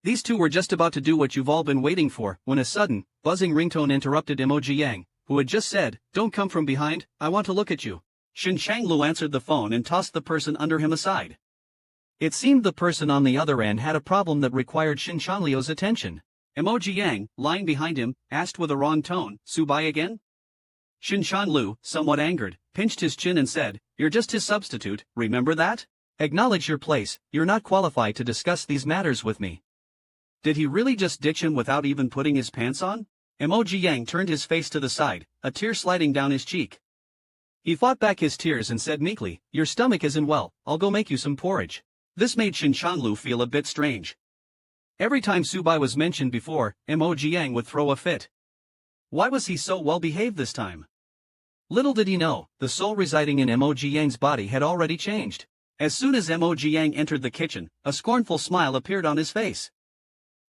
These two were just about to do what you've all been waiting for, when a sudden, buzzing ringtone interrupted Emoji Yang, who had just said, "Don't come from behind, I want to look at you." Shin Shanglu answered the phone and tossed the person under him aside. It seemed the person on the other end had a problem that required Shin Changlio's attention. Emoji Yang, lying behind him, asked with a wrong tone, "Subai again?" Shin Chanlu, somewhat angered, pinched his chin and said, "You're just his substitute, remember that? Acknowledge your place, you're not qualified to discuss these matters with me." Did he really just ditch him without even putting his pants on? Emoji Yang turned his face to the side, a tear sliding down his cheek. He fought back his tears and said meekly, "Your stomach isn't well, I'll go make you some porridge." This made Shin Chanlu feel a bit strange. Every time Subai was mentioned before, Emoji Yang would throw a fit. Why was he so well behaved this time? Little did he know, the soul residing in Emoji Yang's body had already changed. As soon as Emoji Yang entered the kitchen, a scornful smile appeared on his face.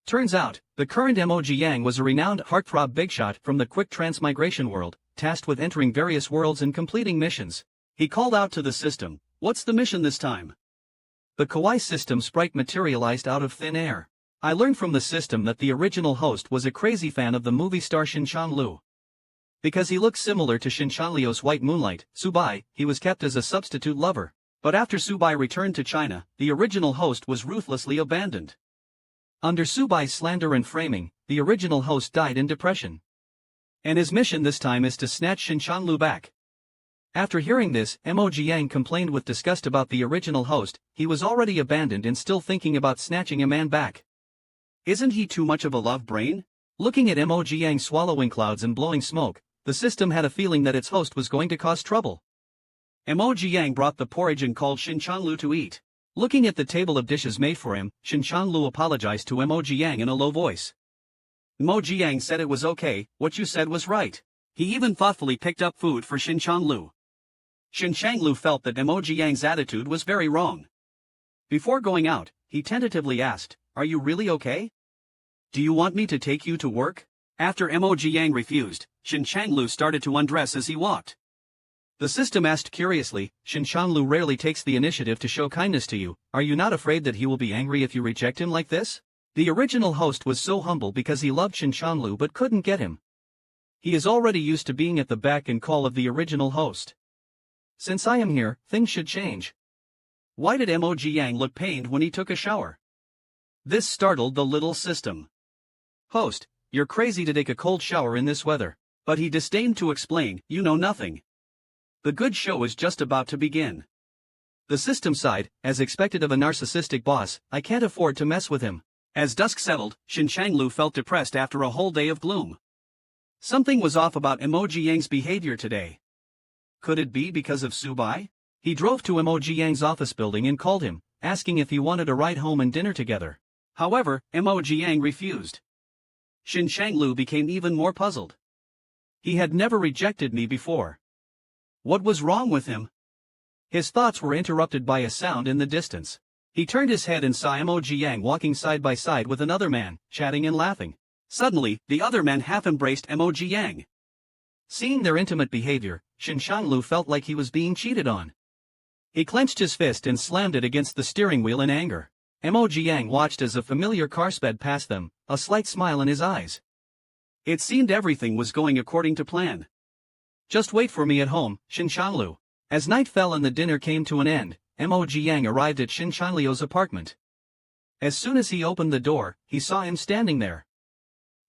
Turns out, the current Emoji Yang was a renowned heartthrob bigshot from the quick transmigration world, tasked with entering various worlds and completing missions. He called out to the system, "What's the mission this time?" The Kawaii system sprite materialized out of thin air. I learned from the system that the original host was a crazy fan of the movie star Shin Chanlu. Because he looked similar to Shin Chanlio's White Moonlight, Subai, he was kept as a substitute lover. But after Subai returned to China, the original host was ruthlessly abandoned. Under Subai's slander and framing, the original host died in depression. And his mission this time is to snatch Shin Chanlu back. After hearing this, Emoji Yang complained with disgust about the original host. He was already abandoned and still thinking about snatching a man back. Isn't he too much of a love brain? Looking at Emoji Yang swallowing clouds and blowing smoke, the system had a feeling that its host was going to cause trouble. Emoji Yang brought the porridge and called Shin Chanlu to eat. Looking at the table of dishes made for him, Shin Chanlu apologized to Emoji Yang in a low voice. Emoji Yang said it was okay, what you said was right. He even thoughtfully picked up food for Shin Chanlu. Shin Shanglu felt that Emoji Yang's attitude was very wrong. Before going out, he tentatively asked, "Are you really okay? Do you want me to take you to work?" After Emoji Yang refused, Shin Shanglu started to undress as he walked. The system asked curiously, "Shin Chanlu rarely takes the initiative to show kindness to you, are you not afraid that he will be angry if you reject him like this?" The original host was so humble because he loved Shin Chanlu but couldn't get him. He is already used to being at the beck and call of the original host. Since I am here, things should change. Why did Emoji Yang look pained when he took a shower? This startled the little system. "Host, you're crazy to take a cold shower in this weather." But he disdained to explain, "You know nothing. The good show is just about to begin." The system sighed, as expected of a narcissistic boss, "I can't afford to mess with him." As dusk settled, Shin Changlu felt depressed after a whole day of gloom. Something was off about Emoji Yang's behavior today. Could it be because of Subai? He drove to Emoji Yang's office building and called him, asking if he wanted a ride home and dinner together. However, Emoji Yang refused. Shin Changlu became even more puzzled. He had never rejected me before. What was wrong with him? His thoughts were interrupted by a sound in the distance. He turned his head and saw Emoji Yang walking side by side with another man, chatting and laughing. Suddenly, the other man half-embraced Emoji Yang. Seeing their intimate behavior, Shin Shanglu felt like he was being cheated on. He clenched his fist and slammed it against the steering wheel in anger. Emoji Yang watched as a familiar car sped past them, a slight smile in his eyes. It seemed everything was going according to plan. "Just wait for me at home, Shin Chanlu." As night fell and the dinner came to an end, Emoji Yang arrived at Shin Chanlio's apartment. As soon as he opened the door, he saw him standing there.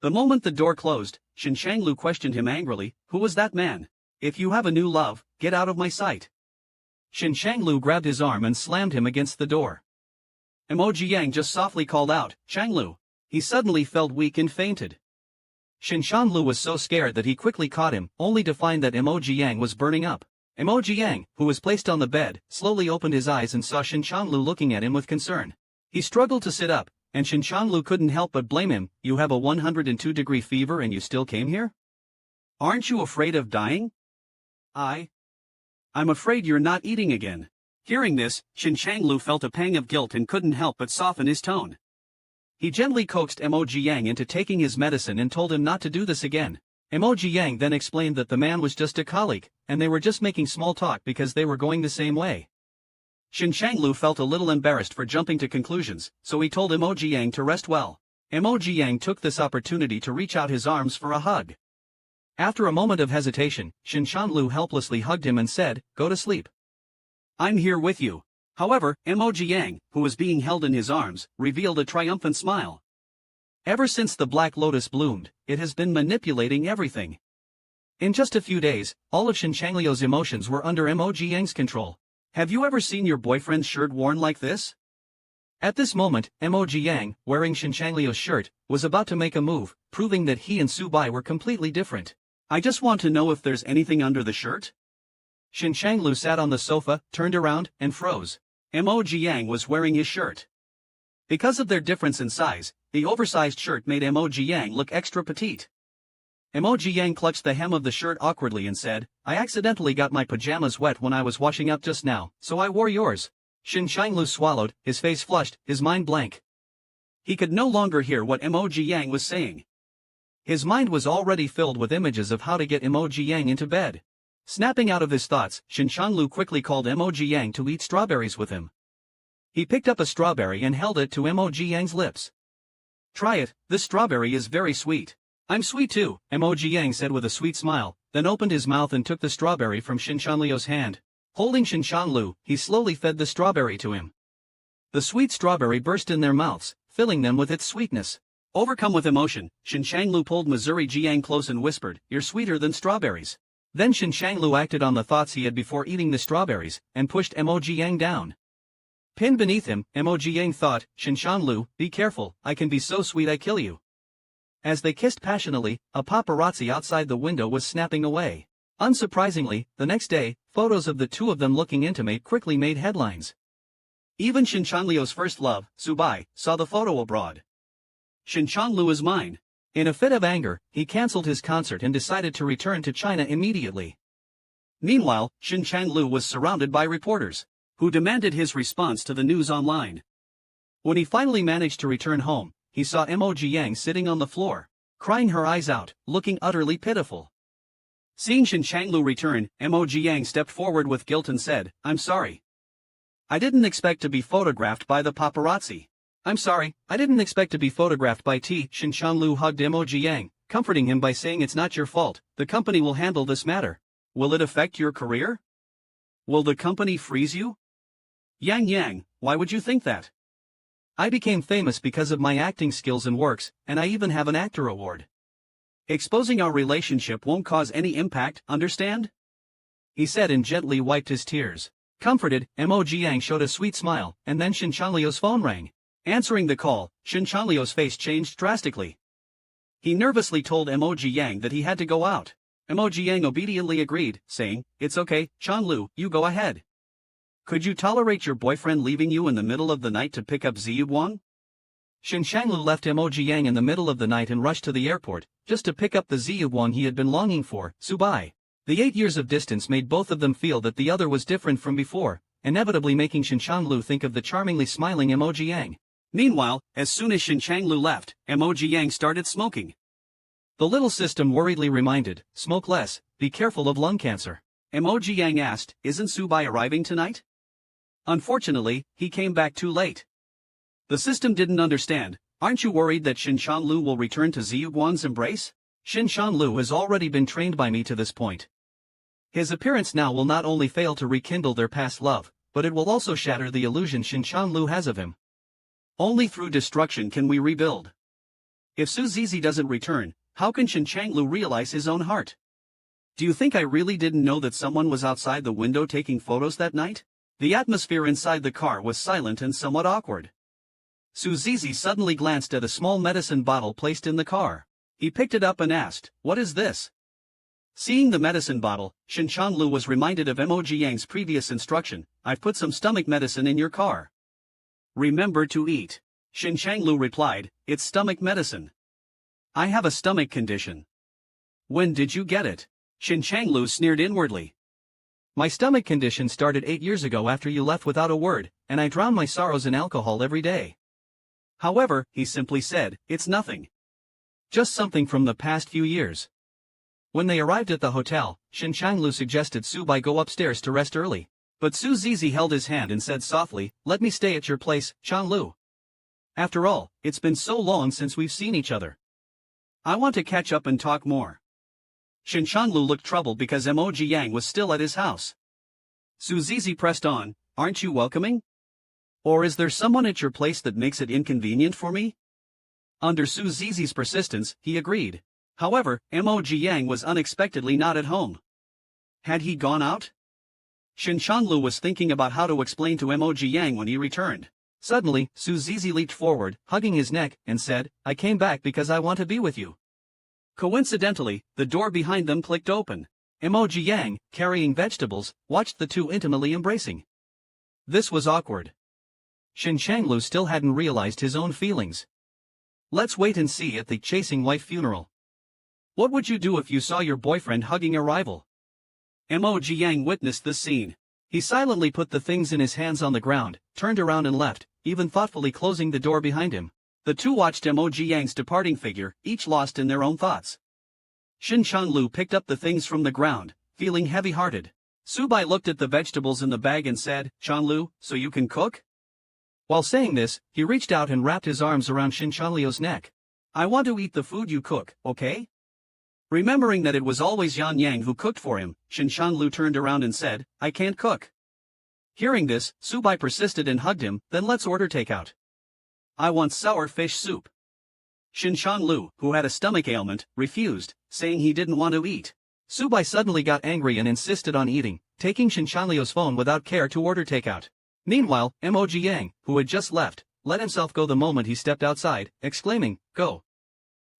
The moment the door closed, Shin Changlu questioned him angrily, "Who was that man? If you have a new love, get out of my sight." Shin Changlu grabbed his arm and slammed him against the door. Emoji Yang just softly called out, "Changlu." He suddenly felt weak and fainted. Shin Chanlu was so scared that he quickly caught him, only to find that Emoji Yang was burning up. Emoji Yang, who was placed on the bed, slowly opened his eyes and saw Shin Changlu looking at him with concern. He struggled to sit up, and Shin Changlu couldn't help but blame him. "You have a 102-degree fever and you still came here? Aren't you afraid of dying?" I'm afraid you're not eating again." Hearing this, Shin Changlu felt a pang of guilt and couldn't help but soften his tone. He gently coaxed Emoji Yang into taking his medicine and told him not to do this again. Emoji Yang then explained that the man was just a colleague, and they were just making small talk because they were going the same way. Shin Changlu felt a little embarrassed for jumping to conclusions, so he told Emoji Yang to rest well. Emoji Yang took this opportunity to reach out his arms for a hug. After a moment of hesitation, Shin Changlu helplessly hugged him and said, "Go to sleep. I'm here with you." However, Emoji Yang, who was being held in his arms, revealed a triumphant smile. Ever since the Black Lotus bloomed, it has been manipulating everything. In just a few days, all of Shin Changlio's emotions were under Emoji Yang's control. Have you ever seen your boyfriend's shirt worn like this? At this moment, Emoji Yang, wearing Shin Changlio's shirt, was about to make a move, proving that he and Subai were completely different. I just want to know if there's anything under the shirt. Shin Changlu sat on the sofa, turned around, and froze. Emoji Yang was wearing his shirt. Because of their difference in size, the oversized shirt made Emoji Yang look extra petite. Emoji Yang clutched the hem of the shirt awkwardly and said, "I accidentally got my pajamas wet when I was washing up just now, so I wore yours." Shin Changlu swallowed, his face flushed, his mind blank. He could no longer hear what Emoji Yang was saying. His mind was already filled with images of how to get Emoji Yang into bed. Snapping out of his thoughts, Shin Changlu quickly called Emoji Yang to eat strawberries with him. He picked up a strawberry and held it to Emoji Yang's lips. "Try it, this strawberry is very sweet." "I'm sweet too," Emoji Yang said with a sweet smile, then opened his mouth and took the strawberry from Shin Changlio's hand. Holding Shin Changlu, he slowly fed the strawberry to him. The sweet strawberry burst in their mouths, filling them with its sweetness. Overcome with emotion, Shin Changlu pulled Missouri Jiang close and whispered, "You're sweeter than strawberries." Then Shin Changlu acted on the thoughts he had before eating the strawberries, and pushed Emoji Yang down. Pinned beneath him, Emoji Yang thought, "Shin Changlu, be careful, I can be so sweet I kill you." As they kissed passionately, a paparazzi outside the window was snapping away. Unsurprisingly, the next day, photos of the two of them looking intimate quickly made headlines. Even Shin Changlio's first love, Subai, saw the photo abroad. Shin Changlu is mine. In a fit of anger, he cancelled his concert and decided to return to China immediately. Meanwhile, Shin Changlu was surrounded by reporters, who demanded his response to the news online. When he finally managed to return home, he saw Emoji Yang sitting on the floor, crying her eyes out, looking utterly pitiful. Seeing Shin Changlu return, Emoji Yang stepped forward with guilt and said, "I'm sorry. I didn't expect to be photographed by the paparazzi." "I'm sorry, I didn't expect to be photographed by T." Shin Changlu hugged Emoji Yang, comforting him by saying, "It's not your fault, the company will handle this matter." "Will it affect your career? Will the company freeze you?" Yang, why would you think that? I became famous because of my acting skills and works, and I even have an actor award. Exposing our relationship won't cause any impact, understand? He said and gently wiped his tears. Comforted, Emoji Yang showed a sweet smile, and then Shin Changlio's phone rang. Answering the call, Shin Changlio's face changed drastically. He nervously told Emoji Yang that he had to go out. Emoji Yang obediently agreed, saying, "It's okay, Changlu, you go ahead." "Could you tolerate your boyfriend leaving you in the middle of the night to pick up Ziyuguang?" Shin Changlu left Emoji Yang in the middle of the night and rushed to the airport, just to pick up the Ziyuguang he had been longing for, Subai. The 8 years of distance made both of them feel that the other was different from before, inevitably making Shin Changlu think of the charmingly smiling Emoji Yang. Meanwhile, as soon as Shin Changlu left, Emoji Yang started smoking. The little system worriedly reminded, "Smoke less, be careful of lung cancer." Emoji Yang asked, "Isn't Subai arriving tonight?" Unfortunately, he came back too late. The system didn't understand. "Aren't you worried that Shin Changlu will return to Ziyuguang's embrace? Shin Changlu has already been trained by me to this point. His appearance now will not only fail to rekindle their past love, but it will also shatter the illusion Shin Changlu has of him. Only through destruction can we rebuild. If Su Zizi doesn't return, how can Shin Changlu realize his own heart? Do you think I really didn't know that someone was outside the window taking photos that night?" The atmosphere inside the car was silent and somewhat awkward. Su Zizi suddenly glanced at a small medicine bottle placed in the car. He picked it up and asked, "What is this?" Seeing the medicine bottle, Shin Changlu was reminded of Emoji Yang's previous instruction, "I've put some stomach medicine in your car. Remember to eat." Shin Changlu replied, "It's stomach medicine. I have a stomach condition." "When did you get it?" Shin Changlu sneered inwardly. "My stomach condition started 8 years ago after you left without a word, and I drown my sorrows in alcohol every day. However," he simply said, "it's nothing. Just something from the past few years." When they arrived at the hotel, Shin Changlu suggested Subai go upstairs to rest early. But Su Zizi held his hand and said softly, "Let me stay at your place, Chanlu. After all, it's been so long since we've seen each other. I want to catch up and talk more." Chanlu looked troubled because Emoji Yang was still at his house. Su Zizi pressed on, "Aren't you welcoming? Or is there someone at your place that makes it inconvenient for me?" Under Su Zizi's persistence, he agreed. However, Emoji Yang was unexpectedly not at home. Had he gone out? Chanlu was thinking about how to explain to Emoji Yang when he returned. Suddenly, Su Zizi leaped forward, hugging his neck, and said, "I came back because I want to be with you." Coincidentally, the door behind them clicked open. Emoji Yang, carrying vegetables, watched the two intimately embracing. This was awkward. Chanlu still hadn't realized his own feelings. Let's wait and see at the chasing wife funeral. What would you do if you saw your boyfriend hugging a rival? Emoji Yang witnessed this scene. He silently put the things in his hands on the ground, turned around and left, even thoughtfully closing the door behind him. The two watched Emoji Yang's departing figure, each lost in their own thoughts. Chanlu picked up the things from the ground, feeling heavy-hearted. Subai looked at the vegetables in the bag and said, "Chanlu, so you can cook?" While saying this, he reached out and wrapped his arms around Chanlu's neck. "I want to eat the food you cook, okay?" Remembering that it was always Yan Yang who cooked for him, Chanlu turned around and said, "I can't cook." Hearing this, Subai persisted and hugged him, "Then let's order takeout. I want sour fish soup." Chanlu, who had a stomach ailment, refused, saying he didn't want to eat. Subai suddenly got angry and insisted on eating, taking Chanlu's phone without care to order takeout. Meanwhile, Emoji Yang, who had just left, let himself go the moment he stepped outside, exclaiming, "Go!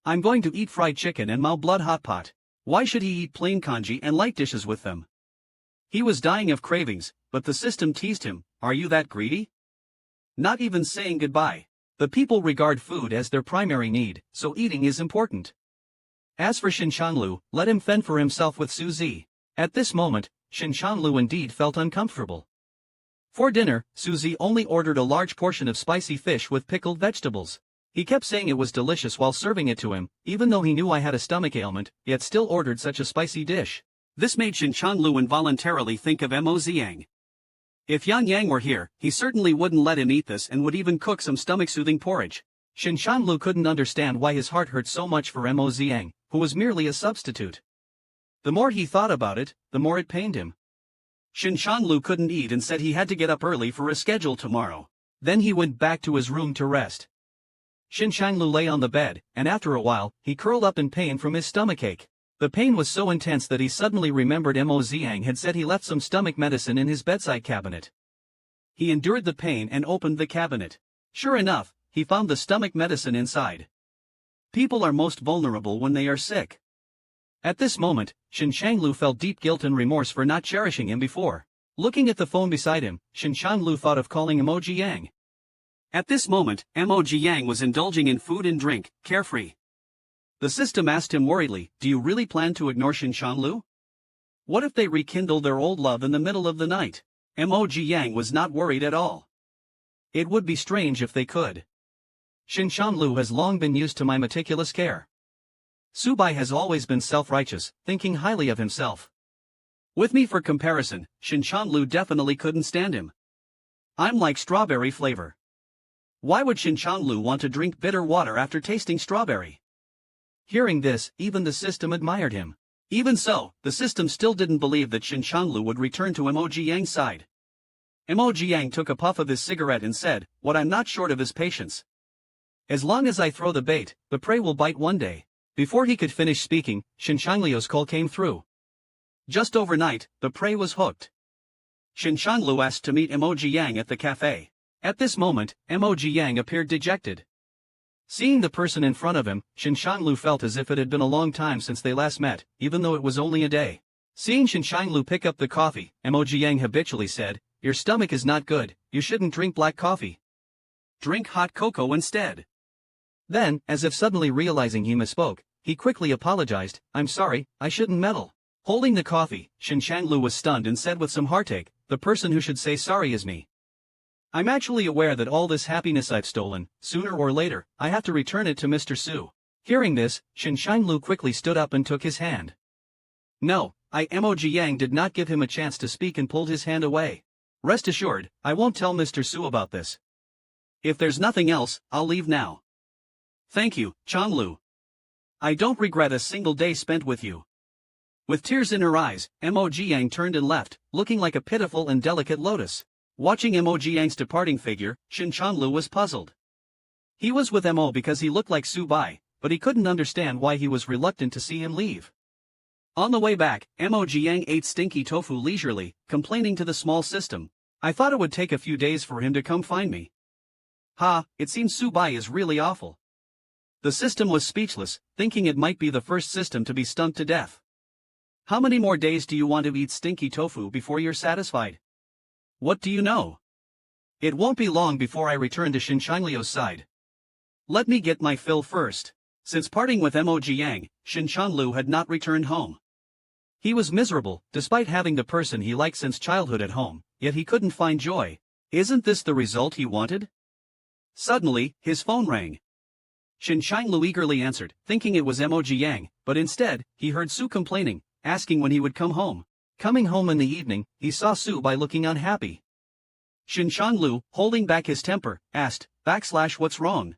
I'm going to eat fried chicken and Mao blood hot pot. Why should he eat plain congee and light dishes with them?" He was dying of cravings, but the system teased him, "Are you that greedy? Not even saying goodbye." The people regard food as their primary need, so eating is important. As for Chanlu, let him fend for himself with Su Zi. At this moment, Chanlu indeed felt uncomfortable. For dinner, Su Zi only ordered a large portion of spicy fish with pickled vegetables. He kept saying it was delicious while serving it to him, even though he knew I had a stomach ailment, yet still ordered such a spicy dish. This made Chanlu involuntarily think of Mo Ziyang. If Yan Yang were here, he certainly wouldn't let him eat this and would even cook some stomach-soothing porridge. Chanlu couldn't understand why his heart hurt so much for Mo Ziyang, who was merely a substitute. The more he thought about it, the more it pained him. Chanlu couldn't eat and said he had to get up early for a schedule tomorrow. Then he went back to his room to rest. Chanlu lay on the bed, and after a while, he curled up in pain from his stomachache. The pain was so intense that he suddenly remembered Mo Ziyang had said he left some stomach medicine in his bedside cabinet. He endured the pain and opened the cabinet. Sure enough, he found the stomach medicine inside. People are most vulnerable when they are sick. At this moment, Chanlu felt deep guilt and remorse for not cherishing him before. Looking at the phone beside him, Chanlu thought of calling Emoji Yang. At this moment, Emoji Yang was indulging in food and drink, carefree. The system asked him worriedly, "Do you really plan to ignore Chanlu? What if they rekindle their old love in the middle of the night?" Emoji Yang was not worried at all. "It would be strange if they could. Chanlu has long been used to my meticulous care. Subai has always been self-righteous, thinking highly of himself. With me for comparison, Chanlu definitely couldn't stand him. I'm like strawberry flavor. Why would Chanlu want to drink bitter water after tasting strawberry?" Hearing this, even the system admired him. Even so, the system still didn't believe that Chanlu would return to Emoji Yang's side. Emoji Yang took a puff of his cigarette and said, "What I'm not short of is patience. As long as I throw the bait, the prey will bite one day." Before he could finish speaking, Chanlu's call came through. Just overnight, the prey was hooked. Chanlu asked to meet Emoji Yang at the cafe. At this moment, Emoji Yang appeared dejected. Seeing the person in front of him, Chanlu felt as if it had been a long time since they last met, even though it was only a day. Seeing Chanlu pick up the coffee, Emoji Yang habitually said, "Your stomach is not good, you shouldn't drink black coffee. Drink hot cocoa instead." Then, as if suddenly realizing he misspoke, he quickly apologized, "I'm sorry, I shouldn't meddle." Holding the coffee, Chanlu was stunned and said with some heartache, "The person who should say sorry is me. I'm actually aware that all this happiness I've stolen, sooner or later, I have to return it to Mr. Su." Hearing this, Chanlu quickly stood up and took his hand. "No, Emoji Yang did not give him a chance to speak and pulled his hand away. Rest assured, I won't tell Mr. Su about this. If there's nothing else, I'll leave now. Thank you, Changlu. I don't regret a single day spent with you. With tears in her eyes, Mo Jiang turned and left, looking like a pitiful and delicate lotus. Watching Mo Jiang's departing figure, Shin Changlu was puzzled. He was with Mo because he looked like Su Bai, but he couldn't understand why he was reluctant to see him leave. On the way back, Mo Jiang ate stinky tofu leisurely, complaining to the small system. I thought it would take a few days for him to come find me. Ha, it seems Su Bai is really awful. The system was speechless, thinking it might be the first system to be stung to death. How many more days do you want to eat stinky tofu before you're satisfied? What do you know? It won't be long before I return to Shin Changlio's side. Let me get my fill first. Since parting with Mo Jiang, Shin Changlu had not returned home. He was miserable, despite having the person he liked since childhood at home, yet he couldn't find joy. Isn't this the result he wanted? Suddenly, his phone rang. Shin Changlu eagerly answered, thinking it was Mo Jiang, but instead, he heard Su complaining, asking when he would come home. Coming home in the evening, he saw Su Bai looking unhappy. Shin Changlu, holding back his temper, asked, "What's wrong?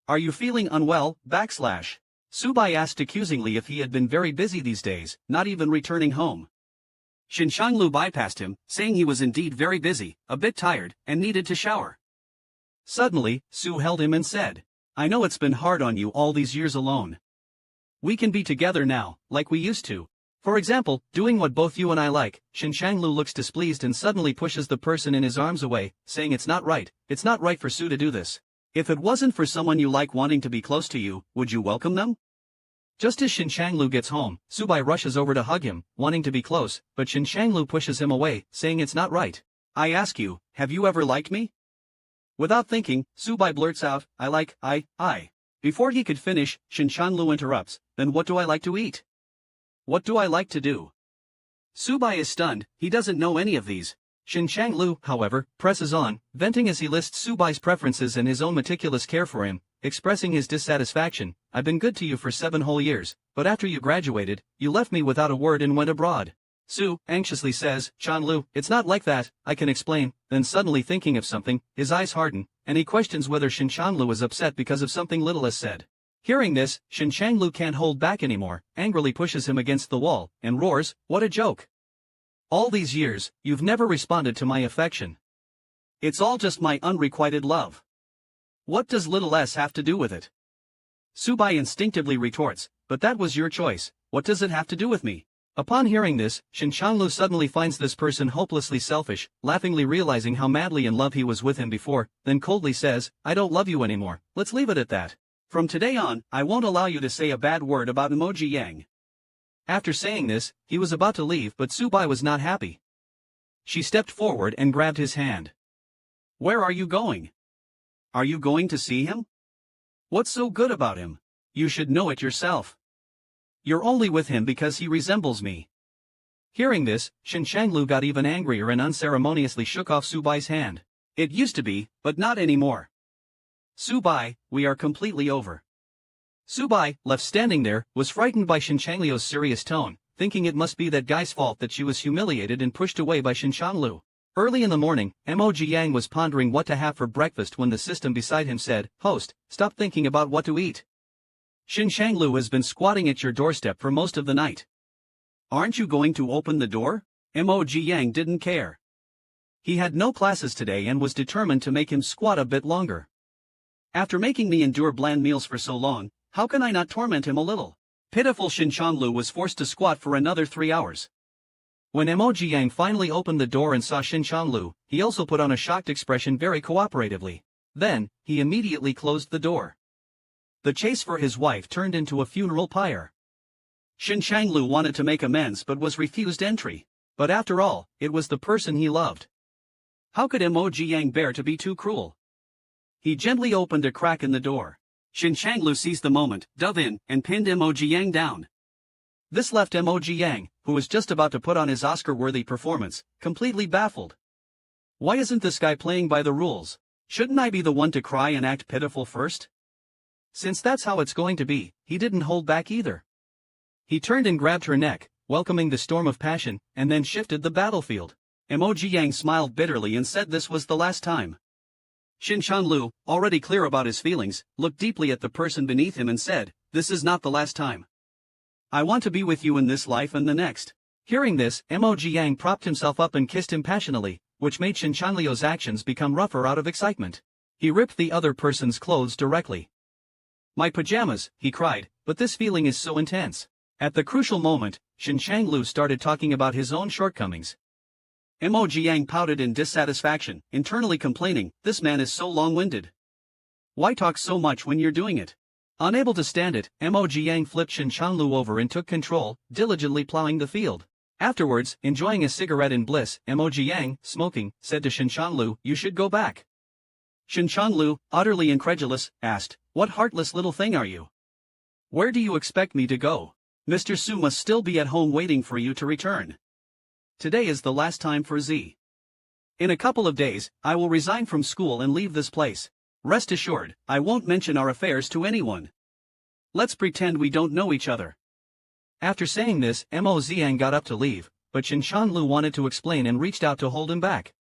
Are you feeling unwell, Su Bai asked accusingly if he had been very busy these days, not even returning home. Shin Changlu bypassed him, saying he was indeed very busy, a bit tired, and needed to shower. Suddenly, Su held him and said, "I know it's been hard on you all these years alone. We can be together now, like we used to. For example, doing what both you and I like." Shin Changlu looks displeased and suddenly pushes the person in his arms away, saying it's not right for Su to do this. If it wasn't for someone you like wanting to be close to you, would you welcome them? Just as Shin Changlu gets home, Su Bai rushes over to hug him, wanting to be close, but Shin Changlu pushes him away, saying it's not right. "I ask you, have you ever liked me?" Without thinking, Su Bai blurts out, I. Before he could finish, Shin Changlu interrupts, "Then what do I like to eat? What do I like to do?" Su Bai is stunned, he doesn't know any of these. Shin Changlu, however, presses on, venting as he lists Su Bai's preferences and his own meticulous care for him, expressing his dissatisfaction. "I've been good to you for 7 whole years, but after you graduated, you left me without a word and went abroad." Su anxiously says, "Changlu, it's not like that, I can explain." Then suddenly thinking of something, his eyes harden, and he questions whether Shin Changlu is upset because of something little is said. Hearing this, Shin Changlu can't hold back anymore, angrily pushes him against the wall, and roars, "What a joke! All these years, you've never responded to my affection. It's all just my unrequited love. What does little s have to do with it?" Su Bai instinctively retorts, "But that was your choice, what does it have to do with me?" Upon hearing this, Shin Changlu suddenly finds this person hopelessly selfish, laughingly realizing how madly in love he was with him before, then coldly says, "I don't love you anymore, let's leave it at that. From today on, I won't allow you to say a bad word about Mo Jiang." After saying this, he was about to leave but Su Bai was not happy. She stepped forward and grabbed his hand. "Where are you going? Are you going to see him? What's so good about him? You should know it yourself. You're only with him because he resembles me." Hearing this, Shin Changlu got even angrier and unceremoniously shook off Su Bai's hand. "It used to be, but not anymore. Su Bai, we are completely over." Su Bai, left standing there, was frightened by Shin Changlio's serious tone, thinking it must be that guy's fault that she was humiliated and pushed away by Shin Changlu. Early in the morning, Mo Jiang was pondering what to have for breakfast when the system beside him said, "Host, stop thinking about what to eat. Shin Changlu has been squatting at your doorstep for most of the night. Aren't you going to open the door?" Mo Jiang didn't care. He had no classes today and was determined to make him squat a bit longer. "After making me endure bland meals for so long, how can I not torment him a little?" Pitiful Shin Changlu was forced to squat for another 3 hours. When Mo Jiang finally opened the door and saw Shin Changlu, he also put on a shocked expression very cooperatively. Then, he immediately closed the door. The chase for his wife turned into a funeral pyre. Shin Changlu wanted to make amends but was refused entry. But after all, it was the person he loved. How could Mo Jiang bear to be too cruel? He gently opened a crack in the door. Shin Changlu seized the moment, dove in, and pinned Mo Jiang down. This left Mo Jiang, who was just about to put on his Oscar-worthy performance, completely baffled. Why isn't this guy playing by the rules? Shouldn't I be the one to cry and act pitiful first? Since that's how it's going to be, he didn't hold back either. He turned and grabbed her neck, welcoming the storm of passion, and then shifted the battlefield. Emoji Yang smiled bitterly and said this was the last time. Shin Chanlu, already clear about his feelings, looked deeply at the person beneath him and said, "This is not the last time. I want to be with you in this life and the next." Hearing this, Emoji Yang propped himself up and kissed him passionately, which made Shin Chanliu's actions become rougher out of excitement. He ripped the other person's clothes directly. "My pajamas," he cried, "but this feeling is so intense." At the crucial moment, Shin Changlu started talking about his own shortcomings. Emoji Yang pouted in dissatisfaction, internally complaining, "This man is so long-winded. Why talk so much when you're doing it?" Unable to stand it, Emoji Yang flipped Shin Chanlu over and took control, diligently plowing the field. Afterwards, enjoying a cigarette in bliss, Emoji Yang, smoking, said to Shin Chanlu, "You should go back." Shin Chanlu, utterly incredulous, asked, "What heartless little thing are you? Where do you expect me to go? Mr. Su must still be at home waiting for you to return. Today is the last time for Z. In a couple of days, I will resign from school and leave this place. Rest assured, I won't mention our affairs to anyone. Let's pretend we don't know each other." After saying this, Mo Ziang got up to leave, but Shin Chanlu wanted to explain and reached out to hold him back.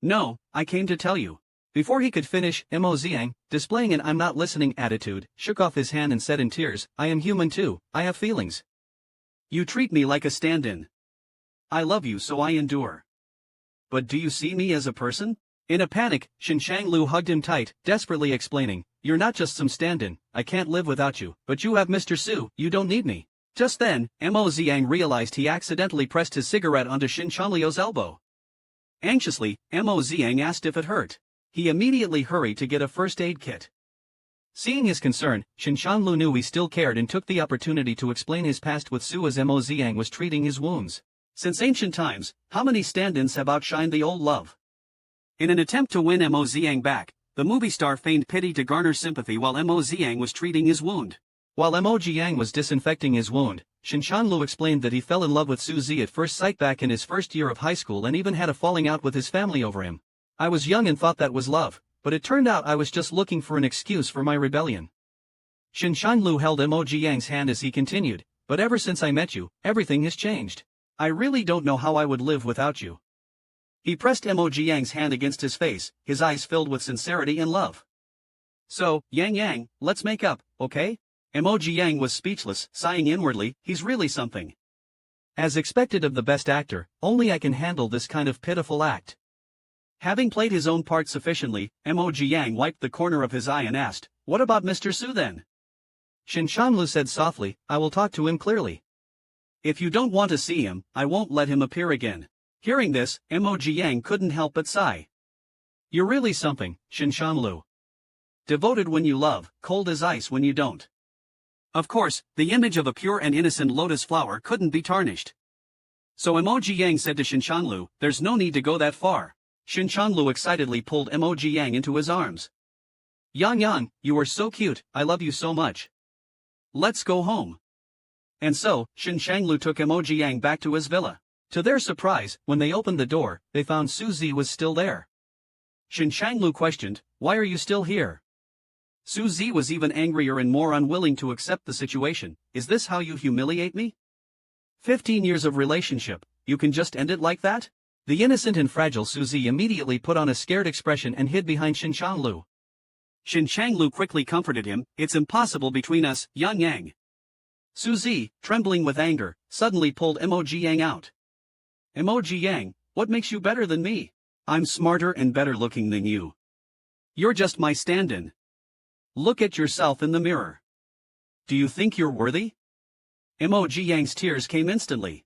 "No, I came to tell you." Before he could finish, Mo Ziang, displaying an "I'm not listening" attitude, shook off his hand and said in tears, "I am human too, I have feelings. You treat me like a stand-in. I love you so I endure. But do you see me as a person?" In a panic, Shin Changlu hugged him tight, desperately explaining, "You're not just some stand-in, I can't live without you, but you have Mr. Su, you don't need me." Just then, Mo Ziang realized he accidentally pressed his cigarette onto Shin Chanliu's elbow. Anxiously, Mo Ziang asked if it hurt. He immediately hurried to get a first aid kit. Seeing his concern, Shin Chanlu knew he still cared and took the opportunity to explain his past with Su as Mo Ziang was treating his wounds. Since ancient times, how many stand-ins have outshined the old love? In an attempt to win Mo Ziang back, the movie star feigned pity to garner sympathy while Mo Ziang was treating his wound. While Emoji Yang was disinfecting his wound, Shin Chanlu explained that he fell in love with Su Zi at first sight back in his first year of high school and even had a falling out with his family over him. "I was young and thought that was love, but it turned out I was just looking for an excuse for my rebellion." Shin Chanlu held Emoji Yang's hand as he continued, "But ever since I met you, everything has changed. I really don't know how I would live without you." He pressed Emoji Yang's hand against his face, his eyes filled with sincerity and love. "So, Yang, let's make up, okay?" Emoji Yang was speechless, sighing inwardly, "He's really something." As expected of the best actor, only I can handle this kind of pitiful act. Having played his own part sufficiently, Emoji Yang wiped the corner of his eye and asked, "What about Mr. Su then?" Shin Chanlu said softly, "I will talk to him clearly. If you don't want to see him, I won't let him appear again." Hearing this, Emoji Yang couldn't help but sigh. "You're really something, Shin Chanlu. Devoted when you love, cold as ice when you don't." Of course, the image of a pure and innocent lotus flower couldn't be tarnished. So Emoji Yang said to Shin Chanlu, "There's no need to go that far." Shin Chanlu excitedly pulled Emoji Yang into his arms. Yang, you are so cute, I love you so much. Let's go home." And so, Shin Changlu took Emoji Yang back to his villa. To their surprise, when they opened the door, they found Su Zi was still there. Shin Changlu questioned, "Why are you still here?" Su Zi was even angrier and more unwilling to accept the situation. "Is this how you humiliate me? 15 years of relationship, you can just end it like that?" The innocent and fragile Su Zi immediately put on a scared expression and hid behind Shin Changlu. Shin Changlu quickly comforted him, "It's impossible between us, Yang." Su Zi, trembling with anger, suddenly pulled Emoji Yang out. "Emoji Yang, what makes you better than me? I'm smarter and better looking than you. You're just my stand-in. Look at yourself in the mirror. Do you think you're worthy?" Emoji Yang's tears came instantly.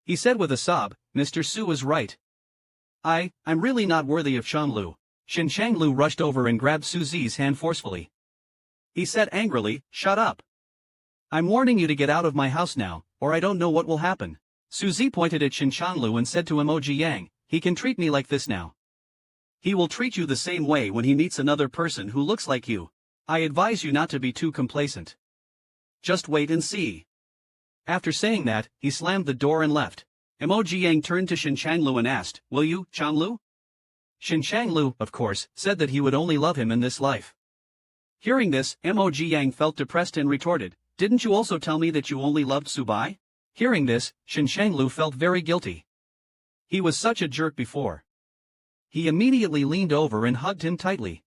He said with a sob, "Mr. Su was right. I'm really not worthy of Chanlu." Shin Changlu rushed over and grabbed Su Zi's hand forcefully. He said angrily, "Shut up. I'm warning you to get out of my house now, or I don't know what will happen." Su Zi pointed at Shin Chanlu and said to Emoji Yang, "He can treat me like this now. He will treat you the same way when he meets another person who looks like you. I advise you not to be too complacent. Just wait and see." After saying that, he slammed the door and left. Emoji Yang turned to Shin Changlu and asked, "Will you, Chanlu?" Shin Changlu, of course, said that he would only love him in this life. Hearing this, Emoji Yang felt depressed and retorted, "Didn't you also tell me that you only loved Subai?" Hearing this, Shin Changlu felt very guilty. He was such a jerk before. He immediately leaned over and hugged him tightly.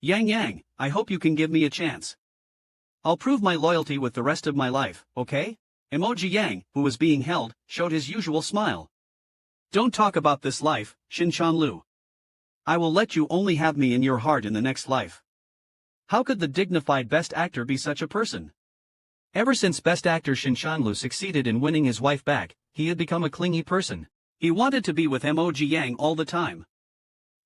Yang Yang, I hope you can give me a chance. I'll prove my loyalty with the rest of my life, okay? Emoji Yang, who was being held, showed his usual smile. Don't talk about this life, Shinchanlu. I will let you only have me in your heart in the next life. How could the dignified best actor be such a person? Ever since best actor Shinchanlu succeeded in winning his wife back, he had become a clingy person. He wanted to be with Emoji Yang all the time.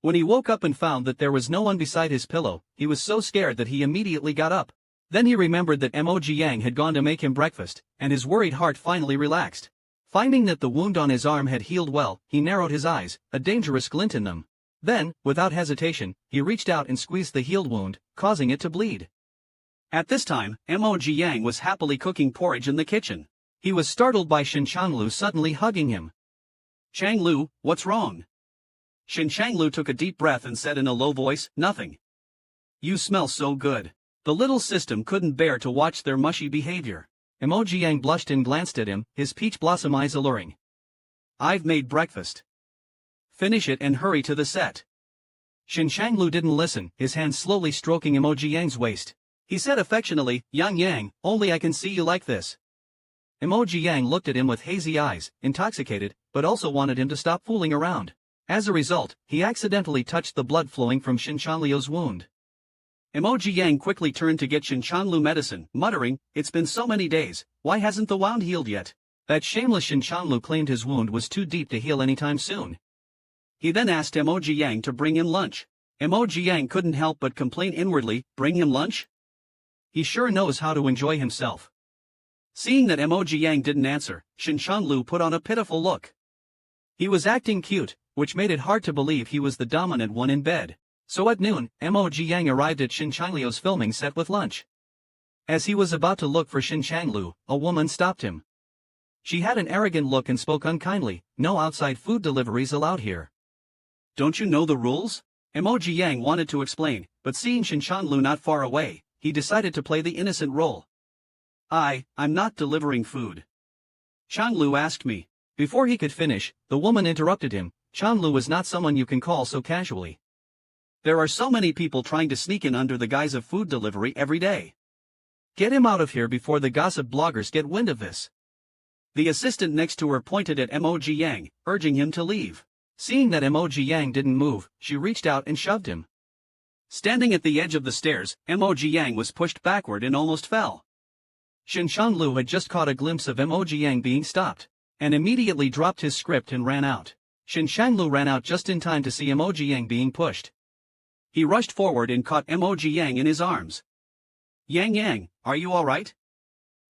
When he woke up and found that there was no one beside his pillow, he was so scared that he immediately got up. Then he remembered that Emoji Yang had gone to make him breakfast, and his worried heart finally relaxed. Finding that the wound on his arm had healed well, he narrowed his eyes, a dangerous glint in them. Then, without hesitation, he reached out and squeezed the healed wound, causing it to bleed. At this time, Emoji Yang was happily cooking porridge in the kitchen. He was startled by Shinchanlu suddenly hugging him. Changlu, what's wrong? Shinchanlu took a deep breath and said in a low voice, nothing. You smell so good. The little system couldn't bear to watch their mushy behavior. Emoji Yang blushed and glanced at him, his peach blossom eyes alluring. I've made breakfast. Finish it and hurry to the set. Shinchanlu didn't listen, his hand slowly stroking Emoji Yang's waist. He said affectionately, Yang Yang, only I can see you like this. Emoji Yang looked at him with hazy eyes, intoxicated, but also wanted him to stop fooling around. As a result, he accidentally touched the blood flowing from Shinchanlu's wound. Emoji Yang quickly turned to get Shinchanlu medicine, muttering, it's been so many days, why hasn't the wound healed yet? That shameless Shinchanlu claimed his wound was too deep to heal anytime soon. He then asked Emoji Yang to bring him lunch. Emoji Yang couldn't help but complain inwardly, bring him lunch? He sure knows how to enjoy himself. Seeing that Emoji Yang didn't answer, Shinchanlu put on a pitiful look. He was acting cute, which made it hard to believe he was the dominant one in bed. So at noon, Emoji Yang arrived at Shinchanlu's filming set with lunch. As he was about to look for Shinchanlu, a woman stopped him. She had an arrogant look and spoke unkindly, no outside food deliveries allowed here. Don't you know the rules? Emoji Yang wanted to explain, but seeing Shinchanlu not far away, he decided to play the innocent role. I'm not delivering food. Changlu asked me. Before he could finish, the woman interrupted him. Changlu is not someone you can call so casually. There are so many people trying to sneak in under the guise of food delivery every day. Get him out of here before the gossip bloggers get wind of this. The assistant next to her pointed at Emoji Yang, urging him to leave. Seeing that Emoji Yang didn't move, she reached out and shoved him. Standing at the edge of the stairs, Emoji Yang was pushed backward and almost fell. Shinchanlu had just caught a glimpse of Emoji Yang being stopped, and immediately dropped his script and ran out. Shinchanlu ran out just in time to see Emoji Yang being pushed. He rushed forward and caught Emoji Yang in his arms. Yang Yang, are you alright?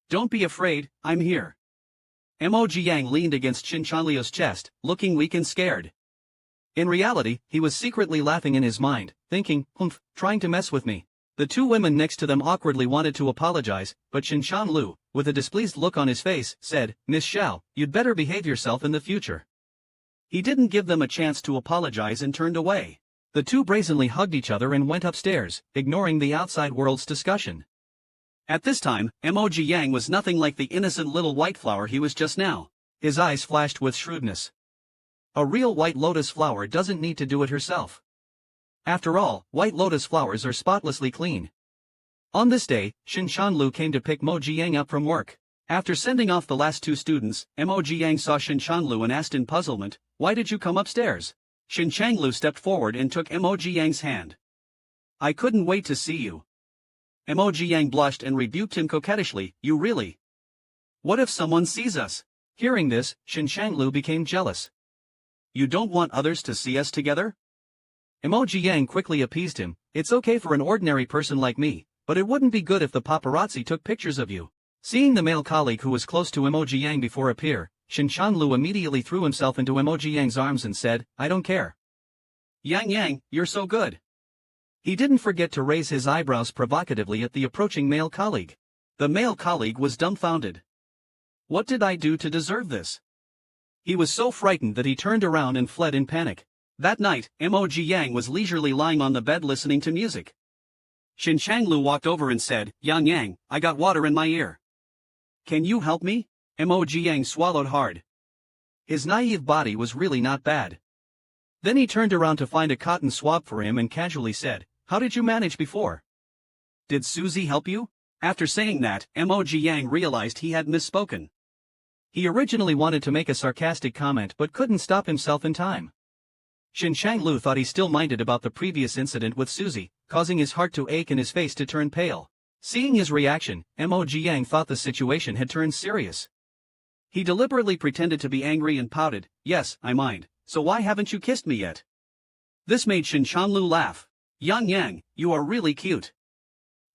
Don't be afraid, I'm here. Emoji Yang leaned against Shinchanlu's chest, looking weak and scared. In reality, he was secretly laughing in his mind, thinking, trying to mess with me. The two women next to them awkwardly wanted to apologize, but Shinchanlu, with a displeased look on his face, said, Miss Xiao, you'd better behave yourself in the future. He didn't give them a chance to apologize and turned away. The two brazenly hugged each other and went upstairs, ignoring the outside world's discussion. At this time, Emoji Yang was nothing like the innocent little white flower he was just now. His eyes flashed with shrewdness. A real white lotus flower doesn't need to do it herself. After all, white lotus flowers are spotlessly clean. On this day, Shinchanlu came to pick Emoji Yang up from work. After sending off the last two students, Emoji Yang saw Shinchanlu and asked in puzzlement, why did you come upstairs? Shinchanlu stepped forward and took Emoji Yang's hand. I couldn't wait to see you. Emoji Yang blushed and rebuked him coquettishly, you really? What if someone sees us? Hearing this, Shinchanlu became jealous. You don't want others to see us together? Emoji Yang quickly appeased him, it's okay for an ordinary person like me, but it wouldn't be good if the paparazzi took pictures of you. Seeing the male colleague who was close to Emoji Yang before appear, Shinchanlu immediately threw himself into Emoji Yang's arms and said, I don't care. Yang Yang, you're so good. He didn't forget to raise his eyebrows provocatively at the approaching male colleague. The male colleague was dumbfounded. What did I do to deserve this? He was so frightened that he turned around and fled in panic. That night, Emoji Yang was leisurely lying on the bed listening to music. Shinchanlu walked over and said, Yang Yang, I got water in my ear. Can you help me? Emoji Yang swallowed hard. His naive body was really not bad. Then he turned around to find a cotton swab for him and casually said, "How did you manage before? Did Susie help you?" After saying that, Emoji Yang realized he had misspoken. He originally wanted to make a sarcastic comment but couldn't stop himself in time. Shin Changlu thought he still minded about the previous incident with Susie, causing his heart to ache and his face to turn pale. Seeing his reaction, Emoji Yang thought the situation had turned serious. He deliberately pretended to be angry and pouted, "Yes, I mind, so why haven't you kissed me yet?" This made Shin Changlu laugh. "Yang, you are really cute.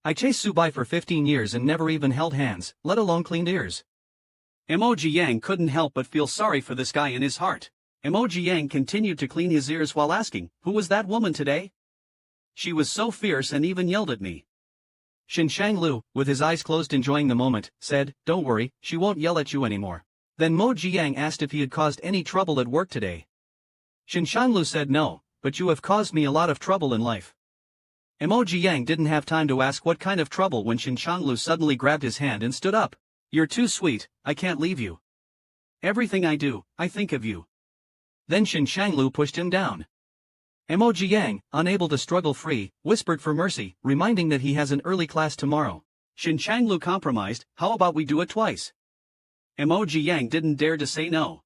I chased Subai for 15 years and never even held hands, let alone cleaned ears." Emoji Yang couldn't help but feel sorry for this guy in his heart. Emoji Yang continued to clean his ears while asking, "Who was that woman today? She was so fierce and even yelled at me." Shin Changlu, with his eyes closed enjoying the moment, said, "Don't worry, she won't yell at you anymore." Then Moji Yang asked if he had caused any trouble at work today. Shin Changlu said, "No, but you have caused me a lot of trouble in life." Emoji Yang didn't have time to ask what kind of trouble when Shin Changlu suddenly grabbed his hand and stood up. "You're too sweet, I can't leave you. Everything I do, I think of you." Then Shin Changlu pushed him down. Emoji Yang, unable to struggle free, whispered for mercy, reminding that he has an early class tomorrow. Shin Changlu compromised, "How about we do it twice?" Emoji Yang didn't dare to say no.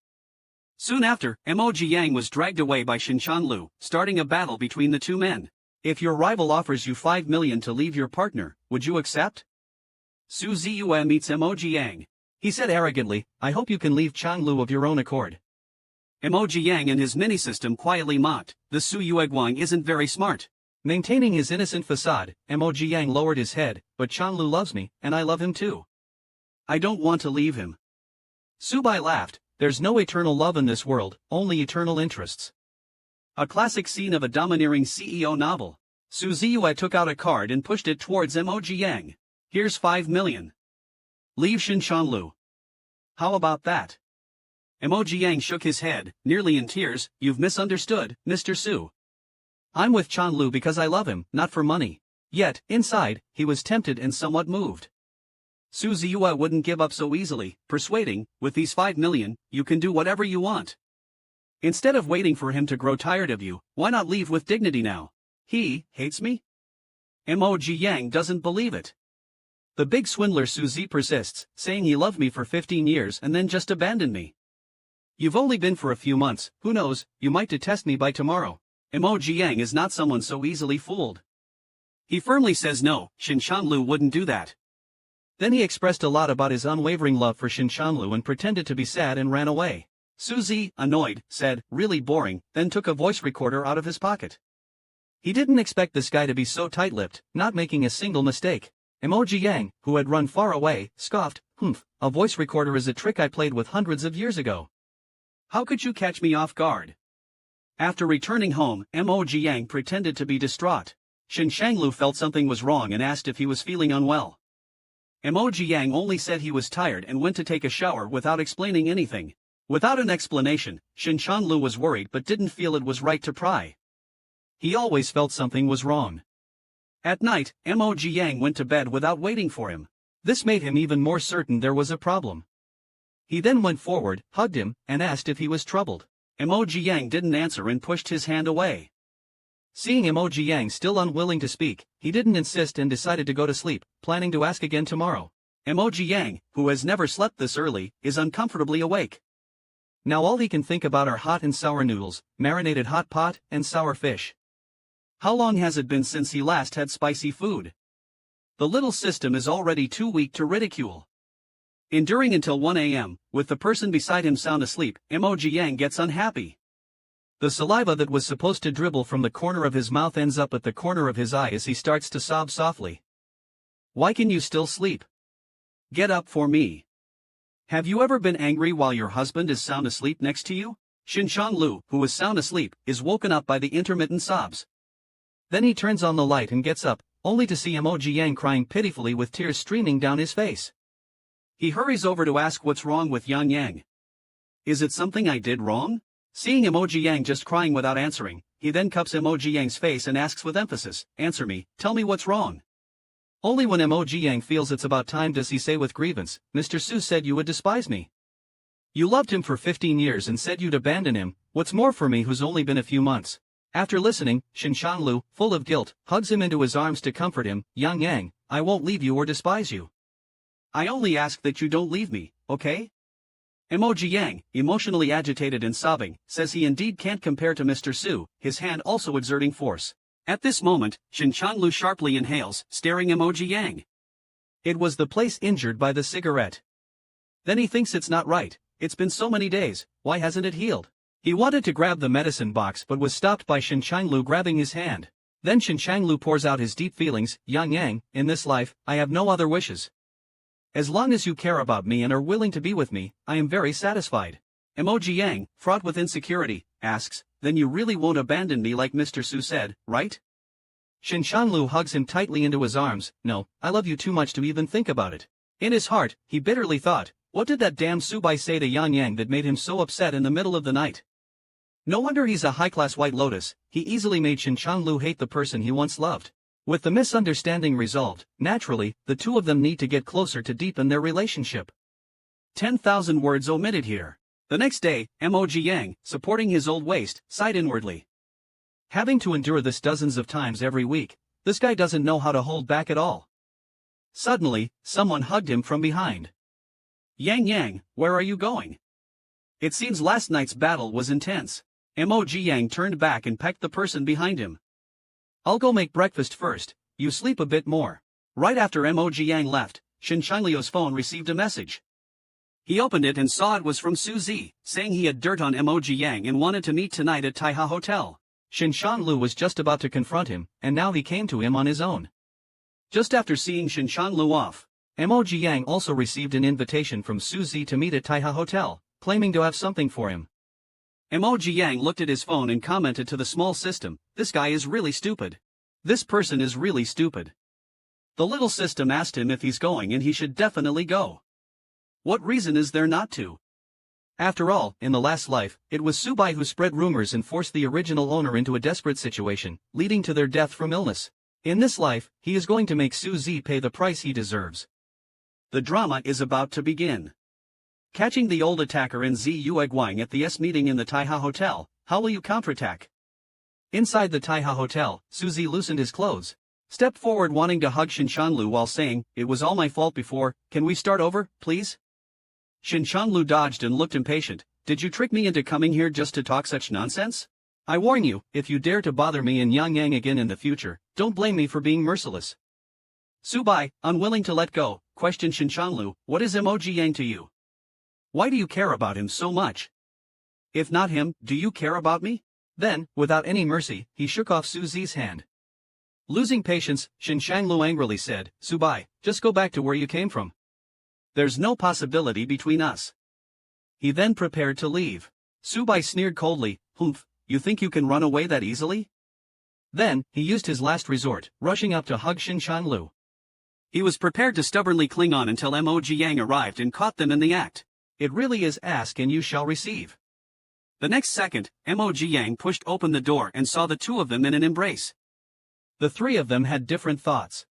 Soon after, Emoji Yang was dragged away by Shin Changlu, starting a battle between the two men. "If your rival offers you 5 million to leave your partner, would you accept?" Su Ziyue meets Emoji Yang. He said arrogantly, "I hope you can leave Changlu of your own accord." Emoji Yang and his mini-system quietly mocked, "The Su Yueguang isn't very smart." Maintaining his innocent facade, Emoji Yang lowered his head, "But Changlu loves me, and I love him too. I don't want to leave him." Subai laughed, "There's no eternal love in this world, only eternal interests." A classic scene of a domineering CEO novel. Su Ziyue took out a card and pushed it towards Emoji Yang. "Here's 5 million. Leave Shin Changlu. How about that?" Emoji Yang shook his head, nearly in tears. "You've misunderstood, Mr. Su. I'm with Changlu because I love him, not for money." Yet, inside, he was tempted and somewhat moved. Su Ziyue wouldn't give up so easily, persuading, "With these 5 million, you can do whatever you want. Instead of waiting for him to grow tired of you, why not leave with dignity now? He hates me?" Emoji Yang doesn't believe it. The big swindler Su Zi persists, saying he loved me for 15 years and then just abandoned me. "You've only been for a few months, who knows, you might detest me by tomorrow." Emoji Yang is not someone so easily fooled. He firmly says no, Shin Changlu wouldn't do that. Then he expressed a lot about his unwavering love for Shin Changlu and pretended to be sad and ran away. Suzy, annoyed, said, "Really boring," then took a voice recorder out of his pocket. He didn't expect this guy to be so tight-lipped, not making a single mistake. Emoji Yang, who had run far away, scoffed, "Humph, a voice recorder is a trick I played with hundreds of years ago. How could you catch me off guard?" After returning home, Emoji Yang pretended to be distraught. Shin Changlu felt something was wrong and asked if he was feeling unwell. Emoji Yang only said he was tired and went to take a shower without explaining anything. Without an explanation, Shin Changlu was worried but didn't feel it was right to pry. He always felt something was wrong. At night, Emoji Yang went to bed without waiting for him. This made him even more certain there was a problem. He then went forward, hugged him, and asked if he was troubled. Emoji Yang didn't answer and pushed his hand away. Seeing Emoji Yang still unwilling to speak, he didn't insist and decided to go to sleep, planning to ask again tomorrow. Emoji Yang, who has never slept this early, is uncomfortably awake. Now all he can think about are hot and sour noodles, marinated hot pot, and sour fish. How long has it been since he last had spicy food? The little system is already too weak to ridicule. Enduring until 1 a.m., with the person beside him sound asleep, Emoji Yang gets unhappy. The saliva that was supposed to dribble from the corner of his mouth ends up at the corner of his eye as he starts to sob softly. "Why can you still sleep? Get up for me." Have you ever been angry while your husband is sound asleep next to you? Shin Changlu, who is sound asleep, is woken up by the intermittent sobs. Then he turns on the light and gets up, only to see Emoji Yang crying pitifully with tears streaming down his face. He hurries over to ask what's wrong with Yang. "Is it something I did wrong?" Seeing Emoji Yang just crying without answering, he then cups Emoji Yang's face and asks with emphasis, "Answer me, tell me what's wrong." Only when Emoji Yang feels it's about time does he say with grievance, "Mr. Su said you would despise me. You loved him for 15 years and said you'd abandon him, what's more for me who's only been a few months. After listening, Shinshanglu, full of guilt, hugs him into his arms to comfort him. Yang Yang, I won't leave you or despise you. I only ask that you don't leave me, okay? Emoji Yang, emotionally agitated and sobbing, says he indeed can't compare to Mr. Su, his hand also exerting force. At this moment, Shinshanglu sharply inhales, staring Emoji Yang. It was the place injured by the cigarette. Then he thinks it's not right. It's been so many days, why hasn't it healed? He wanted to grab the medicine box but was stopped by Shinshanglu grabbing his hand. Then Shinshanglu pours out his deep feelings. Yang Yang, in this life, I have no other wishes. As long as you care about me and are willing to be with me, I am very satisfied. Emoji Yang, fraught with insecurity, asks, then you really won't abandon me like Mr. Su said, right? Shinshanglu hugs him tightly into his arms. No, I love you too much to even think about it. In his heart, he bitterly thought, what did that damn Subai say to Yang Yang that made him so upset in the middle of the night? No wonder he's a high-class White Lotus. He easily made Shinshanglu hate the person he once loved. With the misunderstanding resolved, naturally, the two of them need to get closer to deepen their relationship. 10,000 words omitted here. The next day, Emoji Yang, supporting his old waist, sighed inwardly. Having to endure this dozens of times every week, this guy doesn't know how to hold back at all. Suddenly, someone hugged him from behind. Yang Yang, where are you going? It seems last night's battle was intense. Emoji Yang turned back and pecked the person behind him. I'll go make breakfast first, you sleep a bit more. Right after Emoji Yang left, Shinshanglu's phone received a message. He opened it and saw it was from Suzy, saying he had dirt on Emoji Yang and wanted to meet tonight at Taiha Hotel. Shinshanglu was just about to confront him, and now he came to him on his own. Just after seeing Shinshanglu off, Emoji Yang also received an invitation from Suzy to meet at Taiha Hotel, claiming to have something for him. Emoji Yang looked at his phone and commented to the small system, this guy is really stupid. This person is really stupid. The little system asked him if he's going and he should definitely go. What reason is there not to? After all, in the last life, it was Subai who spread rumors and forced the original owner into a desperate situation, leading to their death from illness. In this life, he is going to make Suzy pay the price he deserves. The drama is about to begin. Catching the old attacker in Zi Yueguang at the S meeting in the Taiha Hotel, how will you counterattack? Inside the Taiha Hotel, Suzy loosened his clothes. Stepped forward wanting to hug Shinshanglu while saying, it was all my fault before, can we start over, please? Shinshanglu dodged and looked impatient. Did you trick me into coming here just to talk such nonsense? I warn you, if you dare to bother me and Yang Yang again in the future, don't blame me for being merciless. Subai, unwilling to let go, questioned Shinshanglu, what is Emoji Yang to you? Why do you care about him so much? If not him, do you care about me? Then, without any mercy, he shook off Suzy's hand. Losing patience, Shinshanglu angrily said, Subai, just go back to where you came from. There's no possibility between us. He then prepared to leave. Subai sneered coldly, humph, you think you can run away that easily? Then, he used his last resort, rushing up to hug Shinshanglu. He was prepared to stubbornly cling on until Emoji Yang arrived and caught them in the act. It really is ask and you shall receive. The next second, Emoji Yang pushed open the door and saw the two of them in an embrace. The three of them had different thoughts.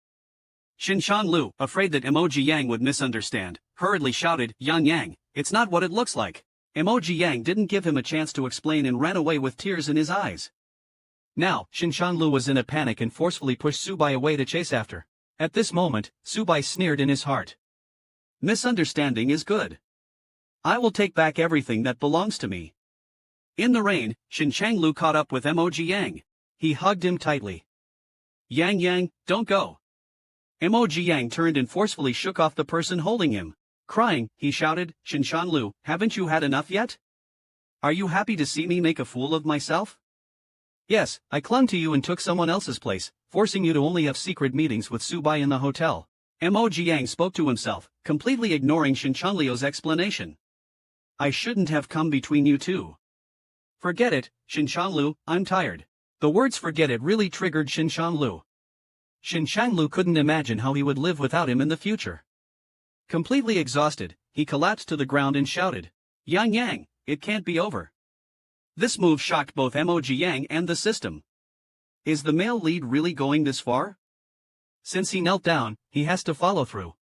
Shinshanglu, afraid that Emoji Yang would misunderstand, hurriedly shouted, Yang Yang, it's not what it looks like. Emoji Yang didn't give him a chance to explain and ran away with tears in his eyes. Now, Shinshanglu was in a panic and forcefully pushed Subai away to chase after. At this moment, Subai sneered in his heart. Misunderstanding is good. I will take back everything that belongs to me. In the rain, Shinshanglu caught up with Emoji Yang. He hugged him tightly. Yang Yang, don't go. Emoji Yang turned and forcefully shook off the person holding him. Crying, he shouted, Shinshanglu, haven't you had enough yet? Are you happy to see me make a fool of myself? Yes, I clung to you and took someone else's place, forcing you to only have secret meetings with Subai in the hotel. Emoji Yang spoke to himself, completely ignoring Shinshanglu's explanation. I shouldn't have come between you two. Forget it, Shinshanglu, I'm tired. The words forget it really triggered Shinshanglu. Shinshanglu couldn't imagine how he would live without him in the future. Completely exhausted, he collapsed to the ground and shouted, Yang Yang, it can't be over. This move shocked both Emoji Yang and the system. Is the male lead really going this far? Since he knelt down, he has to follow through.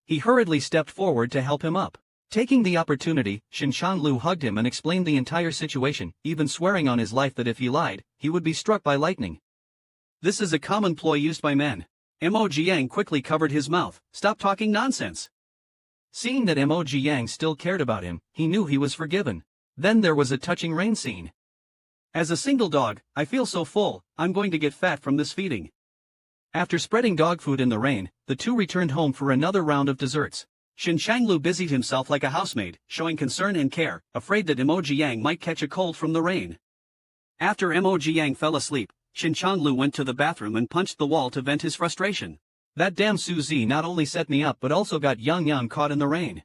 He hurriedly stepped forward to help him up. Taking the opportunity, Shinshanlu hugged him and explained the entire situation, even swearing on his life that if he lied, he would be struck by lightning. This is a common ploy used by men. Mo Jiang quickly covered his mouth. Stop talking nonsense. Seeing that Mo Jiang still cared about him, he knew he was forgiven. Then there was a touching rain scene. As a single dog, I feel so full, I'm going to get fat from this feeding. After spreading dog food in the rain, the two returned home for another round of desserts. Shinshanlu busied himself like a housemaid, showing concern and care, afraid that Mo Jiang might catch a cold from the rain. After Mo Jiang fell asleep, Shinshanlu went to the bathroom and punched the wall to vent his frustration. That damn Suzy not only set me up but also got Yang caught in the rain.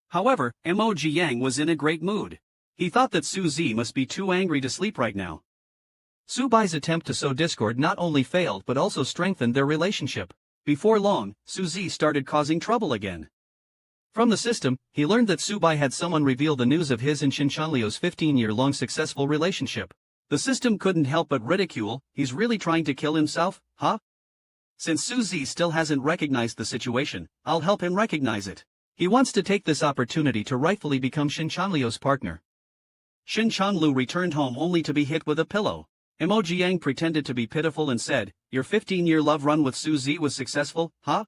However, Mo Jiang was in a great mood. He thought that Suzy must be too angry to sleep right now. Subai's attempt to sow discord not only failed but also strengthened their relationship. Before long, Suzy started causing trouble again. From the system, he learned that Subai had someone reveal the news of his and Shinshanliu's 15-year-long successful relationship. The system couldn't help but ridicule, he's really trying to kill himself, huh? Since Suzy still hasn't recognized the situation, I'll help him recognize it. He wants to take this opportunity to rightfully become Shinshanliu's partner. Shinshanlu returned home only to be hit with a pillow. Mo Jiang pretended to be pitiful and said, your 15-year love run with Suzy was successful, huh?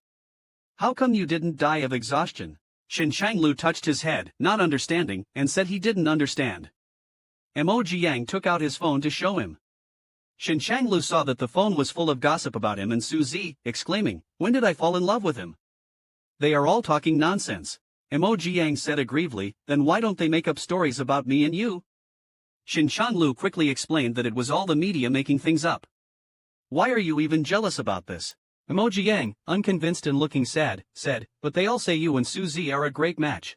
How come you didn't die of exhaustion? Shinshanlu touched his head, not understanding, and said he didn't understand. Mo Jiang took out his phone to show him. Shinshanlu saw that the phone was full of gossip about him and Suzy, exclaiming, when did I fall in love with him? They are all talking nonsense. Mo Jiang said aggrievely, then why don't they make up stories about me and you? Shinshanlu quickly explained that it was all the media making things up. Why are you even jealous about this? Mo Jiang, unconvinced and looking sad, said, but they all say you and Suzy are a great match.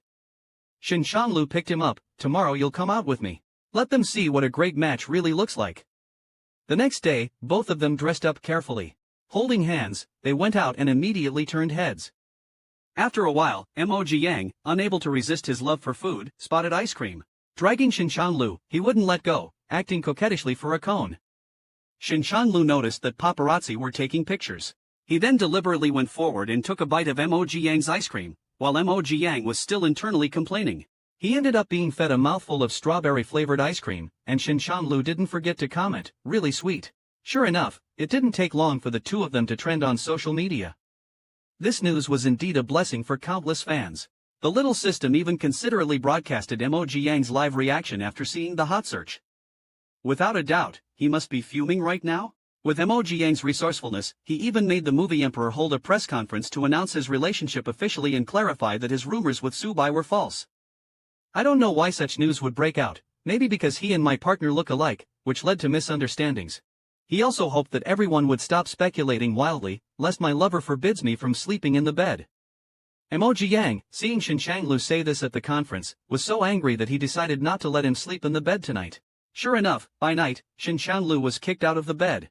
Shinshanlu picked him up, tomorrow you'll come out with me. Let them see what a great match really looks like. The next day, both of them dressed up carefully. Holding hands, they went out and immediately turned heads. After a while, Mo Jiang, unable to resist his love for food, spotted ice cream. Dragging Shinshanlu, he wouldn't let go, acting coquettishly for a cone. Shinshanlu noticed that paparazzi were taking pictures. He then deliberately went forward and took a bite of Mo Jiang's ice cream, while Mo Jiang was still internally complaining. He ended up being fed a mouthful of strawberry-flavored ice cream, and Shinshanlu didn't forget to comment, really sweet. Sure enough, it didn't take long for the two of them to trend on social media. This news was indeed a blessing for countless fans. The little system even considerately broadcasted Mo Jiang's live reaction after seeing the hot search. Without a doubt, he must be fuming right now. With Mo Jiang's resourcefulness, he even made the movie emperor hold a press conference to announce his relationship officially and clarify that his rumors with Subai were false. I don't know why such news would break out, maybe because he and my partner look alike, which led to misunderstandings. He also hoped that everyone would stop speculating wildly, lest my lover forbids me from sleeping in the bed. Mo Jiang, seeing Shinshanlu say this at the conference, was so angry that he decided not to let him sleep in the bed tonight. Sure enough, by night, Shinshanlu was kicked out of the bed.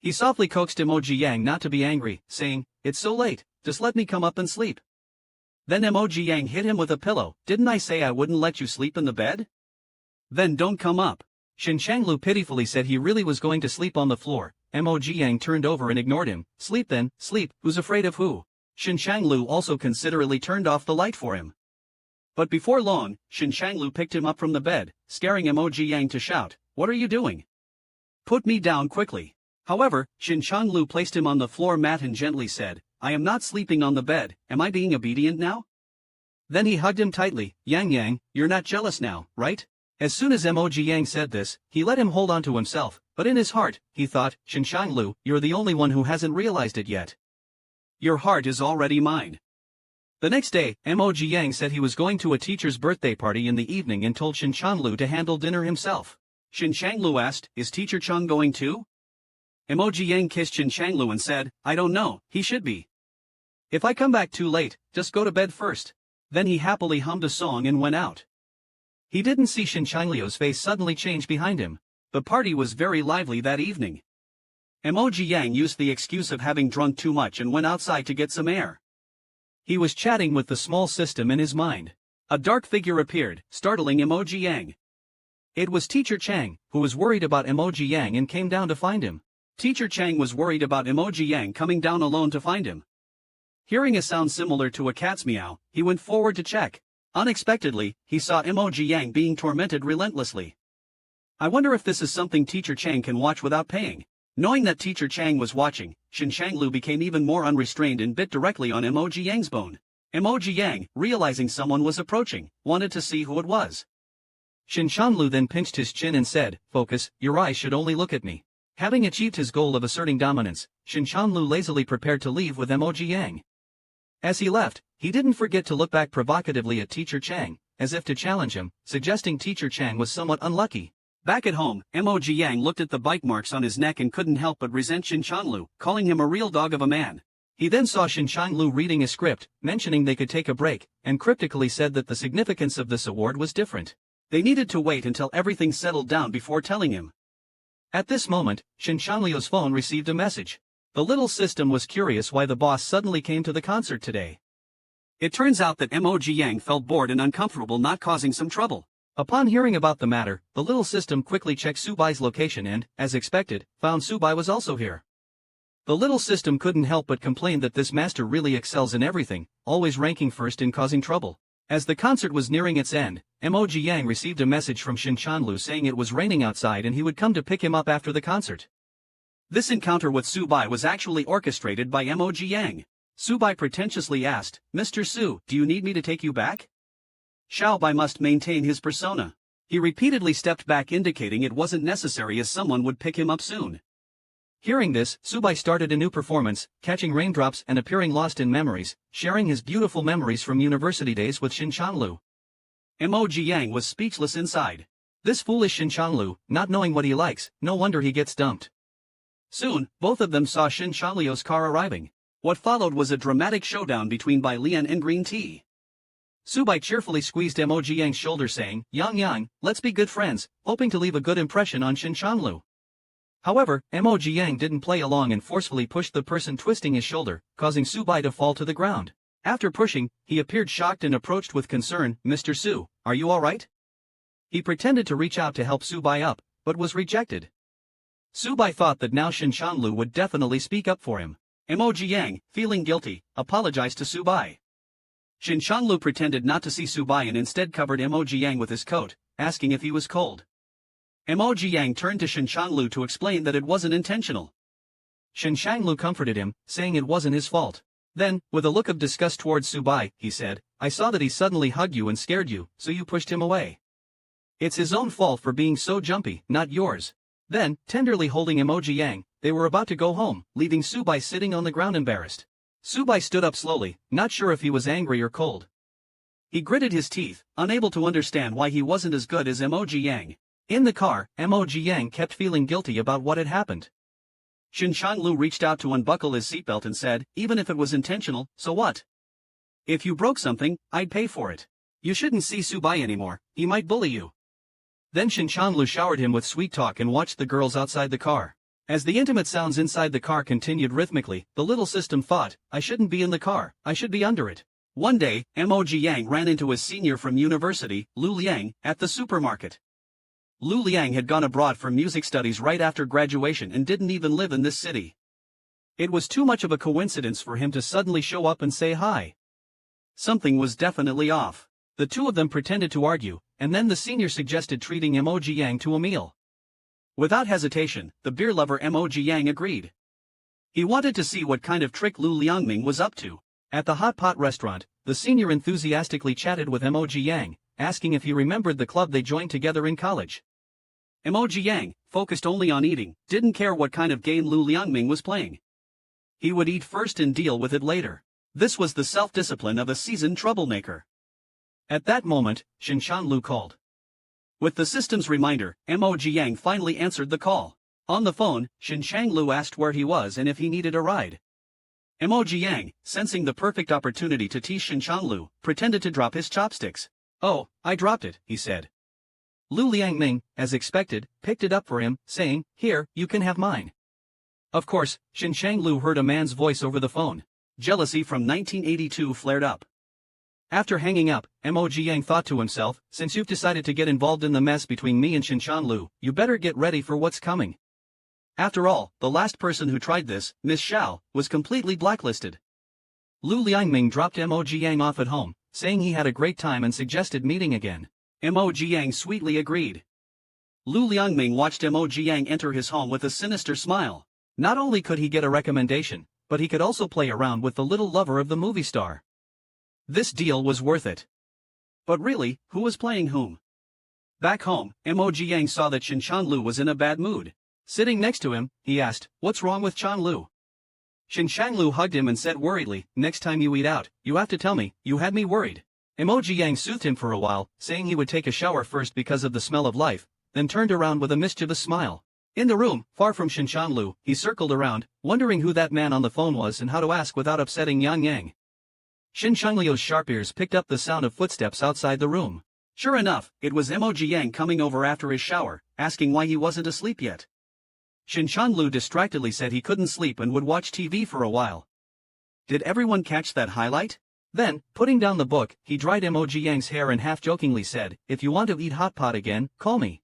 He softly coaxed Mo Jiang not to be angry, saying, it's so late, just let me come up and sleep. Then Mo Jiang hit him with a pillow, didn't I say I wouldn't let you sleep in the bed? Then don't come up. Shinshanlu pitifully said he really was going to sleep on the floor. Mo Jiang turned over and ignored him. Sleep then, sleep, who's afraid of who? Shinshanlu also considerately turned off the light for him. But before long, Shinshanlu picked him up from the bed, scaring Mo Jiang to shout, what are you doing? Put me down quickly. However, Shinshanlu placed him on the floor mat and gently said, I am not sleeping on the bed, am I being obedient now? Then he hugged him tightly, Yang, you're not jealous now, right? As soon as Mo Jiang said this, he let him hold on to himself, but in his heart, he thought, Shinshanlu, you're the only one who hasn't realized it yet. Your heart is already mine. The next day, Mo Jiang said he was going to a teacher's birthday party in the evening and told Shinshanlu to handle dinner himself. Shinshanlu asked, is Teacher Chung going too? Mo Jiang kissed Shinshanlu and said, I don't know, he should be. If I come back too late, just go to bed first. Then he happily hummed a song and went out. He didn't see Shinshanliu's face suddenly change behind him. The party was very lively that evening. Mo Jiang used the excuse of having drunk too much and went outside to get some air. He was chatting with the small system in his mind. A dark figure appeared, startling Mo Jiang. It was Teacher Chang, who was worried about Mo Jiang and came down to find him. Teacher Chang was worried about Mo Jiang coming down alone to find him. Hearing a sound similar to a cat's meow, he went forward to check. Unexpectedly, he saw Emoji Yang being tormented relentlessly. I wonder if this is something Teacher Chang can watch without paying. Knowing that Teacher Chang was watching, Shin Shanglu became even more unrestrained and bit directly on Emoji Yang's bone. Emoji Yang, realizing someone was approaching, wanted to see who it was. Shin Shanglu then pinched his chin and said, "Focus, your eyes should only look at me." Having achieved his goal of asserting dominance, Shin Shanglu lazily prepared to leave with Emoji Yang. As he left, he didn't forget to look back provocatively at Teacher Chang, as if to challenge him, suggesting Teacher Chang was somewhat unlucky. Back at home, Emoji Yang looked at the bite marks on his neck and couldn't help but resent Shin Shanglu, calling him a real dog of a man. He then saw Shin Shanglu reading a script, mentioning they could take a break, and cryptically said that the significance of this award was different. They needed to wait until everything settled down before telling him. At this moment, Shin Shanglu's phone received a message. The little system was curious why the boss suddenly came to the concert today. It turns out that Emoji Yang felt bored and uncomfortable not causing some trouble. Upon hearing about the matter, the little system quickly checked Subai's location and, as expected, found Subai was also here. The little system couldn't help but complain that this master really excels in everything, always ranking first in causing trouble. As the concert was nearing its end, Emoji Yang received a message from Shin Shanglu saying it was raining outside and he would come to pick him up after the concert. This encounter with Subai was actually orchestrated by Emoji Yang. Subai pretentiously asked, "Mr. Su, do you need me to take you back?" Xiaobai must maintain his persona. He repeatedly stepped back indicating it wasn't necessary as someone would pick him up soon. Hearing this, Subai started a new performance, catching raindrops and appearing lost in memories, sharing his beautiful memories from university days with Shin Shanglu. Emoji Yang was speechless inside. This foolish Shin Shanglu, not knowing what he likes, no wonder he gets dumped. Soon, both of them saw Shin Shanglu's car arriving. What followed was a dramatic showdown between Bai Lian and Green Tea. Subai cheerfully squeezed Emoji Yang's shoulder saying, Yang, let's be good friends," hoping to leave a good impression on Shin Shanglu. However, Emoji Yang didn't play along and forcefully pushed the person twisting his shoulder, causing Subai to fall to the ground. After pushing, he appeared shocked and approached with concern, "Mr. Su, are you alright?" He pretended to reach out to help Subai up, but was rejected. Subai thought that now Shin Shanglu would definitely speak up for him. Emoji Yang, feeling guilty, apologized to Subai. Shin Shanglu pretended not to see Subai and instead covered Emoji Yang with his coat, asking if he was cold. Emoji Yang turned to Shin Shanglu to explain that it wasn't intentional. Shin Shanglu comforted him, saying it wasn't his fault. Then, with a look of disgust towards Subai, he said, "I saw that he suddenly hugged you and scared you, so you pushed him away. It's his own fault for being so jumpy, not yours." Then, tenderly holding Emoji Yang, they were about to go home, leaving Subai sitting on the ground embarrassed. Subai stood up slowly, not sure if he was angry or cold. He gritted his teeth, unable to understand why he wasn't as good as Emoji Yang. In the car, Emoji Yang kept feeling guilty about what had happened. Shin Shanglu reached out to unbuckle his seatbelt and said, "Even if it was intentional, so what? If you broke something, I'd pay for it. You shouldn't see Subai anymore, he might bully you." Then Shin Shanglu showered him with sweet talk and watched the girls outside the car. As the intimate sounds inside the car continued rhythmically, the little system thought, "I shouldn't be in the car, I should be under it." One day, Emoji Yang ran into his senior from university, Lu Liang, at the supermarket. Lu Liang had gone abroad for music studies right after graduation and didn't even live in this city. It was too much of a coincidence for him to suddenly show up and say hi. Something was definitely off. The two of them pretended to argue, and then the senior suggested treating Emoji Yang to a meal. Without hesitation, the beer lover Emoji Yang agreed. He wanted to see what kind of trick Lu Liangming was up to. At the hot pot restaurant, the senior enthusiastically chatted with Emoji Yang, asking if he remembered the club they joined together in college. Emoji Yang, focused only on eating, didn't care what kind of game Lu Liangming was playing. He would eat first and deal with it later. This was the self-discipline of a seasoned troublemaker. At that moment, Shin Shanglu called. With the system's reminder, Emoji Yang finally answered the call. On the phone, Shin Shanglu asked where he was and if he needed a ride. Emoji Yang, sensing the perfect opportunity to tease Shin Shanglu, pretended to drop his chopsticks. "Oh, I dropped it," he said. Lu Liangming, as expected, picked it up for him, saying, "Here, you can have mine." Of course, Shin Shanglu heard a man's voice over the phone. Jealousy from 1982 flared up. After hanging up, Emoji Yang thought to himself, "Since you've decided to get involved in the mess between me and Shin Shanglu, you better get ready for what's coming." After all, the last person who tried this, Miss Xiao, was completely blacklisted. Lu Liangming dropped Emoji Yang off at home, saying he had a great time and suggested meeting again. Mo Jiang sweetly agreed. Lu Liangming watched Mo Jiang enter his home with a sinister smile. Not only could he get a recommendation, but he could also play around with the little lover of the movie star. This deal was worth it. But really, who was playing whom? Back home, Mo Jiang saw that Shin Chanlu was in a bad mood. Sitting next to him, he asked, "What's wrong with Chanlu?" Shin Chanlu hugged him and said worriedly, "Next time you eat out, you have to tell me, you had me worried." Mo Jiang soothed him for a while, saying he would take a shower first because of the smell of life, then turned around with a mischievous smile. In the room, far from Shin Chanlu, he circled around, wondering who that man on the phone was and how to ask without upsetting Yang Yang. Shin Changliu's sharp ears picked up the sound of footsteps outside the room. Sure enough, it was Mo Jiang coming over after his shower, asking why he wasn't asleep yet. Shin Chanlu distractedly said he couldn't sleep and would watch TV for a while. Did everyone catch that highlight? Then, putting down the book, he dried Mo Jiang's hair and half-jokingly said, "If you want to eat hot pot again, call me.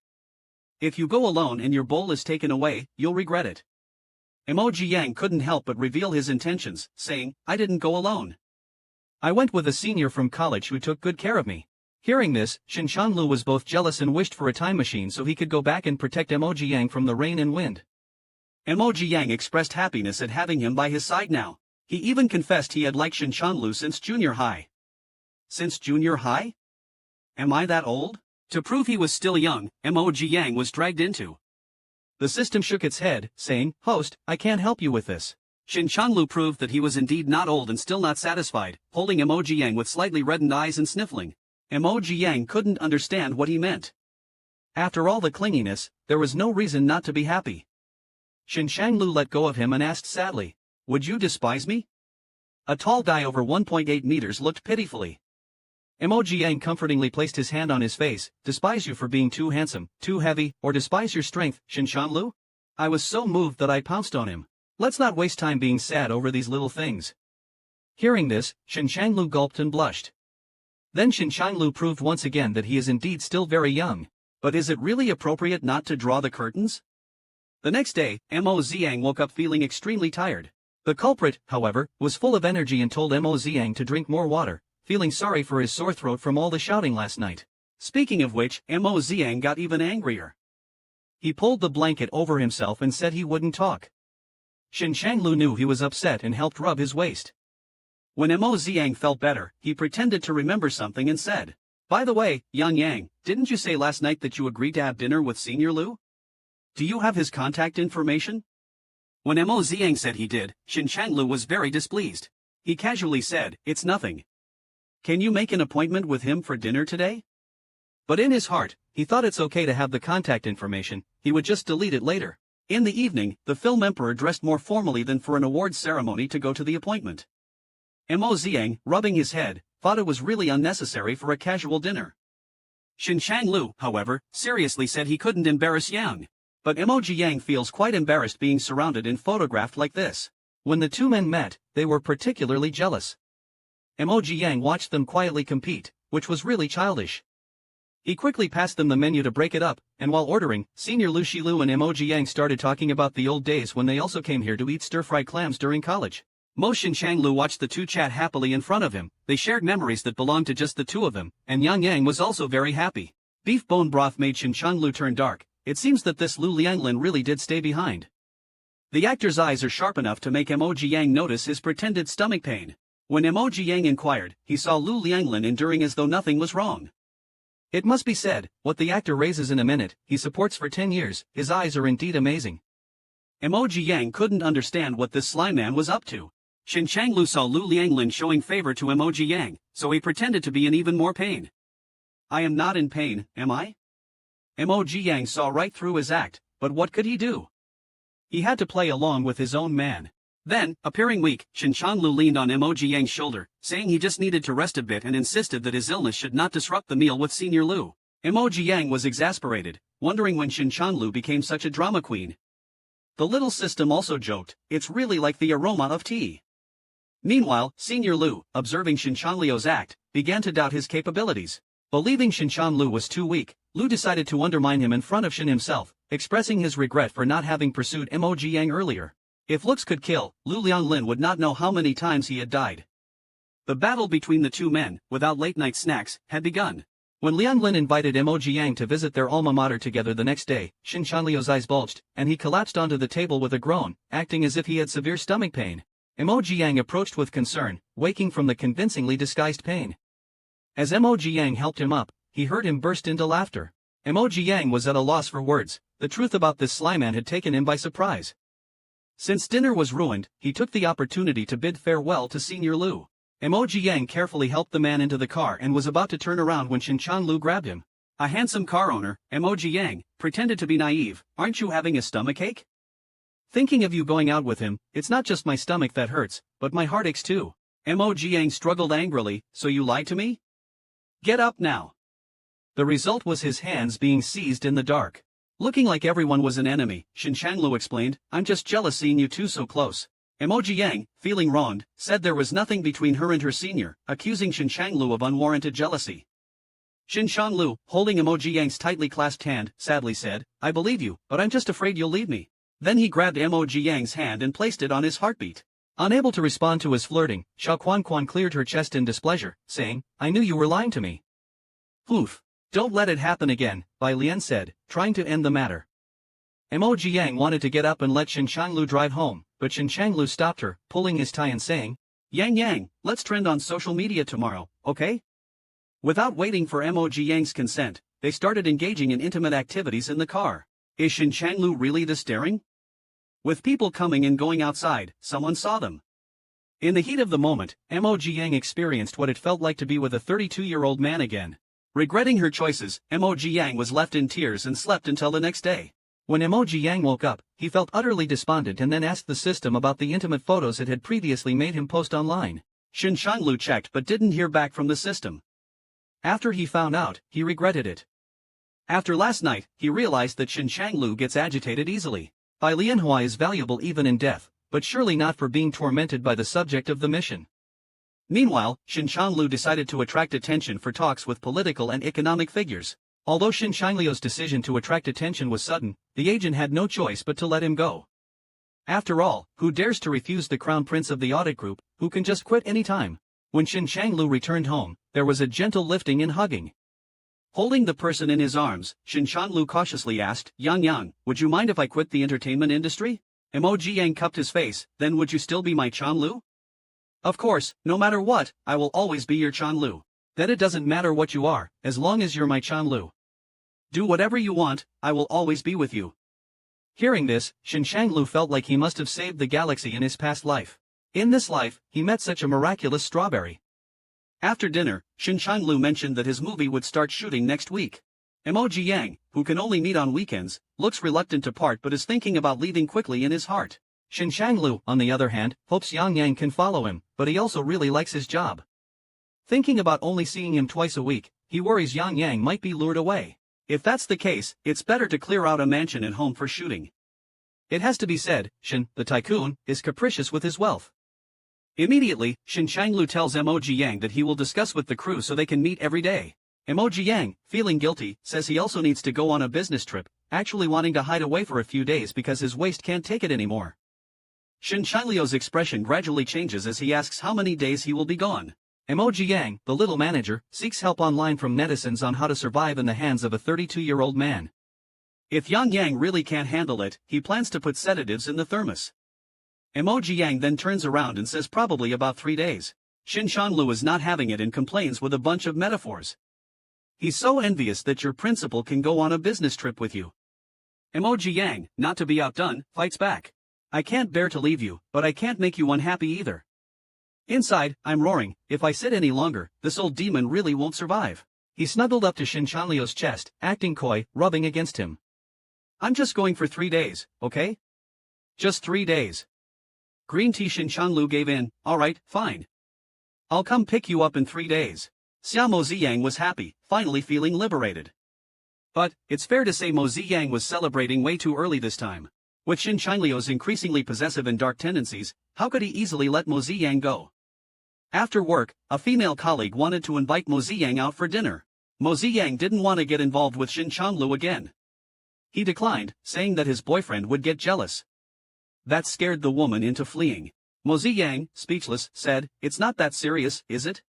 If you go alone and your bowl is taken away, you'll regret it." Mo Jiang couldn't help but reveal his intentions, saying, "I didn't go alone. I went with a senior from college who took good care of me." Hearing this, Shin Chanlu was both jealous and wished for a time machine so he could go back and protect Mo Jiang from the rain and wind. Mo Jiang expressed happiness at having him by his side now. He even confessed he had liked Shin Chanlu since junior high. Since junior high? Am I that old? To prove he was still young, Mo Jiang was dragged into. The system shook its head, saying, "Host, I can't help you with this." Shin Chanlu proved that he was indeed not old and still not satisfied, holding Mo Jiang with slightly reddened eyes and sniffling. Mo Jiang couldn't understand what he meant. After all the clinginess, there was no reason not to be happy. Shin Chanlu let go of him and asked sadly, "Would you despise me?" A tall guy over 1.8 meters looked pitifully. Mo Jiang comfortingly placed his hand on his face. "Despise you for being too handsome, too heavy, or despise your strength, Shin Chanlu?" I was so moved that I pounced on him. Let's not waste time being sad over these little things. Hearing this, Shin Chanlu gulped and blushed. Then Shin Chanlu proved once again that he is indeed still very young. But is it really appropriate not to draw the curtains? The next day, Mo Jiang woke up feeling extremely tired. The culprit, however, was full of energy and told Mo Jiang to drink more water, feeling sorry for his sore throat from all the shouting last night. Speaking of which, Mo Jiang got even angrier. He pulled the blanket over himself and said he wouldn't talk. Shin Chanlu knew he was upset and helped rub his waist. When Mo Jiang felt better, he pretended to remember something and said, "By the way, Yang Yang, didn't you say last night that you agreed to have dinner with Senior Lu? Do you have his contact information?" When Mo Jiang said he did, Shin Chanlu was very displeased. He casually said, "It's nothing. Can you make an appointment with him for dinner today?" But in his heart, he thought it's okay to have the contact information, he would just delete it later. In the evening, the film emperor dressed more formally than for an awards ceremony to go to the appointment. Mo Jiang, rubbing his head, thought it was really unnecessary for a casual dinner. Shin Chanlu, however, seriously said he couldn't embarrass Yang. But Mo Jiang feels quite embarrassed being surrounded and photographed like this. When the two men met, they were particularly jealous. Mo Jiang watched them quietly compete, which was really childish. He quickly passed them the menu to break it up, and while ordering, Senior Lu Shilu and Mo Jiang started talking about the old days when they also came here to eat stir-fried clams during college. Mo Shin Changlu watched the two chat happily in front of him. They shared memories that belonged to just the two of them, and Yang Yang was also very happy. Beef bone broth made Shin Changlu turn dark. It seems that this Lu Lianglin really did stay behind. The actor's eyes are sharp enough to make Mo Jiang notice his pretended stomach pain. When Mo Jiang inquired, he saw Lu Lianglin enduring as though nothing was wrong. It must be said, what the actor raises in a minute, he supports for 10 years, his eyes are indeed amazing. Mo Jiang couldn't understand what this sly man was up to. Shin Changlu saw Lu Lianglin showing favor to Mo Jiang, so he pretended to be in even more pain. "I am not in pain, am I?" Mo Jiang saw right through his act, but what could he do? He had to play along with his own man. Then, appearing weak, Shin Changlu leaned on Mo Jiang's shoulder, saying he just needed to rest a bit and insisted that his illness should not disrupt the meal with Senior Lu. Mo Jiang was exasperated, wondering when Shin Changlu became such a drama queen. The little system also joked, "It's really like the aroma of tea." Meanwhile, Senior Lu, observing Shin Changliu's act, began to doubt his capabilities. Believing Shin Chanlu was too weak, Lu decided to undermine him in front of Shin himself, expressing his regret for not having pursued Mo Jiang earlier. If looks could kill, Lu Lianglin would not know how many times he had died. The battle between the two men, without late-night snacks, had begun. When Liang Lin invited Mo Jiang to visit their alma mater together the next day, Xin Chanliu's eyes bulged, and he collapsed onto the table with a groan, acting as if he had severe stomach pain. Mo Jiang approached with concern, waking from the convincingly disguised pain. As Mo Jiang helped him up, he heard him burst into laughter. Mo Jiang was at a loss for words. The truth about this sly man had taken him by surprise. Since dinner was ruined, he took the opportunity to bid farewell to Senior Lu. Mo Jiang carefully helped the man into the car and was about to turn around when Xin Chanlu grabbed him. A handsome car owner, Mo Jiang, pretended to be naive. Aren't you having a stomachache? Thinking of you going out with him, it's not just my stomach that hurts, but my heart aches too. Mo Jiang struggled angrily, so you lied to me? Get up now. The result was his hands being seized in the dark. Looking like everyone was an enemy, Xin Chanlu explained, I'm just jealous seeing you two so close. Mo Jiang, feeling wronged, said there was nothing between her and her senior, accusing Xin Chanlu of unwarranted jealousy. Xin Chanlu, holding Mo Jiang's tightly clasped hand, sadly said, I believe you, but I'm just afraid you'll leave me. Then he grabbed Mo Jiang's hand and placed it on his heartbeat. Unable to respond to his flirting, Xiao Quan cleared her chest in displeasure, saying, I knew you were lying to me. Oof. Don't let it happen again, Bai Lian said, trying to end the matter. Mo Jiang wanted to get up and let Xin Changlu drive home, but Xin Changlu stopped her, pulling his tie and saying, Yang, let's trend on social media tomorrow, okay? Without waiting for Mo Jiang's consent, they started engaging in intimate activities in the car. Is Xin Changlu really this daring? With people coming and going outside, someone saw them. In the heat of the moment, Mo Jiang experienced what it felt like to be with a 32-year-old man again. Regretting her choices, Mo Jiang was left in tears and slept until the next day. When Mo Jiang woke up, he felt utterly despondent and then asked the system about the intimate photos it had previously made him post online. Xin Changlu checked but didn't hear back from the system. After he found out, he regretted it. After last night, he realized that Xin Changlu gets agitated easily. Bai Lianhua is valuable even in death, but surely not for being tormented by the subject of the mission. Meanwhile, Xin Changlu decided to attract attention for talks with political and economic figures. Although Xin Changliu's decision to attract attention was sudden, the agent had no choice but to let him go. After all, who dares to refuse the crown prince of the audit group, who can just quit any time? When Xin Changlu returned home, there was a gentle lifting and hugging. Holding the person in his arms, Xin Changlu cautiously asked, Yang, would you mind if I quit the entertainment industry? Mo Jiang cupped his face, then would you still be my Chanlu? Of course, no matter what, I will always be your Chanlu. Then it doesn't matter what you are, as long as you're my Chanlu. Do whatever you want, I will always be with you. Hearing this, Xin Changlu felt like he must have saved the galaxy in his past life. In this life, he met such a miraculous strawberry. After dinner, Xin Changlu mentioned that his movie would start shooting next week. Mo Jiang, who can only meet on weekends, looks reluctant to part but is thinking about leaving quickly in his heart. Xin Changlu, on the other hand, hopes Yang can follow him, but he also really likes his job. Thinking about only seeing him twice a week, he worries Yang might be lured away. If that's the case, it's better to clear out a mansion and home for shooting. It has to be said, Xin, the tycoon, is capricious with his wealth. Immediately, Xin Changlu tells Mo Jiang that he will discuss with the crew so they can meet every day. Mo Jiang, feeling guilty, says he also needs to go on a business trip, actually wanting to hide away for a few days because his waist can't take it anymore. Xin Changliu's expression gradually changes as he asks how many days he will be gone. Mo Jiang, the little manager, seeks help online from netizens on how to survive in the hands of a 32-year-old man. If Yang really can't handle it, he plans to put sedatives in the thermos. Mo Jiang then turns around and says probably about 3 days. Xin Changlu is not having it and complains with a bunch of metaphors. He's so envious that your principal can go on a business trip with you. Mo Jiang, not to be outdone, fights back. I can't bear to leave you, but I can't make you unhappy either. Inside, I'm roaring, if I sit any longer, this old demon really won't survive. He snuggled up to Xin Chanliu's chest, acting coy, rubbing against him. I'm just going for 3 days, okay? Just 3 days. Green tea. Xin Changlu gave in, alright, fine. I'll come pick you up in 3 days. Mo Ziyang was happy, finally feeling liberated. But, it's fair to say Mo Ziyang was celebrating way too early this time. With Xin Changliu's increasingly possessive and dark tendencies, how could he easily let Mo Ziyang go? After work, a female colleague wanted to invite Mo Ziyang out for dinner. Mo Ziyang didn't want to get involved with Xin Changlu again. He declined, saying that his boyfriend would get jealous. That scared the woman into fleeing. Mo Ziyang, speechless, said, "It's not that serious, is it?"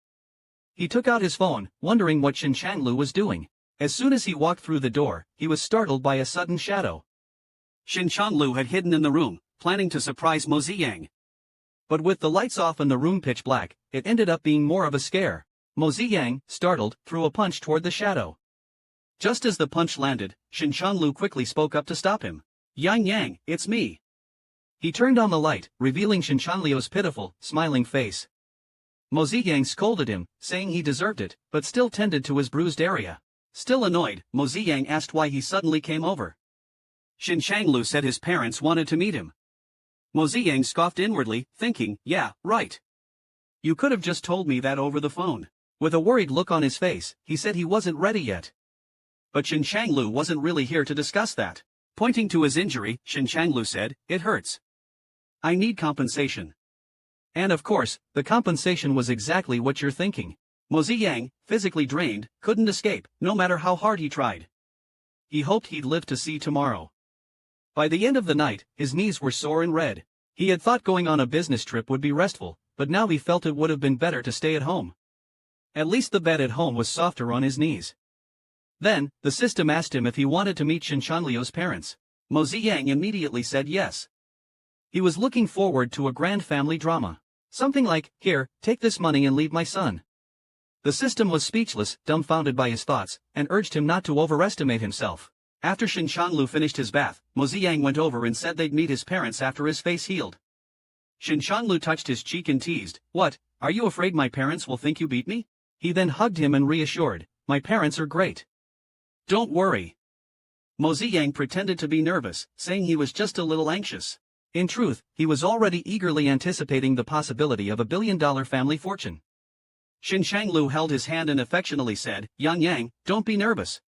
He took out his phone, wondering what Shen Changlu was doing. As soon as he walked through the door, he was startled by a sudden shadow. Shen Changlu had hidden in the room, planning to surprise Mo Ziyang. But with the lights off and the room pitch black, it ended up being more of a scare. Mo Ziyang, startled, threw a punch toward the shadow. Just as the punch landed, Shen Changlu quickly spoke up to stop him. "Yang Yang, it's me." He turned on the light, revealing Shen Changliu's pitiful, smiling face. Mo Ziyang scolded him, saying he deserved it, but still tended to his bruised area. Still annoyed, Mo Ziyang asked why he suddenly came over. Shen Changlu said his parents wanted to meet him. Mo Ziyang scoffed inwardly, thinking, "Yeah, right. You could have just told me that over the phone." With a worried look on his face, he said he wasn't ready yet. But Shen Changlu wasn't really here to discuss that. Pointing to his injury, Shen Changlu said, "It hurts. I need compensation." And of course, the compensation was exactly what you're thinking. Mo Ziyang, physically drained, couldn't escape, no matter how hard he tried. He hoped he'd live to see tomorrow. By the end of the night, his knees were sore and red. He had thought going on a business trip would be restful, but now he felt it would have been better to stay at home. At least the bed at home was softer on his knees. Then, the system asked him if he wanted to meet Shen Changliu's parents. Mo Ziyang immediately said yes. He was looking forward to a grand family drama. Something like, "Here, take this money and leave my son." The system was speechless, dumbfounded by his thoughts, and urged him not to overestimate himself. After Shen Changlu finished his bath, Mo Ziyang went over and said they'd meet his parents after his face healed. Shen Changlu touched his cheek and teased, "What, are you afraid my parents will think you beat me?" He then hugged him and reassured, "My parents are great. Don't worry." Mo Ziyang pretended to be nervous, saying he was just a little anxious. In truth, he was already eagerly anticipating the possibility of a billion-dollar family fortune. Shen Changlu held his hand and affectionately said, "Yang Yang, don't be nervous.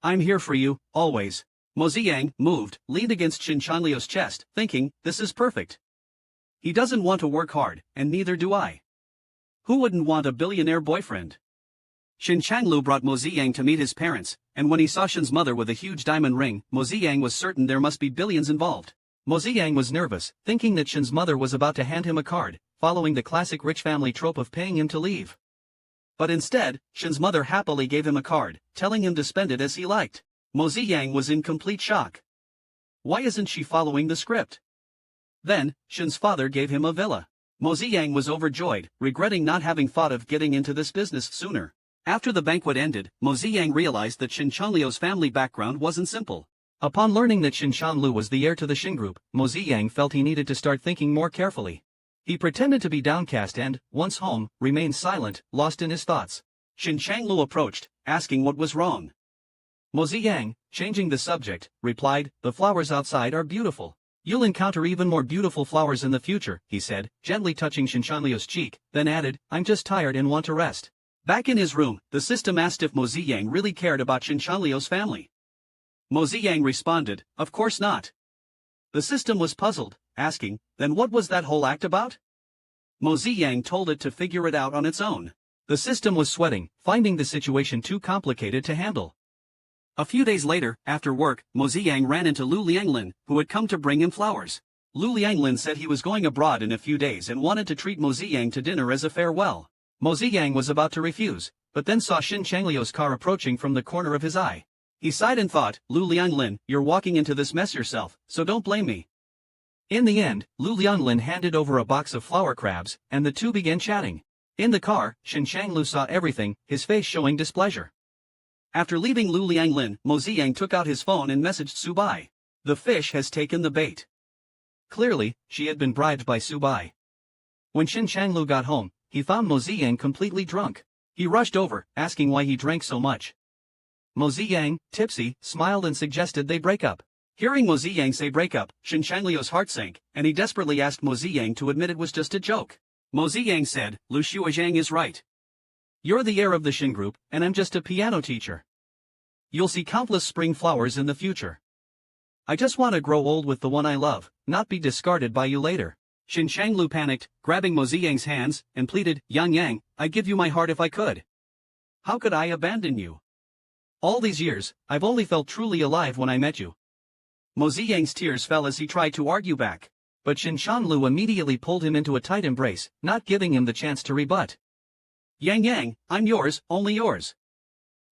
I'm here for you, always." Mo Ziyang, moved, leaned against Shen Changliu's chest, thinking, "This is perfect. He doesn't want to work hard, and neither do I. Who wouldn't want a billionaire boyfriend?" Shen Changlu brought Mo Ziyang to meet his parents, and when he saw Shen's mother with a huge diamond ring, Mo Ziyang was certain there must be billions involved. Mo Ziyang was nervous, thinking that Shen's mother was about to hand him a card, following the classic rich family trope of paying him to leave. But instead, Shen's mother happily gave him a card, telling him to spend it as he liked. Mo Ziyang was in complete shock. Why isn't she following the script? Then, Shen's father gave him a villa. Mo Ziyang was overjoyed, regretting not having thought of getting into this business sooner. After the banquet ended, Mo Ziyang realized that Shen Changliu's family background wasn't simple. Upon learning that Shen Changliu was the heir to the Shen Group, Mo Ziyang felt he needed to start thinking more carefully. He pretended to be downcast and, once home, remained silent, lost in his thoughts. Shen Changlu approached, asking what was wrong. Mo Ziyang, changing the subject, replied, "The flowers outside are beautiful. You'll encounter even more beautiful flowers in the future," he said, gently touching Shen Changliu's cheek, then added, "I'm just tired and want to rest." Back in his room, the system asked if Mo Ziyang really cared about Shen Changliu's family. Mo Ziyang responded, "Of course not." The system was puzzled, asking, "Then what was that whole act about?" Mo Ziyang told it to figure it out on its own. The system was sweating, finding the situation too complicated to handle. A few days later, after work, Mo Ziyang ran into Lu Lianglin, who had come to bring him flowers. Lu Lianglin said he was going abroad in a few days and wanted to treat Mo Ziyang to dinner as a farewell. Mo Ziyang was about to refuse, but then saw Shen Changliu's car approaching from the corner of his eye. He sighed and thought, "Lu Lianglin, you're walking into this mess yourself, so don't blame me." In the end, Lu Lianglin handed over a box of flower crabs, and the two began chatting. In the car, Shen Changlu saw everything, his face showing displeasure. After leaving Lu Lianglin, Mo Ziyang took out his phone and messaged Su Bai. The fish has taken the bait. Clearly, she had been bribed by Su Bai. When Shen Changlu got home, he found Mo Ziyang completely drunk. He rushed over, asking why he drank so much. Mo Ziyang, tipsy, smiled and suggested they break up. Hearing Mo Ziyang say break up, Shen Changliu's heart sank, and he desperately asked Mo Ziyang to admit it was just a joke. Mo Ziyang said, "Lu Xuezhang is right. You're the heir of the Shen Group, and I'm just a piano teacher. You'll see countless spring flowers in the future. I just want to grow old with the one I love, not be discarded by you later." Shen Changlu panicked, grabbing Mo Ziyang's hands, and pleaded, "Yang Yang, I'd give you my heart if I could. How could I abandon you? All these years, I've only felt truly alive when I met you." Mo Ziyang's tears fell as he tried to argue back. But Shin Shanlu immediately pulled him into a tight embrace, not giving him the chance to rebut. Yang Yang, I'm yours, only yours.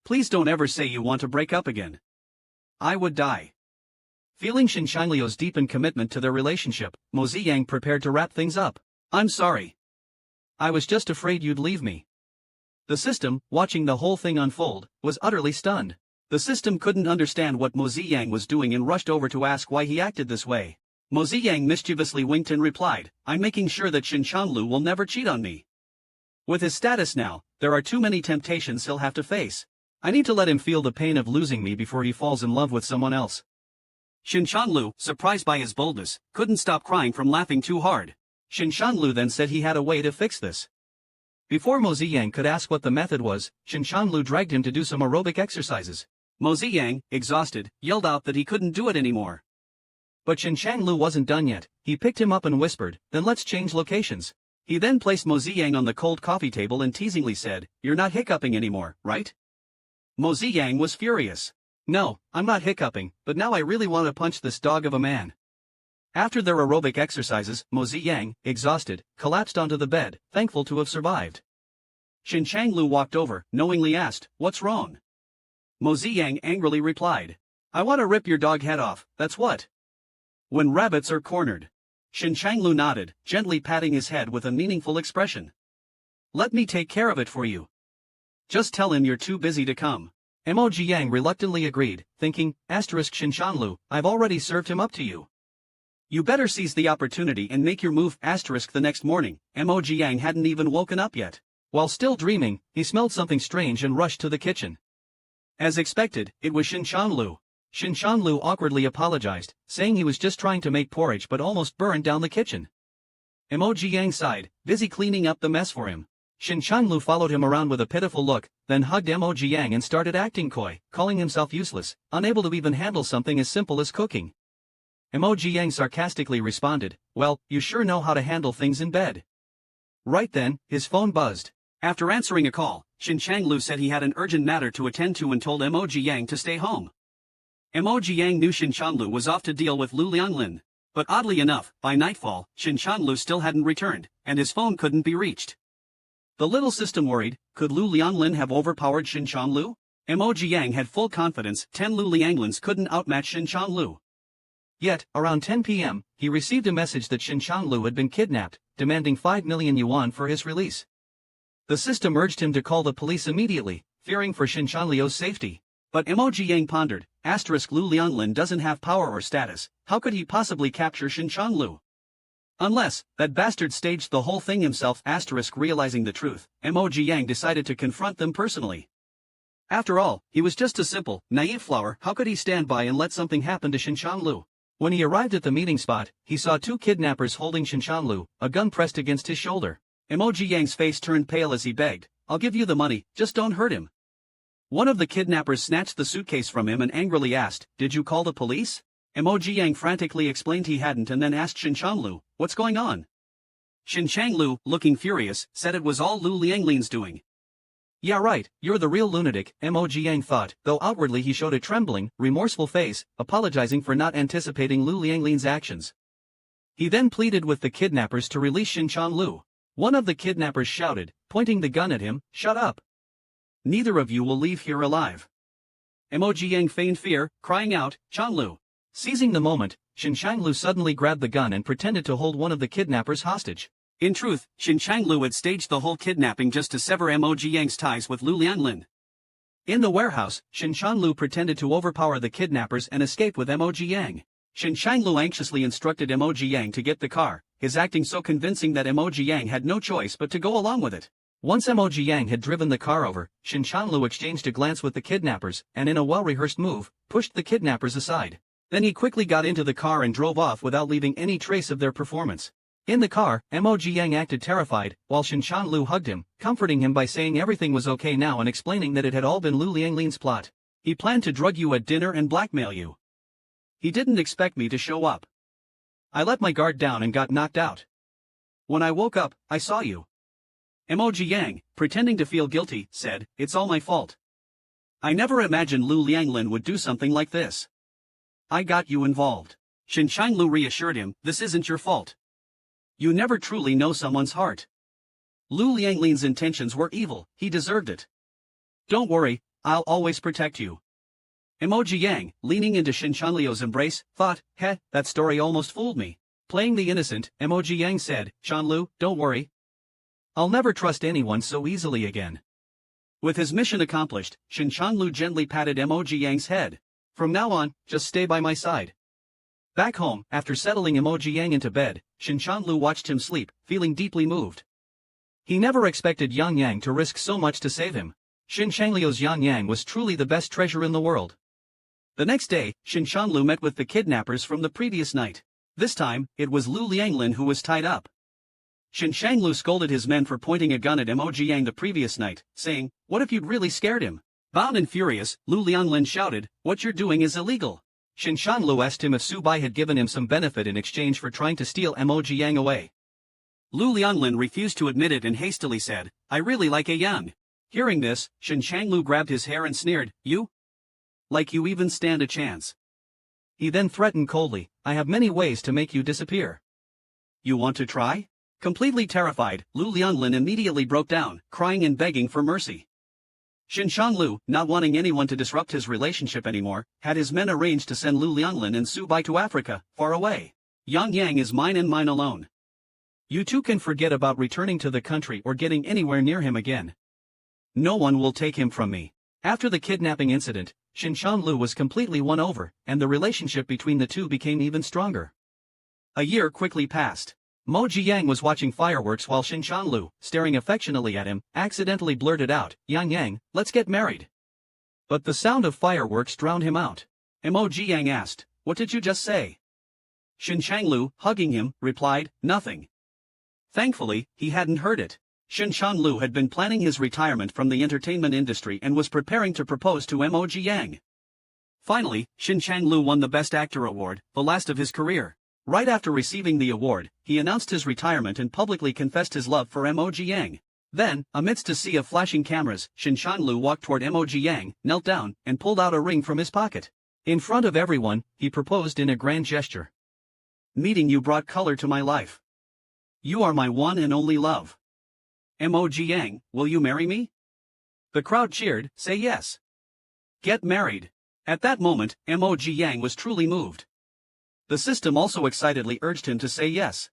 Please don't ever say you want to break up again. I would die. Feeling Shin Shanliu's deepened commitment to their relationship, Mo Ziyang prepared to wrap things up. I'm sorry. I was just afraid you'd leave me. The system, watching the whole thing unfold, was utterly stunned. The system couldn't understand what Mo Ziyang was doing and rushed over to ask why he acted this way. Mo Ziyang mischievously winked and replied, I'm making sure that Shin Shanlu will never cheat on me. With his status now, there are too many temptations he'll have to face. I need to let him feel the pain of losing me before he falls in love with someone else. Shin Shanlu, surprised by his boldness, couldn't stop crying from laughing too hard. Shin Shanlu then said he had a way to fix this. Before Mo Ziyang could ask what the method was, Shin Shanlu dragged him to do some aerobic exercises. Mo Ziyang, exhausted, yelled out that he couldn't do it anymore. But Shin Shanlu wasn't done yet. He picked him up and whispered, then let's change locations. He then placed Mo Ziyang on the cold coffee table and teasingly said, you're not hiccuping anymore, right? Mo Ziyang was furious. No, I'm not hiccuping, but now I really want to punch this dog of a man. After their aerobic exercises, Mo Ziyang, exhausted, collapsed onto the bed, thankful to have survived. Shin Shanlu walked over, knowingly asked, what's wrong? Mo Ziyang angrily replied, I want to rip your dog head off, that's what. When rabbits are cornered. Shin Shanlu nodded, gently patting his head with a meaningful expression. Let me take care of it for you. Just tell him you're too busy to come. Mo Ziyang reluctantly agreed, thinking, Shin Shanlu, I've already served him up to you. You better seize the opportunity and make your move. The next morning, Mo Ziyang hadn't even woken up yet. While still dreaming, he smelled something strange and rushed to the kitchen. As expected, it was Shin Shanlu. Shin Shanlu awkwardly apologized, saying he was just trying to make porridge but almost burned down the kitchen. Mo Ziyang sighed, busy cleaning up the mess for him. Shin Shanlu followed him around with a pitiful look, then hugged Mo Ziyang and started acting coy, calling himself useless, unable to even handle something as simple as cooking. Mo Ziyang sarcastically responded, well, you sure know how to handle things in bed. Right then, his phone buzzed. After answering a call, Shin Shanlu said he had an urgent matter to attend to and told Mo Ziyang to stay home. Mo Ziyang knew Shin Shanlu was off to deal with Lu Lianglin. But oddly enough, by nightfall, Shin Shanlu still hadn't returned, and his phone couldn't be reached. The little system worried, could Lu Lianglin have overpowered Shin Shanlu? Mo Ziyang had full confidence 10 Lu Lianglins couldn't outmatch Shin Shanlu. Yet, around 10 p.m., he received a message that Shin Shanlu had been kidnapped, demanding 5 million yuan for his release. The system urged him to call the police immediately, fearing for Shin Shanliu's safety. But Mo Ziyang pondered, Lu Lianglin doesn't have power or status, how could he possibly capture Shin Shanlu? Unless, that bastard staged the whole thing himself. Realizing the truth, Mo Ziyang decided to confront them personally. After all, he was just a simple, naive flower. How could he stand by and let something happen to Shin Shanlu? When he arrived at the meeting spot, he saw 2 kidnappers holding Shin Shanlu, a gun pressed against his shoulder. Mo Ziyang's face turned pale as he begged, I'll give you the money, just don't hurt him. One of the kidnappers snatched the suitcase from him and angrily asked, did you call the police? Mo Ziyang frantically explained he hadn't and then asked Shin Shanlu, what's going on? Shin Shanlu, looking furious, said it was all Lu Lianglin's doing. Yeah right, you're the real lunatic, Mo Ziyang thought, though outwardly he showed a trembling, remorseful face, apologizing for not anticipating Lu Lianglin's actions. He then pleaded with the kidnappers to release Shin Shanlu. One of the kidnappers shouted, pointing the gun at him, shut up. Neither of you will leave here alive. Mo Ziyang feigned fear, crying out, Shanlu. Seizing the moment, Shin Shanlu suddenly grabbed the gun and pretended to hold one of the kidnappers hostage. In truth, Shin Shanlu had staged the whole kidnapping just to sever Mo Ziyang's ties with Lu Lianglin. In the warehouse, Shin Shanlu pretended to overpower the kidnappers and escape with Mo Ziyang. Shin Shanlu anxiously instructed Mo Ziyang to get the car, his acting so convincing that Mo Ziyang had no choice but to go along with it. Once Mo Ziyang had driven the car over, Shin Shanlu exchanged a glance with the kidnappers and in a well-rehearsed move, pushed the kidnappers aside. Then he quickly got into the car and drove off without leaving any trace of their performance. In the car, Mo Ziyang acted terrified, while Shin Shanlu hugged him, comforting him by saying everything was okay now and explaining that it had all been Lu Lianglin's plot. He planned to drug you at dinner and blackmail you. He didn't expect me to show up. I let my guard down and got knocked out. When I woke up, I saw you. Mo Ziyang, pretending to feel guilty, said, it's all my fault. I never imagined Lu Lianglin would do something like this. I got you involved. Shin Changlu reassured him, this isn't your fault. You never truly know someone's heart. Lu Lianglin's intentions were evil, he deserved it. Don't worry, I'll always protect you. Emoji Yang, leaning into Shin Chanliu's embrace, thought, that story almost fooled me. Playing the innocent, Emoji Yang said, Chanlu, don't worry. I'll never trust anyone so easily again. With his mission accomplished, Shin Chanlu gently patted Emoji Yang's head. From now on, just stay by my side. Back home, after settling Emoji Yang into bed, Shin Chanlu watched him sleep, feeling deeply moved. He never expected Yang Yang to risk so much to save him. Shin Changliu's Yang Yang was truly the best treasure in the world. The next day, Shin Chanlu met with the kidnappers from the previous night. This time, it was Lu Lianglin who was tied up. Shin Changlu scolded his men for pointing a gun at Emoji Yang the previous night, saying, what if you'd really scared him? Bound and furious, Lu Lianglin shouted, what you're doing is illegal. Shin Changlu asked him if Su Bai had given him some benefit in exchange for trying to steal Emoji Yang away. Lu Lianglin refused to admit it and hastily said, I really like a Yang. Hearing this, Shin Changlu grabbed his hair and sneered, you? Like you even stand a chance. He then threatened coldly, I have many ways to make you disappear. You want to try? Completely terrified, Lu Lianglin immediately broke down, crying and begging for mercy. Shin Changlu, not wanting anyone to disrupt his relationship anymore, had his men arrange to send Lu Lianglin and Su Bai to Africa, far away. Yang Yang is mine and mine alone. You two can forget about returning to the country or getting anywhere near him again. No one will take him from me. After the kidnapping incident, Shin Changlu was completely won over, and the relationship between the two became even stronger. A year quickly passed. Mo Jiyang was watching fireworks while Shin Changlu, staring affectionately at him, accidentally blurted out, Yang Yang, let's get married. But the sound of fireworks drowned him out. Mo Jiyang asked, what did you just say? Shin Changlu, hugging him, replied, nothing. Thankfully, he hadn't heard it. Shin Changlu had been planning his retirement from the entertainment industry and was preparing to propose to Mo Jiyang. Finally, Shin Changlu won the Best Actor award, the last of his career. Right after receiving the award, he announced his retirement and publicly confessed his love for Mo Jiyang. Then, amidst a sea of flashing cameras, Shin Changlu walked toward Mo Jiyang, knelt down, and pulled out a ring from his pocket. In front of everyone, he proposed in a grand gesture. Meeting you brought color to my life. You are my one and only love. Mo Jiyang, will you marry me? The crowd cheered, say yes. Get married. At that moment, Mo Jiyang was truly moved. The system also excitedly urged him to say yes.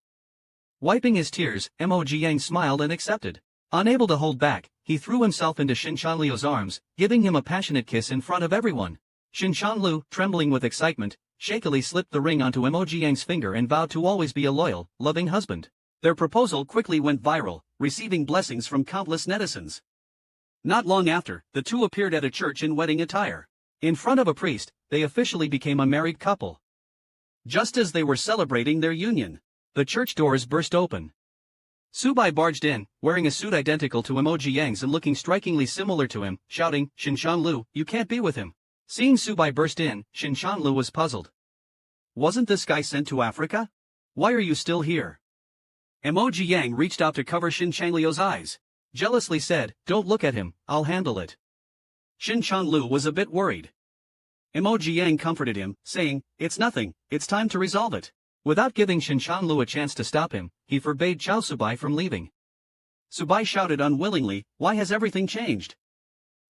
Wiping his tears, Mo Jiyang smiled and accepted. Unable to hold back, he threw himself into Shin Chanliu's arms, giving him a passionate kiss in front of everyone. Shin Chanliu, trembling with excitement, shakily slipped the ring onto Mo Jiyang's finger and vowed to always be a loyal, loving husband. Their proposal quickly went viral, receiving blessings from countless netizens. Not long after, the two appeared at a church in wedding attire. In front of a priest, they officially became a married couple. Just as they were celebrating their union, the church doors burst open. Su Bai barged in, wearing a suit identical to Mo Jiyang's and looking strikingly similar to him, shouting, Shin Changlu, you can't be with him. Seeing Su Bai burst in, Shin Changlu was puzzled. Wasn't this guy sent to Africa? Why are you still here? Mo Jiyang reached out to cover Shin Changliu's eyes. Jealously said, don't look at him, I'll handle it. Shin Changlu was a bit worried. Mo Jiyang comforted him, saying, it's nothing, it's time to resolve it. Without giving Shin Changlu a chance to stop him, he forbade Chao Subai from leaving. Subai shouted unwillingly, why has everything changed?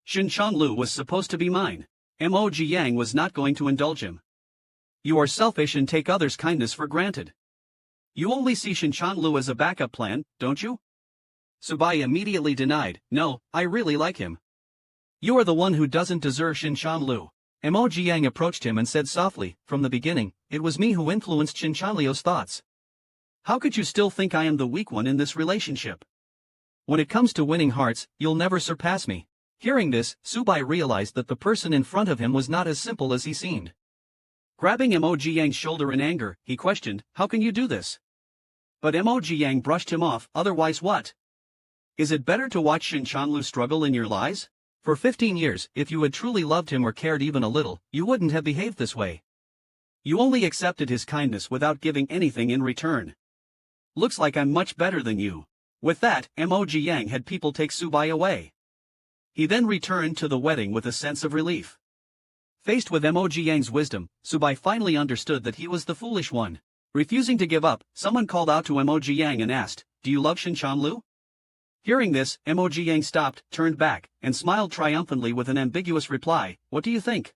Shin Changlu was supposed to be mine. Mo Jiyang was not going to indulge him. You are selfish and take others' kindness for granted. You only see Shin Changlu as a backup plan, don't you? Subai immediately denied, no, I really like him. You are the one who doesn't deserve Shin Changlu. Mo Jiyang approached him and said softly, from the beginning, it was me who influenced Shin Changliu's thoughts. How could you still think I am the weak one in this relationship? When it comes to winning hearts, you'll never surpass me. Hearing this, Subai realized that the person in front of him was not as simple as he seemed. Grabbing Mo Jiyang's shoulder in anger, he questioned, how can you do this? But Mo Jiyang brushed him off, otherwise what? Is it better to watch Shin Changlu struggle in your lies? For 15 years, if you had truly loved him or cared even a little, you wouldn't have behaved this way. You only accepted his kindness without giving anything in return. Looks like I'm much better than you. With that, Mo Jiyang had people take Subai away. He then returned to the wedding with a sense of relief. Faced with Mo Jiang's wisdom, Subai finally understood that he was the foolish one. Refusing to give up, someone called out to Mo Jiang and asked, "Do you love Shinchanlu?" Hearing this, Mo Jiang stopped, turned back, and smiled triumphantly with an ambiguous reply, "What do you think?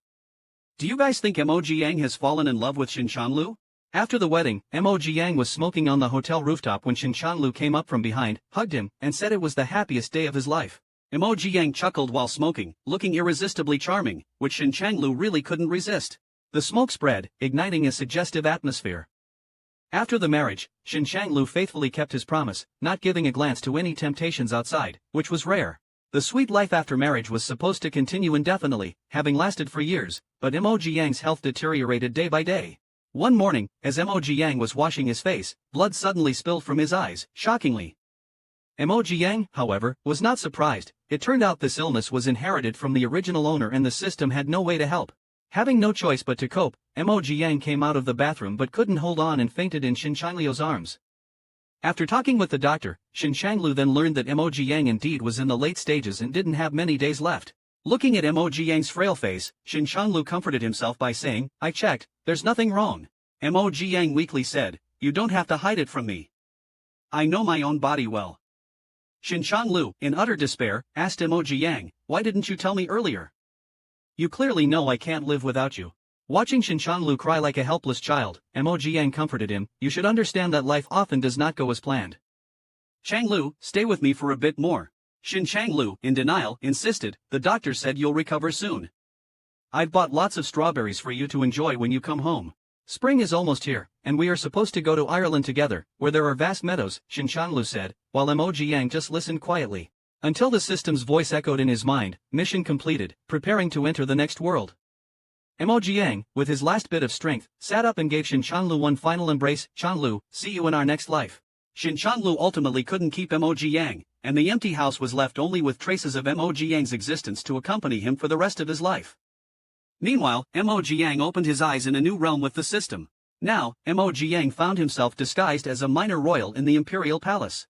Do you guys think Mo Jiang has fallen in love with Shinchanlu?" After the wedding, Mo Jiang was smoking on the hotel rooftop when Shinchanlu came up from behind, hugged him, and said it was the happiest day of his life. Mo Jiang chuckled while smoking, looking irresistibly charming, which Shinchanlu really couldn't resist. The smoke spread, igniting a suggestive atmosphere. After the marriage, Shinchanlu faithfully kept his promise, not giving a glance to any temptations outside, which was rare. The sweet life after marriage was supposed to continue indefinitely, having lasted for years, but Mo Jiang's health deteriorated day by day. One morning, as Mo Jiang was washing his face, blood suddenly spilled from his eyes, shockingly. Mo Jiang, however, was not surprised. It turned out this illness was inherited from the original owner and the system had no way to help. Having no choice but to cope, Mo Jiang came out of the bathroom but couldn't hold on and fainted in Shinchanlu's arms. After talking with the doctor, Shinchanlu then learned that Mo Jiang indeed was in the late stages and didn't have many days left. Looking at Mo Jiang's frail face, Shinchanlu comforted himself by saying, "I checked, there's nothing wrong." Mo Jiang weakly said, "You don't have to hide it from me. I know my own body well." Shinchanlu, in utter despair, asked Mo Jiang, "Why didn't you tell me earlier? You clearly know I can't live without you." Watching Shinchanlu cry like a helpless child, Mo Jiang comforted him, "You should understand that life often does not go as planned. Changlu, stay with me for a bit more." Shinchanlu, in denial, insisted, "The doctor said you'll recover soon. I've bought lots of strawberries for you to enjoy when you come home. Spring is almost here, and we are supposed to go to Ireland together, where there are vast meadows," Shinchanlu said, while Mo Jiang just listened quietly. Until the system's voice echoed in his mind, mission completed, preparing to enter the next world. Mo Jiang, with his last bit of strength, sat up and gave Shinchanlu one final embrace. "Chanlu, see you in our next life." Shinchanlu ultimately couldn't keep Mo Jiang, and the empty house was left only with traces of Mo Jiang's existence to accompany him for the rest of his life. Meanwhile, Mo Jiang opened his eyes in a new realm with the system. Now, Mo Jiang found himself disguised as a minor royal in the imperial palace.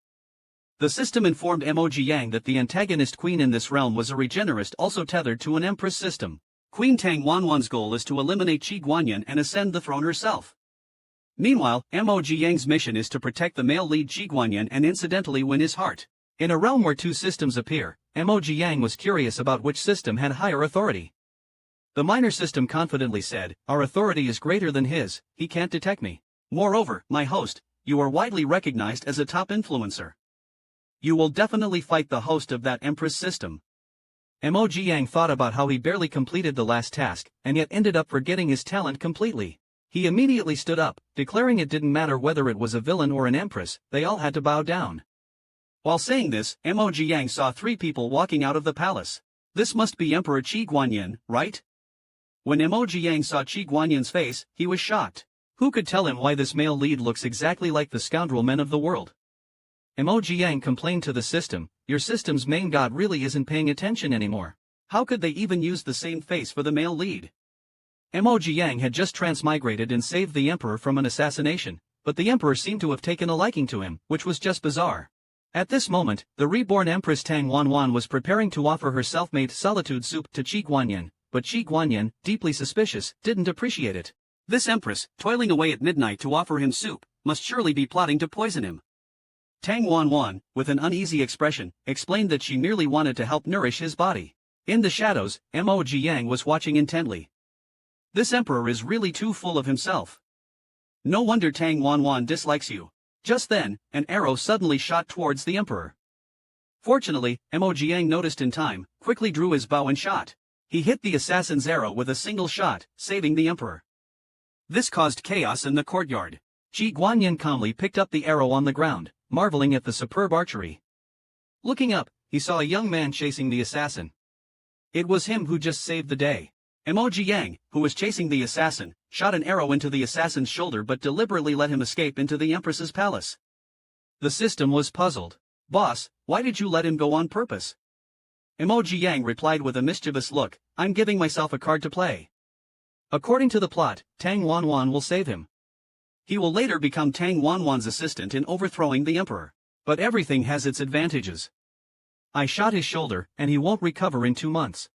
The system informed Mo Jiang that the antagonist queen in this realm was a regenerist also tethered to an empress system. Queen Tang Wanwan's goal is to eliminate Qi Guanyin and ascend the throne herself. Meanwhile, Mo Jiang's mission is to protect the male lead Qi Guanyin and incidentally win his heart. In a realm where two systems appear, Mo Jiang was curious about which system had higher authority. The minor system confidently said, "Our authority is greater than his, he can't detect me. Moreover, my host, you are widely recognized as a top influencer. You will definitely fight the host of that empress system." Mo Jiang thought about how he barely completed the last task, and yet ended up forgetting his talent completely. He immediately stood up, declaring it didn't matter whether it was a villain or an empress, they all had to bow down. While saying this, Mo Jiang saw three people walking out of the palace. This must be Emperor Qi Guanyin, right? When Mo Jiang saw Qi Guanyin's face, he was shocked. Who could tell him why this male lead looks exactly like the scoundrel men of the world? Mo Jiang complained to the system, "Your system's main god really isn't paying attention anymore. How could they even use the same face for the male lead?" Mo Jiang had just transmigrated and saved the emperor from an assassination, but the emperor seemed to have taken a liking to him, which was just bizarre. At this moment, the reborn Empress Tang Wanwan was preparing to offer her self-made solitude soup to Qi Guanyin, but Qi Guanyin, deeply suspicious, didn't appreciate it. This empress, toiling away at midnight to offer him soup, must surely be plotting to poison him. Tang Wanwan, with an uneasy expression, explained that she merely wanted to help nourish his body. In the shadows, Mo Jiang was watching intently. This emperor is really too full of himself. No wonder Tang Wanwan dislikes you. Just then, an arrow suddenly shot towards the emperor. Fortunately, Mo Jiang noticed in time, quickly drew his bow and shot. He hit the assassin's arrow with a single shot, saving the emperor. This caused chaos in the courtyard. Qi Guanyin calmly picked up the arrow on the ground, marveling at the superb archery. Looking up, he saw a young man chasing the assassin. It was him who just saved the day. Mo Jiang, who was chasing the assassin, shot an arrow into the assassin's shoulder but deliberately let him escape into the empress's palace. The system was puzzled. "Boss, why did you let him go on purpose?" Mo Jiang replied with a mischievous look, "I'm giving myself a card to play. According to the plot, Tang Wanwan will save him. He will later become Tang Wanwan's assistant in overthrowing the emperor. But everything has its advantages. I shot his shoulder, and he won't recover in 2 months.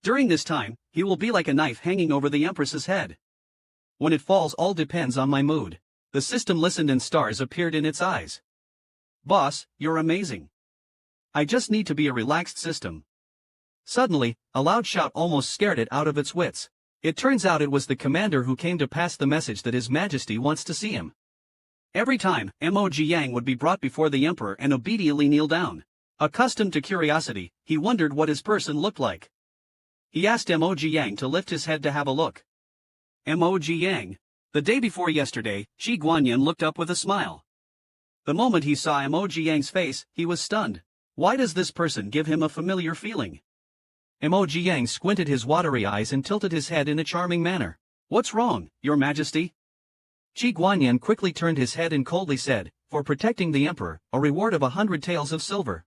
During this time, He will be like a knife hanging over the Empress's head. When it falls, all depends on my mood. The system listened and stars appeared in its eyes. Boss, you're amazing. I just need to be a relaxed system. Suddenly, a loud shout almost scared it out of its wits. It turns out it was the commander who came to pass the message that His Majesty wants to see him. Every time, Emoji Yang would be brought before the Emperor and obediently kneel down. Accustomed to curiosity, he wondered what his person looked like. He asked Emoji Yang to lift his head to have a look. Emoji Yang. The day before yesterday, Shi Guanyin looked up with a smile. The moment he saw Emoji Yang's face, he was stunned. Why does this person give him a familiar feeling? Emoji Yang squinted his watery eyes and tilted his head in a charming manner. What's wrong, Your Majesty? Shi Guanyin quickly turned his head and coldly said, for protecting the Emperor, a reward of 100 taels of silver.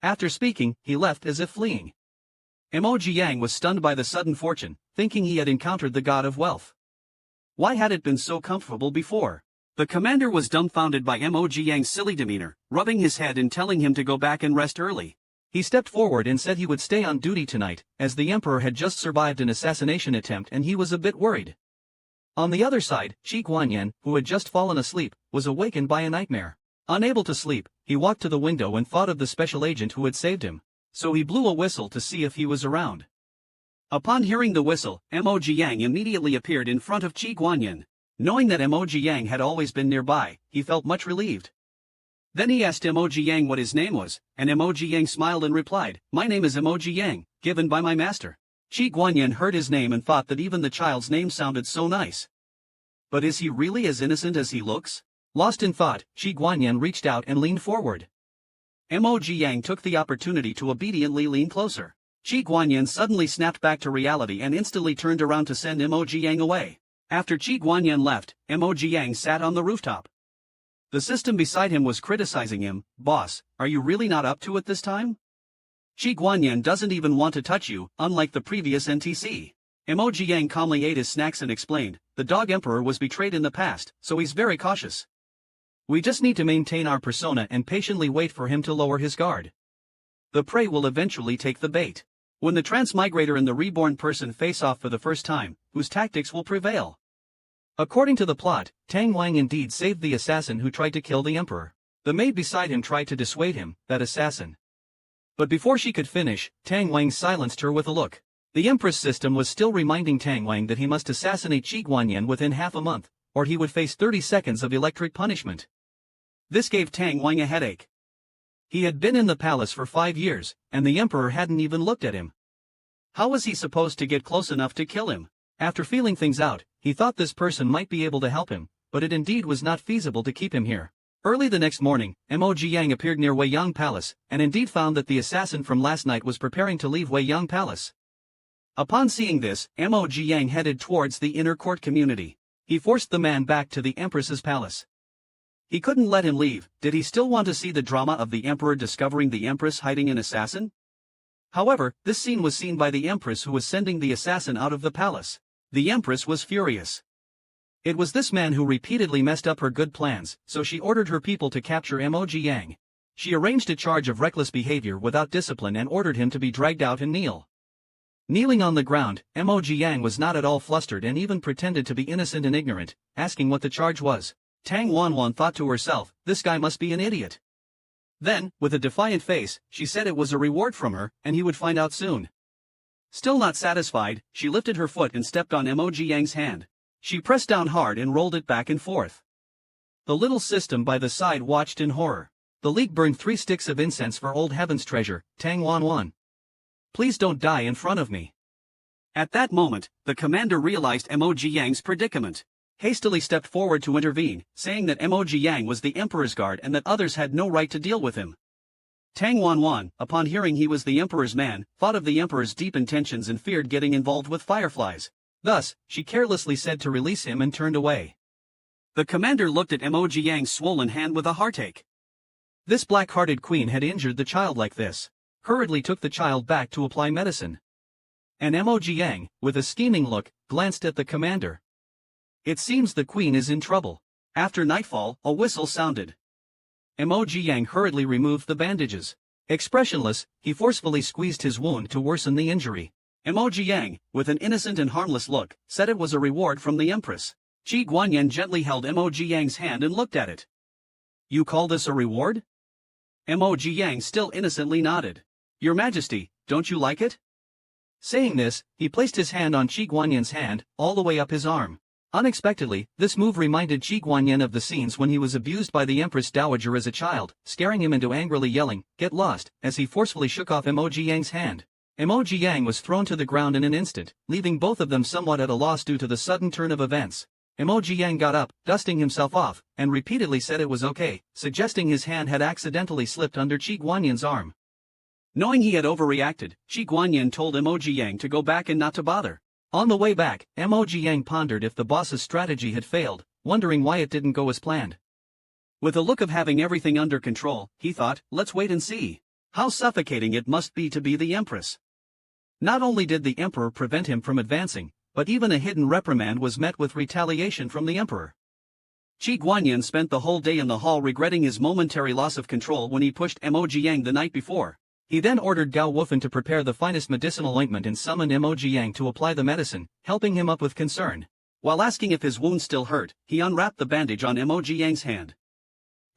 After speaking, he left as if fleeing. Emoji Yang was stunned by the sudden fortune, thinking he had encountered the god of wealth. Why had it been so comfortable before? The commander was dumbfounded by Emoji Yang's silly demeanor, rubbing his head and telling him to go back and rest early. He stepped forward and said he would stay on duty tonight, as the Emperor had just survived an assassination attempt and he was a bit worried. On the other side, Shi Guanyin, who had just fallen asleep, was awakened by a nightmare. Unable to sleep, he walked to the window and thought of the special agent who had saved him. So he blew a whistle to see if he was around. Upon hearing the whistle, Emoji Yang immediately appeared in front of Shi Guanyin. Knowing that Emoji Yang had always been nearby, he felt much relieved. Then he asked Emoji Yang what his name was, and Emoji Yang smiled and replied, "My name is Emoji Yang, given by my master." Shi Guanyin heard his name and thought that even the child's name sounded so nice. But is he really as innocent as he looks? Lost in thought, Shi Guanyin reached out and leaned forward. Emoji Yang took the opportunity to obediently lean closer. Shi Guanyin suddenly snapped back to reality and instantly turned around to send Emoji Yang away. After Shi Guanyin left, Emoji Yang sat on the rooftop. The system beside him was criticizing him. "Boss, are you really not up to it this time? Shi Guanyin doesn't even want to touch you, unlike the previous NTC." Emoji Yang calmly ate his snacks and explained, "The dog emperor was betrayed in the past, so he's very cautious. We just need to maintain our persona and patiently wait for him to lower his guard. The prey will eventually take the bait. When the transmigrator and the reborn person face off for the first time, whose tactics will prevail?" According to the plot, Tang Wang indeed saved the assassin who tried to kill the emperor. The maid beside him tried to dissuade him, that assassin. But before she could finish, Tang Wang silenced her with a look. The Empress system was still reminding Tang Wang that he must assassinate Shi Guanyin within half a month, or he would face 30 seconds of electric punishment. This gave Tang Wang a headache. He had been in the palace for 5 years, and the emperor hadn't even looked at him. How was he supposed to get close enough to kill him? After feeling things out, he thought this person might be able to help him, but it indeed was not feasible to keep him here. Early the next morning, Emoji Yang appeared near Weiyang Palace, and indeed found that the assassin from last night was preparing to leave Weiyang Palace. Upon seeing this, Emoji Yang headed towards the inner court community. He forced the man back to the Empress's palace. He couldn't let him leave. Did he still want to see the drama of the Emperor discovering the Empress hiding an assassin? However, this scene was seen by the Empress, who was sending the assassin out of the palace. The Empress was furious. It was this man who repeatedly messed up her good plans, so she ordered her people to capture Emoji Yang. She arranged a charge of reckless behavior without discipline and ordered him to be dragged out and kneel. Kneeling on the ground, Emoji Yang was not at all flustered and even pretended to be innocent and ignorant, asking what the charge was. Tang Wanwan thought to herself, "This guy must be an idiot." Then, with a defiant face, she said it was a reward from her, and he would find out soon. Still not satisfied, she lifted her foot and stepped on Emoji Yang's hand. She pressed down hard and rolled it back and forth. The little system by the side watched in horror. The leak burned 3 sticks of incense for Old Heaven's treasure, Tang Wanwan. "Please don't die in front of me." At that moment, the commander realized Emoji Yang's predicament. Hastily stepped forward to intervene, saying that Emoji Yang was the emperor's guard and that others had no right to deal with him. Tang Wanwan, upon hearing he was the emperor's man, thought of the emperor's deep intentions and feared getting involved with fireflies. Thus, she carelessly said to release him and turned away. The commander looked at Emoji Yang's swollen hand with a heartache. This black-hearted queen had injured the child like this. Hurriedly took the child back to apply medicine. And Emoji Yang, with a scheming look, glanced at the commander. It seems the queen is in trouble. After nightfall, a whistle sounded. Emoji Yang hurriedly removed the bandages. Expressionless, he forcefully squeezed his wound to worsen the injury. Emoji Yang, with an innocent and harmless look, said it was a reward from the Empress. Qi Guanyin gently held Emoji Yang's hand and looked at it. You call this a reward? Emoji Yang still innocently nodded. Your Majesty, don't you like it? Saying this, he placed his hand on Qi Guanyin's hand, all the way up his arm. Unexpectedly, this move reminded Qi Guanyin of the scenes when he was abused by the Empress Dowager as a child, scaring him into angrily yelling, "Get lost," as he forcefully shook off Emoji Yang's hand. Emoji Yang was thrown to the ground in an instant, leaving both of them somewhat at a loss due to the sudden turn of events. Emoji Yang got up, dusting himself off, and repeatedly said it was okay, suggesting his hand had accidentally slipped under Qi Guanyin's arm. Knowing he had overreacted, Qi Guanyin told Emoji Yang to go back and not to bother. On the way back, Emoji Yang pondered if the boss's strategy had failed, wondering why it didn't go as planned. With a look of having everything under control, he thought, let's wait and see. How suffocating it must be to be the Empress. Not only did the Emperor prevent him from advancing, but even a hidden reprimand was met with retaliation from the Emperor. Qi Guanyin spent the whole day in the hall regretting his momentary loss of control when he pushed Emoji Yang the night before. He then ordered Gao Wufan to prepare the finest medicinal ointment and summoned Emoji Yang to apply the medicine, helping him up with concern. While asking if his wound still hurt, he unwrapped the bandage on Emoji Yang's hand.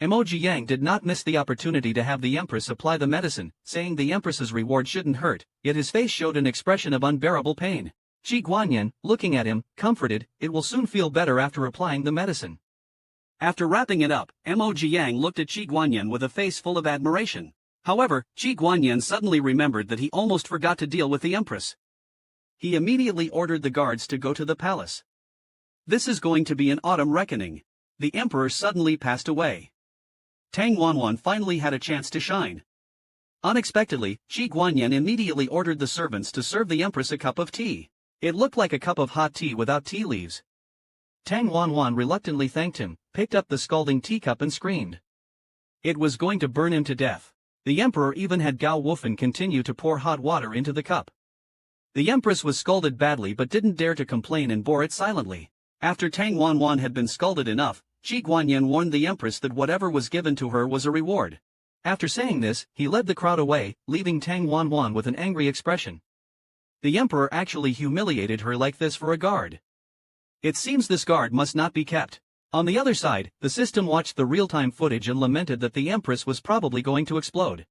Emoji Yang did not miss the opportunity to have the Empress apply the medicine, saying the Empress's reward shouldn't hurt, yet his face showed an expression of unbearable pain. Qi Guanyin, looking at him, comforted, it will soon feel better after applying the medicine. After wrapping it up, Emoji Yang looked at Qi Guanyin with a face full of admiration. However, Qi Guanyin suddenly remembered that he almost forgot to deal with the Empress. He immediately ordered the guards to go to the palace. This is going to be an autumn reckoning. The Emperor suddenly passed away. Tang Wanwan finally had a chance to shine. Unexpectedly, Qi Guanyin immediately ordered the servants to serve the Empress a cup of tea. It looked like a cup of hot tea without tea leaves. Tang Wanwan reluctantly thanked him, picked up the scalding teacup and screamed. It was going to burn him to death. The Emperor even had Gao Wufan continue to pour hot water into the cup. The Empress was scalded badly but didn't dare to complain and bore it silently. After Tang Wanwan had been scalded enough, Qi Guanyin warned the Empress that whatever was given to her was a reward. After saying this, he led the crowd away, leaving Tang Wanwan with an angry expression. The Emperor actually humiliated her like this for a guard. It seems this guard must not be kept. On the other side, the system watched the real-time footage and lamented that the Empress was probably going to explode.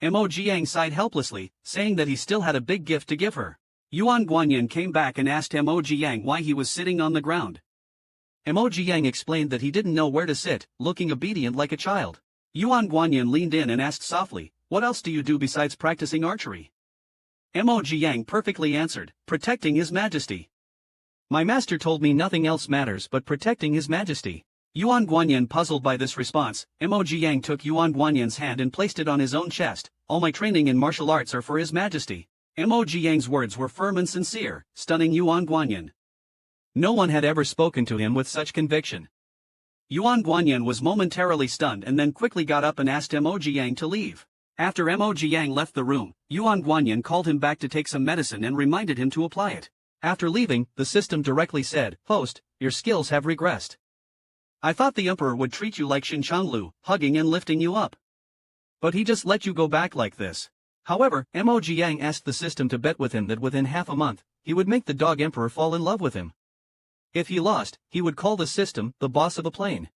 Emoji Yang sighed helplessly, saying that he still had a big gift to give her. Yuan Guanyin came back and asked Emoji Yang why he was sitting on the ground. Emoji Yang explained that he didn't know where to sit, looking obedient like a child. Yuan Guanyin leaned in and asked softly, "What else do you do besides practicing archery?" Emoji Yang perfectly answered, "Protecting His Majesty. My master told me nothing else matters but protecting His Majesty." Yuan Guanyin puzzled by this response, Emoji Yang took Yuan Guanyin's hand and placed it on his own chest. "All my training in martial arts are for His Majesty." Emoji Yang's words were firm and sincere, stunning Yuan Guanyin. No one had ever spoken to him with such conviction. Yuan Guanyin was momentarily stunned and then quickly got up and asked Emoji Yang to leave. After Emoji Yang left the room, Yuan Guanyin called him back to take some medicine and reminded him to apply it. After leaving, the system directly said, "Host, your skills have regressed. I thought the Emperor would treat you like Xinchanglu, hugging and lifting you up. But he just let you go back like this." However, Emoji Yang asked the system to bet with him that within half a month, he would make the dog Emperor fall in love with him. If he lost, he would call the system the boss of a plane.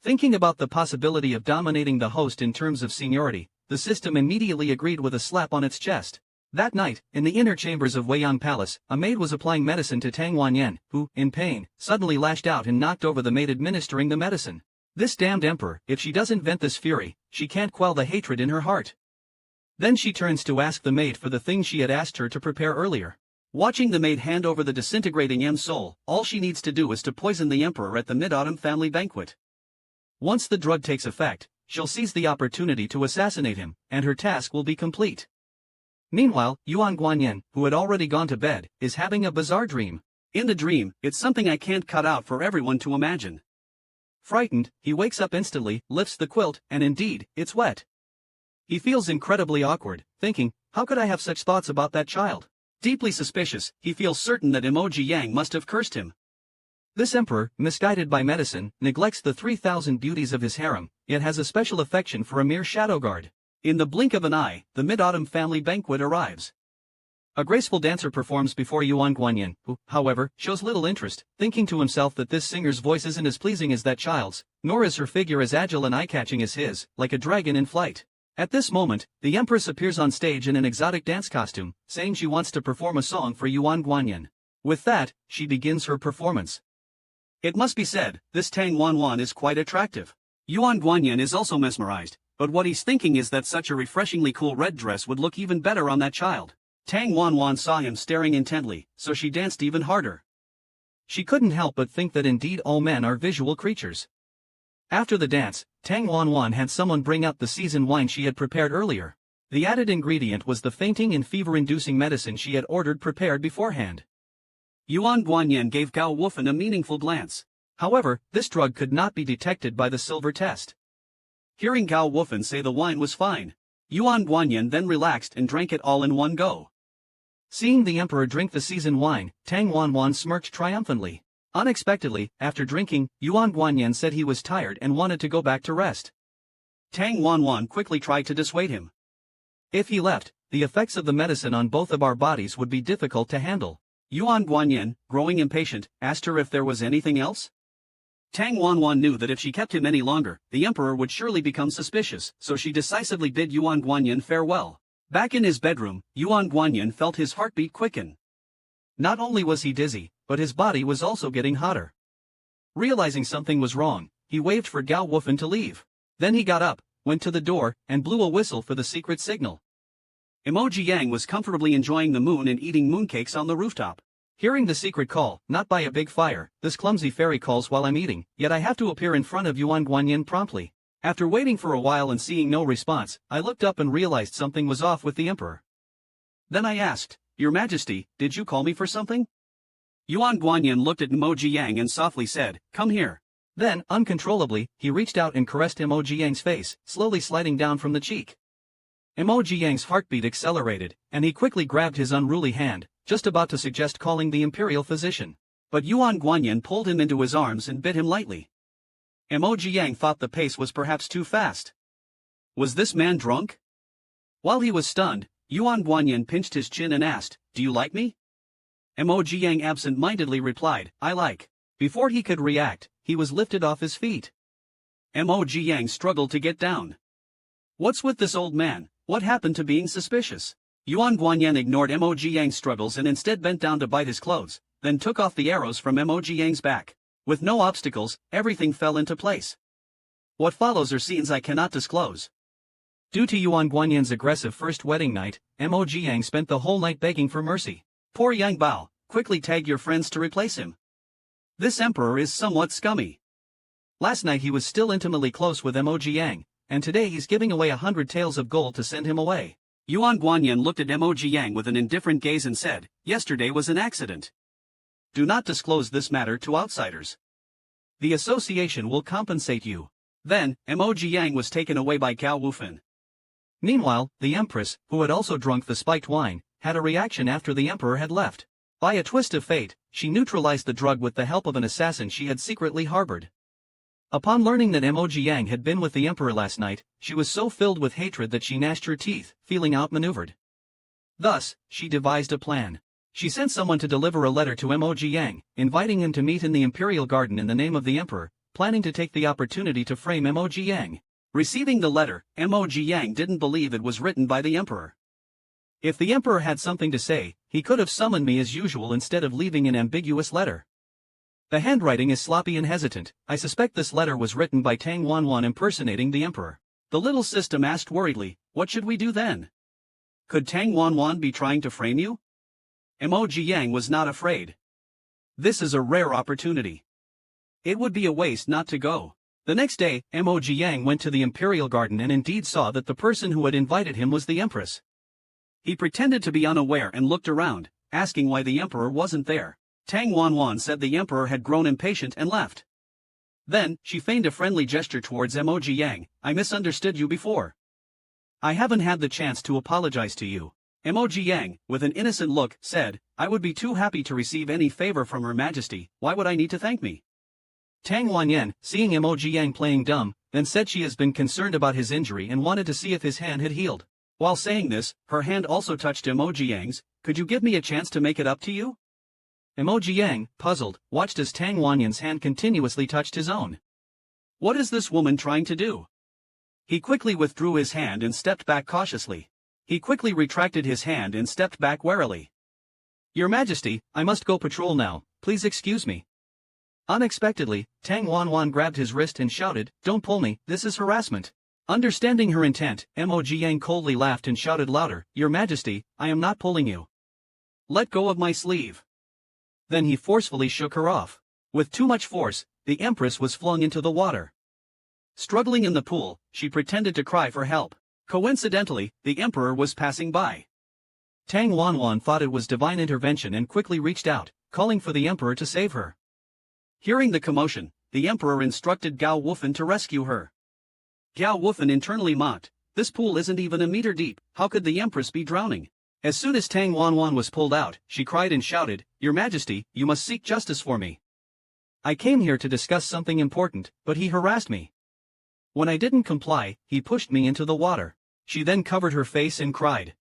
Thinking about the possibility of dominating the host in terms of seniority, the system immediately agreed with a slap on its chest. That night, in the inner chambers of Weiyang Palace, a maid was applying medicine to Tang Wanyan, who, in pain, suddenly lashed out and knocked over the maid administering the medicine. This damned emperor, if she doesn't vent this fury, she can't quell the hatred in her heart. Then she turns to ask the maid for the thing she had asked her to prepare earlier. Watching the maid hand over the disintegrating M-Soul, all she needs to do is to poison the emperor at the Mid-Autumn family banquet. Once the drug takes effect, she'll seize the opportunity to assassinate him, and her task will be complete. Meanwhile, Yuan Guanyin, who had already gone to bed, is having a bizarre dream. In the dream, it's something I can't cut out for everyone to imagine. Frightened, he wakes up instantly, lifts the quilt, and indeed, it's wet. He feels incredibly awkward, thinking, how could I have such thoughts about that child? Deeply suspicious, he feels certain that Emoji Yang must have cursed him. This emperor, misguided by medicine, neglects the 3,000 beauties of his harem, yet has a special affection for a mere shadow guard. In the blink of an eye, the Mid-Autumn family banquet arrives. A graceful dancer performs before Yuan Guanyin, who, however, shows little interest, thinking to himself that this singer's voice isn't as pleasing as that child's, nor is her figure as agile and eye-catching as his, like a dragon in flight. At this moment, the Empress appears on stage in an exotic dance costume, saying she wants to perform a song for Yuan Guanyin. With that, she begins her performance. It must be said, this Tang Wanwan is quite attractive. Yuan Guanyin is also mesmerized, but what he's thinking is that such a refreshingly cool red dress would look even better on that child. Tang Wanwan saw him staring intently, so she danced even harder. She couldn't help but think that indeed all men are visual creatures. After the dance, Tang Wanwan had someone bring out the seasoned wine she had prepared earlier. The added ingredient was the fainting and fever-inducing medicine she had ordered prepared beforehand. Yuan Guanyin gave Gao Wufan a meaningful glance. However, this drug could not be detected by the silver test. Hearing Gao Wufan say the wine was fine, Yuan Guanyin then relaxed and drank it all in one go. Seeing the emperor drink the seasoned wine, Tang Wanwan smirked triumphantly. Unexpectedly, after drinking, Yuan Guanyin said he was tired and wanted to go back to rest. Tang Wanwan quickly tried to dissuade him. If he left, the effects of the medicine on both of our bodies would be difficult to handle. Yuan Guanyin, growing impatient, asked her if there was anything else. Tang Wanwan knew that if she kept him any longer, the emperor would surely become suspicious, so she decisively bid Yuan Guanyin farewell. Back in his bedroom, Yuan Guanyin felt his heartbeat quicken. Not only was he dizzy, but his body was also getting hotter. Realizing something was wrong, he waved for Gao Wufan to leave. Then he got up, went to the door, and blew a whistle for the secret signal. Emoji Yang was comfortably enjoying the moon and eating mooncakes on the rooftop. Hearing the secret call, not by a big fire, this clumsy fairy calls while I'm eating, yet I have to appear in front of Yuan Guanyin promptly. After waiting for a while and seeing no response, I looked up and realized something was off with the emperor. Then I asked, Your Majesty, did you call me for something? Yuan Guanyin looked at Emoji Yang and softly said, Come here. Then, uncontrollably, he reached out and caressed Emoji Yang's face, slowly sliding down from the cheek. Emoji Yang's heartbeat accelerated, and he quickly grabbed his unruly hand, just about to suggest calling the imperial physician. But Yuan Guanyin pulled him into his arms and bit him lightly. Emoji Yang thought the pace was perhaps too fast. Was this man drunk? While he was stunned, Yuan Guanyin pinched his chin and asked, Do you like me? Emoji Yang absent-mindedly replied, I like. Before he could react, he was lifted off his feet. Emoji Yang struggled to get down. What's with this old man? What happened to being suspicious? Yuan Guanyin ignored Emoji Yang's struggles and instead bent down to bite his clothes, then took off the arrows from Emoji Yang's back. With no obstacles, everything fell into place. What follows are scenes I cannot disclose. Due to Yuan Guanyin's aggressive first wedding night, Emoji Yang spent the whole night begging for mercy. Poor Yang Bao, quickly tag your friends to replace him. This emperor is somewhat scummy. Last night he was still intimately close with Emoji Yang, and today he's giving away 100 taels of gold to send him away. Yuan Guanyin looked at Emoji Yang with an indifferent gaze and said, Yesterday was an accident. Do not disclose this matter to outsiders. The association will compensate you. Then, Emoji Yang was taken away by Gao Wufan. Meanwhile, the empress, who had also drunk the spiked wine, had a reaction after the emperor had left. By a twist of fate, she neutralized the drug with the help of an assassin she had secretly harbored. Upon learning that Emoji Yang had been with the emperor last night, she was so filled with hatred that she gnashed her teeth, feeling outmaneuvered. Thus, she devised a plan. She sent someone to deliver a letter to Emoji Yang, inviting him to meet in the imperial garden in the name of the emperor, planning to take the opportunity to frame Emoji Yang. Receiving the letter, Emoji Yang didn't believe it was written by the emperor. If the emperor had something to say, he could have summoned me as usual instead of leaving an ambiguous letter. The handwriting is sloppy and hesitant. I suspect this letter was written by Tang Wanwan impersonating the emperor. The little system asked worriedly, What should we do then? Could Tang Wanwan be trying to frame you? Emoji Yang was not afraid. This is a rare opportunity. It would be a waste not to go. The next day, Emoji Yang went to the imperial garden and indeed saw that the person who had invited him was the empress. He pretended to be unaware and looked around, asking why the emperor wasn't there. Tang Wanwan said the emperor had grown impatient and left. Then, she feigned a friendly gesture towards Emoji Yang. I misunderstood you before. I haven't had the chance to apologize to you. Emoji Yang, with an innocent look, said, I would be too happy to receive any favor from Her Majesty, why would I need to thank me? Tang Wanyan, seeing Emoji Yang playing dumb, then said she has been concerned about his injury and wanted to see if his hand had healed. While saying this, her hand also touched Emoji Yang's. Could you give me a chance to make it up to you? Emoji Yang, puzzled, watched as Tang Wanyan's hand continuously touched his own. What is this woman trying to do? He quickly withdrew his hand and stepped back cautiously. He quickly retracted his hand and stepped back warily. Your Majesty, I must go patrol now, please excuse me. Unexpectedly, Tang Wanwan grabbed his wrist and shouted, Don't pull me, this is harassment. Understanding her intent, Emoji Yang coldly laughed and shouted louder, Your Majesty, I am not pulling you. Let go of my sleeve. Then he forcefully shook her off. With too much force, the Empress was flung into the water. Struggling in the pool, she pretended to cry for help. Coincidentally, the Emperor was passing by. Tang Wanwan thought it was divine intervention and quickly reached out, calling for the Emperor to save her. Hearing the commotion, the Emperor instructed Gao Wufan to rescue her. Gao Wufan internally mocked, This pool isn't even a meter deep, how could the Empress be drowning? As soon as Tang Wanwan was pulled out, she cried and shouted, Your Majesty, you must seek justice for me. I came here to discuss something important, but he harassed me. When I didn't comply, he pushed me into the water. She then covered her face and cried.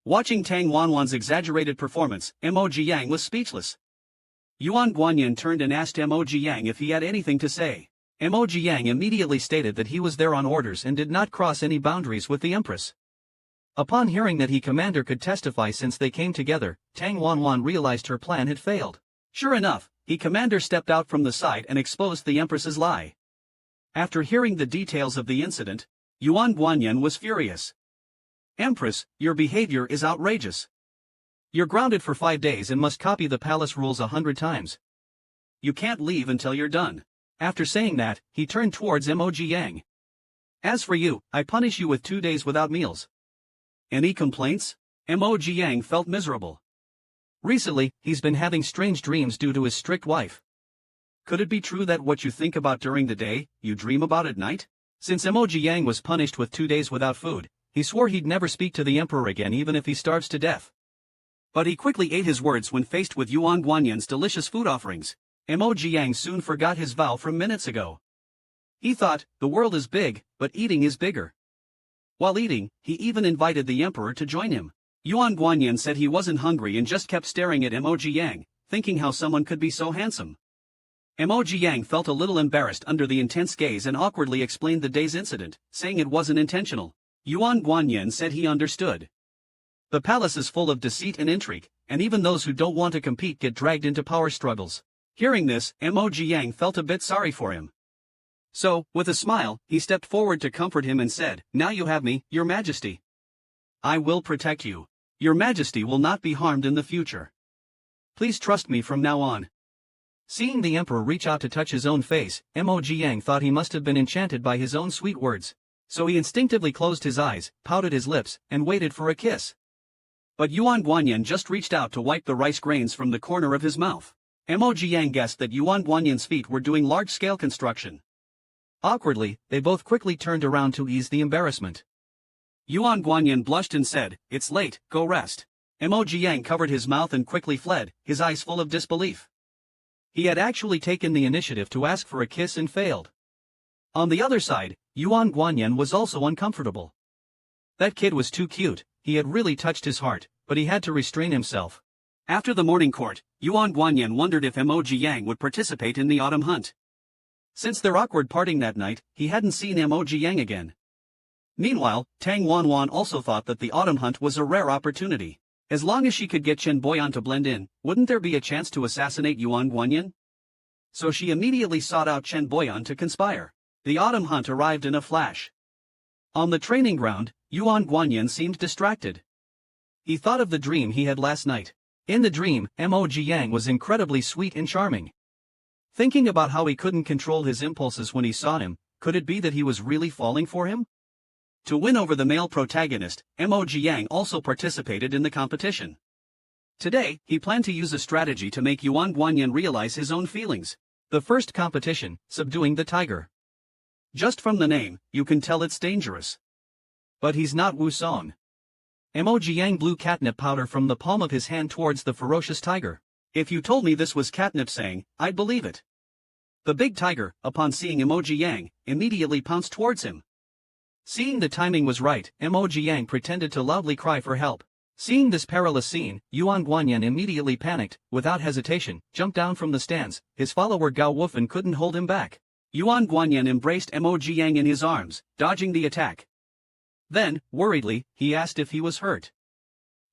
Watching Tang Wanwan's exaggerated performance, Emoji Yang was speechless. Yuan Guanyin turned and asked Emoji Yang if he had anything to say. Emoji Yang immediately stated that he was there on orders and did not cross any boundaries with the Empress. Upon hearing that he commander could testify since they came together, Tang Wanwan realized her plan had failed. Sure enough, he commander stepped out from the side and exposed the Empress's lie. After hearing the details of the incident, Yuan Guanyin was furious. Empress, your behavior is outrageous. You're grounded for 5 days and must copy the palace rules 100 times. You can't leave until you're done. After saying that, he turned towards Emoji Yang. As for you, I punish you with 2 days without meals. Any complaints? Emoji Yang felt miserable. Recently, he's been having strange dreams due to his strict wife. Could it be true that what you think about during the day, you dream about at night? Since Emoji Yang was punished with 2 days without food, he swore he'd never speak to the Emperor again even if he starves to death. But he quickly ate his words when faced with Yuan Guanyin's delicious food offerings. Emoji Yang soon forgot his vow from minutes ago. He thought, the world is big, but eating is bigger. While eating, he even invited the Emperor to join him. Yuan Guanyin said he wasn't hungry and just kept staring at Emoji Yang, thinking how someone could be so handsome. Emoji Yang felt a little embarrassed under the intense gaze and awkwardly explained the day's incident, saying it wasn't intentional. Yuan Guanyin said he understood. The palace is full of deceit and intrigue, and even those who don't want to compete get dragged into power struggles. Hearing this, Emoji Yang felt a bit sorry for him. So, with a smile, he stepped forward to comfort him and said, Now you have me, Your Majesty. I will protect you. Your Majesty will not be harmed in the future. Please trust me from now on. Seeing the Emperor reach out to touch his own face, Emoji Yang thought he must have been enchanted by his own sweet words. So he instinctively closed his eyes, pouted his lips, and waited for a kiss. But Yuan Guanyin just reached out to wipe the rice grains from the corner of his mouth. Emoji Yang guessed that Yuan Guanyin's feet were doing large-scale construction. Awkwardly, they both quickly turned around to ease the embarrassment. Yuan Guanyin blushed and said, It's late, go rest. Emoji Yang covered his mouth and quickly fled, his eyes full of disbelief. He had actually taken the initiative to ask for a kiss and failed. On the other side, Yuan Guanyin was also uncomfortable. That kid was too cute, he had really touched his heart, but he had to restrain himself. After the morning court, Yuan Guanyin wondered if Emoji Yang would participate in the autumn hunt. Since their awkward parting that night, he hadn't seen Emoji Yang again. Meanwhile, Tang Wanwan also thought that the autumn hunt was a rare opportunity. As long as she could get Chen Boyan to blend in, wouldn't there be a chance to assassinate Yuan Guanyin? So she immediately sought out Chen Boyan to conspire. The autumn hunt arrived in a flash. On the training ground, Yuan Guanyin seemed distracted. He thought of the dream he had last night. In the dream, Emoji Yang was incredibly sweet and charming. Thinking about how he couldn't control his impulses when he saw him, could it be that he was really falling for him? To win over the male protagonist, Emoji Yang also participated in the competition. Today, he planned to use a strategy to make Yuan Guanyin realize his own feelings. The first competition, subduing the tiger. Just from the name, you can tell it's dangerous. But he's not Wu Song. Emoji Yang blew catnip powder from the palm of his hand towards the ferocious tiger. If you told me this was catnip saying, I'd believe it. The big tiger, upon seeing Emoji Yang, immediately pounced towards him. Seeing the timing was right, Mo Jiang pretended to loudly cry for help. Seeing this perilous scene, Yuan Guanyin immediately panicked, without hesitation, jumped down from the stands. His follower Gao Wufan couldn't hold him back. Yuan Guanyin embraced Mo Jiang in his arms, dodging the attack. Then, worriedly, he asked if he was hurt.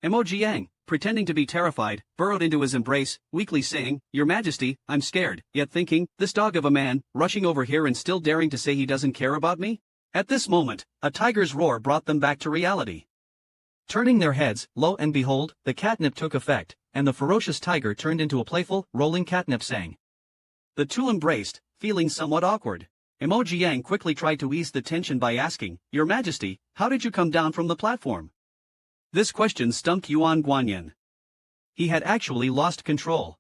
Mo Jiang, pretending to be terrified, burrowed into his embrace, weakly saying, "Your Majesty, I'm scared," yet thinking, this dog of a man, rushing over here and still daring to say he doesn't care about me? At this moment, a tiger's roar brought them back to reality. Turning their heads, lo and behold, the catnip took effect, and the ferocious tiger turned into a playful, rolling catnip sang. The two embraced, feeling somewhat awkward. Mo Jiang quickly tried to ease the tension by asking, "Your Majesty, how did you come down from the platform?" This question stumped Yuan Guanyin. He had actually lost control.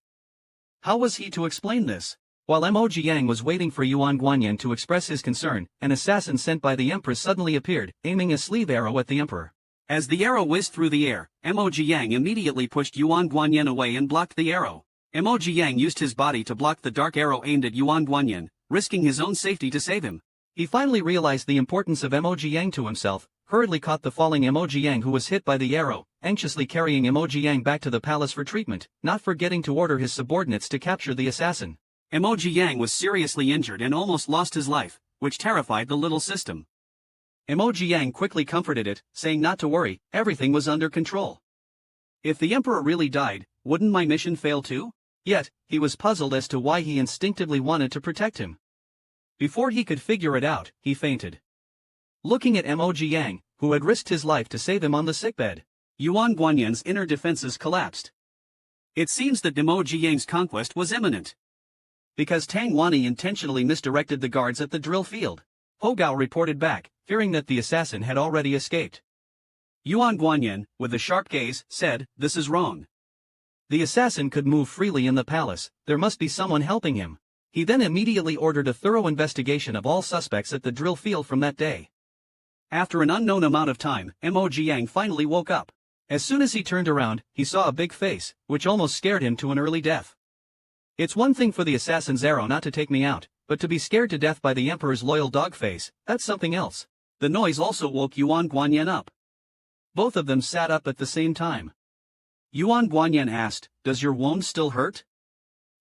How was he to explain this? While Mo Jiang was waiting for Yuan Guanyin to express his concern, an assassin sent by the empress suddenly appeared, aiming a sleeve arrow at the emperor. As the arrow whizzed through the air, Mo Jiang immediately pushed Yuan Guanyin away and blocked the arrow. Mo Jiang used his body to block the dark arrow aimed at Yuan Guanyin, risking his own safety to save him. He finally realized the importance of Mo Jiang to himself, hurriedly caught the falling Mo Jiang who was hit by the arrow, anxiously carrying Mo Jiang back to the palace for treatment, not forgetting to order his subordinates to capture the assassin. Mo Jiang was seriously injured and almost lost his life, which terrified the little system. Mo Jiang quickly comforted it, saying not to worry, everything was under control. If the emperor really died, wouldn't my mission fail too? Yet, he was puzzled as to why he instinctively wanted to protect him. Before he could figure it out, he fainted. Looking at Mo Jiang, who had risked his life to save him on the sickbed, Yuan Guanyin's inner defenses collapsed. It seems that Mo Jiang's conquest was imminent. Because Tang Wani intentionally misdirected the guards at the drill field. Ho Gao reported back, fearing that the assassin had already escaped. Yuan Guanyin, with a sharp gaze, said, "This is wrong. The assassin could move freely in the palace, there must be someone helping him." He then immediately ordered a thorough investigation of all suspects at the drill field from that day. After an unknown amount of time, Mo Jiang finally woke up. As soon as he turned around, he saw a big face, which almost scared him to an early death. It's one thing for the assassin's arrow not to take me out, but to be scared to death by the emperor's loyal dog face, that's something else. The noise also woke Yuan Guanyin up. Both of them sat up at the same time. Yuan Guanyin asked, "Does your wound still hurt?"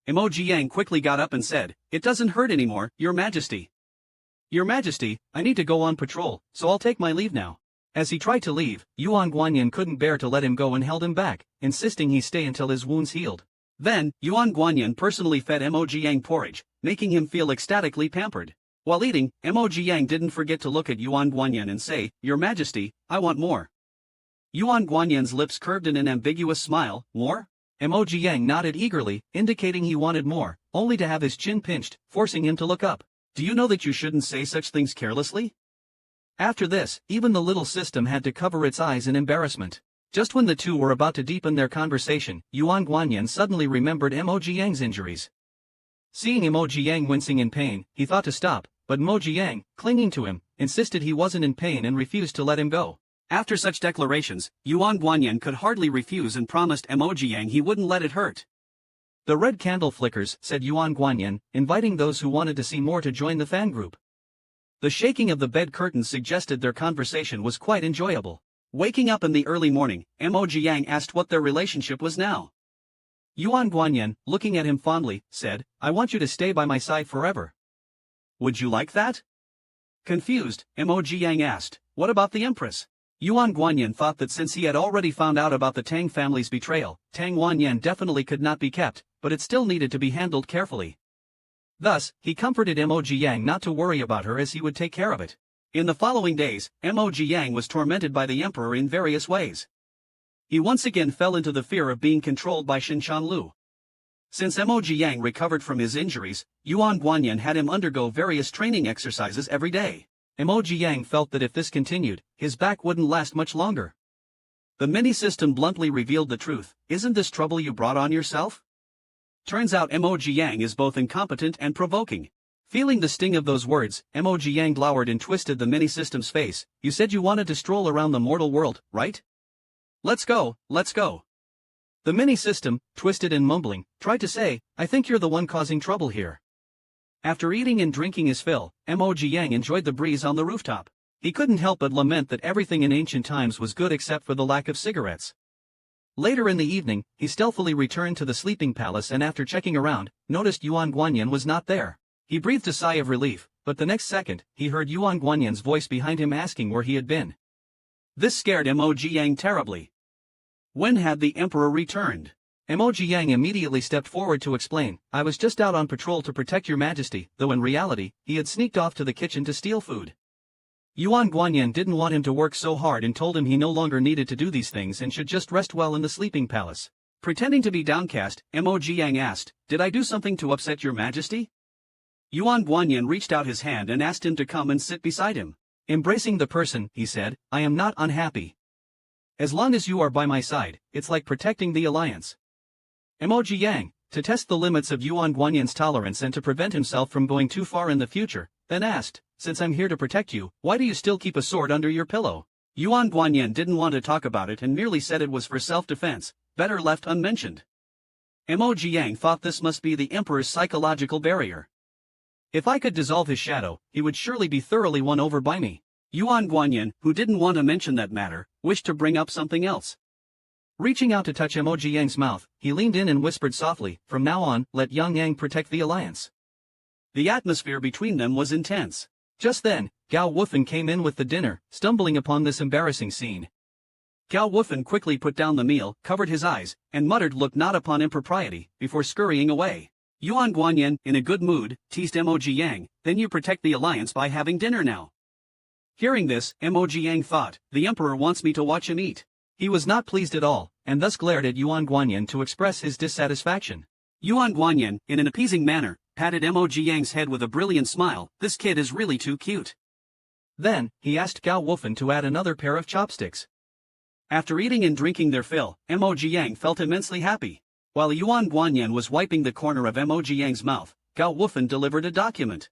Mo Jiang quickly got up and said, "It doesn't hurt anymore, Your Majesty." "Your Majesty, I need to go on patrol, so I'll take my leave now." As he tried to leave, Yuan Guanyin couldn't bear to let him go and held him back, insisting he stay until his wounds healed. Then, Yuan Guanyin personally fed Mo Jiang porridge, making him feel ecstatically pampered. While eating, Mo Jiang didn't forget to look at Yuan Guanyin and say, "Your Majesty, I want more." Yuan Guanyin's lips curved in an ambiguous smile. "More?" Mo Jiang nodded eagerly, indicating he wanted more, only to have his chin pinched, forcing him to look up. "Do you know that you shouldn't say such things carelessly?" After this, even the little system had to cover its eyes in embarrassment. Just when the two were about to deepen their conversation, Yuan Guanyin suddenly remembered Mo Jiang's injuries. Seeing Mo Jiang wincing in pain, he thought to stop, but Mo Jiang, clinging to him, insisted he wasn't in pain and refused to let him go. After such declarations, Yuan Guanyin could hardly refuse and promised Mo Jiang he wouldn't let it hurt. "The red candle flickers," said Yuan Guanyin, inviting those who wanted to see more to join the fan group. The shaking of the bed curtains suggested their conversation was quite enjoyable. Waking up in the early morning, Mo Jiang asked what their relationship was now. Yuan Guanyin, looking at him fondly, said, "I want you to stay by my side forever." "Would you like that?" Confused, Mo Jiang asked, "What about the empress?" Yuan Guanyin thought that since he had already found out about the Tang family's betrayal, Tang Wanyan definitely could not be kept, but it still needed to be handled carefully. Thus, he comforted Mo Jiang not to worry about her as he would take care of it. In the following days, Mo Jiang was tormented by the emperor in various ways. He once again fell into the fear of being controlled by Shinshan Lu. Since Mo Jiang recovered from his injuries, Yuan Guanyin had him undergo various training exercises every day. Mo Jiang felt that if this continued, his back wouldn't last much longer. The mini-system bluntly revealed the truth. "Isn't this trouble you brought on yourself?" Turns out Mo Jiang is both incompetent and provoking. Feeling the sting of those words, Mo Jiang glowered and twisted the mini-system's face. "You said you wanted to stroll around the mortal world, right? Let's go, let's go." The mini-system, twisted and mumbling, tried to say, "I think you're the one causing trouble here." After eating and drinking his fill, Mo Jiang enjoyed the breeze on the rooftop. He couldn't help but lament that everything in ancient times was good except for the lack of cigarettes. Later in the evening, he stealthily returned to the sleeping palace and after checking around, noticed Yuan Guanyin was not there. He breathed a sigh of relief, but the next second, he heard Yuan Guanyin's voice behind him asking where he had been. This scared Mo Jiang terribly. When had the emperor returned? Mo Jiang immediately stepped forward to explain, I was just out on patrol to protect your majesty, though in reality, he had sneaked off to the kitchen to steal food. Yuan Guanyin didn't want him to work so hard and told him he no longer needed to do these things and should just rest well in the sleeping palace. Pretending to be downcast, Mo Jiang asked, Did I do something to upset your majesty? Yuan Guanyin reached out his hand and asked him to come and sit beside him. Embracing the person, he said, I am not unhappy. As long as you are by my side, it's like protecting the alliance. Mo Jiang, to test the limits of Yuan Guanyin's tolerance and to prevent himself from going too far in the future, then asked, Since I'm here to protect you, why do you still keep a sword under your pillow? Yuan Guanyin didn't want to talk about it and merely said it was for self-defense, better left unmentioned. Mo Jiang thought this must be the emperor's psychological barrier. If I could dissolve his shadow, he would surely be thoroughly won over by me. Yuan Guanyin, who didn't want to mention that matter, wished to bring up something else. Reaching out to touch Mo Jiang's mouth, he leaned in and whispered softly, From now on, let Yang Yang protect the alliance. The atmosphere between them was intense. Just then, Gao Wufan came in with the dinner, stumbling upon this embarrassing scene. Gao Wufan quickly put down the meal, covered his eyes, and muttered look not upon impropriety, before scurrying away. Yuan Guanyin, in a good mood, teased Mo Jiang, then you protect the alliance by having dinner now. Hearing this, Mo Jiang thought, the emperor wants me to watch him eat. He was not pleased at all, and thus glared at Yuan Guanyin to express his dissatisfaction. Yuan Guanyin, in an appeasing manner, patted Mo Jiang's head with a brilliant smile, this kid is really too cute. Then, he asked Gao Wufan to add another pair of chopsticks. After eating and drinking their fill, Mo Jiang felt immensely happy. While Yuan Guanyin was wiping the corner of Mo Jiang's mouth, Gao Wufan delivered a document.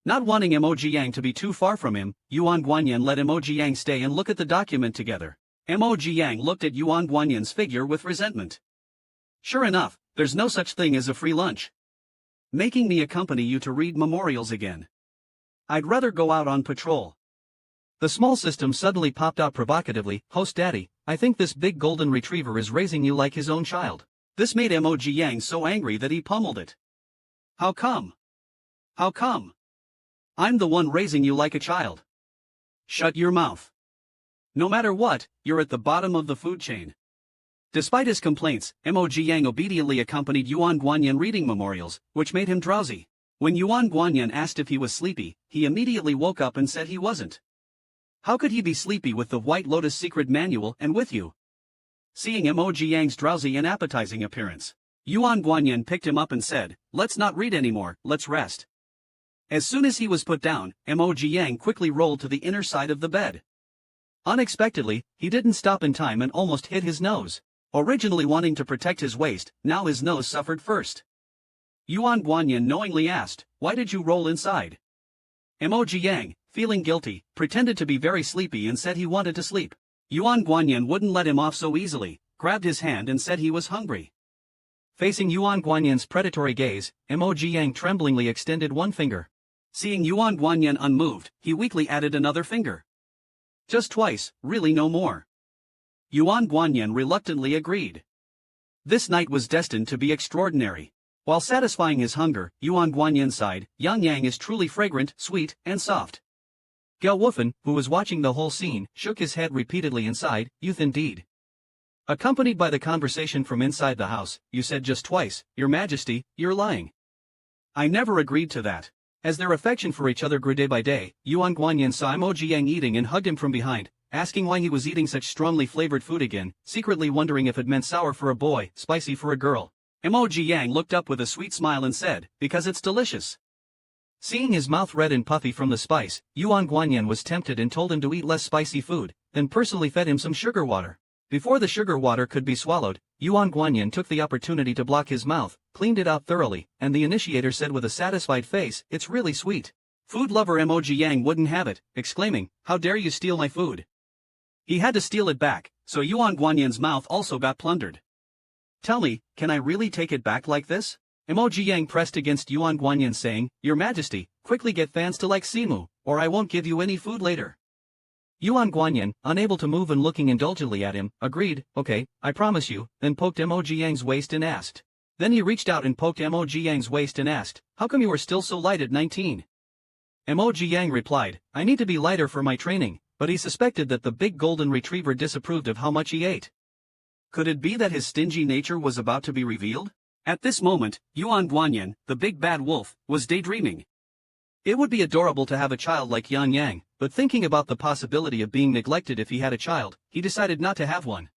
Not wanting Mo Jiang to be too far from him, Yuan Guanyin let Mo Jiang stay and look at the document together. Mo Jiang looked at Yuan Guanyin's figure with resentment. Sure enough, there's no such thing as a free lunch. Making me accompany you to read memorials again. I'd rather go out on patrol. The small system suddenly popped out provocatively, Host Daddy, I think this big golden retriever is raising you like his own child. This made Mo Jiang so angry that he pummeled it. How come? How come? I'm the one raising you like a child. Shut your mouth. No matter what, you're at the bottom of the food chain. Despite his complaints, Mo Jiang obediently accompanied Yuan Guanyin reading memorials, which made him drowsy. When Yuan Guanyin asked if he was sleepy, he immediately woke up and said he wasn't. How could he be sleepy with the White Lotus secret manual and with you? Seeing Mo Jiang's drowsy and appetizing appearance, Yuan Guanyin picked him up and said, Let's not read anymore, let's rest. As soon as he was put down, Mo Jiang quickly rolled to the inner side of the bed. Unexpectedly, he didn't stop in time and almost hit his nose. Originally wanting to protect his waist, now his nose suffered first. Yuan Guanyin knowingly asked, Why did you roll inside? Mo Jiang, feeling guilty, pretended to be very sleepy and said he wanted to sleep. Yuan Guanyin wouldn't let him off so easily, grabbed his hand and said he was hungry. Facing Yuan Guanyin's predatory gaze, Mo Jiang tremblingly extended one finger. Seeing Yuan Guanyin unmoved, he weakly added another finger. Just twice, really no more. Yuan Guanyin reluctantly agreed. This night was destined to be extraordinary. While satisfying his hunger, Yuan Guanyin sighed, Yang Yang is truly fragrant, sweet, and soft. Gao Wufan, who was watching the whole scene, shook his head repeatedly and sighed, youth indeed. Accompanied by the conversation from inside the house, you said just twice, Your Majesty, you're lying. I never agreed to that. As their affection for each other grew day by day, Yuan Guanyin saw Mo Jiang eating and hugged him from behind, asking why he was eating such strongly flavored food again, secretly wondering if it meant sour for a boy, spicy for a girl. Mo Jiang looked up with a sweet smile and said, Because it's delicious. Seeing his mouth red and puffy from the spice, Yuan Guanyin was tempted and told him to eat less spicy food, then personally fed him some sugar water. Before the sugar water could be swallowed, Yuan Guanyin took the opportunity to block his mouth, cleaned it out thoroughly, and the initiator said with a satisfied face, It's really sweet. Food lover Mo Jiang wouldn't have it, exclaiming, How dare you steal my food? He had to steal it back, so Yuan Guanyin's mouth also got plundered. Tell me, can I really take it back like this? Mo Jiang pressed against Yuan Guanyin saying, Your Majesty, quickly get fans to like Simu, or I won't give you any food later. Yuan Guanyin, unable to move and looking indulgently at him, agreed, okay, I promise you, then poked Mo Jiang's waist and asked. Then he reached out and poked Mo Jiang's waist and asked, how come you are still so light at 19? Mo Jiang replied, I need to be lighter for my training, but he suspected that the big golden retriever disapproved of how much he ate. Could it be that his stingy nature was about to be revealed? At this moment, Yuan Guanyin, the big bad wolf, was daydreaming. It would be adorable to have a child like Yan Yang, but thinking about the possibility of being neglected if he had a child, he decided not to have one.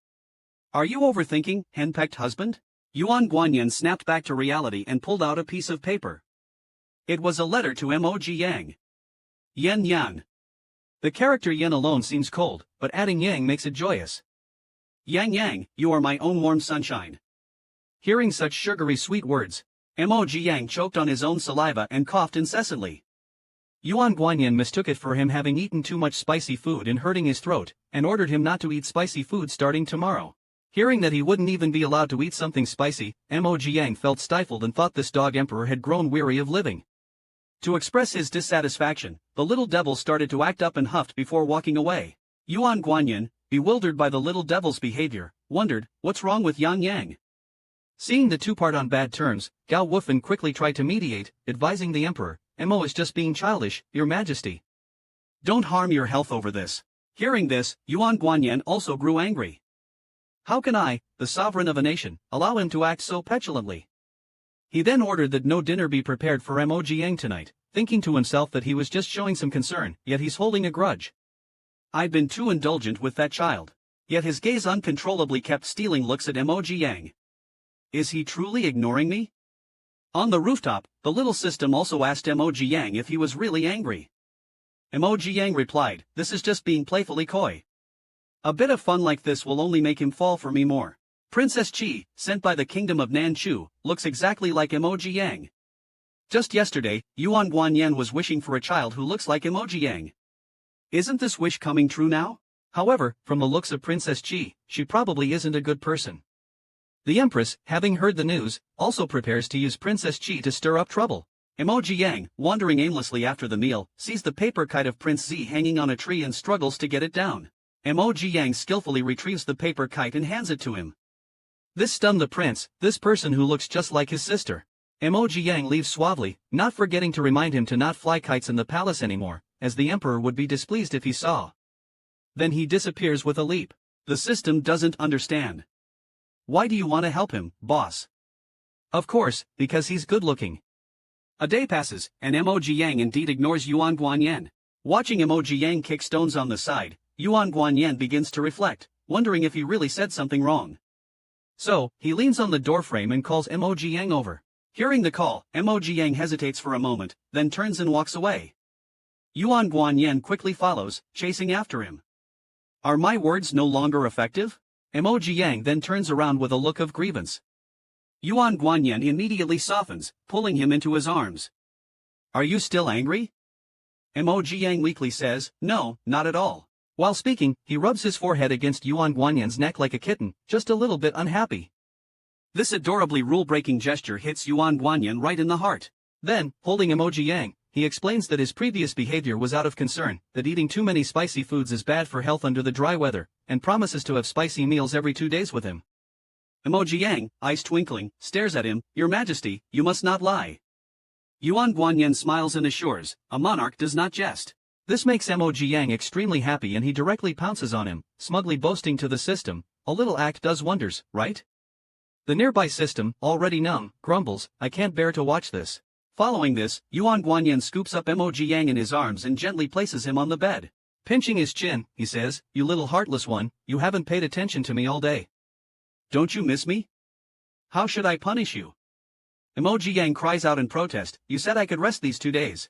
Are you overthinking, henpecked husband? Yuan Guanyin snapped back to reality and pulled out a piece of paper. It was a letter to Mo Jiang. Yen Yan. The character Yen alone seems cold, but adding Yang makes it joyous. Yang Yang, you are my own warm sunshine. Hearing such sugary sweet words, Mo Jiang choked on his own saliva and coughed incessantly. Yuan Guanyin mistook it for him having eaten too much spicy food and hurting his throat, and ordered him not to eat spicy food starting tomorrow. Hearing that he wouldn't even be allowed to eat something spicy, Mo Jiang felt stifled and thought this dog emperor had grown weary of living. To express his dissatisfaction, the little devil started to act up and huffed before walking away. Yuan Guanyin, bewildered by the little devil's behavior, wondered, what's wrong with Yang Yang? Seeing the two part on bad terms, Gao Wufan quickly tried to mediate, advising the emperor, Mo is just being childish, your majesty. Don't harm your health over this. Hearing this, Yuan Guanyin also grew angry. How can I, the sovereign of a nation, allow him to act so petulantly? He then ordered that no dinner be prepared for Mo Jiang tonight, thinking to himself that he was just showing some concern, yet he's holding a grudge. I've been too indulgent with that child. Yet his gaze uncontrollably kept stealing looks at Mo Jiang. Is he truly ignoring me? On the rooftop, the little system also asked Mo Jiang if he was really angry. Mo Jiang replied, this is just being playfully coy. A bit of fun like this will only make him fall for me more. Princess Qi, sent by the kingdom of Nanchu, looks exactly like Mo Jiang. Just yesterday, Yuan Guanyin was wishing for a child who looks like Mo Jiang. Isn't this wish coming true now? However, from the looks of Princess Qi, she probably isn't a good person. The Empress, having heard the news, also prepares to use Princess Qi to stir up trouble. Mo Jiang, wandering aimlessly after the meal, sees the paper kite of Prince Z hanging on a tree and struggles to get it down. Mo Jiang skillfully retrieves the paper kite and hands it to him. This stunned the prince, this person who looks just like his sister. Mo Jiang leaves suavely, not forgetting to remind him to not fly kites in the palace anymore, as the emperor would be displeased if he saw. Then he disappears with a leap. The system doesn't understand. Why do you want to help him, boss? Of course, because he's good-looking. A day passes, and Mo Jiang indeed ignores Yuan Guanyin. Watching Mo Jiang kick stones on the side, Yuan Guanyin begins to reflect, wondering if he really said something wrong. So, he leans on the doorframe and calls Mo Jiang over. Hearing the call, Mo Jiang hesitates for a moment, then turns and walks away. Yuan Guanyin quickly follows, chasing after him. Are my words no longer effective? Mo Jiang then turns around with a look of grievance. Yuan Guanyin immediately softens, pulling him into his arms. Are you still angry? Mo Jiang weakly says, no, not at all. While speaking, he rubs his forehead against Yuan Guanyin's neck like a kitten, just a little bit unhappy. This adorably rule-breaking gesture hits Yuan Guanyin right in the heart. Then, holding Mo Jiang, he explains that his previous behavior was out of concern, that eating too many spicy foods is bad for health under the dry weather, and promises to have spicy meals every 2 days with him. Mo Jiang, eyes twinkling, stares at him, Your Majesty, you must not lie. Yuan Guanyin smiles and assures, a monarch does not jest. This makes Mo Jiang extremely happy and he directly pounces on him, smugly boasting to the system, a little act does wonders, right? The nearby system, already numb, grumbles, I can't bear to watch this. Following this, Yuan Guanyin scoops up Mo Jiang in his arms and gently places him on the bed. Pinching his chin, he says, You little heartless one, you haven't paid attention to me all day. Don't you miss me? How should I punish you? Mo Jiang cries out in protest, You said I could rest these 2 days.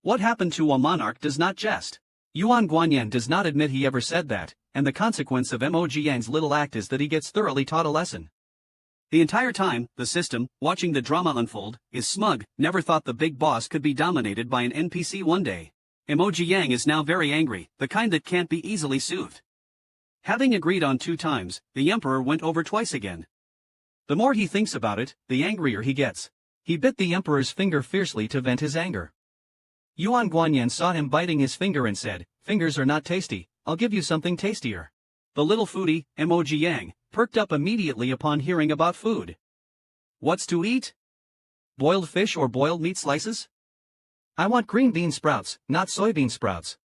What happened to a monarch does not jest. Yuan Guanyin does not admit he ever said that, and the consequence of Mo Jiang's little act is that he gets thoroughly taught a lesson. The entire time, the system, watching the drama unfold, is smug, never thought the big boss could be dominated by an NPC one day. Mo Jiang is now very angry, the kind that can't be easily soothed. Having agreed on 2 times, the emperor went over twice again. The more he thinks about it, the angrier he gets. He bit the emperor's finger fiercely to vent his anger. Yuan Guanyin saw him biting his finger and said, fingers are not tasty, I'll give you something tastier. The little foodie, Emoji Yang, perked up immediately upon hearing about food. What's to eat? Boiled fish or boiled meat slices? I want green bean sprouts, not soybean sprouts.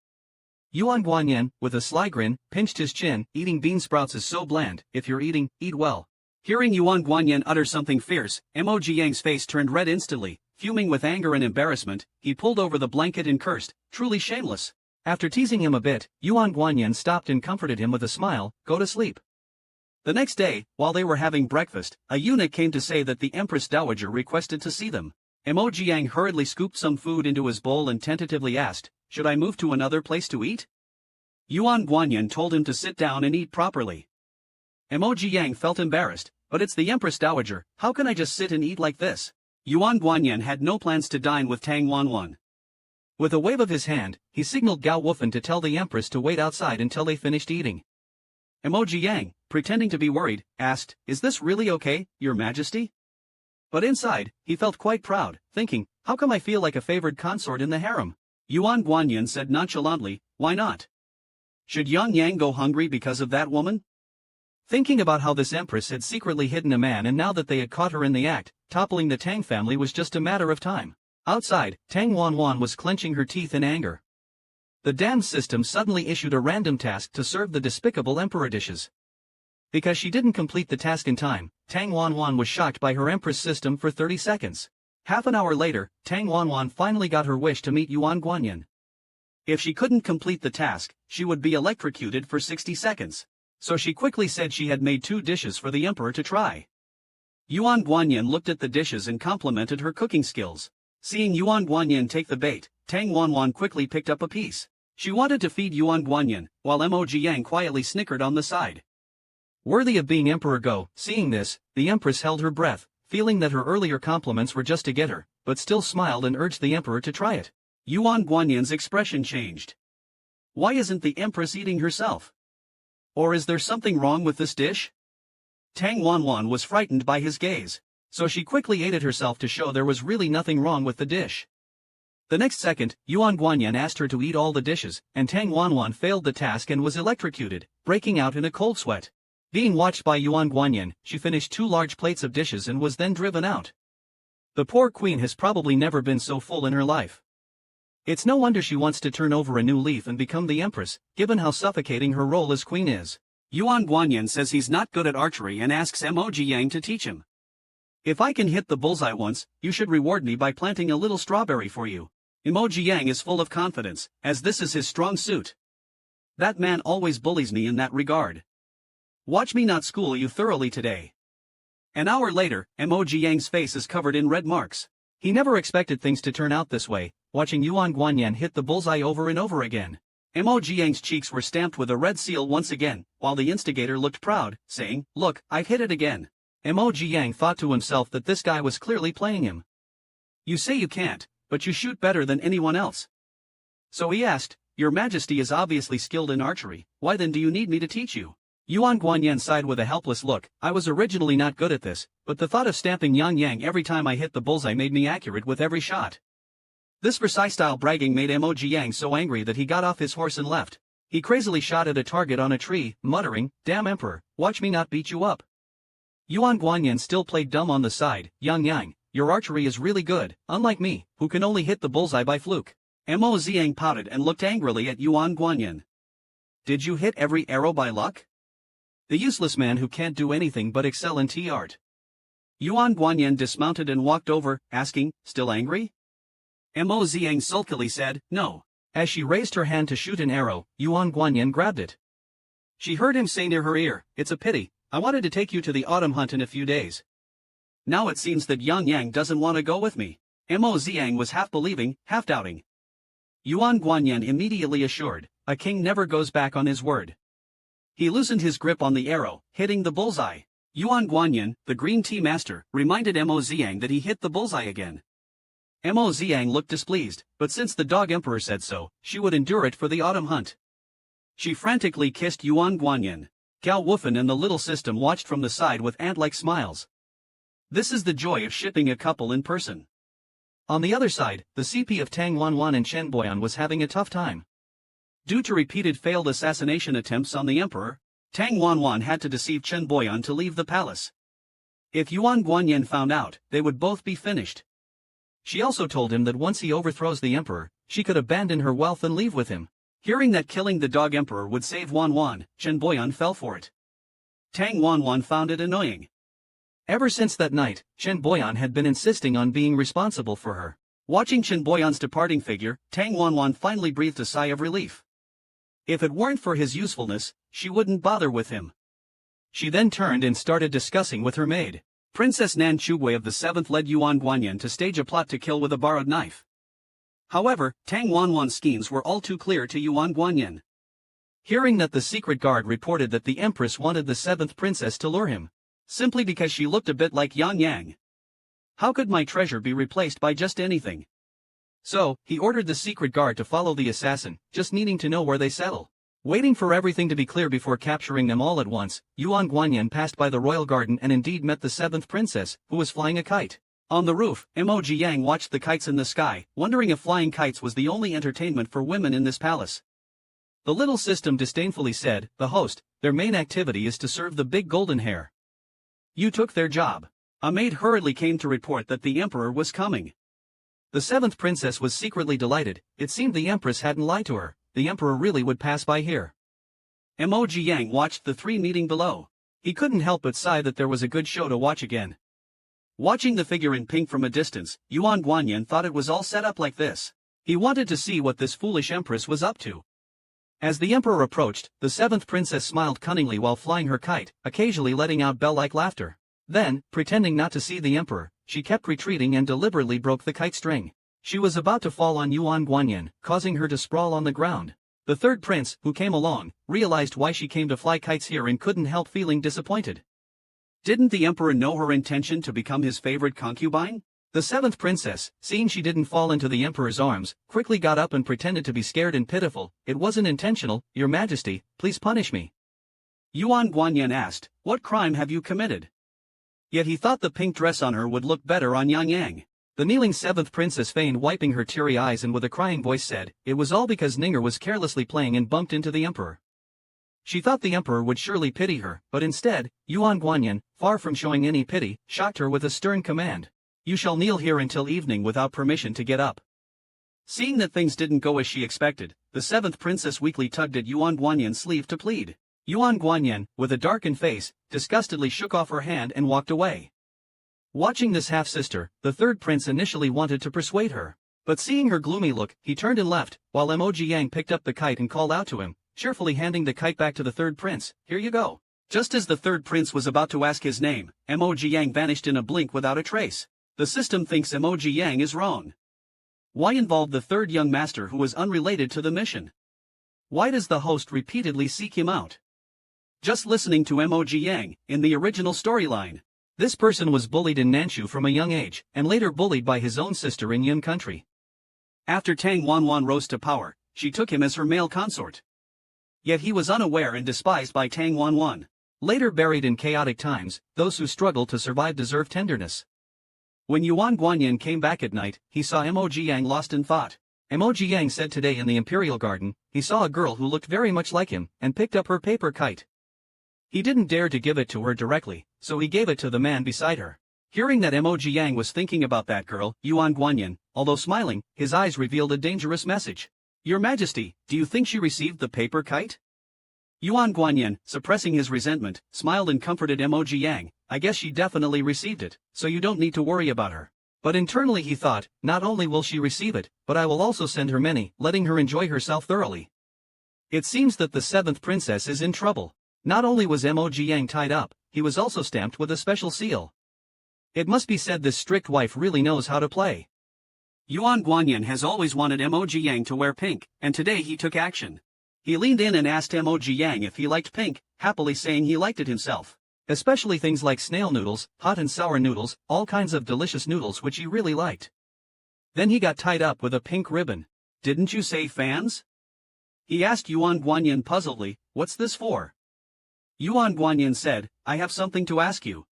Yuan Guanyin, with a sly grin, pinched his chin. Eating bean sprouts is so bland. If you're eating, eat well. Hearing Yuan Guanyin utter something fierce, Emoji Yang's face turned red instantly. Fuming with anger and embarrassment, he pulled over the blanket and cursed, truly shameless. After teasing him a bit, Yuan Guanyin stopped and comforted him with a smile, go to sleep. The next day, while they were having breakfast, a eunuch came to say that the Empress Dowager requested to see them. Emoji Yang hurriedly scooped some food into his bowl and tentatively asked, should I move to another place to eat? Yuan Guanyin told him to sit down and eat properly. Emoji Yang felt embarrassed, but it's the Empress Dowager, how can I just sit and eat like this? Yuan Guanyin had no plans to dine with Tang Wanwan. With a wave of his hand, he signaled Gao Wufan to tell the Empress to wait outside until they finished eating. Emoji Yang, pretending to be worried, asked, is this really okay, Your Majesty? But inside, he felt quite proud, thinking, how come I feel like a favored consort in the harem? Yuan Guanyin said nonchalantly, why not? Should Yang Yang go hungry because of that woman? Thinking about how this empress had secretly hidden a man and now that they had caught her in the act, toppling the Tang family was just a matter of time. Outside, Tang Wanwan was clenching her teeth in anger. The damn system suddenly issued a random task to serve the despicable emperor dishes. Because she didn't complete the task in time, Tang Wanwan was shocked by her empress system for 30 seconds. Half an hour later, Tang Wanwan finally got her wish to meet Yuan Guanyin. If she couldn't complete the task, she would be electrocuted for 60 seconds. So she quickly said she had made 2 dishes for the emperor to try. Yuan Guanyin looked at the dishes and complimented her cooking skills. Seeing Yuan Guanyin take the bait, Tang Wanwan quickly picked up a piece. She wanted to feed Yuan Guanyin, while Emoji Yang quietly snickered on the side. Worthy of being emperor Go, seeing this, the empress held her breath, feeling that her earlier compliments were just to get her, but still smiled and urged the emperor to try it. Yuan Guanyin's expression changed. Why isn't the empress eating herself? Or is there something wrong with this dish? Tang Wanwan was frightened by his gaze, so she quickly ate it herself to show there was really nothing wrong with the dish. The next second, Yuan Guanyin asked her to eat all the dishes, and Tang Wanwan failed the task and was electrocuted, breaking out in a cold sweat. Being watched by Yuan Guanyin, she finished 2 large plates of dishes and was then driven out. The poor queen has probably never been so full in her life. It's no wonder she wants to turn over a new leaf and become the empress, given how suffocating her role as queen is. Yuan Guanyin says he's not good at archery and asks Emoji Yang to teach him. If I can hit the bullseye once, you should reward me by planting a little strawberry for you. Emoji Yang is full of confidence, as this is his strong suit. That man always bullies me in that regard. Watch me not school you thoroughly today. An hour later, Emoji Yang's face is covered in red marks. He never expected things to turn out this way, watching Yuan Guanyin hit the bullseye over and over again. Emoji Yang's cheeks were stamped with a red seal once again, while the instigator looked proud, saying, look, I've hit it again. Emoji Yang thought to himself that this guy was clearly playing him. You say you can't, but you shoot better than anyone else. So he asked, Your Majesty is obviously skilled in archery, why then do you need me to teach you? Yuan Guanyin sighed with a helpless look, I was originally not good at this, but the thought of stamping Yang Yang every time I hit the bullseye made me accurate with every shot. This Versailles-style bragging made Emoji Yang so angry that he got off his horse and left. He crazily shot at a target on a tree, muttering, damn emperor, watch me not beat you up. Yuan Guanyin still played dumb on the side, Yang Yang, your archery is really good, unlike me, who can only hit the bullseye by fluke. Mo Ziang pouted and looked angrily at Yuan Guanyin. Did you hit every arrow by luck? The useless man who can't do anything but excel in tea art. Yuan Guanyin dismounted and walked over, asking, still angry? Mo Ziang sulkily said, no. As she raised her hand to shoot an arrow, Yuan Guanyin grabbed it. She heard him say near her ear, it's a pity, I wanted to take you to the autumn hunt in a few days. Now it seems that Yang Yang doesn't want to go with me. Mo Ziang was half believing, half doubting. Yuan Guanyin immediately assured, a king never goes back on his word. He loosened his grip on the arrow, hitting the bullseye. Yuan Guanyin, the green tea master, reminded Mo Ziang that he hit the bullseye again. Mo Ziang looked displeased, but since the dog emperor said so, she would endure it for the autumn hunt. She frantically kissed Yuan Guanyin. Gao Wufan and the little system watched from the side with ant-like smiles. This is the joy of shipping a couple in person. On the other side, the CP of Tang Wanwan and Chen Boyan was having a tough time. Due to repeated failed assassination attempts on the emperor, Tang Wanwan had to deceive Chen Boyan to leave the palace. If Yuan Guanyin found out, they would both be finished. She also told him that once he overthrows the emperor, she could abandon her wealth and leave with him. Hearing that killing the dog emperor would save Wanwan, Chen Boyan fell for it. Tang Wanwan found it annoying. Ever since that night, Chen Boyan had been insisting on being responsible for her. Watching Chen Boyan's departing figure, Tang Wanwan finally breathed a sigh of relief. If it weren't for his usefulness, she wouldn't bother with him. She then turned and started discussing with her maid. Princess Nan Chugui of the 7th led Yuan Guanyin to stage a plot to kill with a borrowed knife. However, Tang Wanwan's schemes were all too clear to Yuan Guanyin. Hearing that the secret guard reported that the empress wanted the 7th princess to lure him, simply because she looked a bit like Yang Yang. How could my treasure be replaced by just anything? So, he ordered the secret guard to follow the assassin, just needing to know where they settle. Waiting for everything to be clear before capturing them all at once, Yuan Guanyin passed by the royal garden and indeed met the 7th princess, who was flying a kite. On the roof, Mo Jiang watched the kites in the sky, wondering if flying kites was the only entertainment for women in this palace. The little system disdainfully said, "The host, their main activity is to serve the big golden hair. You took their job." A maid hurriedly came to report that the emperor was coming. The 7th princess was secretly delighted. It seemed the empress hadn't lied to her. The emperor really would pass by here. Mo Jiang watched the three meeting below. He couldn't help but sigh that there was a good show to watch again. Watching the figure in pink from a distance, Yuan Guanyin thought it was all set up like this. He wanted to see what this foolish empress was up to. As the emperor approached, the 7th princess smiled cunningly while flying her kite, occasionally letting out bell-like laughter. Then, pretending not to see the emperor, she kept retreating and deliberately broke the kite string. She was about to fall on Yuan Guanyin, causing her to sprawl on the ground. The 3rd prince, who came along, realized why she came to fly kites here and couldn't help feeling disappointed. Didn't the emperor know her intention to become his favorite concubine? The 7th princess, seeing she didn't fall into the emperor's arms, quickly got up and pretended to be scared and pitiful. "It wasn't intentional, Your Majesty, please punish me." Yuan Guanyin asked, "What crime have you committed?" Yet he thought the pink dress on her would look better on Yang Yang. The kneeling 7th princess feigned wiping her teary eyes and with a crying voice said, "It was all because Ninger was carelessly playing and bumped into the emperor." She thought the emperor would surely pity her, but instead, Yuan Guanyin, far from showing any pity, shocked her with a stern command. "You shall kneel here until evening without permission to get up." Seeing that things didn't go as she expected, the 7th princess weakly tugged at Yuan Guanyin's sleeve to plead. Yuan Guanyin, with a darkened face, disgustedly shook off her hand and walked away. Watching this half-sister, the 3rd prince initially wanted to persuade her. But seeing her gloomy look, he turned and left, while Mo Jiang picked up the kite and called out to him, cheerfully handing the kite back to the 3rd prince. "Here you go." Just as the 3rd prince was about to ask his name, Mo Jiang vanished in a blink without a trace. The system thinks Mo Jiang is wrong. Why involve the 3rd young master who was unrelated to the mission? Why does the host repeatedly seek him out? Just listening to Mo Jiang, in the original storyline, this person was bullied in Nanshu from a young age, and later bullied by his own sister in Yun country. After Tang Wanwan rose to power, she took him as her male consort. Yet he was unaware and despised by Tang Wanwan. Later buried in chaotic times, those who struggle to survive deserve tenderness. When Yuan Guanyin came back at night, he saw Mo Jiang lost in thought. Mo Jiang said today in the Imperial Garden, he saw a girl who looked very much like him, and picked up her paper kite. He didn't dare to give it to her directly, so he gave it to the man beside her. Hearing that Mo Jiang was thinking about that girl, Yuan Guanyin, although smiling, his eyes revealed a dangerous message. "Your Majesty, do you think she received the paper kite?" Yuan Guanyin, suppressing his resentment, smiled and comforted Mo Jiang. "I guess she definitely received it, so you don't need to worry about her." But internally he thought, not only will she receive it, but I will also send her many, letting her enjoy herself thoroughly. It seems that the 7th princess is in trouble. Not only was Mo Jiang tied up, he was also stamped with a special seal. It must be said this strict wife really knows how to play. Yuan Guanyin has always wanted Mo Jiang to wear pink, and today he took action. He leaned in and asked Mo Jiang if he liked pink, happily saying he liked it himself. Especially things like snail noodles, hot and sour noodles, all kinds of delicious noodles which he really liked. Then he got tied up with a pink ribbon. "Didn't you say fans?" He asked Yuan Guanyin puzzledly, "What's this for?" Yuan Guanyin said, "I have something to ask you.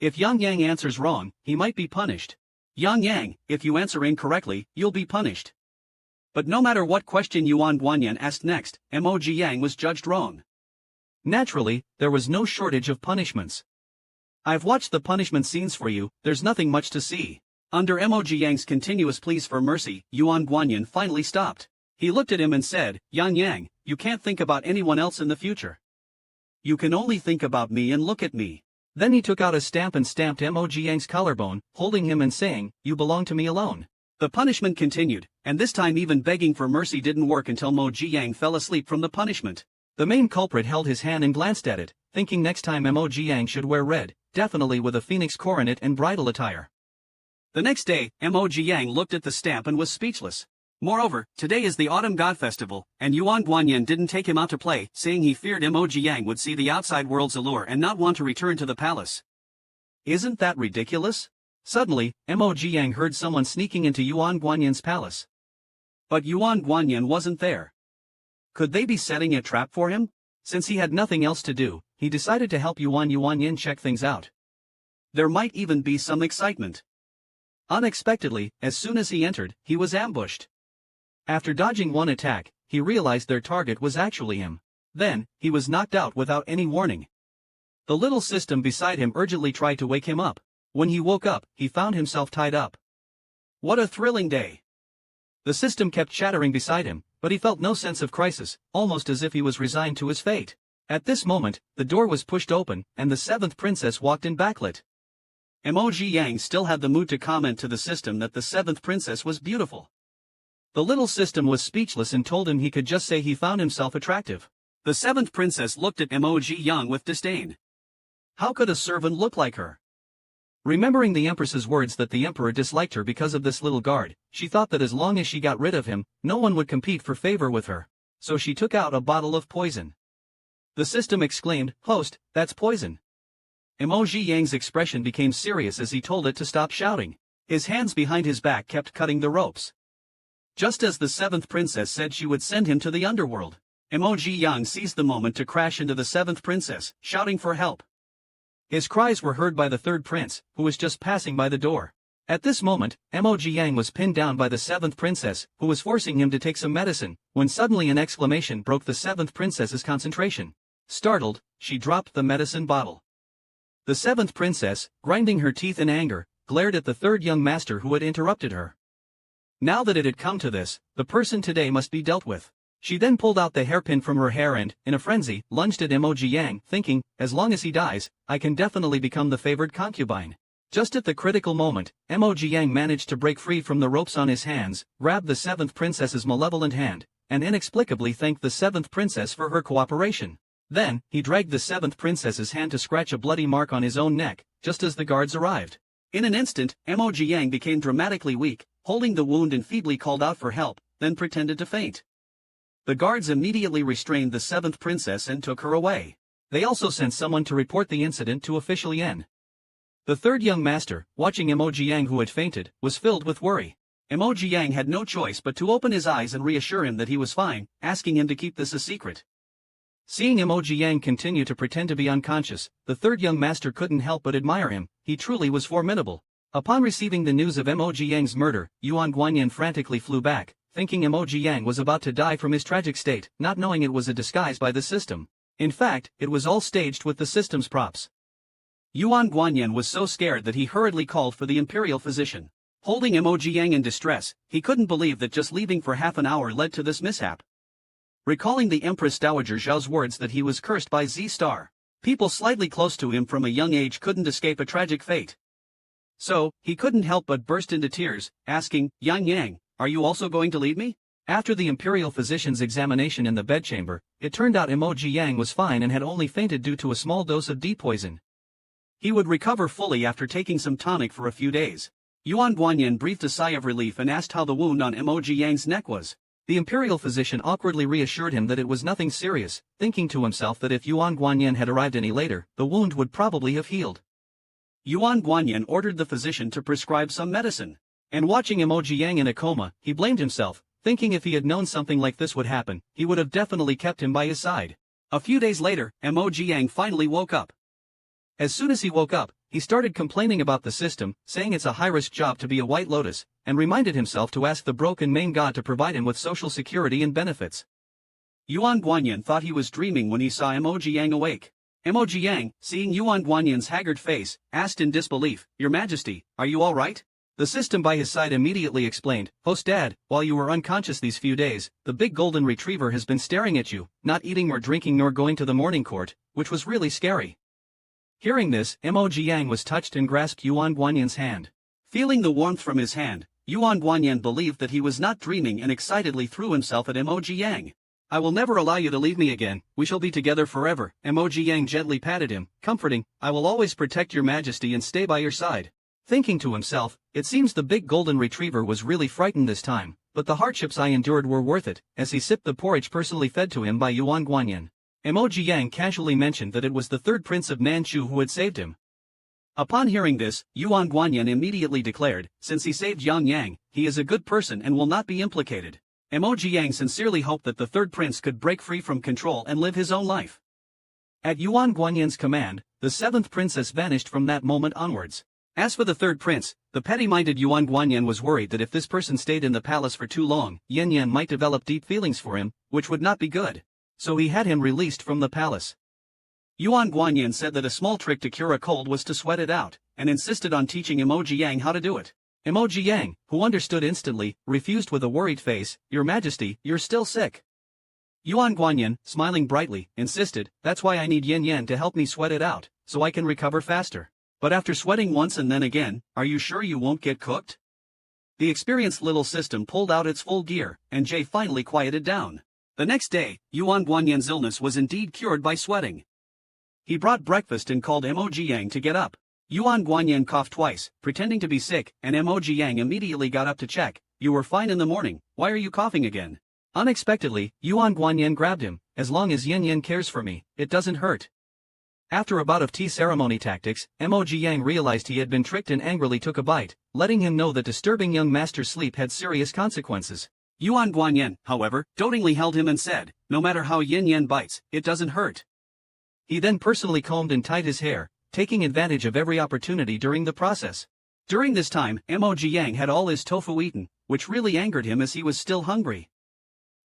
If Yang Yang answers wrong, he might be punished. Yang Yang, if you answer incorrectly, you'll be punished." But no matter what question Yuan Guanyin asked next, Mo Yang was judged wrong. Naturally, there was no shortage of punishments. I've watched the punishment scenes for you, there's nothing much to see. Under Mo Yang's continuous pleas for mercy, Yuan Guanyin finally stopped. He looked at him and said, Yang, you can't think about anyone else in the future. You can only think about me and look at me. Then he took out a stamp and stamped Mo Yang's collarbone, holding him and saying, you belong to me alone. The punishment continued, and this time even begging for mercy didn't work until Mo Yang fell asleep from the punishment. The main culprit held his hand and glanced at it, thinking next time Mo Yang should wear red, definitely with a phoenix coronet and bridal attire. The next day, Mo Yang looked at the stamp and was speechless. Moreover, today is the Autumn God Festival, and Yuan Guanyin didn't take him out to play, saying he feared Mo Yang would see the outside world's allure and not want to return to the palace. Isn't that ridiculous? Suddenly, Mo Yang heard someone sneaking into Yuan Guanyin's palace. But Yuan Guanyin wasn't there. Could they be setting a trap for him? Since he had nothing else to do, he decided to help Yuan Guanyin check things out. There might even be some excitement. Unexpectedly, as soon as he entered, he was ambushed. After dodging one attack, he realized their target was actually him. Then, he was knocked out without any warning. The little system beside him urgently tried to wake him up. When he woke up, he found himself tied up. What a thrilling day! The system kept chattering beside him, but he felt no sense of crisis, almost as if he was resigned to his fate. At this moment, the door was pushed open, and the seventh princess walked in backlit. Mo Yang still had the mood to comment to the system that the seventh princess was beautiful. The little system was speechless and told him he could just say he found himself attractive. The seventh princess looked at Mo Yang with disdain. How could a servant look like her? Remembering the empress's words that the emperor disliked her because of this little guard, she thought that as long as she got rid of him, no one would compete for favor with her. So she took out a bottle of poison. The system exclaimed, "Host, that's poison." Mo Yang's expression became serious as he told it to stop shouting. His hands behind his back kept cutting the ropes. Just as the seventh princess said she would send him to the underworld, Mo Yang seized the moment to crash into the seventh princess, shouting for help. His cries were heard by the third prince, who was just passing by the door. At this moment, Mo Yang was pinned down by the seventh princess, who was forcing him to take some medicine, when suddenly an exclamation broke the seventh princess's concentration. Startled, she dropped the medicine bottle. The seventh princess, grinding her teeth in anger, glared at the third young master who had interrupted her. Now that it had come to this, the person today must be dealt with. She then pulled out the hairpin from her hair and, in a frenzy, lunged at Mo Yang, thinking, as long as he dies, I can definitely become the favored concubine. Just at the critical moment, Mo Yang managed to break free from the ropes on his hands, grabbed the seventh princess's malevolent hand, and inexplicably thanked the seventh princess for her cooperation. Then, he dragged the seventh princess's hand to scratch a bloody mark on his own neck, just as the guards arrived. In an instant, Mo Yang became dramatically weak, holding the wound and feebly called out for help, then pretended to faint. The guards immediately restrained the seventh princess and took her away. They also sent someone to report the incident to official Yen. The third young master, watching Mo Yang who had fainted, was filled with worry. Mo Yang had no choice but to open his eyes and reassure him that he was fine, asking him to keep this a secret. Seeing Mo Yang continue to pretend to be unconscious, the third young master couldn't help but admire him. He truly was formidable. Upon receiving the news of Mo Yang's murder, Yuan Guanyin frantically flew back, thinking Mo Yang was about to die from his tragic state, not knowing it was a disguise by the system. In fact, it was all staged with the system's props. Yuan Guanyin was so scared that he hurriedly called for the imperial physician. Holding Mo Yang in distress, he couldn't believe that just leaving for half an hour led to this mishap. Recalling the Empress Dowager Zhao's words that he was cursed by Z-Star, people slightly close to him from a young age couldn't escape a tragic fate. So, he couldn't help but burst into tears, asking, Yang, are you also going to leave me? After the imperial physician's examination in the bedchamber, it turned out Mo Yang was fine and had only fainted due to a small dose of D poison. He would recover fully after taking some tonic for a few days. Yuan Guanyin breathed a sigh of relief and asked how the wound on Mo Yang's neck was. The imperial physician awkwardly reassured him that it was nothing serious, thinking to himself that if Yuan Guanyin had arrived any later, the wound would probably have healed. Yuan Guanyin ordered the physician to prescribe some medicine. And watching Mo Yang in a coma, he blamed himself, thinking if he had known something like this would happen, he would have definitely kept him by his side. A few days later, Mo Yang finally woke up. As soon as he woke up, he started complaining about the system, saying it's a high-risk job to be a White Lotus, and reminded himself to ask the broken main god to provide him with social security and benefits. Yuan Guanyin thought he was dreaming when he saw Mo Jiang awake. Mo Jiang, seeing Yuan Guanyin's haggard face, asked in disbelief, "Your Majesty, are you all right?" The system by his side immediately explained, "Host Dad, while you were unconscious these few days, the big golden retriever has been staring at you, not eating or drinking nor going to the morning court, which was really scary." Hearing this, Mo Jiang was touched and grasped Yuan Guanyin's hand. Feeling the warmth from his hand, Yuan Guanyin believed that he was not dreaming and excitedly threw himself at Mo Jiang. "I will never allow you to leave me again, we shall be together forever." Mo Jiang gently patted him, comforting, "I will always protect your Majesty and stay by your side." Thinking to himself, it seems the big golden retriever was really frightened this time, but the hardships I endured were worth it, as he sipped the porridge personally fed to him by Yuan Guanyin. Mo Jiang casually mentioned that it was the third prince of Manchu who had saved him. Upon hearing this, Yuan Guanyin immediately declared, "Since he saved Yang Yang, he is a good person and will not be implicated." Mo Jiang sincerely hoped that the third prince could break free from control and live his own life. At Yuan Guanyin's command, the seventh princess vanished from that moment onwards. As for the third prince, the petty-minded Yuan Guanyin was worried that if this person stayed in the palace for too long, Yin Yan might develop deep feelings for him, which would not be good. So he had him released from the palace. Yuan Guanyin said that a small trick to cure a cold was to sweat it out, and insisted on teaching Mo Jiang how to do it. Mo Jiang, who understood instantly, refused with a worried face, "Your Majesty, you're still sick." Yuan Guanyin, smiling brightly, insisted, "That's why I need Yin Yan to help me sweat it out, so I can recover faster. But after sweating once and then again, are you sure you won't get cooked?" The experienced little system pulled out its full gear, and Jay finally quieted down. The next day, Yuan Guanyin's illness was indeed cured by sweating. He brought breakfast and called Mo Jiang to get up. Yuan Guanyin coughed twice, pretending to be sick, and Mo Jiang immediately got up to check. "You were fine in the morning, why are you coughing again?" Unexpectedly, Yuan Guanyin grabbed him, "As long as Yin Yan cares for me, it doesn't hurt." After a bout of tea ceremony tactics, Mo Jiang realized he had been tricked and angrily took a bite, letting him know that disturbing young master's sleep had serious consequences. Yuan Guanyin, however, dotingly held him and said, "No matter how Yin Yan bites, it doesn't hurt." He then personally combed and tied his hair, taking advantage of every opportunity during the process. During this time, Mo Jiang had all his tofu eaten, which really angered him as he was still hungry.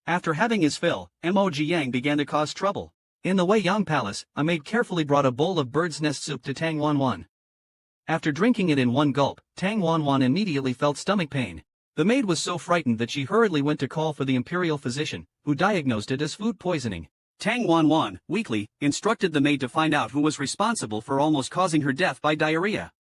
After having his fill, Mo Jiang began to cause trouble. In the Wei Yang Palace, a maid carefully brought a bowl of bird's nest soup to Tang Wanwan. After drinking it in one gulp, Tang Wanwan immediately felt stomach pain. The maid was so frightened that she hurriedly went to call for the imperial physician, who diagnosed it as food poisoning. Tang Wanwan, weakly, instructed the maid to find out who was responsible for almost causing her death by diarrhea.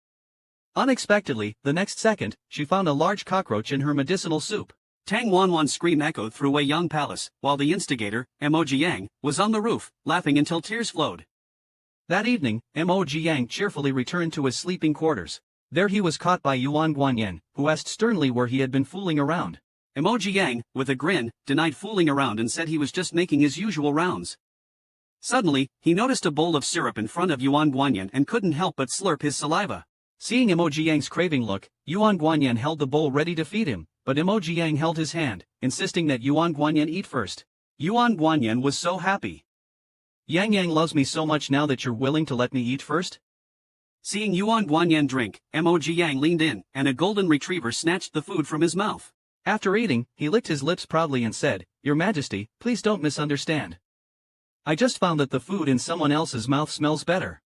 Unexpectedly, the next second, she found a large cockroach in her medicinal soup. Tang Wanwan's scream echoed through Wei Yang Palace, while the instigator, Mo Jiang, was on the roof, laughing until tears flowed. That evening, Mo Jiang cheerfully returned to his sleeping quarters. There he was caught by Yuan Guanyin, who asked sternly where he had been fooling around. Mo Jiang, with a grin, denied fooling around and said he was just making his usual rounds. Suddenly, he noticed a bowl of syrup in front of Yuan Guanyin and couldn't help but slurp his saliva. Seeing Mo Jiang's craving look, Yuan Guanyin held the bowl ready to feed him, but Mo Jiang held his hand, insisting that Yuan Guanyin eat first. Yuan Guanyin was so happy. "Yang Yang loves me so much now that you're willing to let me eat first?" Seeing Yuan Guanyin drink, Mo Jiang leaned in, and a golden retriever snatched the food from his mouth. After eating, he licked his lips proudly and said, "Your Majesty, please don't misunderstand. I just found that the food in someone else's mouth smells better."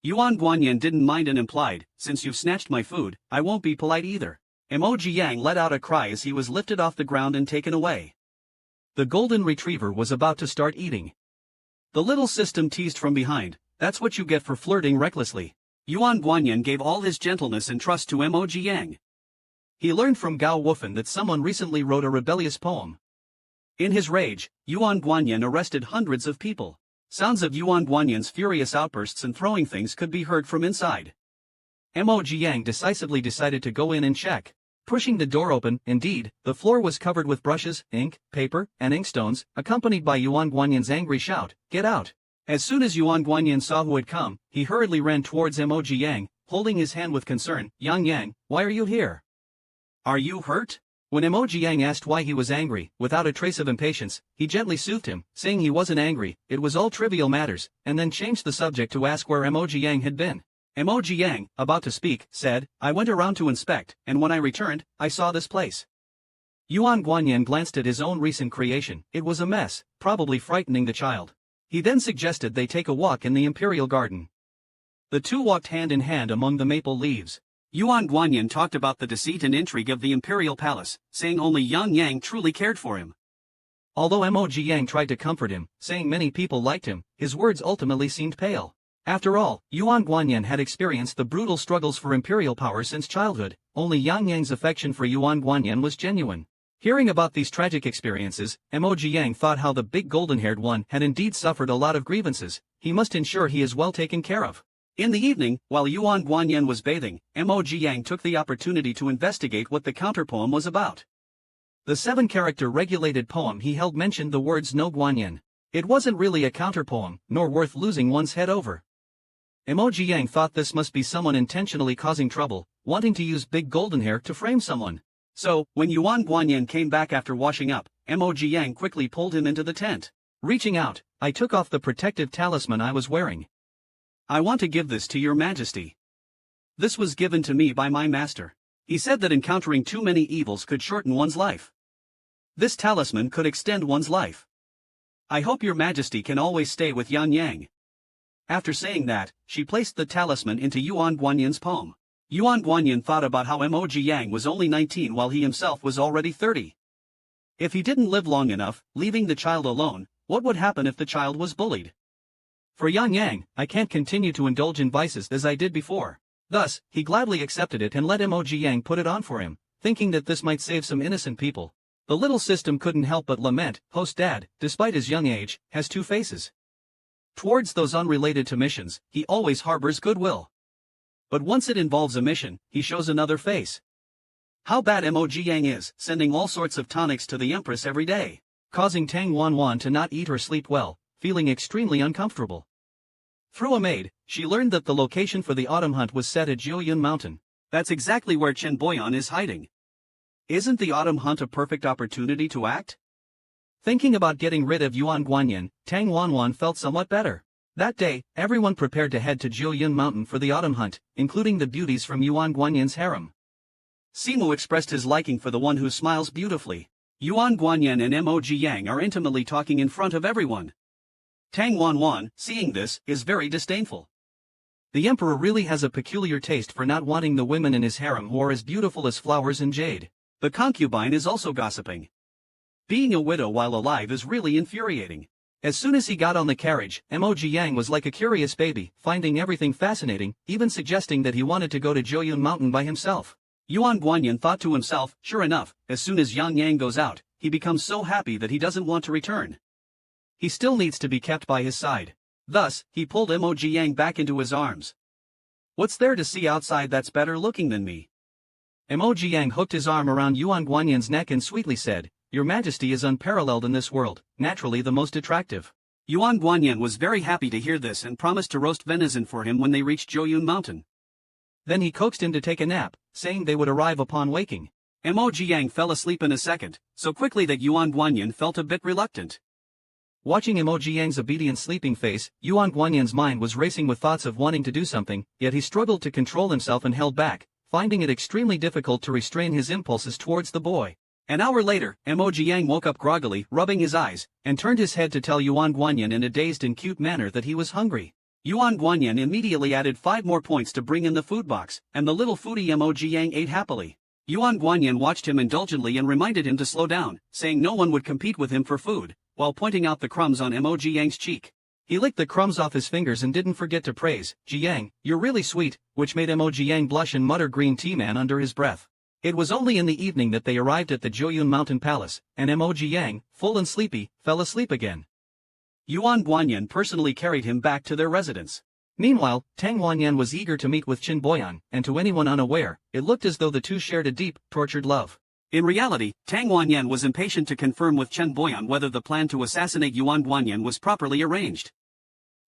Yuan Guanyin didn't mind and implied, "Since you've snatched my food, I won't be polite either." Mo Jiang let out a cry as he was lifted off the ground and taken away. The golden retriever was about to start eating. The little system teased from behind, "That's what you get for flirting recklessly." Yuan Guanyin gave all his gentleness and trust to Mo Jiang. He learned from Gao Wufan that someone recently wrote a rebellious poem. In his rage, Yuan Guanyin arrested hundreds of people. Sounds of Yuan Guanyin's furious outbursts and throwing things could be heard from inside. Mo Jiang decisively decided to go in and check. Pushing the door open, indeed, the floor was covered with brushes, ink, paper, and inkstones, accompanied by Yuan Guanyin's angry shout, "Get out!" As soon as Yuan Guanyin saw who had come, he hurriedly ran towards Mo Jiang, holding his hand with concern. "Yang Yang, why are you here? Are you hurt?" When Mo Jiang asked why he was angry, without a trace of impatience, he gently soothed him, saying he wasn't angry, it was all trivial matters, and then changed the subject to ask where Mo Jiang had been. Emoji Yang, about to speak, said, I went around to inspect, and when I returned, I saw this place. Yuan Guanyin glanced at his own recent creation. It was a mess, probably frightening the child. He then suggested they take a walk in the Imperial Garden. The two walked hand in hand among the maple leaves. Yuan Guanyin talked about the deceit and intrigue of the Imperial Palace, saying only Yang Yang truly cared for him. Although Emoji Yang tried to comfort him, saying many people liked him, his words ultimately seemed pale. After all, Yuan Guanyin had experienced the brutal struggles for imperial power since childhood. Only Yang Yang's affection for Yuan Guanyin was genuine. Hearing about these tragic experiences, Emoji Yang thought how the big golden-haired one had indeed suffered a lot of grievances. He must ensure he is well taken care of. In the evening, while Yuan Guanyin was bathing, Emoji Yang took the opportunity to investigate what the counterpoem was about. The 7-character regulated poem he held mentioned the words no Guanyin. It wasn't really a counterpoem, nor worth losing one's head over. Emoji Yang thought this must be someone intentionally causing trouble, wanting to use big golden hair to frame someone. So, when Yuan Guanyin came back after washing up, Emoji Yang quickly pulled him into the tent. Reaching out, I took off the protective talisman I was wearing. I want to give this to your majesty. This was given to me by my master. He said that encountering too many evils could shorten one's life. This talisman could extend one's life. I hope your majesty can always stay with Yang Yang. After saying that, she placed the talisman into Yuan Guanyin's palm. Yuan Guanyin thought about how Emoji Yang was only 19 while he himself was already 30. If he didn't live long enough, leaving the child alone, what would happen if the child was bullied? For Yang Yang, I can't continue to indulge in vices as I did before. Thus, he gladly accepted it and let Emoji Yang put it on for him, thinking that this might save some innocent people. The little system couldn't help but lament, host dad, despite his young age, has two faces. Towards those unrelated to missions, he always harbors goodwill. But once it involves a mission, he shows another face. How bad Emoji Yang is, sending all sorts of tonics to the Empress every day, causing Tang Wanwan to not eat or sleep well, feeling extremely uncomfortable. Through a maid, she learned that the location for the autumn hunt was set at Jiuyun Mountain. That's exactly where Chen Boyan is hiding. Isn't the autumn hunt a perfect opportunity to act? Thinking about getting rid of Yuan Guanyin, Tang Wanwan felt somewhat better. That day, everyone prepared to head to Jiuyun Mountain for the autumn hunt, including the beauties from Yuan Guanyin's harem. Simu expressed his liking for the one who smiles beautifully. Yuan Guanyin and Emoji Yang are intimately talking in front of everyone. Tang Wanwan, seeing this, is very disdainful. The emperor really has a peculiar taste for not wanting the women in his harem who are as beautiful as flowers and jade. The concubine is also gossiping. Being a widow while alive is really infuriating. As soon as he got on the carriage, Emoji Yang was like a curious baby, finding everything fascinating, even suggesting that he wanted to go to Jiuyun Mountain by himself. Yuan Guanyin thought to himself, sure enough, as soon as Yang Yang goes out, he becomes so happy that he doesn't want to return. He still needs to be kept by his side. Thus, he pulled Emoji Yang back into his arms. What's there to see outside that's better looking than me? Emoji Yang hooked his arm around Yuan Guanyin's neck and sweetly said, Your Majesty is unparalleled in this world, naturally the most attractive. Yuan Guanyin was very happy to hear this and promised to roast venison for him when they reached Jiuyun Mountain. Then he coaxed him to take a nap, saying they would arrive upon waking. Emoji Yang fell asleep in a second, so quickly that Yuan Guanyin felt a bit reluctant. Watching Emoji Yang's obedient sleeping face, Yuan Guanyin's mind was racing with thoughts of wanting to do something, yet he struggled to control himself and held back, finding it extremely difficult to restrain his impulses towards the boy. An hour later, Emoji Yang woke up groggily, rubbing his eyes, and turned his head to tell Yuan Guanyin in a dazed and cute manner that he was hungry. Yuan Guanyin immediately added 5 more points to bring in the food box, and the little foodie Emoji Yang ate happily. Yuan Guanyin watched him indulgently and reminded him to slow down, saying no one would compete with him for food, while pointing out the crumbs on Emoji Yang's cheek. He licked the crumbs off his fingers and didn't forget to praise, Ji Yang, you're really sweet, which made Emoji Yang blush and mutter green tea man under his breath. It was only in the evening that they arrived at the Jiuyun Mountain Palace, and Emoji Yang, full and sleepy, fell asleep again. Yuan Guanyin personally carried him back to their residence. Meanwhile, Tang Wanyan was eager to meet with Chen Boyan, and to anyone unaware, it looked as though the two shared a deep, tortured love. In reality, Tang Wanyan was impatient to confirm with Chen Boyan whether the plan to assassinate Yuan Guanyin was properly arranged.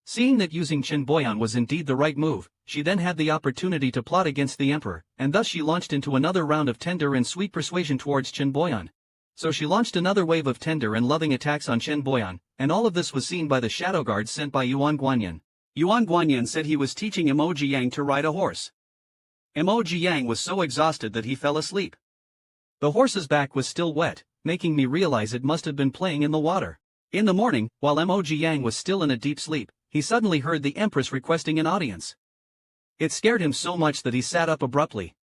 Seeing that using Chen Boyan was indeed the right move, she then had the opportunity to plot against the emperor, and thus she launched into another round of tender and sweet persuasion towards Chen Boyan. So she launched another wave of tender and loving attacks on Chen Boyan, and all of this was seen by the shadow guards sent by Yuan Guanyin. Yuan Guanyin said he was teaching Emoji Yang to ride a horse. Emoji Yang was so exhausted that he fell asleep. The horse's back was still wet, making me realize it must have been playing in the water. In the morning, while Emoji Yang was still in a deep sleep, he suddenly heard the Empress requesting an audience. It scared him so much that he sat up abruptly.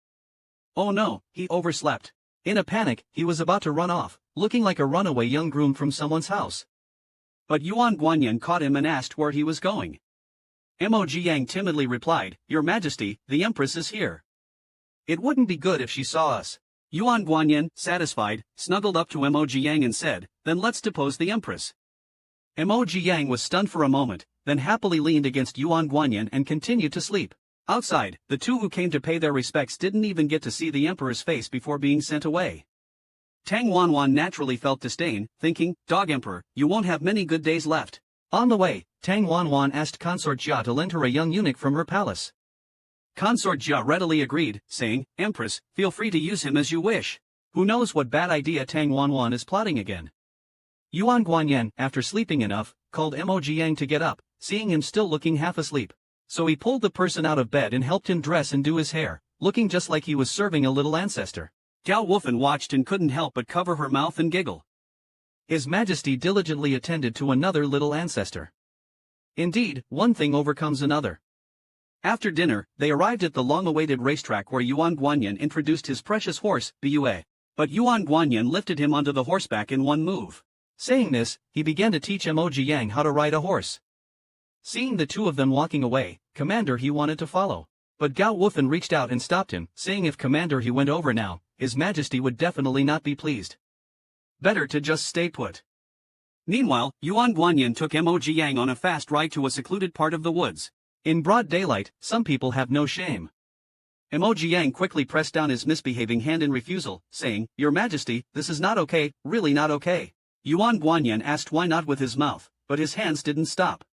Oh no, he overslept. In a panic, he was about to run off, looking like a runaway young groom from someone's house. But Yuan Guanyin caught him and asked where he was going. Emoji Yang timidly replied, "Your Majesty, the Empress is here. It wouldn't be good if she saw us." Yuan Guanyin, satisfied, snuggled up to Emoji Yang and said, "Then let's depose the Empress." Emoji Yang was stunned for a moment, then happily leaned against Yuan Guanyin and continued to sleep. Outside, the two who came to pay their respects didn't even get to see the Emperor's face before being sent away. Tang Wanwan naturally felt disdain, thinking, "Dog Emperor, you won't have many good days left." On the way, Tang Wanwan asked Consort Jia to lend her a young eunuch from her palace. Consort Jia readily agreed, saying, "Empress, feel free to use him as you wish. Who knows what bad idea Tang Wanwan is plotting again." Yuan Guanyin, after sleeping enough, called Emoji Yang to get up, seeing him still looking half asleep. So he pulled the person out of bed and helped him dress and do his hair, looking just like he was serving a little ancestor. Gao Wufen watched and couldn't help but cover her mouth and giggle. His Majesty diligently attended to another little ancestor. Indeed, one thing overcomes another. After dinner, they arrived at the long-awaited racetrack where Yuan Guanyin introduced his precious horse, Bua. But Yuan Guanyin lifted him onto the horseback in one move. Saying this, he began to teach Emoji Yang how to ride a horse. Seeing the two of them walking away, Commander he wanted to follow. But Gao Wufen reached out and stopped him, saying if Commander he went over now, His Majesty would definitely not be pleased. Better to just stay put. Meanwhile, Yuan Guanyin took Emoji Yang on a fast ride to a secluded part of the woods. In broad daylight, some people have no shame. Emoji Yang quickly pressed down his misbehaving hand in refusal, saying, "Your Majesty, this is not okay, really not okay." Yuan Guanyin asked why not with his mouth, but his hands didn't stop.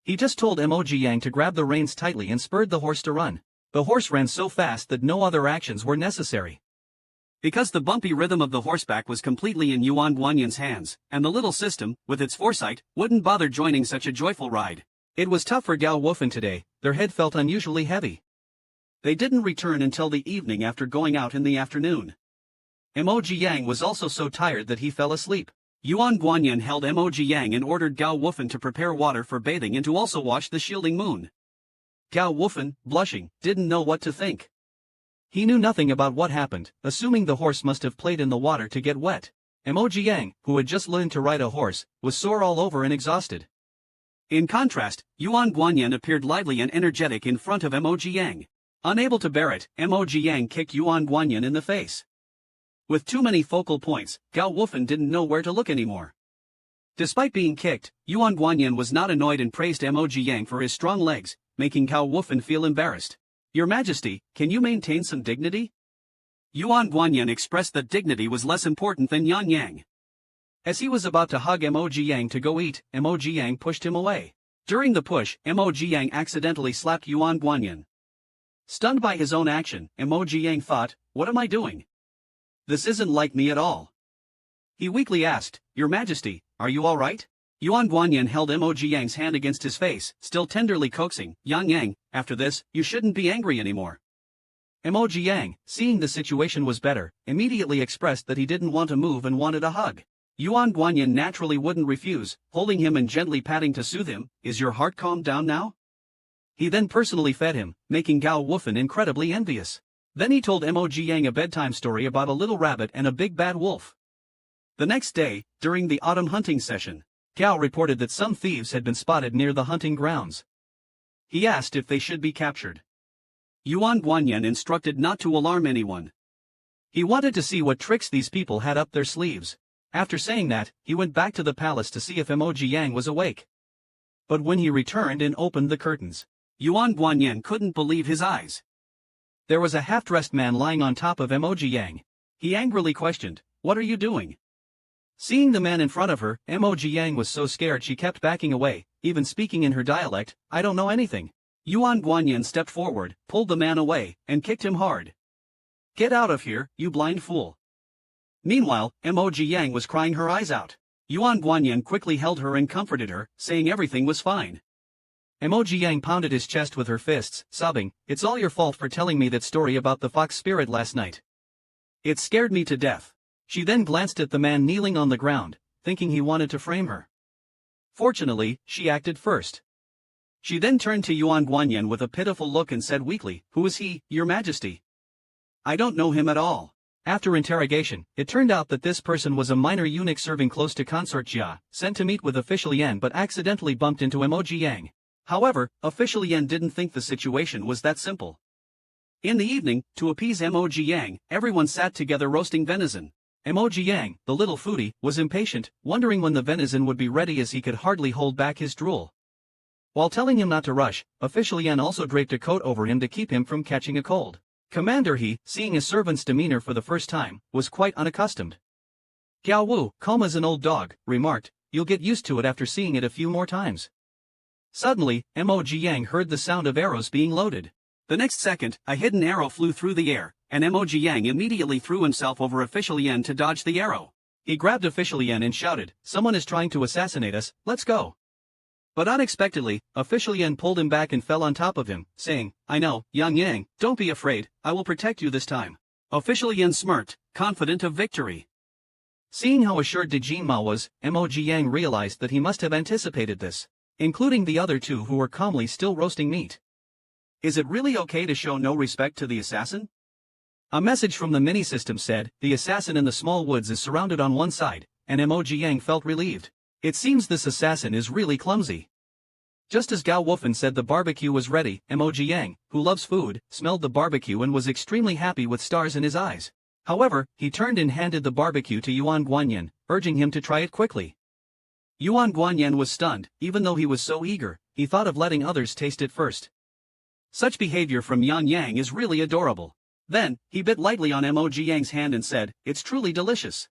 He just told Emoji Yang to grab the reins tightly and spurred the horse to run. The horse ran so fast that no other actions were necessary. Because the bumpy rhythm of the horseback was completely in Yuan Guanyin's hands, and the little system, with its foresight, wouldn't bother joining such a joyful ride. It was tough for Gao Wufen today, their head felt unusually heavy. They didn't return until the evening after going out in the afternoon. Emoji Yang was also so tired that he fell asleep. Yuan Guanyin held Emoji Yang and ordered Gao Wufen to prepare water for bathing and to also watch the shielding moon. Gao Wufen, blushing, didn't know what to think. He knew nothing about what happened, assuming the horse must have played in the water to get wet. Emoji Yang, who had just learned to ride a horse, was sore all over and exhausted. In contrast, Yuan Guanyin appeared lively and energetic in front of Emoji Yang. Unable to bear it, Emoji Yang kicked Yuan Guanyin in the face. With too many focal points, Gao Wufen didn't know where to look anymore. Despite being kicked, Yuan Guanyin was not annoyed and praised Emoji Yang for his strong legs, making Gao Wufen feel embarrassed. "Your Majesty, can you maintain some dignity?" Yuan Guanyin expressed that dignity was less important than Yan Yang. As he was about to hug Emoji Yang to go eat, Emoji Yang pushed him away. During the push, Emoji Yang accidentally slapped Yuan Guanyin. Stunned by his own action, Emoji Yang thought, "What am I doing? This isn't like me at all." He weakly asked, "Your Majesty, are you all right?" Yuan Guanyin held Emoji Yang's hand against his face, still tenderly coaxing, "Yang Yang, after this, you shouldn't be angry anymore." Emoji Yang, seeing the situation was better, immediately expressed that he didn't want to move and wanted a hug. Yuan Guanyin naturally wouldn't refuse, holding him and gently patting to soothe him. "Is your heart calmed down now?" He then personally fed him, making Gao Wufen incredibly envious. Then he told Emoji Yang a bedtime story about a little rabbit and a big bad wolf. The next day, during the autumn hunting session, Gao reported that some thieves had been spotted near the hunting grounds. He asked if they should be captured. Yuan Guanyin instructed not to alarm anyone. He wanted to see what tricks these people had up their sleeves. After saying that, he went back to the palace to see if Emoji Yang was awake. But when he returned and opened the curtains, Yuan Guanyin couldn't believe his eyes. There was a half-dressed man lying on top of Emoji Yang. He angrily questioned, "What are you doing?" Seeing the man in front of her, Emoji Yang was so scared she kept backing away, even speaking in her dialect, "I don't know anything." Yuan Guanyin stepped forward, pulled the man away, and kicked him hard. "Get out of here, you blind fool." Meanwhile, Emoji Yang was crying her eyes out. Yuan Guanyin quickly held her and comforted her, saying everything was fine. Emoji Yang pounded his chest with her fists, sobbing, "It's all your fault for telling me that story about the fox spirit last night. It scared me to death." She then glanced at the man kneeling on the ground, thinking he wanted to frame her. Fortunately, she acted first. She then turned to Yuan Guanyin with a pitiful look and said weakly, "Who is he, Your Majesty? I don't know him at all." After interrogation, it turned out that this person was a minor eunuch serving close to Consort Jia, sent to meet with Official Yan but accidentally bumped into Emoji Yang. However, Official Yan didn't think the situation was that simple. In the evening, to appease Emoji Yang, everyone sat together roasting venison. Emoji Yang, the little foodie, was impatient, wondering when the venison would be ready as he could hardly hold back his drool. While telling him not to rush, Official Yan also draped a coat over him to keep him from catching a cold. Commander He, seeing his servant's demeanor for the first time, was quite unaccustomed. Gao Wu, calm as an old dog, remarked, "You'll get used to it after seeing it a few more times." Suddenly, Emoji Yang heard the sound of arrows being loaded. The next second, a hidden arrow flew through the air, and Emoji Yang immediately threw himself over Official Yan to dodge the arrow. He grabbed Official Yan and shouted, "Someone is trying to assassinate us, let's go." But unexpectedly, Official Yan pulled him back and fell on top of him, saying, "I know, Yang Yang, don't be afraid, I will protect you this time." Official Yan smirked, confident of victory. Seeing how assured Dijin Ma was, Emoji Yang realized that he must have anticipated this, including the other two who were calmly still roasting meat. Is it really okay to show no respect to the assassin? A message from the mini-system said, "The assassin in the small woods is surrounded on one side," and Emoji Yang felt relieved. It seems this assassin is really clumsy. Just as Gao Wufen said the barbecue was ready, Emoji Yang, who loves food, smelled the barbecue and was extremely happy with stars in his eyes. However, he turned and handed the barbecue to Yuan Guanyin, urging him to try it quickly. Yuan Guanyin was stunned, even though he was so eager, he thought of letting others taste it first. Such behavior from Yang Yang is really adorable. Then, he bit lightly on Emoji Yang's hand and said, "It's truly delicious."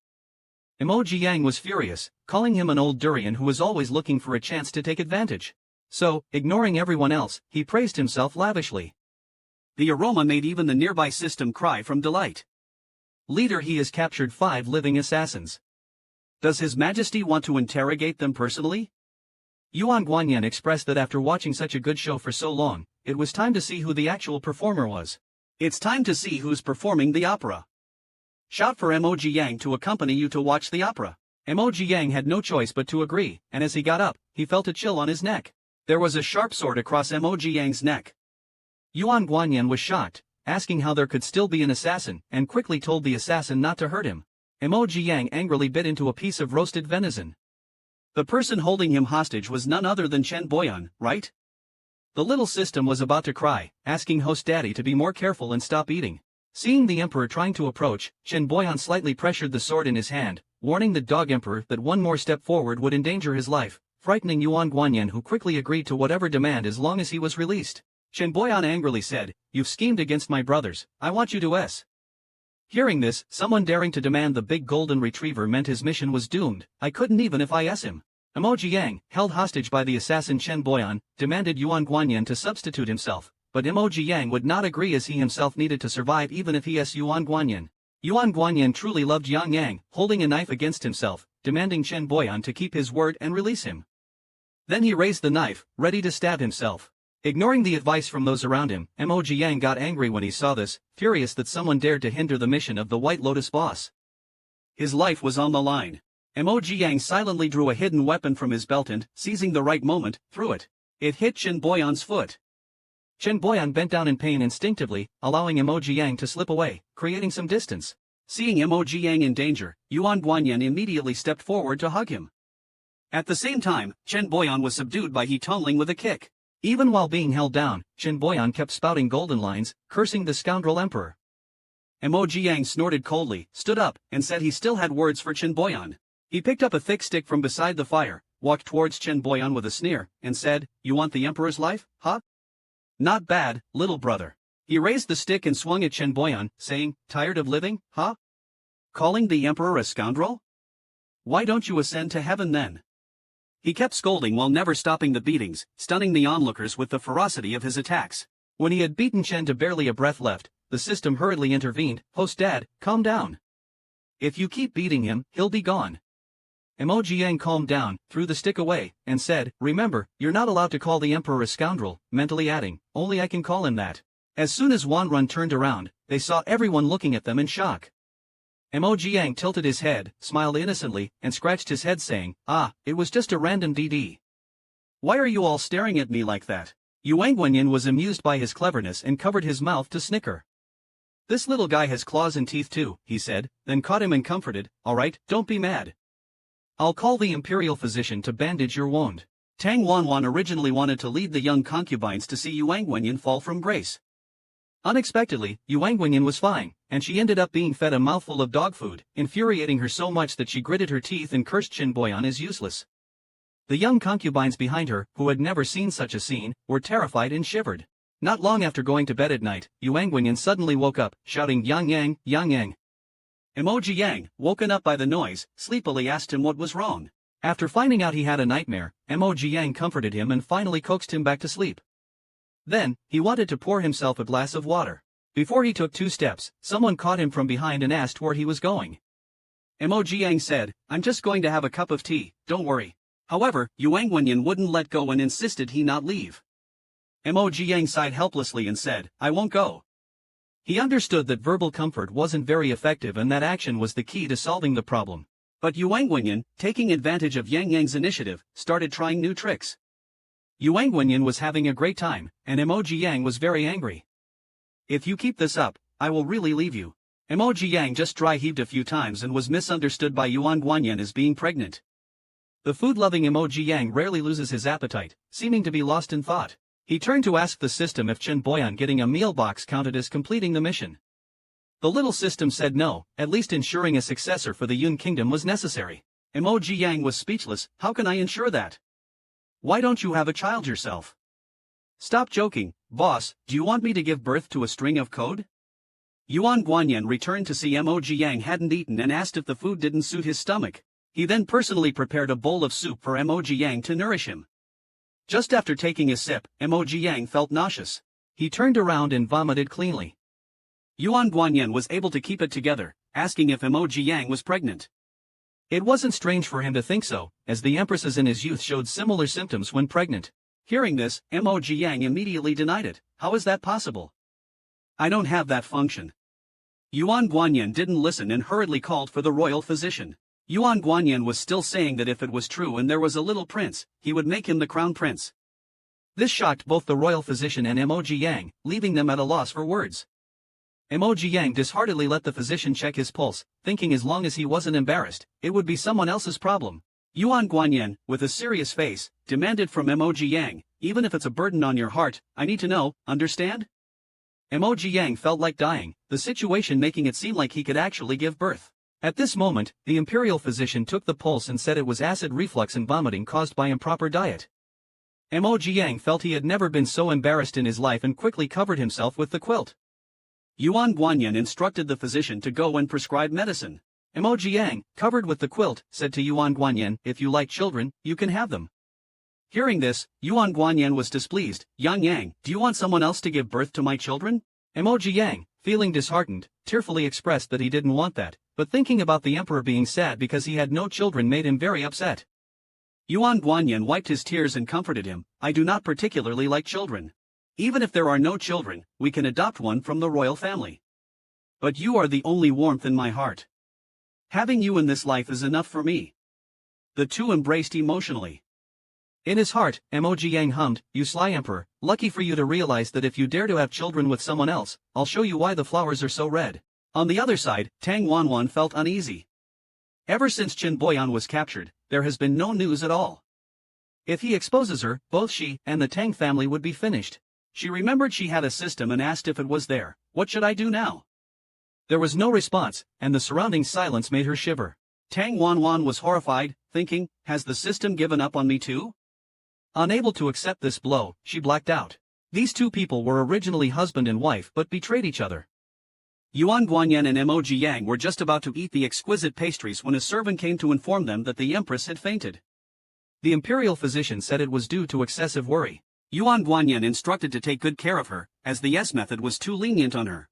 Emoji Yang was furious, calling him an old durian who was always looking for a chance to take advantage. So, ignoring everyone else, he praised himself lavishly. The aroma made even the nearby system cry from delight. Leader He has captured 5 living assassins. Does His Majesty want to interrogate them personally? Yuan Guanyin expressed that after watching such a good show for so long, it was time to see who the actual performer was. It's time to see who's performing the opera. Shout for Emoji Yang to accompany you to watch the opera. Emoji Yang had no choice but to agree, and as he got up, he felt a chill on his neck. There was a sharp sword across Emoji Yang's neck. Yuan Guanyin was shocked, asking how there could still be an assassin, and quickly told the assassin not to hurt him. Emoji Yang angrily bit into a piece of roasted venison. The person holding him hostage was none other than Chen Boyan, right? The little system was about to cry, asking host daddy to be more careful and stop eating. Seeing the emperor trying to approach, Chen Boyan slightly pressured the sword in his hand, warning the dog emperor that one more step forward would endanger his life, frightening Yuan Guanyin, who quickly agreed to whatever demand as long as he was released. Chen Boyan angrily said, "You've schemed against my brothers, I want you to s." Hearing this, someone daring to demand the big golden retriever meant his mission was doomed. "I couldn't even if I s him." Emoji Yang, held hostage by the assassin Chen Boyan, demanded Yuan Guanyin to substitute himself, but Emoji Yang would not agree as he himself needed to survive even if he s Yuan Guanyin. Yuan Guanyin truly loved Yang Yang, holding a knife against himself, demanding Chen Boyan to keep his word and release him. Then he raised the knife, ready to stab himself. Ignoring the advice from those around him, Emoji Yang got angry when he saw this, furious that someone dared to hinder the mission of the White Lotus boss. His life was on the line. Emoji Yang silently drew a hidden weapon from his belt and, seizing the right moment, threw it. It hit Chen Boyan's foot. Chen Boyan bent down in pain instinctively, allowing Emoji Yang to slip away, creating some distance. Seeing Emoji Yang in danger, Yuan Guanyin immediately stepped forward to hug him. At the same time, Chen Boyan was subdued by He Tongling with a kick. Even while being held down, Chen Boyan kept spouting golden lines, cursing the scoundrel emperor. Emoji Yang snorted coldly, stood up, and said he still had words for Chen Boyan. He picked up a thick stick from beside the fire, walked towards Chen Boyan with a sneer, and said, "You want the emperor's life, huh? Not bad, little brother." He raised the stick and swung at Chen Boyan, saying, "Tired of living, huh? Calling the emperor a scoundrel? Why don't you ascend to heaven then?" He kept scolding while never stopping the beatings, stunning the onlookers with the ferocity of his attacks. When he had beaten Chen to barely a breath left, the system hurriedly intervened, "Host Dad, calm down. If you keep beating him, he'll be gone." Emoji Yang calmed down, threw the stick away, and said, "Remember, you're not allowed to call the emperor a scoundrel," mentally adding, "Only I can call him that." As soon as Wanrun turned around, they saw everyone looking at them in shock. Emoji Yang tilted his head, smiled innocently, and scratched his head saying, "Ah, it was just a random DD. Why are you all staring at me like that?" Yuan Guanyin was amused by his cleverness and covered his mouth to snicker. "This little guy has claws and teeth too," he said, then caught him and comforted, "All right, don't be mad. I'll call the imperial physician to bandage your wound." Tang Wanwan originally wanted to lead the young concubines to see Yuan Guanyin fall from grace. Unexpectedly, Yuan Guanyin was fine, and she ended up being fed a mouthful of dog food, infuriating her so much that she gritted her teeth and cursed Qin Boyan as useless. The young concubines behind her, who had never seen such a scene, were terrified and shivered. Not long after going to bed at night, Yuan Guanyin suddenly woke up, shouting Yang Yang, Yang Yang. Emoji Yang, woken up by the noise, sleepily asked him what was wrong. After finding out he had a nightmare, Emoji Yang comforted him and finally coaxed him back to sleep. Then, he wanted to pour himself a glass of water. Before he took 2 steps, someone caught him from behind and asked where he was going. Emoji Yang said, "I'm just going to have a cup of tea, don't worry." However, Yuan Guanyin wouldn't let go and insisted he not leave. Emoji Yang sighed helplessly and said, "I won't go." He understood that verbal comfort wasn't very effective and that action was the key to solving the problem. But Yuan Guanyin, taking advantage of Yang Yang's initiative, started trying new tricks. Yuan Guanyin was having a great time, and Emoji Yang was very angry. "If you keep this up, I will really leave you." Emoji Yang just dry-heaved a few times and was misunderstood by Yuan Guanyin as being pregnant. The food-loving Emoji Yang rarely loses his appetite, seeming to be lost in thought. He turned to ask the system if Qin Boyan getting a meal box counted as completing the mission. The little system said no, at least ensuring a successor for the Yun Kingdom was necessary. Emoji Yang was speechless. "How can I ensure that? Why don't you have a child yourself?" "Stop joking, boss, do you want me to give birth to a string of code?" Yuan Guanyin returned to see Emoji Yang hadn't eaten and asked if the food didn't suit his stomach. He then personally prepared a bowl of soup for Emoji Yang to nourish him. Just after taking a sip, Emoji Yang felt nauseous. He turned around and vomited cleanly. Yuan Guanyin was able to keep it together, asking if Emoji Yang was pregnant. It wasn't strange for him to think so, as the empresses in his youth showed similar symptoms when pregnant. Hearing this, Emoji Yang immediately denied it. "How is that possible? I don't have that function." Yuan Guanyin didn't listen and hurriedly called for the royal physician. Yuan Guanyin was still saying that if it was true and there was a little prince, he would make him the crown prince. This shocked both the royal physician and Emoji Yang, leaving them at a loss for words. Emoji Yang disheartedly let the physician check his pulse, thinking as long as he wasn't embarrassed, it would be someone else's problem. Yuan Guanyin, with a serious face, demanded from Emoji Yang, "Even if it's a burden on your heart, I need to know, understand?" Emoji Yang felt like dying, the situation making it seem like he could actually give birth. At this moment, the imperial physician took the pulse and said it was acid reflux and vomiting caused by improper diet. Emoji Yang felt he had never been so embarrassed in his life and quickly covered himself with the quilt. Yuan Guanyin instructed the physician to go and prescribe medicine. Emoji Yang, covered with the quilt, said to Yuan Guanyin, "If you like children, you can have them." Hearing this, Yuan Guanyin was displeased. "Yang Yang, do you want someone else to give birth to my children?" Emoji Yang, feeling disheartened, tearfully expressed that he didn't want that, but thinking about the emperor being sad because he had no children made him very upset. Yuan Guanyin wiped his tears and comforted him, "I do not particularly like children. Even if there are no children, we can adopt one from the royal family. But you are the only warmth in my heart. Having you in this life is enough for me." The two embraced emotionally. In his heart, Emoji Yang hummed, "You sly emperor, lucky for you to realize that if you dare to have children with someone else, I'll show you why the flowers are so red." On the other side, Tang Wanwan felt uneasy. Ever since Qin Boyan was captured, there has been no news at all. If he exposes her, both she and the Tang family would be finished. She remembered she had a system and asked if it was there. "What should I do now?" There was no response, and the surrounding silence made her shiver. Tang Wanwan was horrified, thinking, "Has the system given up on me too?" Unable to accept this blow, she blacked out. These two people were originally husband and wife but betrayed each other. Yuan Guanyin and Emoji Yang were just about to eat the exquisite pastries when a servant came to inform them that the empress had fainted. The imperial physician said it was due to excessive worry. Yuan Guanyin instructed to take good care of her, as the S method was too lenient on her.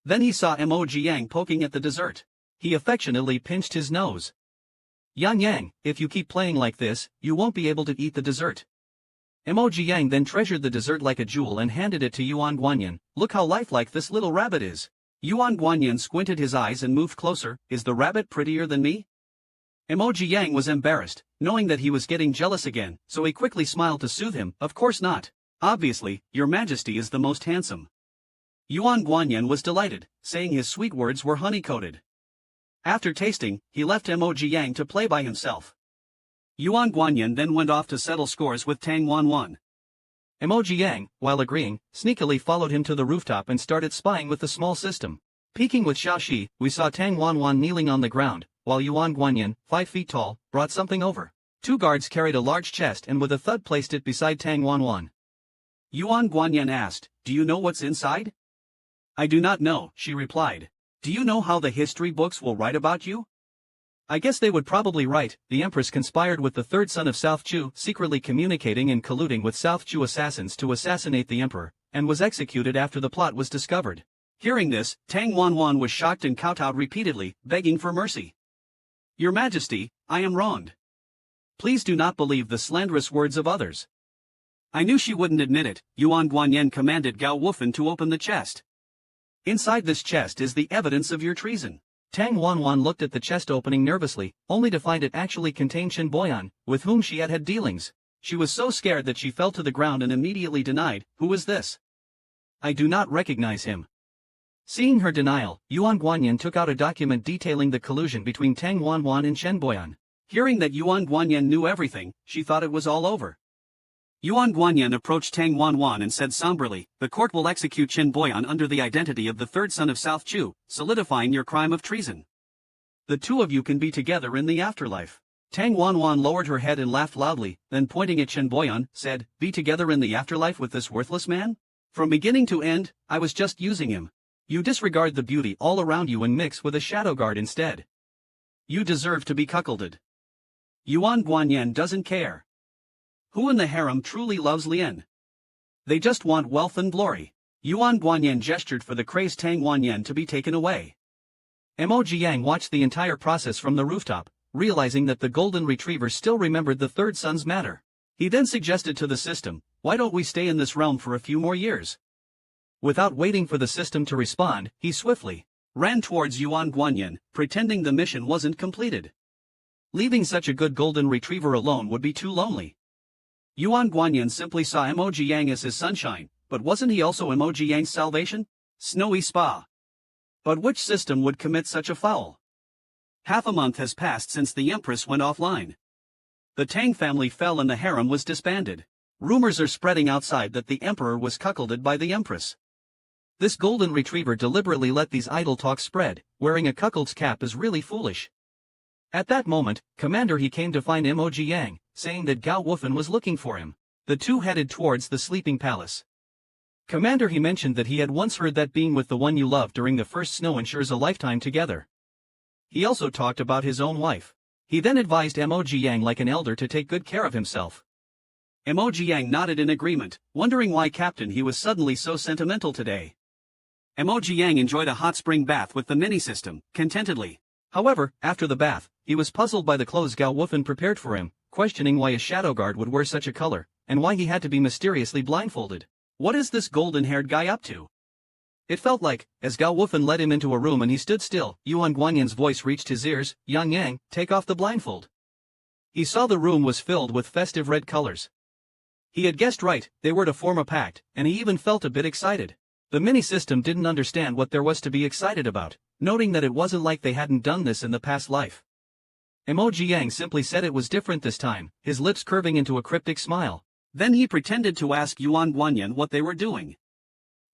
Then he saw Emoji Yang poking at the dessert. He affectionately pinched his nose. Yang Yang, if you keep playing like this, you won't be able to eat the dessert. Emoji Yang then treasured the dessert like a jewel and handed it to Yuan Guanyin. Look how lifelike this little rabbit is. Yuan Guanyin squinted his eyes and moved closer. Is the rabbit prettier than me? Emoji Yang was embarrassed, knowing that he was getting jealous again, so he quickly smiled to soothe him. Of course not. Obviously, your majesty is the most handsome. Yuan Guanyin was delighted, saying his sweet words were honey-coated. After tasting, he left Emoji Yang to play by himself. Yuan Guanyin then went off to settle scores with Tang Wanwan. Emoji Yang, while agreeing, sneakily followed him to the rooftop and started spying with the small system. Peeking with Xiaoxi, we saw Tang Wanwan kneeling on the ground, while Yuan Guanyin, 5 feet tall, brought something over. 2 guards carried a large chest and with a thud placed it beside Tang Wanwan. Yuan Guanyin asked, "Do you know what's inside?" "I do not know," she replied. "Do you know how the history books will write about you?" "I guess they would probably write, the Empress conspired with the third son of South Chu, secretly communicating and colluding with South Chu assassins to assassinate the Emperor, and was executed after the plot was discovered." Hearing this, Tang Wanwan was shocked and kowtowed repeatedly, begging for mercy. "Your Majesty, I am wronged. Please do not believe the slanderous words of others." "I knew she wouldn't admit it." Yuan Guanyin commanded Gao Wufan to open the chest. "Inside this chest is the evidence of your treason." Tang Wanwan looked at the chest opening nervously, only to find it actually contained Chen Boyan, with whom she had had dealings. She was so scared that she fell to the ground and immediately denied, "Who is this? I do not recognize him." Seeing her denial, Yuan Guanyin took out a document detailing the collusion between Tang Wanwan and Chen Boyan. Hearing that Yuan Guanyin knew everything, she thought it was all over. Yuan Guanyin approached Tang Wanwan and said somberly, "The court will execute Chen Boyan under the identity of the third son of South Chu, solidifying your crime of treason. The two of you can be together in the afterlife." Tang Wanwan lowered her head and laughed loudly, then pointing at Chen Boyan, said, "Be together in the afterlife with this worthless man? From beginning to end, I was just using him. You disregard the beauty all around you and mix with a shadow guard instead. You deserve to be cuckolded." Yuan Guanyin doesn't care. Who in the harem truly loves Lien? They just want wealth and glory. Yuan Guanyin gestured for the crazed Tang Wanyin to be taken away. Emoji Yang watched the entire process from the rooftop, realizing that the golden retriever still remembered the third son's matter. He then suggested to the system, "Why don't we stay in this realm for a few more years?" Without waiting for the system to respond, he swiftly ran towards Yuan Guanyin, pretending the mission wasn't completed. Leaving such a good golden retriever alone would be too lonely. Yuan Guanyin simply saw Emoji Yang as his sunshine, but wasn't he also Emoji Yang's salvation? Snowy Spa. But which system would commit such a foul? Half a month has passed since the Empress went offline. The Tang family fell and the harem was disbanded. Rumors are spreading outside that the Emperor was cuckolded by the Empress. This golden retriever deliberately let these idle talks spread. Wearing a cuckold's cap is really foolish. At that moment, Commander he came to find Emoji Yang, saying that Gao Wufan was looking for him. The two headed towards the sleeping palace. Commander he mentioned that he had once heard that being with the one you love during the first snow ensures a lifetime together. He also talked about his own wife. He then advised Emoji Yang like an elder to take good care of himself. Emoji Yang nodded in agreement, wondering why Captain he was suddenly so sentimental today. Emoji Yang enjoyed a hot spring bath with the mini-system, contentedly. However, after the bath, he was puzzled by the clothes Gao Wufan prepared for him, questioning why a shadow guard would wear such a color, and why he had to be mysteriously blindfolded. What is this golden-haired guy up to? It felt like, as Gao Wufan led him into a room and he stood still, Yuan Guanyin's voice reached his ears, "Yang Yang, take off the blindfold." He saw the room was filled with festive red colors. He had guessed right, they were to form a pact, and he even felt a bit excited. The mini-system didn't understand what there was to be excited about, noting that it wasn't like they hadn't done this in the past life. Emoji Yang simply said it was different this time, his lips curving into a cryptic smile. Then he pretended to ask Yuan Guanyin what they were doing.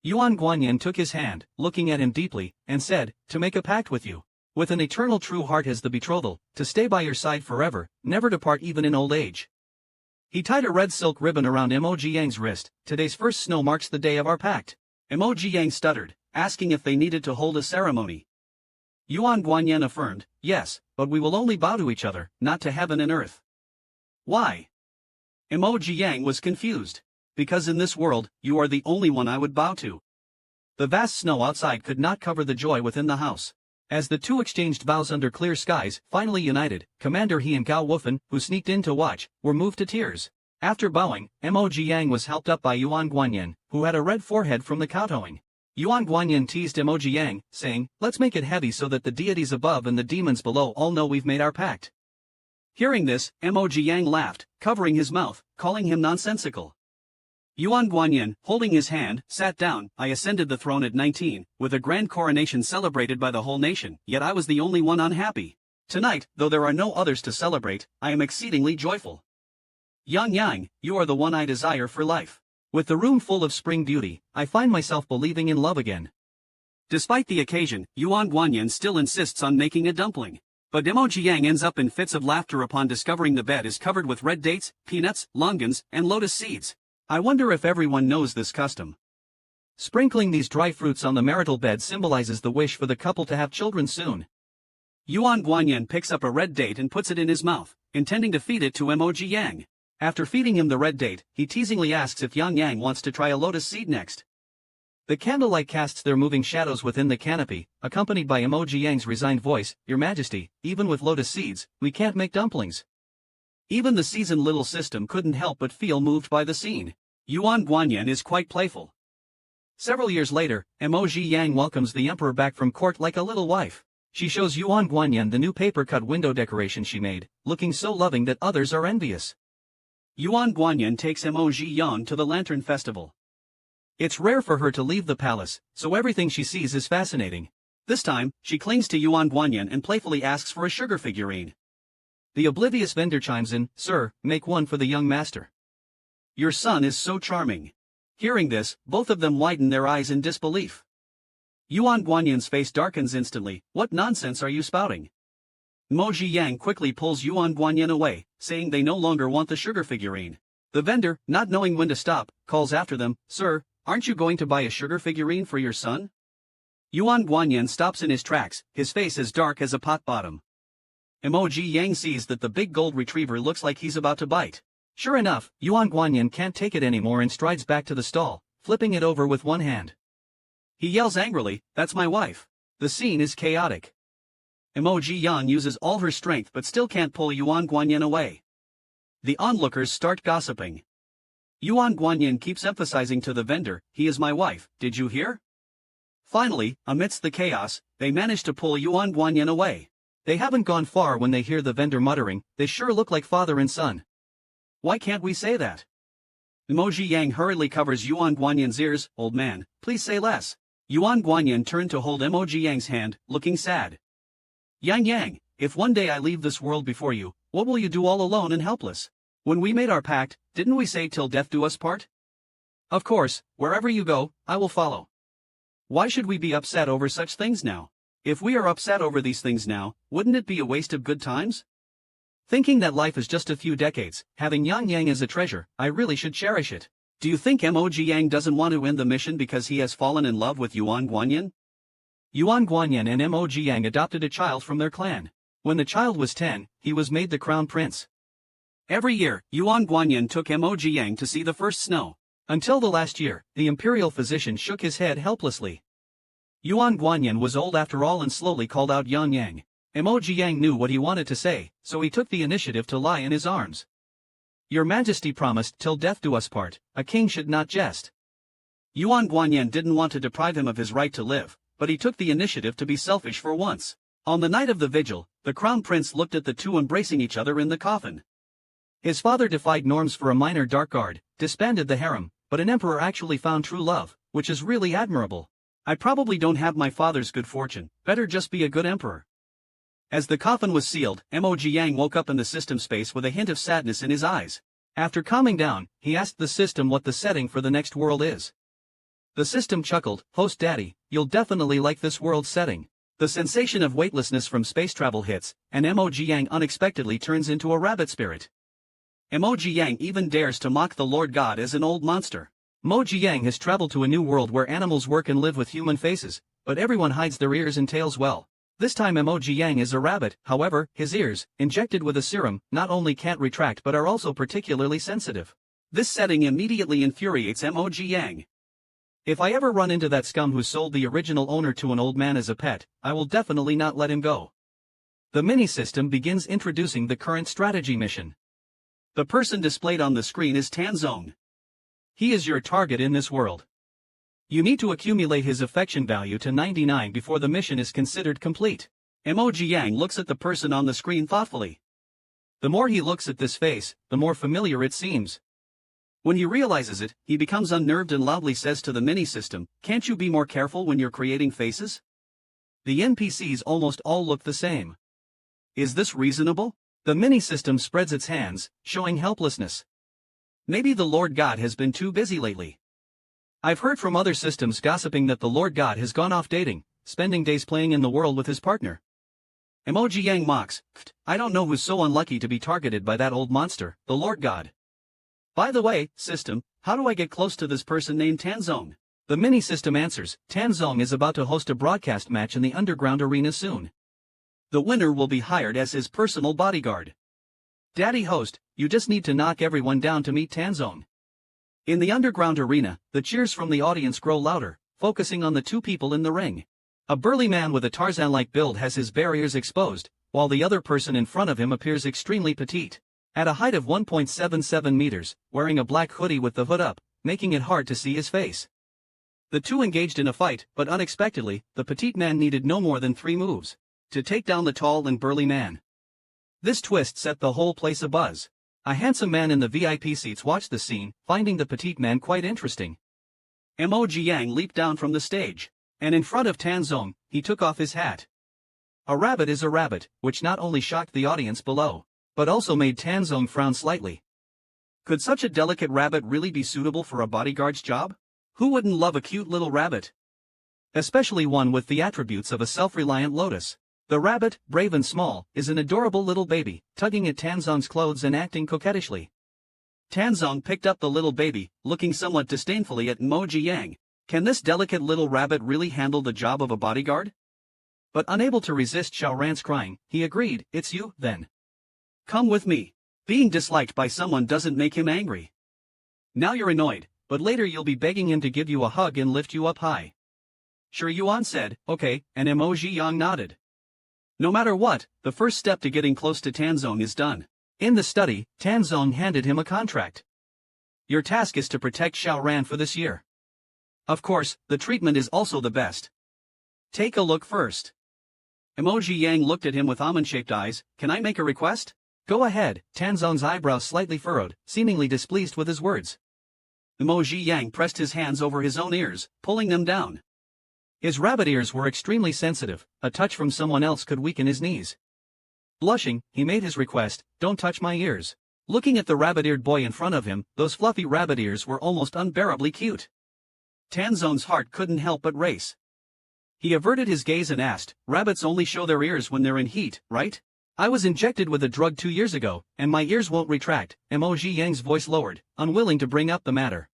Yuan Guanyin took his hand, looking at him deeply, and said, "To make a pact with you. With an eternal true heart as the betrothal, to stay by your side forever, never to part even in old age." He tied a red silk ribbon around Emoji Yang's wrist. "Today's first snow marks the day of our pact." Emoji Yang stuttered, asking if they needed to hold a ceremony. Yuan Guanyin affirmed, "Yes, but we will only bow to each other, not to heaven and earth." "Why?" Emoji Yang was confused. "Because in this world, you are the only one I would bow to." The vast snow outside could not cover the joy within the house. As the two exchanged vows under clear skies, finally united, Commander He and Gao Wufen, who sneaked in to watch, were moved to tears. After bowing, Mo Jiang was helped up by Yuan Guanyin, who had a red forehead from the kowtowing. Yuan Guanyin teased Mo Jiang, saying, "Let's make it heavy so that the deities above and the demons below all know we've made our pact." Hearing this, Mo Jiang laughed, covering his mouth, calling him nonsensical. Yuan Guanyin, holding his hand, sat down. "I ascended the throne at 19, with a grand coronation celebrated by the whole nation, yet I was the only one unhappy. Tonight, though there are no others to celebrate, I am exceedingly joyful. Yang Yang, you are the one I desire for life. With the room full of spring beauty, I find myself believing in love again." Despite the occasion, Yuan Guanyin still insists on making a dumpling. But Mo Jiang ends up in fits of laughter upon discovering the bed is covered with red dates, peanuts, longans, and lotus seeds. I wonder if everyone knows this custom. Sprinkling these dry fruits on the marital bed symbolizes the wish for the couple to have children soon. Yuan Guanyin picks up a red date and puts it in his mouth, intending to feed it to Mo Jiang. After feeding him the red date, he teasingly asks if Yang Yang wants to try a lotus seed next. The candlelight casts their moving shadows within the canopy, accompanied by Mo Jiang's resigned voice, "Your Majesty, even with lotus seeds, we can't make dumplings." Even the seasoned little system couldn't help but feel moved by the scene. Yuan Guanyin is quite playful. Several years later, Mo Jiang welcomes the emperor back from court like a little wife. She shows Yuan Guanyin the new paper-cut window decoration she made, looking so loving that others are envious. Yuan Guanyin takes Mo Jiang to the Lantern Festival. It's rare for her to leave the palace, so everything she sees is fascinating. This time, she clings to Yuan Guanyin and playfully asks for a sugar figurine. The oblivious vendor chimes in, "Sir, make one for the young master. Your son is so charming." Hearing this, both of them widen their eyes in disbelief. Yuan Guanyin's face darkens instantly. "What nonsense are you spouting?" Mo Jiang quickly pulls Yuan Guanyin away, saying they no longer want the sugar figurine. The vendor, not knowing when to stop, calls after them, "Sir, aren't you going to buy a sugar figurine for your son?" Yuan Guanyin stops in his tracks, his face as dark as a pot bottom. Mo Jiang sees that the big gold retriever looks like he's about to bite. Sure enough, Yuan Guanyin can't take it anymore and strides back to the stall, flipping it over with one hand. He yells angrily, "That's my wife." The scene is chaotic. Mo Jiang uses all her strength but still can't pull Yuan Guanyin away. The onlookers start gossiping. Yuan Guanyin keeps emphasizing to the vendor, "He is my wife, did you hear?" Finally, amidst the chaos, they manage to pull Yuan Guanyin away. They haven't gone far when they hear the vendor muttering, "They sure look like father and son. Why can't we say that?" Mo Jiang hurriedly covers Yuan Guanyin's ears, "Old man, please say less." Yuan Guanyin turned to hold Mo Jiang's hand, looking sad. "Yang Yang, if one day I leave this world before you, what will you do all alone and helpless? When we made our pact, didn't we say till death do us part? Of course, wherever you go, I will follow. Why should we be upset over such things now? If we are upset over these things now, wouldn't it be a waste of good times? Thinking that life is just a few decades, having Yang Yang as a treasure, I really should cherish it. Do you think Mo Jiang doesn't want to end the mission because he has fallen in love with Yuan Guanyin?" Yuan Guanyin and Mo Jiang adopted a child from their clan. When the child was 10, he was made the crown prince. Every year, Yuan Guanyin took Mo Jiang to see the first snow. Until the last year, the imperial physician shook his head helplessly. Yuan Guanyin was old after all and slowly called out Yang Yang. Mo Jiang knew what he wanted to say, so he took the initiative to lie in his arms. "Your Majesty promised till death do us part, a king should not jest." Yuan Guanyin didn't want to deprive him of his right to live, but he took the initiative to be selfish for once. On the night of the vigil, the crown prince looked at the two embracing each other in the coffin. His father defied norms for a minor dark guard, disbanded the harem, but an emperor actually found true love, which is really admirable. I probably don't have my father's good fortune, better just be a good emperor. As the coffin was sealed, Mo Jiang woke up in the system space with a hint of sadness in his eyes. After calming down, he asked the system what the setting for the next world is. The system chuckled, "Host Daddy, you'll definitely like this world setting." The sensation of weightlessness from space travel hits, and Mo Jiang unexpectedly turns into a rabbit spirit. Mo Jiang even dares to mock the Lord God as an old monster. Mo Jiang has traveled to a new world where animals work and live with human faces, but everyone hides their ears and tails well. This time Mo Jiang is a rabbit, however, his ears, injected with a serum, not only can't retract but are also particularly sensitive. This setting immediately infuriates Mo Jiang. If I ever run into that scum who sold the original owner to an old man as a pet, I will definitely not let him go. The mini-system begins introducing the current strategy mission. The person displayed on the screen is Tanzong. He is your target in this world. You need to accumulate his affection value to 99 before the mission is considered complete. Emoji Yang looks at the person on the screen thoughtfully. The more he looks at this face, the more familiar it seems. When he realizes it, he becomes unnerved and loudly says to the mini-system, "Can't you be more careful when you're creating faces? The NPCs almost all look the same. Is this reasonable?" The mini-system spreads its hands, showing helplessness. Maybe the Lord God has been too busy lately. I've heard from other systems gossiping that the Lord God has gone off dating, spending days playing in the world with his partner. Emoji Yang mocks, "I don't know who's so unlucky to be targeted by that old monster, the Lord God. By the way, system, how do I get close to this person named Tanzong?" The mini-system answers, "Tanzong is about to host a broadcast match in the underground arena soon. The winner will be hired as his personal bodyguard. Daddy host, you just need to knock everyone down to meet Tanzong." In the underground arena, the cheers from the audience grow louder, focusing on the two people in the ring. A burly man with a Tarzan-like build has his barriers exposed, while the other person in front of him appears extremely petite. At a height of 1.77 meters, wearing a black hoodie with the hood up, making it hard to see his face. The two engaged in a fight, but unexpectedly, the petite man needed no more than 3 moves to take down the tall and burly man. This twist set the whole place abuzz. A handsome man in the VIP seats watched the scene, finding the petite man quite interesting. Emoji Yang leaped down from the stage, and in front of Tanzong, he took off his hat. A rabbit is a rabbit, which not only shocked the audience below, but also made Tanzong frown slightly. Could such a delicate rabbit really be suitable for a bodyguard's job? Who wouldn't love a cute little rabbit? Especially one with the attributes of a self-reliant Lotus. The rabbit, brave and small, is an adorable little baby, tugging at Tanzong's clothes and acting coquettishly. Tanzong picked up the little baby, looking somewhat disdainfully at Emoji Yang. Can this delicate little rabbit really handle the job of a bodyguard? But unable to resist Xiaoran's crying, he agreed, "It's you, then. Come with me." Being disliked by someone doesn't make him angry. Now you're annoyed, but later you'll be begging him to give you a hug and lift you up high. Sure, Yuan said, "Okay," and Emoji Yang nodded. No matter what, the first step to getting close to Tanzong is done. In the study, Tanzong handed him a contract. "Your task is to protect Xiaoran for this year. Of course, the treatment is also the best. Take a look first." Emoji Yang looked at him with almond-shaped eyes. "Can I make a request?" "Go ahead." Tanzong's eyebrows slightly furrowed, seemingly displeased with his words. Emoji Yang pressed his hands over his own ears, pulling them down. His rabbit ears were extremely sensitive, a touch from someone else could weaken his knees. Blushing, he made his request, "Don't touch my ears." Looking at the rabbit-eared boy in front of him, those fluffy rabbit ears were almost unbearably cute. Tanzong's heart couldn't help but race. He averted his gaze and asked, "Rabbits only show their ears when they're in heat, right? I was injected with a drug 2 years ago, and my ears won't retract." Emoji Yang's voice lowered, unwilling to bring up the matter.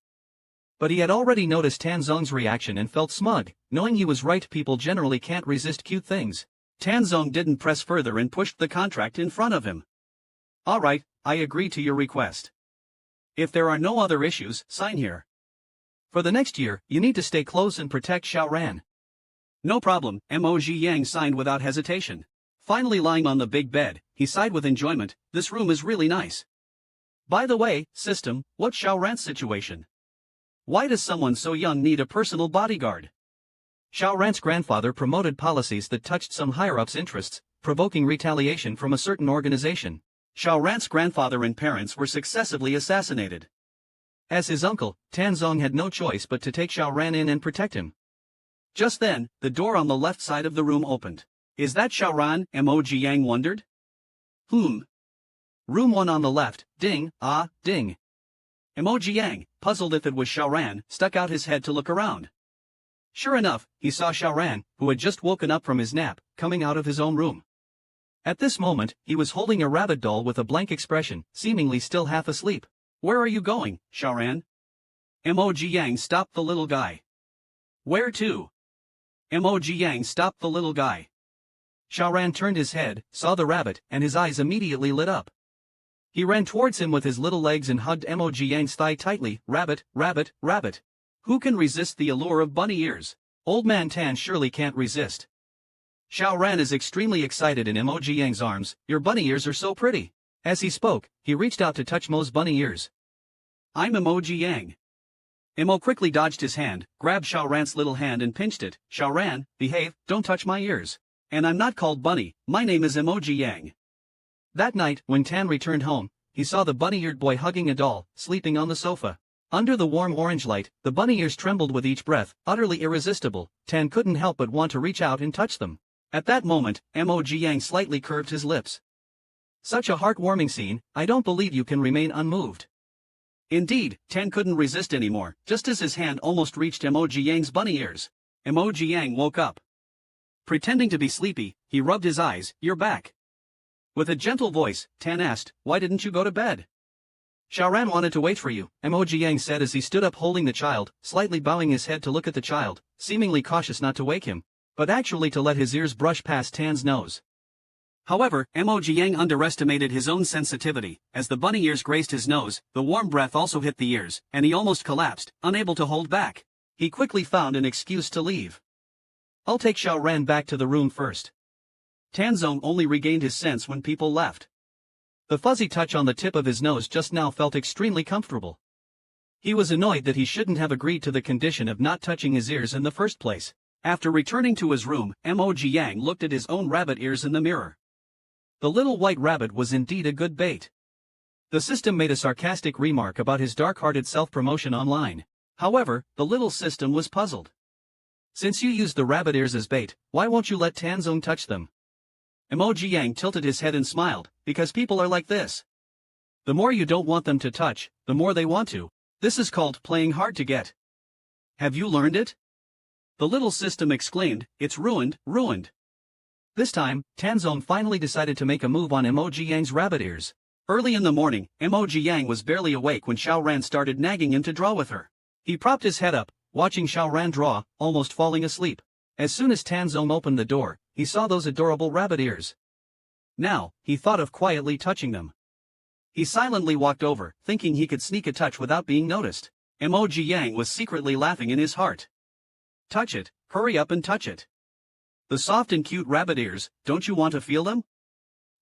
But he had already noticed Tanzong's reaction and felt smug, knowing he was right. People generally can't resist cute things. Tanzong didn't press further and pushed the contract in front of him. "All right, I agree to your request. If there are no other issues, sign here. For the next year, you need to stay close and protect Xiaoran." "No problem," Emoji Yang signed without hesitation. Finally lying on the big bed, he sighed with enjoyment. "This room is really nice. By the way, system, what's Xiaoran's situation? Why does someone so young need a personal bodyguard?" Xiaoran's grandfather promoted policies that touched some higher-ups' interests, provoking retaliation from a certain organization. Xiaoran's grandfather and parents were successively assassinated. As his uncle, Tanzong had no choice but to take Xiaoran in and protect him. Just then, the door on the left side of the room opened. "Is that Xiaoran?" Emoji Yang wondered. Room 1 on the left, ding, ah, ding. Emoji Yang, puzzled if it was Xiaoran, stuck out his head to look around. Sure enough, he saw Xiaoran, who had just woken up from his nap, coming out of his own room. At this moment, he was holding a rabbit doll with a blank expression, seemingly still half asleep. "Where are you going, Xiaoran?" Emoji Yang stopped the little guy. "Where to?" Emoji Yang stopped the little guy. Xiaoran turned his head, saw the rabbit, and his eyes immediately lit up. He ran towards him with his little legs and hugged Emoji Yang's thigh tightly. "Rabbit, rabbit, rabbit. Who can resist the allure of bunny ears? Old Man Tan surely can't resist. Xiao Ran is extremely excited in Emoji Yang's arms. Your bunny ears are so pretty. As he spoke, he reached out to touch Mo's bunny ears. I'm Emoji Yang. Emo quickly dodged his hand, grabbed Xiao Ran's little hand and pinched it. Xiao Ran, behave, don't touch my ears. And I'm not called Bunny, my name is Emoji Yang. That night, when Tan returned home, he saw the bunny-eared boy hugging a doll, sleeping on the sofa. Under the warm orange light, the bunny ears trembled with each breath, utterly irresistible. Tan couldn't help but want to reach out and touch them. At that moment, Emoji Yang slightly curved his lips. Such a heartwarming scene, I don't believe you can remain unmoved. Indeed, Tan couldn't resist anymore, just as his hand almost reached Emoji Yang's bunny ears. Emoji Yang woke up. Pretending to be sleepy, he rubbed his eyes. You're back. With a gentle voice, Tan asked, why didn't you go to bed? Xiao Ran wanted to wait for you, Emoji Yang said as he stood up holding the child, slightly bowing his head to look at the child, seemingly cautious not to wake him, but actually to let his ears brush past Tan's nose. However, Emoji Yang underestimated his own sensitivity. As the bunny ears grazed his nose, the warm breath also hit the ears, and he almost collapsed, unable to hold back. He quickly found an excuse to leave. I'll take Xiao Ran back to the room first. Tanzong only regained his sense when people left. The fuzzy touch on the tip of his nose just now felt extremely comfortable. He was annoyed that he shouldn't have agreed to the condition of not touching his ears in the first place. After returning to his room, Emoji Yang looked at his own rabbit ears in the mirror. The little white rabbit was indeed a good bait. The system made a sarcastic remark about his dark-hearted self-promotion online. However, the little system was puzzled. Since you used the rabbit ears as bait, why won't you let Tanzong touch them? Emoji Yang tilted his head and smiled, because people are like this. The more you don't want them to touch, the more they want to. This is called playing hard to get. Have you learned it? The little system exclaimed, it's ruined, ruined. This time, Tanzong finally decided to make a move on Emoji Yang's rabbit ears. Early in the morning, Emoji Yang was barely awake when Xiao Ran started nagging him to draw with her. He propped his head up, watching Xiao Ran draw, almost falling asleep. As soon as Tanzong opened the door, he saw those adorable rabbit ears. Now, he thought of quietly touching them. He silently walked over, thinking he could sneak a touch without being noticed. Emoji Yang was secretly laughing in his heart. Touch it, hurry up and touch it. The soft and cute rabbit ears, don't you want to feel them?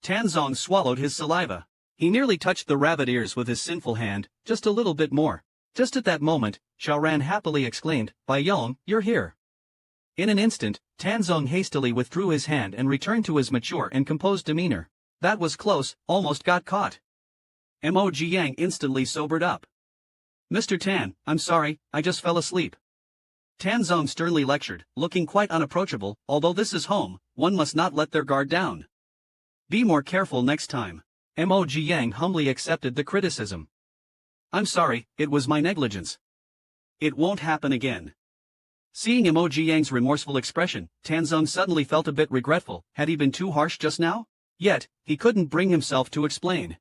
Tanzong swallowed his saliva. He nearly touched the rabbit ears with his sinful hand, just a little bit more. Just at that moment, Xiao Ran happily exclaimed, Bai Yong, you're here. In an instant, Tanzong hastily withdrew his hand and returned to his mature and composed demeanor. That was close, almost got caught. Emoji Yang instantly sobered up. Mr. Tan, I'm sorry, I just fell asleep. Tanzong sternly lectured, looking quite unapproachable. Although this is home, one must not let their guard down. Be more careful next time. Emoji Yang humbly accepted the criticism. I'm sorry, it was my negligence. It won't happen again. Seeing Emoji Yang's remorseful expression, Tanzong suddenly felt a bit regretful. Had he been too harsh just now? Yet, he couldn't bring himself to explain.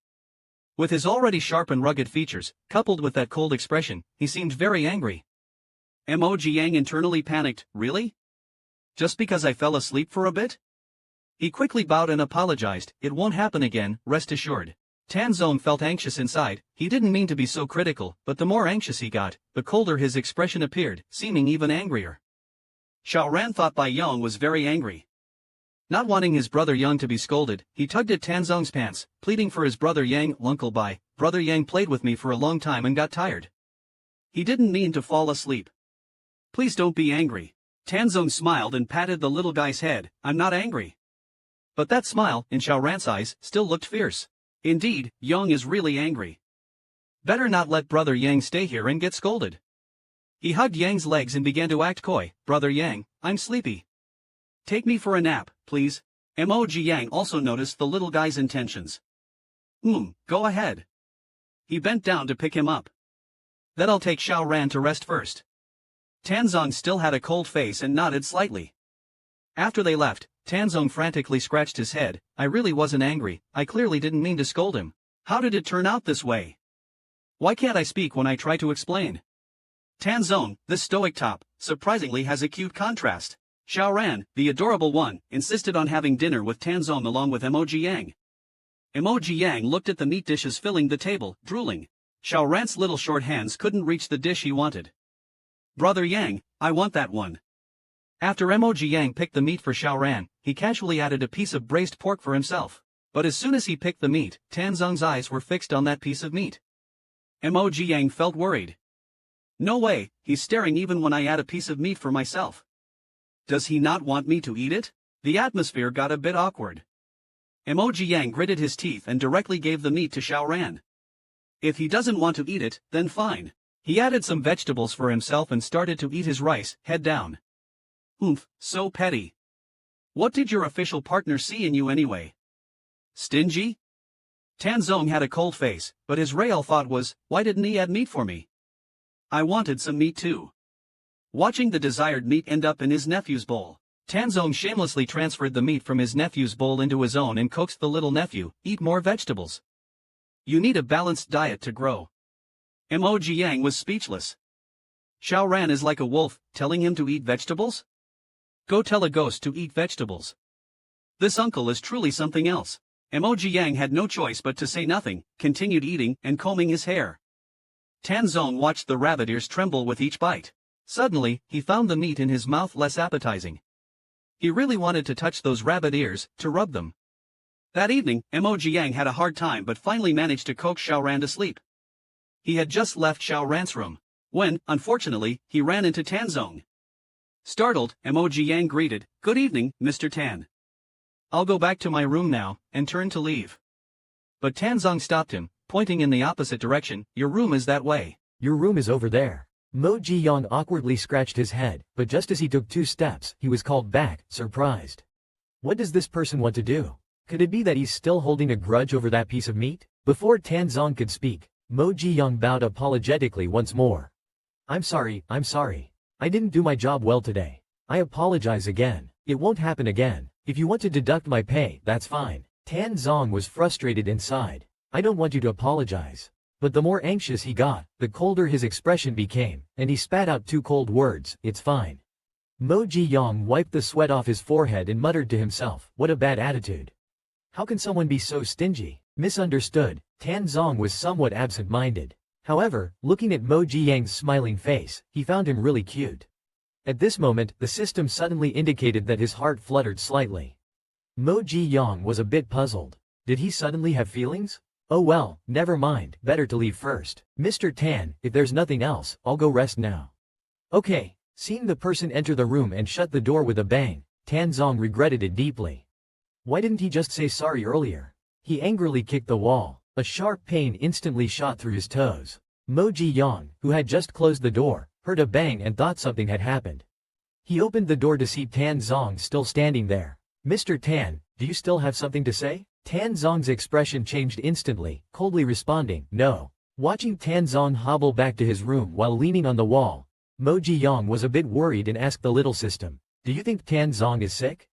With his already sharp and rugged features, coupled with that cold expression, he seemed very angry. Emoji Yang internally panicked, really? Just because I fell asleep for a bit? He quickly bowed and apologized. It won't happen again, rest assured. Tanzong felt anxious inside. He didn't mean to be so critical, but the more anxious he got, the colder his expression appeared, seeming even angrier. Xiao Ran thought Bai Yong was very angry. Not wanting his brother Yang to be scolded, he tugged at Tanzong's pants, pleading for his brother Yang. Uncle Bai, brother Yang played with me for a long time and got tired. He didn't mean to fall asleep. Please don't be angry. Tanzong smiled and patted the little guy's head. I'm not angry. But that smile, in Xiao Ran's eyes, still looked fierce. Indeed, Yang is really angry. Better not let brother Yang stay here and get scolded. He hugged Yang's legs and began to act coy. Brother Yang, I'm sleepy. Take me for a nap, please. Emoji Yang also noticed the little guy's intentions. Go ahead. He bent down to pick him up. Then I'll take Xiao Ran to rest first. Tanzong still had a cold face and nodded slightly. After they left, Tanzong frantically scratched his head. I really wasn't angry, I clearly didn't mean to scold him. How did it turn out this way? Why can't I speak when I try to explain? Tanzong, this stoic top, surprisingly has a cute contrast. Xiao Ran, the adorable one, insisted on having dinner with Tanzong along with Emoji Yang. Emoji Yang looked at the meat dishes filling the table, drooling. Xiao Ran's little short hands couldn't reach the dish he wanted. Brother Yang, I want that one. After Emoji Yang picked the meat for Xiaoran, he casually added a piece of braised pork for himself. But as soon as he picked the meat, Tanzong's eyes were fixed on that piece of meat. Emoji Yang felt worried. No way, he's staring even when I add a piece of meat for myself. Does he not want me to eat it? The atmosphere got a bit awkward. Emoji Yang gritted his teeth and directly gave the meat to Xiaoran. If he doesn't want to eat it, then fine. He added some vegetables for himself and started to eat his rice, head down. Oomph, so petty. What did your official partner see in you anyway? Stingy? Tanzong had a cold face, but his real thought was, why didn't he add meat for me? I wanted some meat too. Watching the desired meat end up in his nephew's bowl, Tanzong shamelessly transferred the meat from his nephew's bowl into his own and coaxed the little nephew, eat more vegetables. You need a balanced diet to grow. Emoji Yang was speechless. Xiaoran is like a wolf, telling him to eat vegetables? Go tell a ghost to eat vegetables. This uncle is truly something else. Emoji Yang had no choice but to say nothing, continued eating and combing his hair. Tanzong watched the rabbit ears tremble with each bite. Suddenly, he found the meat in his mouth less appetizing. He really wanted to touch those rabbit ears, to rub them. That evening, Emoji Yang had a hard time but finally managed to coax Xiaoran to sleep. He had just left Xiaoran's room, when, unfortunately, he ran into Tanzong. Startled, Emoji Yang greeted, "Good evening, Mr. Tan. I'll go back to my room now," and turned to leave. But Tanzong stopped him, pointing in the opposite direction. "Your room is that way." Your room is over there. Mo Ji-young awkwardly scratched his head, but just as he took 2 steps, he was called back, surprised. What does this person want to do? Could it be that he's still holding a grudge over that piece of meat? Before Tanzong could speak, Mo Ji-young bowed apologetically once more. I'm sorry. I didn't do my job well today. I apologize again. It won't happen again. If you want to deduct my pay, that's fine. Tanzong was frustrated inside. I don't want you to apologize. But the more anxious he got, the colder his expression became, and he spat out 2 cold words, "It's fine." Mo Ji-young wiped the sweat off his forehead and muttered to himself, what a bad attitude. How can someone be so stingy? Misunderstood, Tanzong was somewhat absent-minded. However, looking at Mo Ji-young's smiling face, he found him really cute. At this moment, the system suddenly indicated that his heart fluttered slightly. Mo Ji-young was a bit puzzled. Did he suddenly have feelings? Oh well, never mind, better to leave first. Mr. Tan, if there's nothing else, I'll go rest now. Okay. Seeing the person enter the room and shut the door with a bang, Tanzong regretted it deeply. Why didn't he just say sorry earlier? He angrily kicked the wall. A sharp pain instantly shot through his toes. Mo Ji-young, who had just closed the door, heard a bang and thought something had happened. He opened the door to see Tanzong still standing there. Mr. Tan, do you still have something to say? Tanzong's expression changed instantly, coldly responding, no. Watching Tanzong hobble back to his room while leaning on the wall, Mo Ji-young was a bit worried and asked the little system, do you think Tanzong is sick?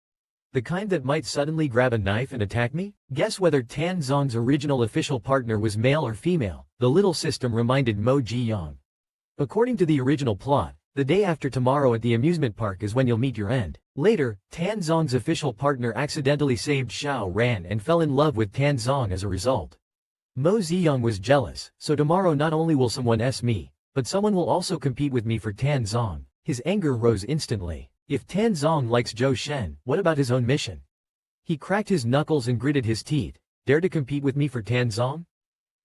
The kind that might suddenly grab a knife and attack me? Guess whether Tanzong's original official partner was male or female, the little system reminded Mo Ji-young. According to the original plot, the day after tomorrow at the amusement park is when you'll meet your end. Later, Tanzong's official partner accidentally saved Xiaoran and fell in love with Tanzong as a result. Mo Ji-young was jealous, so tomorrow not only will someone me, but someone will also compete with me for Tanzong. His anger rose instantly. If Tanzong likes Zhou Shen, what about his own mission? He cracked his knuckles and gritted his teeth. Dare to compete with me for Tanzong?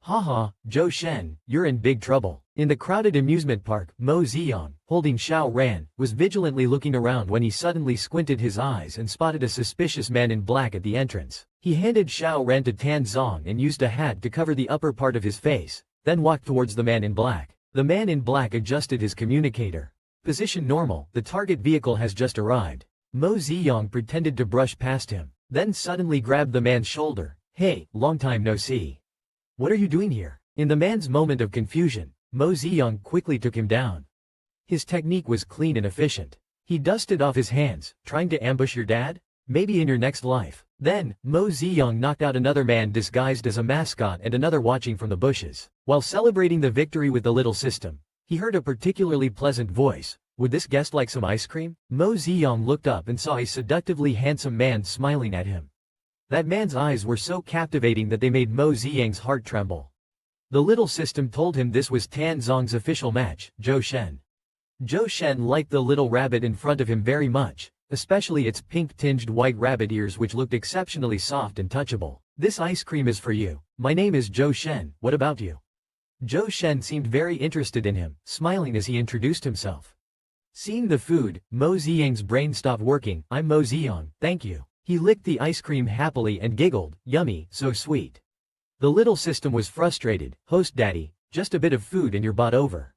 Haha, Zhou Shen, you're in big trouble. In the crowded amusement park, Mo Ji-young, holding Xiaoran, was vigilantly looking around when he suddenly squinted his eyes and spotted a suspicious man in black at the entrance. He handed Xiaoran to Tanzong and used a hat to cover the upper part of his face, then walked towards the man in black. The man in black adjusted his communicator. Position normal, the target vehicle has just arrived. Mo Ji-young pretended to brush past him, then suddenly grabbed the man's shoulder. Hey, long time no see. What are you doing here? In the man's moment of confusion, Mo Ji-young quickly took him down. His technique was clean and efficient. He dusted off his hands, trying to ambush your dad? Maybe in your next life. Then, Mo Ji-young knocked out another man disguised as a mascot and another watching from the bushes. While celebrating the victory with the little system, he heard a particularly pleasant voice. Would this guest like some ice cream? Mo Ji-young looked up and saw a seductively handsome man smiling at him. That man's eyes were so captivating that they made Mo Ji-young's heart tremble. The little system told him this was Tanzong's official match, Zhou Shen. Zhou Shen liked the little rabbit in front of him very much, especially its pink-tinged white rabbit ears which looked exceptionally soft and touchable. "This ice cream is for you. My name is Zhou Shen, what about you?" Zhou Shen seemed very interested in him, smiling as he introduced himself. Seeing the food, Mo Ziyang's brain stopped working. "I'm Mo Ziyang, thank you." He licked the ice cream happily and giggled, "Yummy, so sweet." The little system was frustrated. "Host daddy, just a bit of food and you're bought over.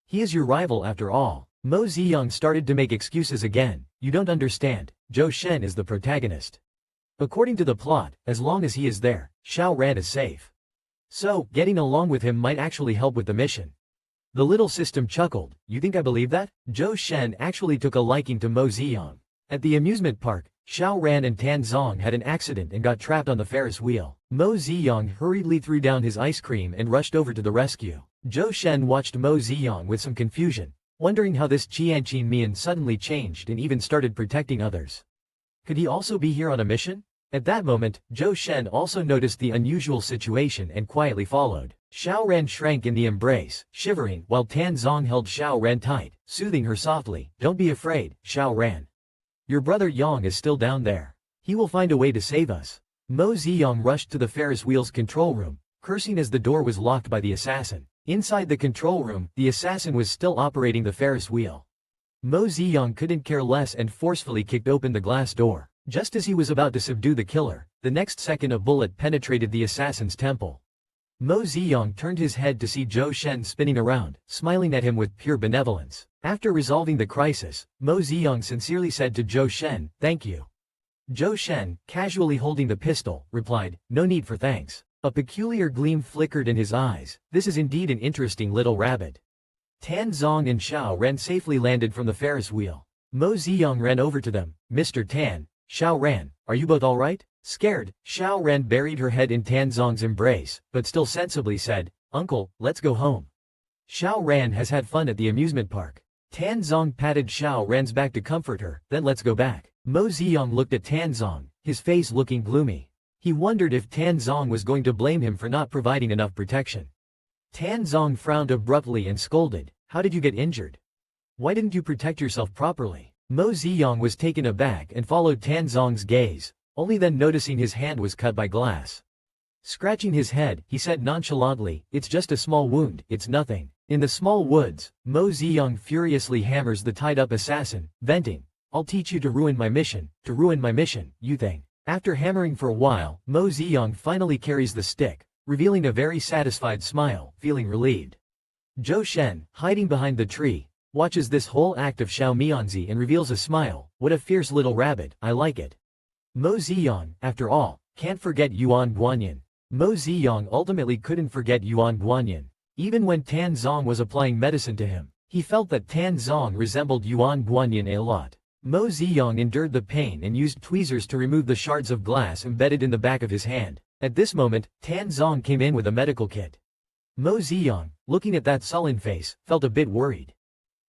He is your rival after all." Mo Ziyang started to make excuses again. "You don't understand, Zhou Shen is the protagonist. According to the plot, as long as he is there, Xiao Ran is safe. So, getting along with him might actually help with the mission." The little system chuckled. "You think I believe that?" Zhou Shen actually took a liking to Mo Ziyang. At the amusement park, Xiao Ran and Tan Zong had an accident and got trapped on the Ferris wheel. Mo Ziyang hurriedly threw down his ice cream and rushed over to the rescue. Zhou Shen watched Mo Ziyang with some confusion, wondering how this Qianqin Mian suddenly changed and even started protecting others. Could he also be here on a mission? At that moment, Zhou Shen also noticed the unusual situation and quietly followed. Xiao Ran shrank in the embrace, shivering, while Tan Zong held Xiao Ran tight, soothing her softly. "Don't be afraid, Xiao Ran. Your brother Yang is still down there. He will find a way to save us." Mo Ziyang rushed to the Ferris wheel's control room, cursing as the door was locked by the assassin. Inside the control room, the assassin was still operating the Ferris wheel. Mo Ziyang couldn't care less and forcefully kicked open the glass door. Just as he was about to subdue the killer, the next second a bullet penetrated the assassin's temple. Mo Ziyang turned his head to see Zhou Shen spinning around, smiling at him with pure benevolence. After resolving the crisis, Mo Ziyang sincerely said to Zhou Shen, "Thank you." Zhou Shen, casually holding the pistol, replied, "No need for thanks." A peculiar gleam flickered in his eyes. This is indeed an interesting little rabbit. Tan Zong and Xiao Ran safely landed from the Ferris wheel. Mo Ziyang ran over to them. "Mr. Tan, Xiao Ran, are you both alright?" Scared, Xiao Ran buried her head in Tan Zong's embrace, but still sensibly said, "Uncle, let's go home. Xiao Ran has had fun at the amusement park." Tan Zong patted Xiao Ran's back to comfort her, "Then let's go back." Mo Ziyang looked at Tan Zong, his face looking gloomy. He wondered if Tan Zong was going to blame him for not providing enough protection. Tan Zong frowned abruptly and scolded, "How did you get injured? Why didn't you protect yourself properly?" Mo Ziyang was taken aback and followed Tan Zong's gaze, only then noticing his hand was cut by glass. Scratching his head, he said nonchalantly, "It's just a small wound, it's nothing." In the small woods, Mo Ziyang furiously hammers the tied-up assassin, venting, "I'll teach you to ruin my mission, you think." After hammering for a while, Mo Ziyang finally carries the stick, revealing a very satisfied smile, feeling relieved. Zhou Shen, hiding behind the tree, watches this whole act of Xiao Mianzi and reveals a smile. "What a fierce little rabbit, I like it." Mo Ziyang, after all, can't forget Yuan Guanyin. Mo Ziyang ultimately couldn't forget Yuan Guanyin. Even when Tan Zong was applying medicine to him, he felt that Tan Zong resembled Yuan Guanyin a lot. Mo Ziyang endured the pain and used tweezers to remove the shards of glass embedded in the back of his hand. At this moment, Tan Zong came in with a medical kit. Mo Ziyang, looking at that sullen face, felt a bit worried.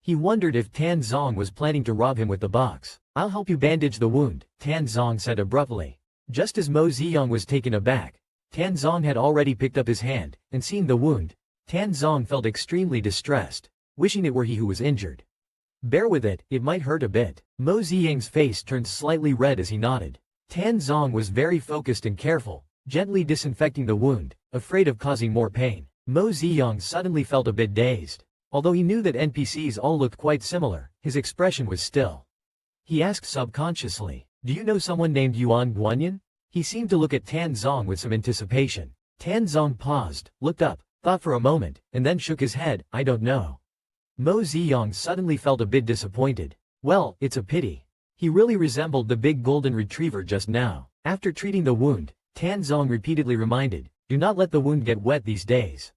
He wondered if Tan Zong was planning to rob him with the box. "I'll help you bandage the wound," Tan Zong said abruptly. Just as Mo Ziyang was taken aback, Tan Zong had already picked up his hand, and seeing the wound, Tan Zong felt extremely distressed, wishing it were he who was injured. "Bear with it, it might hurt a bit." Mo Ziyang's face turned slightly red as he nodded. Tan Zong was very focused and careful, gently disinfecting the wound, afraid of causing more pain. Mo Ziyang suddenly felt a bit dazed. Although he knew that NPCs all looked quite similar, his expression was still. He asked subconsciously, "Do you know someone named Yuan Guanyin?" He seemed to look at Tan Zong with some anticipation. Tan Zong paused, looked up, thought for a moment, and then shook his head, "I don't know." Mo Ziyang suddenly felt a bit disappointed. Well, it's a pity. He really resembled the big golden retriever just now. After treating the wound, Tan Zong repeatedly reminded, "Do not let the wound get wet these days.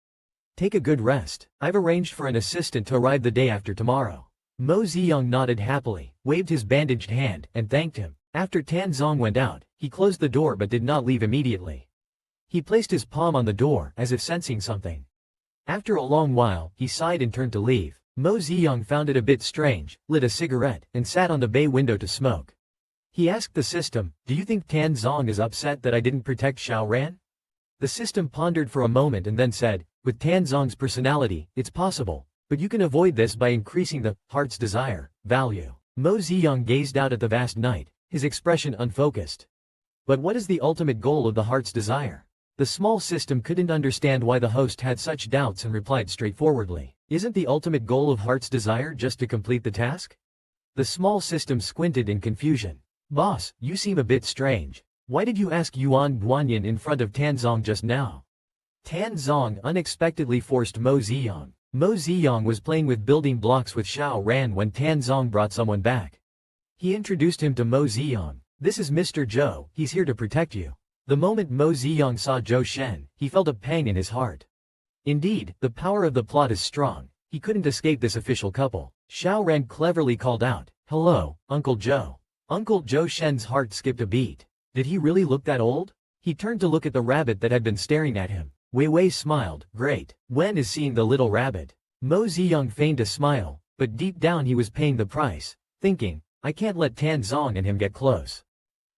Take a good rest. I've arranged for an assistant to arrive the day after tomorrow." Mo Ziyang nodded happily, waved his bandaged hand, and thanked him. After Tan Zong went out, he closed the door but did not leave immediately. He placed his palm on the door, as if sensing something. After a long while, he sighed and turned to leave. Mo Ziyang found it a bit strange, lit a cigarette, and sat on the bay window to smoke. He asked the system, "Do you think Tan Zong is upset that I didn't protect Xiao Ran?" The system pondered for a moment and then said, "With Tan Zong's personality, it's possible, But you can avoid this by increasing the heart's desire value. Mo Ziyang gazed out at the vast night, his expression unfocused. But what is the ultimate goal of the heart's desire? The small system couldn't understand why the host had such doubts and replied straightforwardly. Isn't the ultimate goal of heart's desire just to complete the task? The small system squinted in confusion. Boss, you seem a bit strange. Why did you ask Yuan Guanyin in front of Tanzong just now? Tanzong unexpectedly forced Mo Ziyang. Mo Ziyang was playing with building blocks with Xiao Ran when Tanzong brought someone back. He introduced him to Mo Ziyang. This is Mr. Zhou, he's here to protect you. The moment Mo Ziyang saw Zhou Shen, he felt a pang in his heart. Indeed, the power of the plot is strong. He couldn't escape this official couple. Xiao Ran cleverly called out, "Hello, Uncle Zhou." Uncle Zhou Shen's heart skipped a beat. Did he really look that old? He turned to look at the rabbit that had been staring at him. Wei Wei smiled. Great. Wen is seeing the little rabbit. Mo Ziyang feigned a smile, but deep down he was paying the price, thinking, I can't let Tanzong and him get close.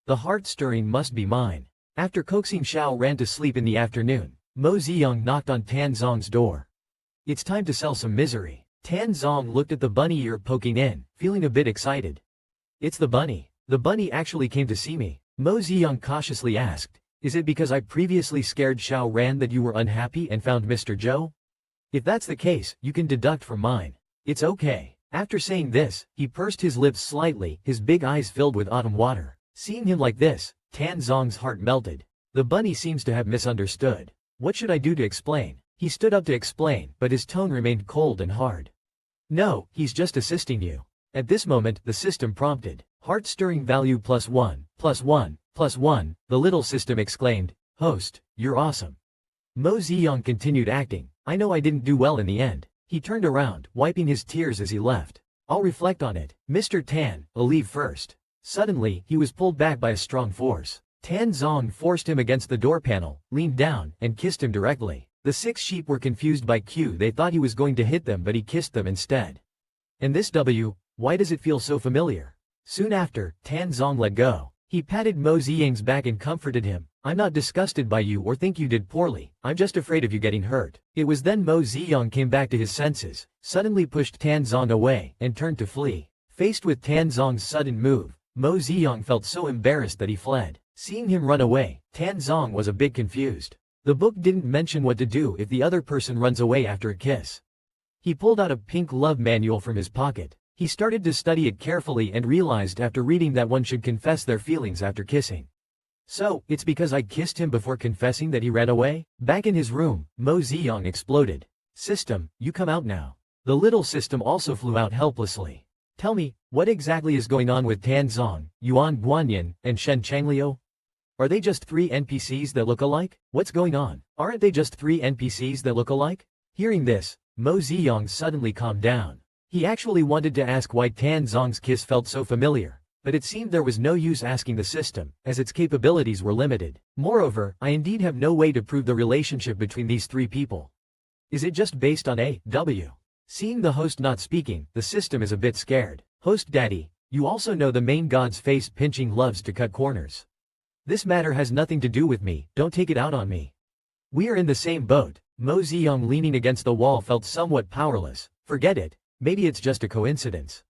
The heart-stirring must be mine. After coaxing Xiao Ran to sleep in the afternoon, Mo Ziyang knocked on Tanzong's door. It's time to sell some misery. Tanzong looked at the bunny ear poking in, feeling a bit excited. It's the bunny. The bunny actually came to see me. Mo Ziyang cautiously asked, is it because I previously scared Xiao Ran that you were unhappy and found Mr. Zhou? If that's the case, you can deduct from mine. It's okay. After saying this, he pursed his lips slightly, his big eyes filled with autumn water. Seeing him like this, Tanzong's heart melted. The bunny seems to have misunderstood. What should I do to explain? He stood up to explain, but his tone remained cold and hard. No, he's just assisting you. At this moment, the system prompted. Heart-stirring value +1, +1, +1, the little system exclaimed. Host, you're awesome. Mo Ziyang continued acting. I know I didn't do well in the end. He turned around, wiping his tears as he left. I'll reflect on it. Mr. Tan, I'll leave first. Suddenly, he was pulled back by a strong force. Tanzong forced him against the door panel, leaned down, and kissed him directly. The 6 sheep were confused by Q. They thought he was going to hit them, but he kissed them instead. And this W, why does it feel so familiar? Soon after, Tanzong let go. He patted Mo Ziyang's back and comforted him. I'm not disgusted by you or think you did poorly, I'm just afraid of you getting hurt. It was then Mo Ziyang came back to his senses, suddenly pushed Tanzong away, and turned to flee. Faced with Tanzong's sudden move, Mo Ziyang felt so embarrassed that he fled. Seeing him run away, Tanzong was a bit confused. The book didn't mention what to do if the other person runs away after a kiss. He pulled out a pink love manual from his pocket. He started to study it carefully and realized after reading that one should confess their feelings after kissing. So, it's because I kissed him before confessing that he ran away? Back in his room, Mo Ziyang exploded. System, you come out now. The little system also flew out helplessly. Tell me, what exactly is going on with Tanzong, Yuan Guanyin, and Shen Changliu? Are they just 3 NPCs that look alike? What's going on? Aren't they just 3 NPCs that look alike? Hearing this, Mo Ziyang suddenly calmed down. He actually wanted to ask why Tanzong's kiss felt so familiar, but it seemed there was no use asking the system, as its capabilities were limited. Moreover, I indeed have no way to prove the relationship between these 3 people. Is it just based on A, W? Seeing the host not speaking, the system is a bit scared. Host Daddy, you also know the main god's face pinching loves to cut corners. This matter has nothing to do with me, don't take it out on me. We are in the same boat. Mo Ziyang leaning against the wall felt somewhat powerless. Forget it, maybe it's just a coincidence.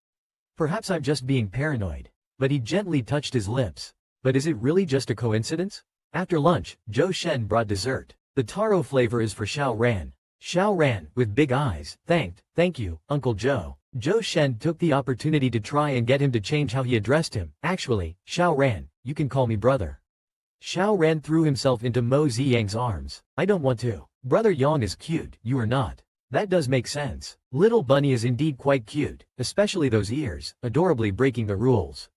Perhaps I'm just being paranoid. But he gently touched his lips. But is it really just a coincidence? After lunch, Zhou Shen brought dessert. The taro flavor is for Xiao Ran. Xiao Ran, with big eyes, thank you, Uncle Zhou. Zhou Shen took the opportunity to try and get him to change how he addressed him. Actually, Xiao Ran, you can call me brother. Xiao Ran threw himself into Mo Ziyang's arms. I don't want to. Brother Yang is cute, you are not. That does make sense. Little bunny is indeed quite cute, especially those ears, adorably breaking the rules.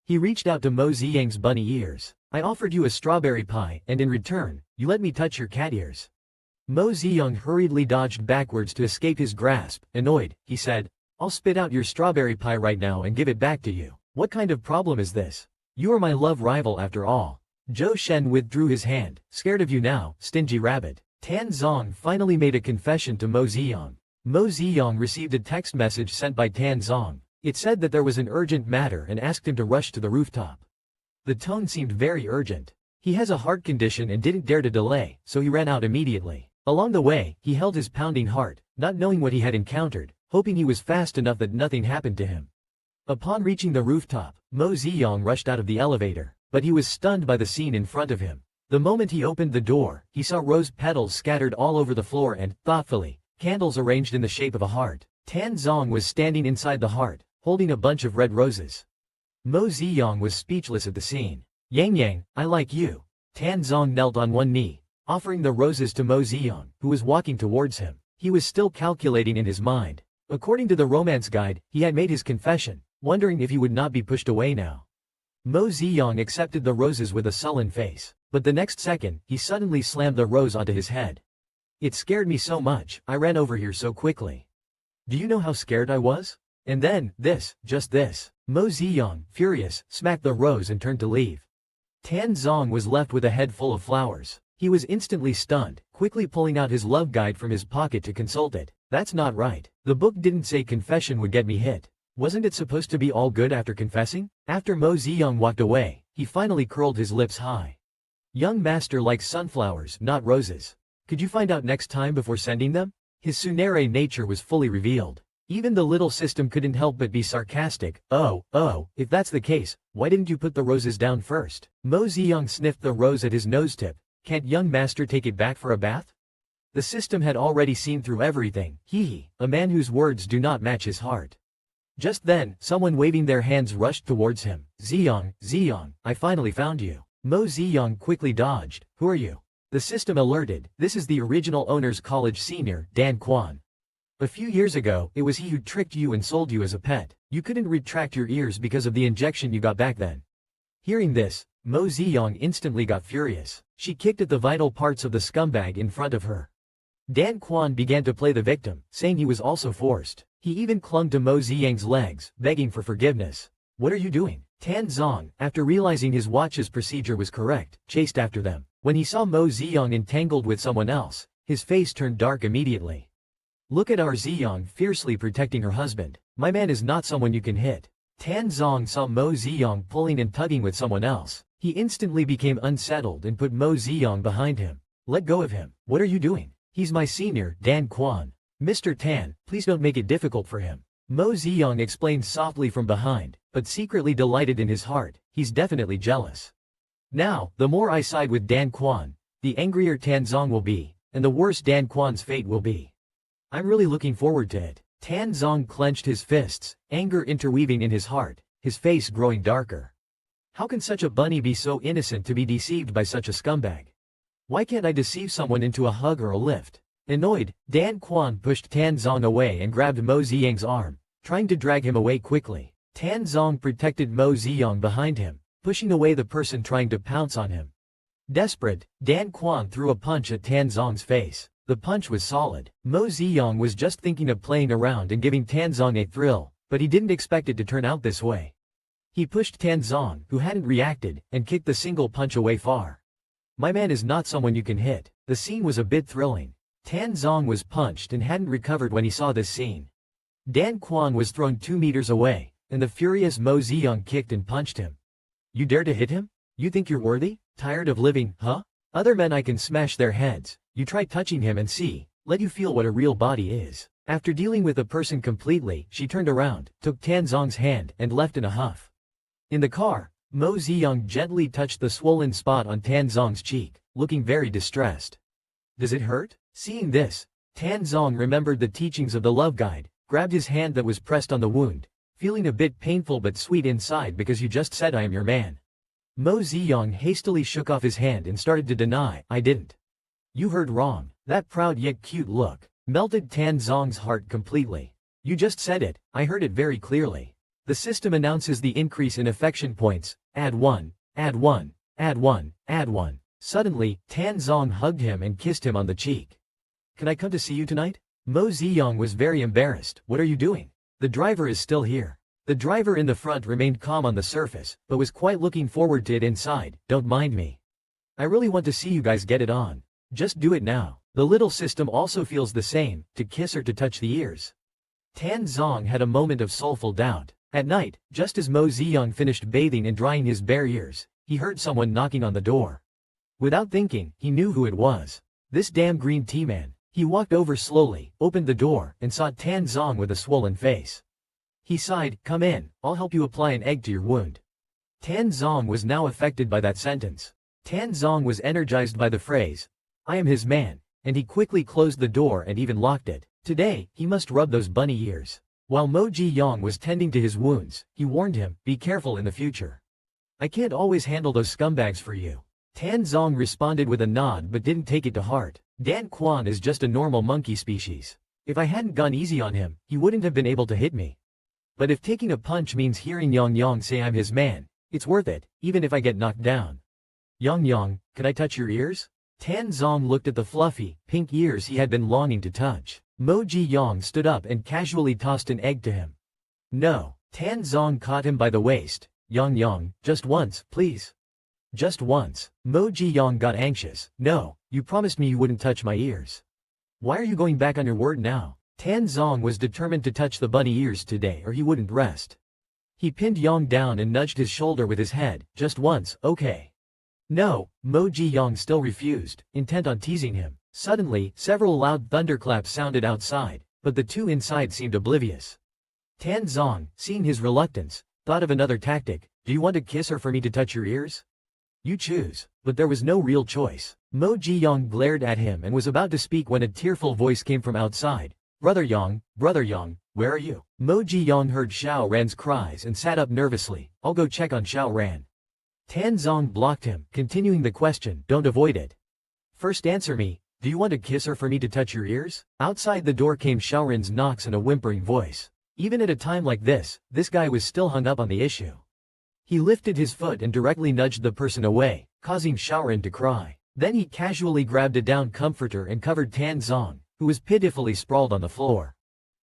He reached out to Mo Ziyang's bunny ears. I offered you a strawberry pie, and in return, you let me touch your cat ears. Mo Ziyang hurriedly dodged backwards to escape his grasp. Annoyed, he said, I'll spit out your strawberry pie right now and give it back to you. What kind of problem is this? You are my love rival after all. Zhou Shen withdrew his hand. Scared of you now, stingy rabbit. Tanzong finally made a confession to Mo Ziyang. Mo Ziyang received a text message sent by Tanzong. It said that there was an urgent matter and asked him to rush to the rooftop. The tone seemed very urgent. He has a heart condition and didn't dare to delay, so he ran out immediately. Along the way, he held his pounding heart, not knowing what he had encountered, hoping he was fast enough that nothing happened to him. Upon reaching the rooftop, Mo Ziyang rushed out of the elevator, but he was stunned by the scene in front of him. The moment he opened the door, he saw rose petals scattered all over the floor and, thoughtfully, candles arranged in the shape of a heart. Tan Zong was standing inside the heart, holding a bunch of red roses. Mo Ziyang was speechless at the scene. Yang Yang, I like you. Tan Zong knelt on one knee, offering the roses to Mo Ziyang, who was walking towards him. He was still calculating in his mind. According to the romance guide, he had made his confession, wondering if he would not be pushed away now. Mo Ziyang accepted the roses with a sullen face, but the next second, he suddenly slammed the rose onto his head. It scared me so much, I ran over here so quickly. Do you know how scared I was? And then, just this. Mo Ziyang, furious, smacked the rose and turned to leave. Tan Zong was left with a head full of flowers. He was instantly stunned, quickly pulling out his love guide from his pocket to consult it. That's not right. The book didn't say confession would get me hit. Wasn't it supposed to be all good after confessing? After Mo Ziyang walked away, he finally curled his lips high. Young master likes sunflowers, not roses. Could you find out next time before sending them? His tsundere nature was fully revealed. Even the little system couldn't help but be sarcastic. Oh, if that's the case, why didn't you put the roses down first? Mo Ziyang sniffed the rose at his nose tip. Can't young master take it back for a bath? The system had already seen through everything. A man whose words do not match his heart. Just then, someone waving their hands rushed towards him. Ziyang, I finally found you. Mo Ziyang quickly dodged. Who are you? The system alerted. This is the original owner's college senior, Dan Quan. A few years ago, it was he who tricked you and sold you as a pet. You couldn't retract your ears because of the injection you got back then. Hearing this, Mo Ziyang instantly got furious. She kicked at the vital parts of the scumbag in front of her. Dan Quan began to play the victim, saying he was also forced. He even clung to Mo Ziyang's legs, begging for forgiveness. What are you doing? Tan Zong, after realizing his watch's procedure was correct, chased after them. When he saw Mo Ziyang entangled with someone else, his face turned dark immediately. Look at our Ziyang fiercely protecting her husband. My man is not someone you can hit. Tan Zong saw Mo Ziyang pulling and tugging with someone else. He instantly became unsettled and put Mo Ziyang behind him. Let go of him. What are you doing? He's my senior, Dan Quan. Mr. Tan, please don't make it difficult for him. Mo Ziyang explained softly from behind, but secretly delighted in his heart. He's definitely jealous. Now, the more I side with Dan Quan, the angrier Tan Zong will be, and the worse Dan Quan's fate will be. I'm really looking forward to it. Tan Zong clenched his fists, anger interweaving in his heart, his face growing darker. How can such a bunny be so innocent to be deceived by such a scumbag? Why can't I deceive someone into a hug or a lift? Annoyed, Dan Quan pushed Tan Zong away and grabbed Mo Ziyang's arm, trying to drag him away quickly. Tan Zong protected Mo Ziyang behind him, pushing away the person trying to pounce on him. Desperate, Dan Quan threw a punch at Tan Zong's face. The punch was solid. Mo Ziyang was just thinking of playing around and giving Tan Zong a thrill, but he didn't expect it to turn out this way. He pushed Tan Zong, who hadn't reacted, and kicked the single punch away far. My man is not someone you can hit. The scene was a bit thrilling. Tan Zong was punched and hadn't recovered when he saw this scene. Dan Quan was thrown 2 meters away, and the furious Mo Ziyang kicked and punched him. You dare to hit him? You think you're worthy? Tired of living, huh? Other men I can smash their heads. You try touching him and see, let you feel what a real body is. After dealing with the person completely, she turned around, took Tan Zong's hand, and left in a huff. In the car, Mo Ziyang gently touched the swollen spot on Tan Zong's cheek, looking very distressed. Does it hurt? Seeing this, Tan Zong remembered the teachings of the love guide, grabbed his hand that was pressed on the wound, feeling a bit painful but sweet inside because you just said I am your man. Mo Ziyang hastily shook off his hand and started to deny, I didn't. You heard wrong. That proud yet cute look melted Tan Zong's heart completely. You just said it, I heard it very clearly. The system announces the increase in affection points, add 1, add 1, add 1, add 1. Suddenly, Tan Zong hugged him and kissed him on the cheek. Can I come to see you tonight? Mo Ziyang was very embarrassed. What are you doing? The driver is still here. The driver in the front remained calm on the surface, but was quite looking forward to it inside. Don't mind me. I really want to see you guys get it on. Just do it now. The little system also feels the same, to kiss or to touch the ears. Tan Zong had a moment of soulful doubt. At night, just as Mo Ziyang finished bathing and drying his bare ears, he heard someone knocking on the door. Without thinking, he knew who it was. This damn green tea man. He walked over slowly, opened the door, and saw Tan Zong with a swollen face. He sighed, "Come in, I'll help you apply an egg to your wound." Tan Zong was now affected by that sentence. Tan Zong was energized by the phrase, "I am his man," and he quickly closed the door and even locked it. Today, he must rub those bunny ears. While Mo Ji-young was tending to his wounds, he warned him, "Be careful in the future. I can't always handle those scumbags for you." Tan Zong responded with a nod but didn't take it to heart. Dan Quan is just a normal monkey species. If I hadn't gone easy on him, he wouldn't have been able to hit me. But if taking a punch means hearing Yang Yang say I'm his man, it's worth it, even if I get knocked down. "Yang Yang, can I touch your ears?" Tan Zong looked at the fluffy, pink ears he had been longing to touch. Mo Ji-young stood up and casually tossed an egg to him. "No." Tan Zong caught him by the waist. "Yang Yang, just once, please. Just once." Mo Ji-young got anxious. "No, you promised me you wouldn't touch my ears. Why are you going back on your word now?" Tan Zong was determined to touch the bunny ears today or he wouldn't rest. He pinned Yang down and nudged his shoulder with his head. "Just once, okay." "No." Mo Ji-young still refused, intent on teasing him. Suddenly, several loud thunderclaps sounded outside, but the two inside seemed oblivious. Tan Zong, seeing his reluctance, thought of another tactic. "Do you want to kiss or for me to touch your ears? You choose." But there was no real choice. Mo Ji-young glared at him and was about to speak when a tearful voice came from outside. Brother Yang, where are you?" Mo Ji-young heard Xiao Ran's cries and sat up nervously. "I'll go check on Xiao Ran." Tan Zong blocked him, continuing the question, "Don't avoid it. First answer me, do you want to kiss or for me to touch your ears?" Outside the door came Xiao Ran's knocks and a whimpering voice. Even at a time like this guy was still hung up on the issue. He lifted his foot and directly nudged the person away, causing Xiao Ran to cry. Then he casually grabbed a down comforter and covered Tan Zong, who was pitifully sprawled on the floor.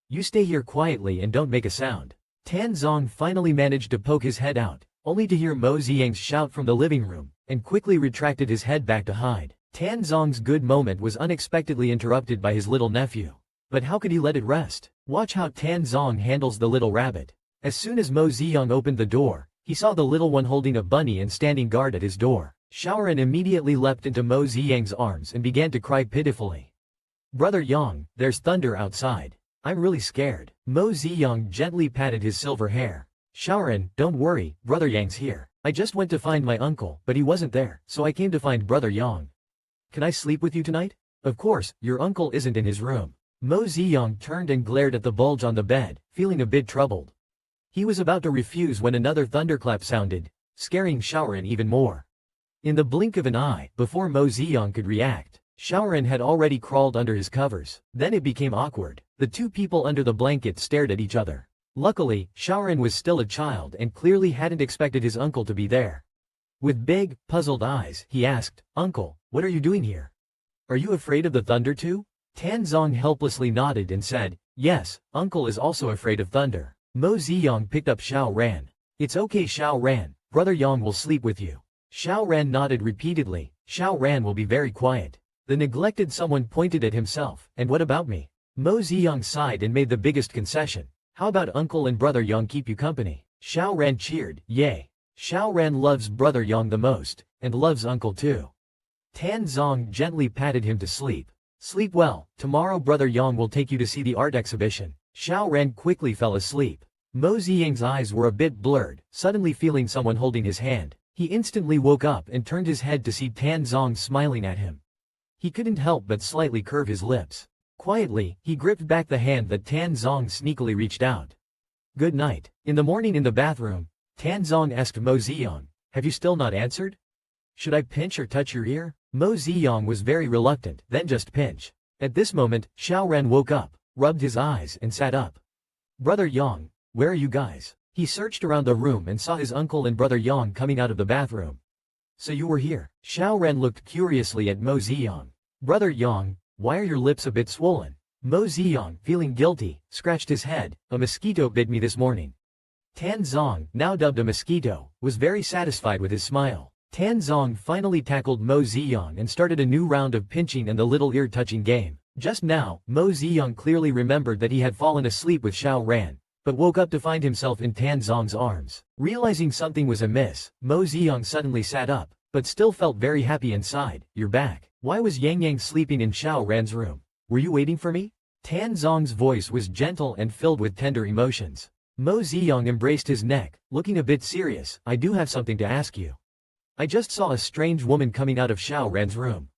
"You stay here quietly and don't make a sound." Tan Zong finally managed to poke his head out, only to hear Mo Ziyang's shout from the living room, and quickly retracted his head back to hide. Tan Zong's good moment was unexpectedly interrupted by his little nephew. But how could he let it rest? Watch how Tan Zong handles the little rabbit. As soon as Mo Ziyang opened the door, he saw the little one holding a bunny and standing guard at his door. Xiao Ran immediately leapt into Mo Ziyang's arms and began to cry pitifully. "Brother Yang, there's thunder outside. I'm really scared." Mo Ziyang gently patted his silver hair. "Xiao Ran, don't worry, Brother Yang's here. I just went to find my uncle, but he wasn't there, so I came to find Brother Yang. Can I sleep with you tonight?" "Of course, your uncle isn't in his room." Mo Ziyang turned and glared at the bulge on the bed, feeling a bit troubled. He was about to refuse when another thunderclap sounded, scaring Xiao Ran even more. In the blink of an eye, before Mo Ziyang could react, Xiao Ran had already crawled under his covers. Then it became awkward. The two people under the blanket stared at each other. Luckily, Xiao Ran was still a child and clearly hadn't expected his uncle to be there. With big, puzzled eyes, he asked, "Uncle, what are you doing here? Are you afraid of the thunder too?" Tan Zong helplessly nodded and said, "Yes, uncle is also afraid of thunder." Mo Ziyang picked up Xiao Ran. "It's okay Xiao Ran, Brother Yang will sleep with you." Xiao Ran nodded repeatedly. "Xiao Ran will be very quiet." The neglected someone pointed at himself. "And what about me?" Mo Ziyang sighed and made the biggest concession. "How about Uncle and Brother Yang keep you company?" Xiao Ran cheered. "Yay. Xiao Ran loves Brother Yang the most, and loves Uncle too." Tan Zong gently patted him to sleep. "Sleep well, tomorrow Brother Yang will take you to see the art exhibition." Xiao Ran quickly fell asleep. Mo Ziyang's eyes were a bit blurred, suddenly feeling someone holding his hand. He instantly woke up and turned his head to see Tan Zong smiling at him. He couldn't help but slightly curve his lips. Quietly, he gripped back the hand that Tan Zong sneakily reached out. "Good night." In the morning in the bathroom, Tan Zong asked Mo Ziyang, "Have you still not answered? Should I pinch or touch your ear?" Mo Ziyang was very reluctant, then just pinch. At this moment, Xiao Ran woke up, rubbed his eyes and sat up. "Brother Yang, where are you guys?" He searched around the room and saw his uncle and Brother Yang coming out of the bathroom. "So you were here?" Xiao Ran looked curiously at Mo Ziyang. "Brother Yang, why are your lips a bit swollen?" Mo Ziyang, feeling guilty, scratched his head. "A mosquito bit me this morning." Tan Zong, now dubbed a mosquito, was very satisfied with his smile. Tan Zong finally tackled Mo Ziyang and started a new round of pinching and the little ear-touching game. Just now, Mo Ziyang clearly remembered that he had fallen asleep with Xiao Ran, but woke up to find himself in Tan Zong's arms. Realizing something was amiss, Mo Ziyang suddenly sat up, but still felt very happy inside. "You're back. Why was Yang Yang sleeping in Xiao Ran's room? Were you waiting for me? Tan Zong's voice was gentle and filled with tender emotions. Mo Ziyang embraced his neck, looking a bit serious. I do have something to ask you. I just saw a strange woman coming out of Xiao Ran's room.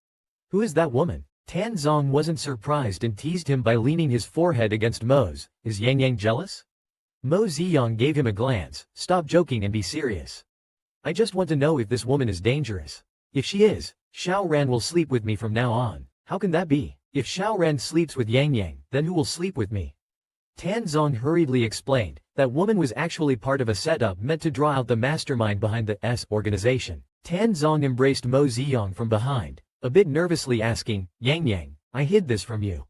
Who is that woman? Tan Zong wasn't surprised and teased him by leaning his forehead against Mo's. Is Yang Yang jealous? Mo Ziyang gave him a glance. Stop joking and be serious. I just want to know if this woman is dangerous. If she is, Xiao Ran will sleep with me from now on. How can that be? If Xiao Ran sleeps with Yang Yang, then who will sleep with me? Tan Zong hurriedly explained. That woman was actually part of a setup meant to draw out the mastermind behind the S organization. Tan Zong embraced Mo Ziyang from behind, a bit nervously asking, Yang Yang, I hid this from you.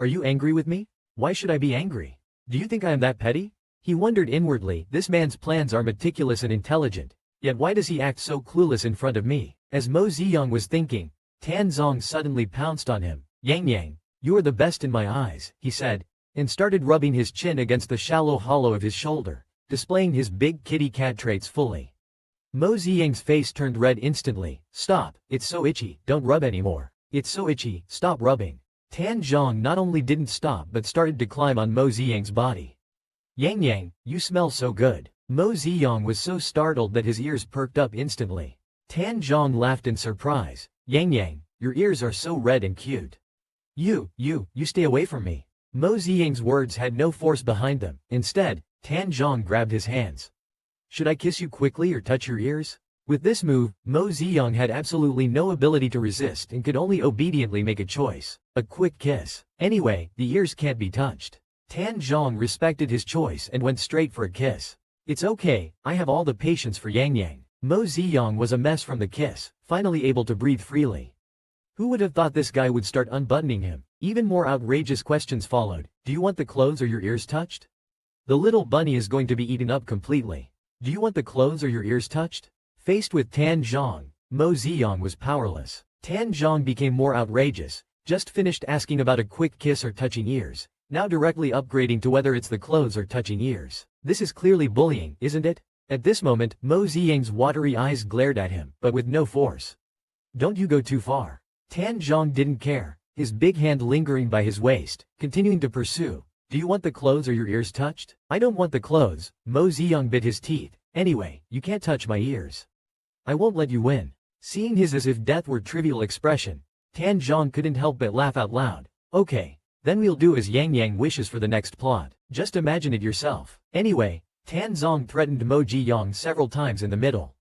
Are you angry with me? Why should I be angry? Do you think I am that petty? He wondered inwardly. This man's plans are meticulous and intelligent, yet why does he act so clueless in front of me? As Mo Ziyang was thinking, Tan Zong suddenly pounced on him. Yang Yang, you are the best in my eyes, he said, and started rubbing his chin against the shallow hollow of his shoulder, displaying his big kitty cat traits fully. Mo Ziyang's face turned red instantly. Stop, it's so itchy, don't rub anymore. It's so itchy, stop rubbing. Tan Zong not only didn't stop but started to climb on Mo Ziyang's body. Yang Yang, you smell so good. Mo Ziyang was so startled that his ears perked up instantly. Tan Zong laughed in surprise. Yang Yang, your ears are so red and cute. You stay away from me. Mo Ziyang's words had no force behind them. Instead, Tan Zong grabbed his hands. Should I kiss you quickly or touch your ears? With this move, Mo Ziyang had absolutely no ability to resist and could only obediently make a choice. A quick kiss. Anyway, the ears can't be touched. Tan Zong respected his choice and went straight for a kiss. It's okay, I have all the patience for Yang Yang. Mo Ziyang was a mess from the kiss, finally able to breathe freely. Who would have thought this guy would start unbuttoning him? Even more outrageous questions followed. Do you want the clothes or your ears touched? The little bunny is going to be eaten up completely. Do you want the clothes or your ears touched? Faced with Tan Zong, Mo Ziyang was powerless. Tan Zong became more outrageous, just finished asking about a quick kiss or touching ears, now directly upgrading to whether it's the clothes or touching ears. This is clearly bullying, isn't it? At this moment, Mo Ziyang's watery eyes glared at him, but with no force. Don't you go too far. Tan Zong didn't care, his big hand lingering by his waist, continuing to pursue. Do you want the clothes or your ears touched? I don't want the clothes. Mo Ziyang bit his teeth. Anyway, you can't touch my ears. I won't let you win. Seeing his as if death were trivial expression, Tan Zong couldn't help but laugh out loud. Okay, then we'll do as Yang Yang wishes for the next plot. Just imagine it yourself. Anyway, Tan Zong threatened Mo Ziyang several times in the middle.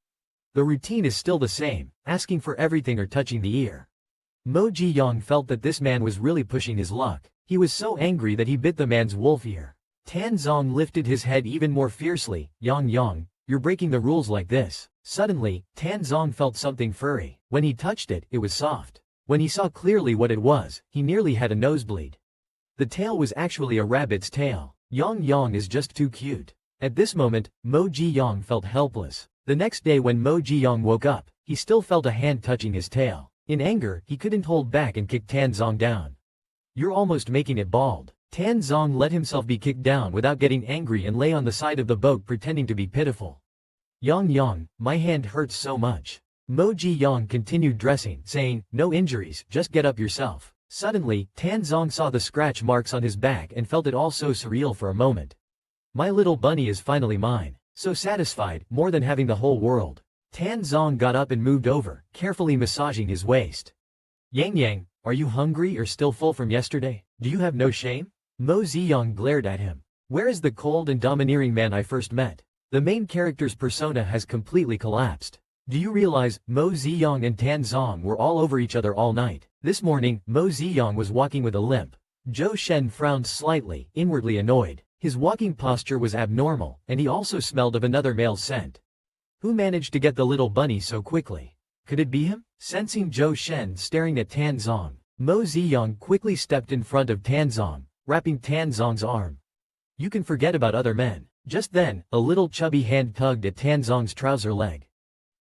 The routine is still the same, asking for everything or touching the ear. Mo Ziyang felt that this man was really pushing his luck. He was so angry that he bit the man's wolf ear. Tan Zong lifted his head even more fiercely. Yang Yang, you're breaking the rules like this. Suddenly, Tan Zong felt something furry. When he touched it, it was soft. When he saw clearly what it was, he nearly had a nosebleed. The tail was actually a rabbit's tail. Yang Yang is just too cute. At this moment, Mo Ziyang felt helpless. The next day when Mo Ziyang woke up, he still felt a hand touching his tail. In anger, he couldn't hold back and kicked Tan Zong down. You're almost making it bald. Tan Zong let himself be kicked down without getting angry and lay on the side of the boat pretending to be pitiful. Yang Yang, my hand hurts so much. Mo Ziyang continued dressing, saying, no injuries, just get up yourself. Suddenly, Tan Zong saw the scratch marks on his back and felt it all so surreal for a moment. My little bunny is finally mine. So satisfied, more than having the whole world. Tan Zong got up and moved over, carefully massaging his waist. Yang Yang, are you hungry or still full from yesterday? Do you have no shame? Mo Ziyang glared at him. Where is the cold and domineering man I first met? The main character's persona has completely collapsed. Do you realize, Mo Ziyang and Tan Zong were all over each other all night? This morning, Mo Ziyang was walking with a limp. Zhou Shen frowned slightly, inwardly annoyed. His walking posture was abnormal, and he also smelled of another male's scent. Who managed to get the little bunny so quickly? Could it be him? Sensing Zhou Shen staring at Tan Zong, Mo Ziyang quickly stepped in front of Tan Zong, wrapping Tan Zong's arm. You can forget about other men. Just then, a little chubby hand tugged at Tan Zong's trouser leg.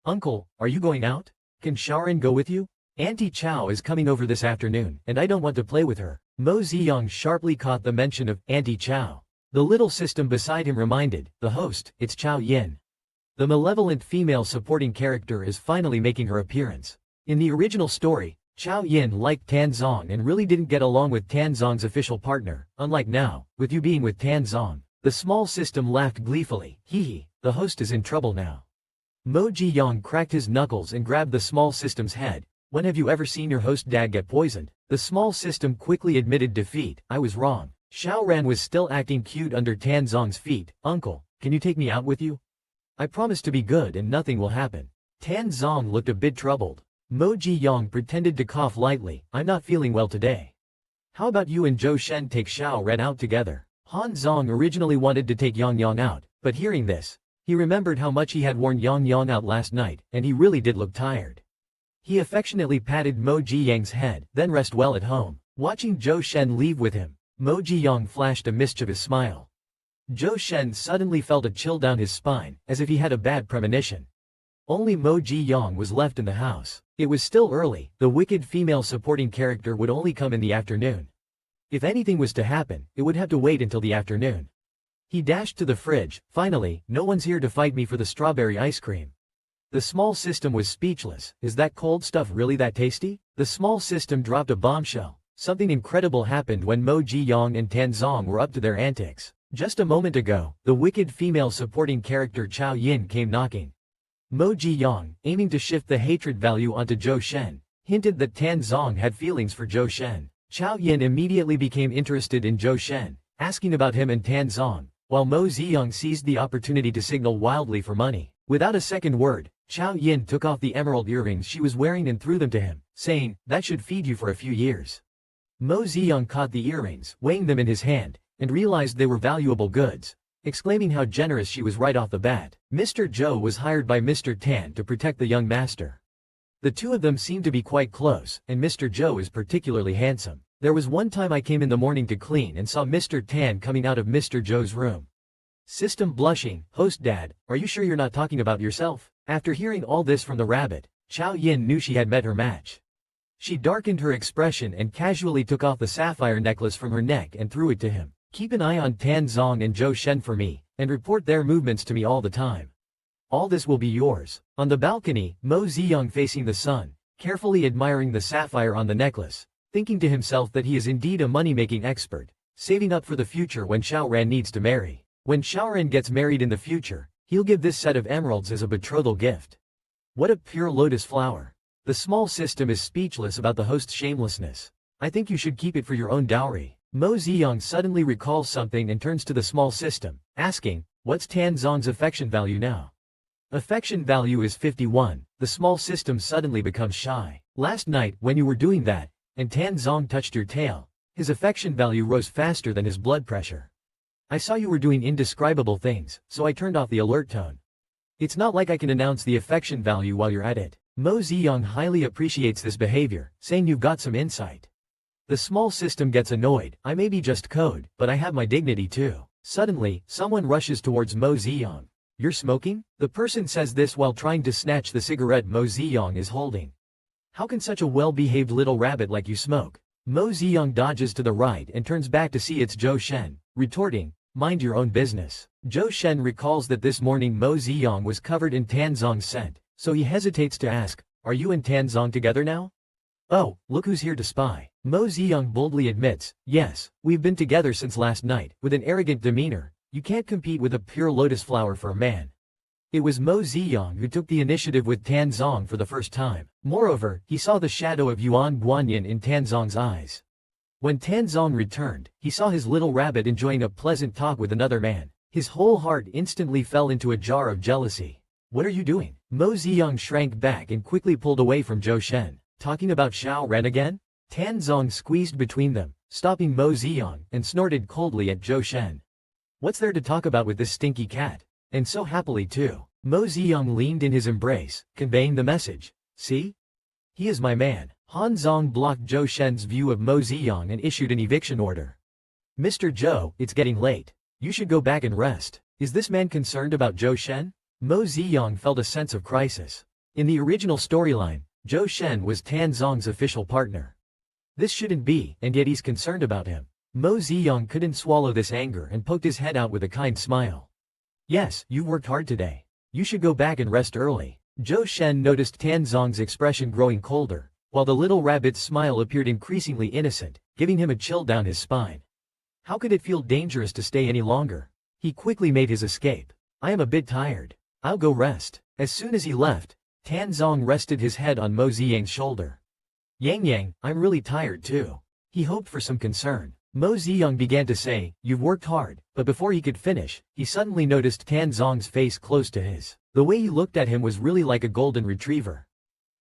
Uncle, are you going out? Can Sharon go with you? Auntie Chow is coming over this afternoon, and I don't want to play with her. Mo Ziyang sharply caught the mention of Auntie Chow. The little system beside him reminded the host, it's Chow Yin. The malevolent female supporting character is finally making her appearance. In the original story, Chao Yin liked Tan Zong and really didn't get along with Tan Zong's official partner, unlike now, with you being with Tan Zong. The small system laughed gleefully. Hee hee, the host is in trouble now. Mo Ji-young cracked his knuckles and grabbed the small system's head. When have you ever seen your host dad get poisoned? The small system quickly admitted defeat. I was wrong. Xiao Ran was still acting cute under Tan Zong's feet. Uncle, can you take me out with you? I promise to be good and nothing will happen. Tan Zong looked a bit troubled. Mo Ji-young pretended to cough lightly. I'm not feeling well today. How about you and Zhou Shen take Xiao Ran out together? Han Zong originally wanted to take Yang Yang out, but hearing this, he remembered how much he had worn Yang Yang out last night, and he really did look tired. He affectionately patted Mo Ji-young's head, then rest well at home. Watching Zhou Shen leave with him, Mo Ji-young flashed a mischievous smile. Zhou Shen suddenly felt a chill down his spine, as if he had a bad premonition. Only Mo Ji-young was left in the house. It was still early, the wicked female supporting character would only come in the afternoon. If anything was to happen, it would have to wait until the afternoon. He dashed to the fridge. Finally, no one's here to fight me for the strawberry ice cream. The small system was speechless. Is that cold stuff really that tasty? The small system dropped a bombshell. Something incredible happened when Mo Ji-young and Tan Zong were up to their antics. Just a moment ago, the wicked female supporting character Chao Yin came knocking. Mo Ji-young, aiming to shift the hatred value onto Zhou Shen, hinted that Tan Zong had feelings for Zhou Shen. Chao Yin immediately became interested in Zhou Shen, asking about him and Tan Zong, while Mo Ji-young seized the opportunity to signal wildly for money. Without a second word, Chao Yin took off the emerald earrings she was wearing and threw them to him, saying, "That should feed you for a few years." Mo Ji-young caught the earrings, weighing them in his hand, and realized they were valuable goods, exclaiming how generous she was right off the bat. Mr. Zhou was hired by Mr. Tan to protect the young master. The two of them seemed to be quite close, and Mr. Zhou is particularly handsome. There was one time I came in the morning to clean and saw Mr. Tan coming out of Mr. Zhou's room. System blushing, "Host Dad, are you sure you're not talking about yourself?" After hearing all this from the rabbit, Chao Yin knew she had met her match. She darkened her expression and casually took off the sapphire necklace from her neck and threw it to him. "Keep an eye on Tan Zong and Zhou Shen for me, and report their movements to me all the time. All this will be yours." On the balcony, Mo Ji-young facing the sun, carefully admiring the sapphire on the necklace, thinking to himself that he is indeed a money-making expert, saving up for the future when Xiao Ran needs to marry. When Xiao Ran gets married in the future, he'll give this set of emeralds as a betrothal gift. What a pure lotus flower. The small system is speechless about the host's shamelessness. "I think you should keep it for your own dowry." Mo Ji-young suddenly recalls something and turns to the small system, asking, "What's Tan Zong's affection value now?" Affection value is 51. The small system suddenly becomes shy. "Last night, when you were doing that, and Tan Zong touched your tail, his affection value rose faster than his blood pressure. I saw you were doing indescribable things, so I turned off the alert tone. It's not like I can announce the affection value while you're at it." Mo Ji-young highly appreciates this behavior, saying you've got some insight. The small system gets annoyed. "I may be just code, but I have my dignity too." Suddenly, someone rushes towards Mo Ji-young. "You're smoking?" The person says this while trying to snatch the cigarette Mo Ji-young is holding. "How can such a well-behaved little rabbit like you smoke?" Mo Ji-young dodges to the right and turns back to see it's Zhou Shen, retorting, "Mind your own business." Zhou Shen recalls that this morning Mo Ji-young was covered in Tan Zong's scent, so he hesitates to ask, "Are you and Tan Zong together now?" "Oh, look who's here to spy." Mo Ji-young boldly admits, "Yes, we've been together since last night." With an arrogant demeanor, you can't compete with a pure lotus flower for a man. It was Mo Ji-young who took the initiative with Tan Zong for the first time. Moreover, he saw the shadow of Yuan Guanyin in Tan Zong's eyes. When Tan Zong returned, he saw his little rabbit enjoying a pleasant talk with another man. His whole heart instantly fell into a jar of jealousy. "What are you doing?" Mo Ji-young shrank back and quickly pulled away from Zhou Shen. "Talking about Xiao Ran again?" Tan Zong squeezed between them, stopping Mo Ji-young, and snorted coldly at Zhou Shen. "What's there to talk about with this stinky cat? And so happily too." Mo Ji-young leaned in his embrace, conveying the message. "See? He is my man." Han Zong blocked Zhou Shen's view of Mo Ji-young and issued an eviction order. "Mr. Zhou, it's getting late. You should go back and rest." Is this man concerned about Zhou Shen? Mo Ji-young felt a sense of crisis. In the original storyline, Zhou Shen was Tan Zong's official partner. This shouldn't be, and yet he's concerned about him. Mo Ji-young couldn't swallow this anger and poked his head out with a kind smile. "Yes, you worked hard today. You should go back and rest early." Zhou Shen noticed Tan Zong's expression growing colder, while the little rabbit's smile appeared increasingly innocent, giving him a chill down his spine. How could it feel dangerous to stay any longer? He quickly made his escape. I am a bit tired. I'll go rest. As soon as he left, Tan Zong rested his head on Mo Ziyang's shoulder. Yang, I'm really tired too. He hoped for some concern. Mo Ziyang began to say, you've worked hard, but before he could finish, he suddenly noticed Tan Zong's face close to his. The way he looked at him was really like a golden retriever.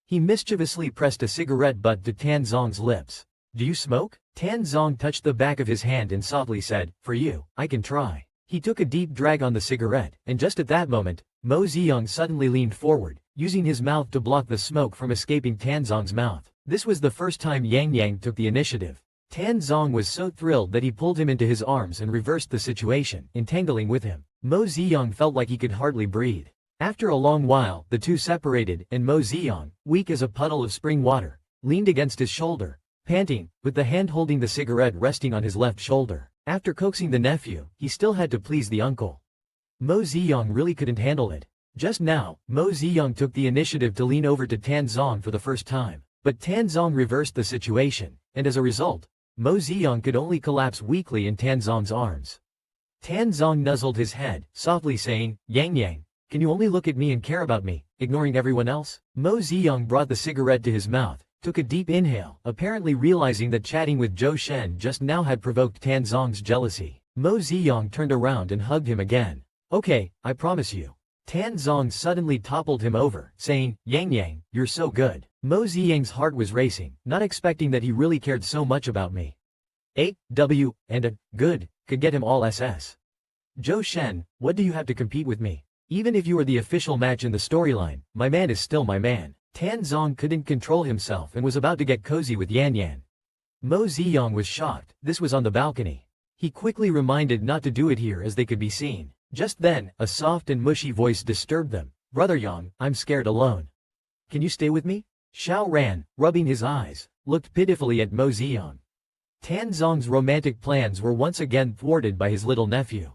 He mischievously pressed a cigarette butt to Tan Zong's lips. Do you smoke? Tan Zong touched the back of his hand and softly said, for you, I can try. He took a deep drag on the cigarette, and just at that moment, Mo Ziyang suddenly leaned forward, using his mouth to block the smoke from escaping Tan Zong's mouth. This was the first time Yang took the initiative. Tan Zong was so thrilled that he pulled him into his arms and reversed the situation, entangling with him. Mo Ziyang felt like he could hardly breathe. After a long while, the two separated, and Mo Ziyang, weak as a puddle of spring water, leaned against his shoulder, panting, with the hand holding the cigarette resting on his left shoulder. After coaxing the nephew, he still had to please the uncle. Mo Ziyang really couldn't handle it. Just now, Mo Ziyang took the initiative to lean over to Tan Zong for the first time, but Tan Zong reversed the situation, and as a result, Mo Ziyang could only collapse weakly in Tan Zong's arms. Tan Zong nuzzled his head, softly saying, Yang, can you only look at me and care about me, ignoring everyone else? Mo Ziyang brought the cigarette to his mouth, took a deep inhale, apparently realizing that chatting with Zhou Shen just now had provoked Tan Zong's jealousy. Mo Ziyang turned around and hugged him again. Okay, I promise you. Tan Zong suddenly toppled him over, saying, Yang, you're so good. Mo Ziyang's heart was racing, not expecting that he really cared so much about me. and a good could get him all SS. Zhou Shen, what do you have to compete with me? Even if you are the official match in the storyline, my man is still my man. Tan Zong couldn't control himself and was about to get cozy with Yan. Mo Ziyang was shocked. This was on the balcony. He quickly reminded not to do it here as they could be seen. Just then, a soft and mushy voice disturbed them. Brother Yang, I'm scared alone. Can you stay with me? Xiao Ran, rubbing his eyes, looked pitifully at Mo Ziyang. Tan Zong's romantic plans were once again thwarted by his little nephew.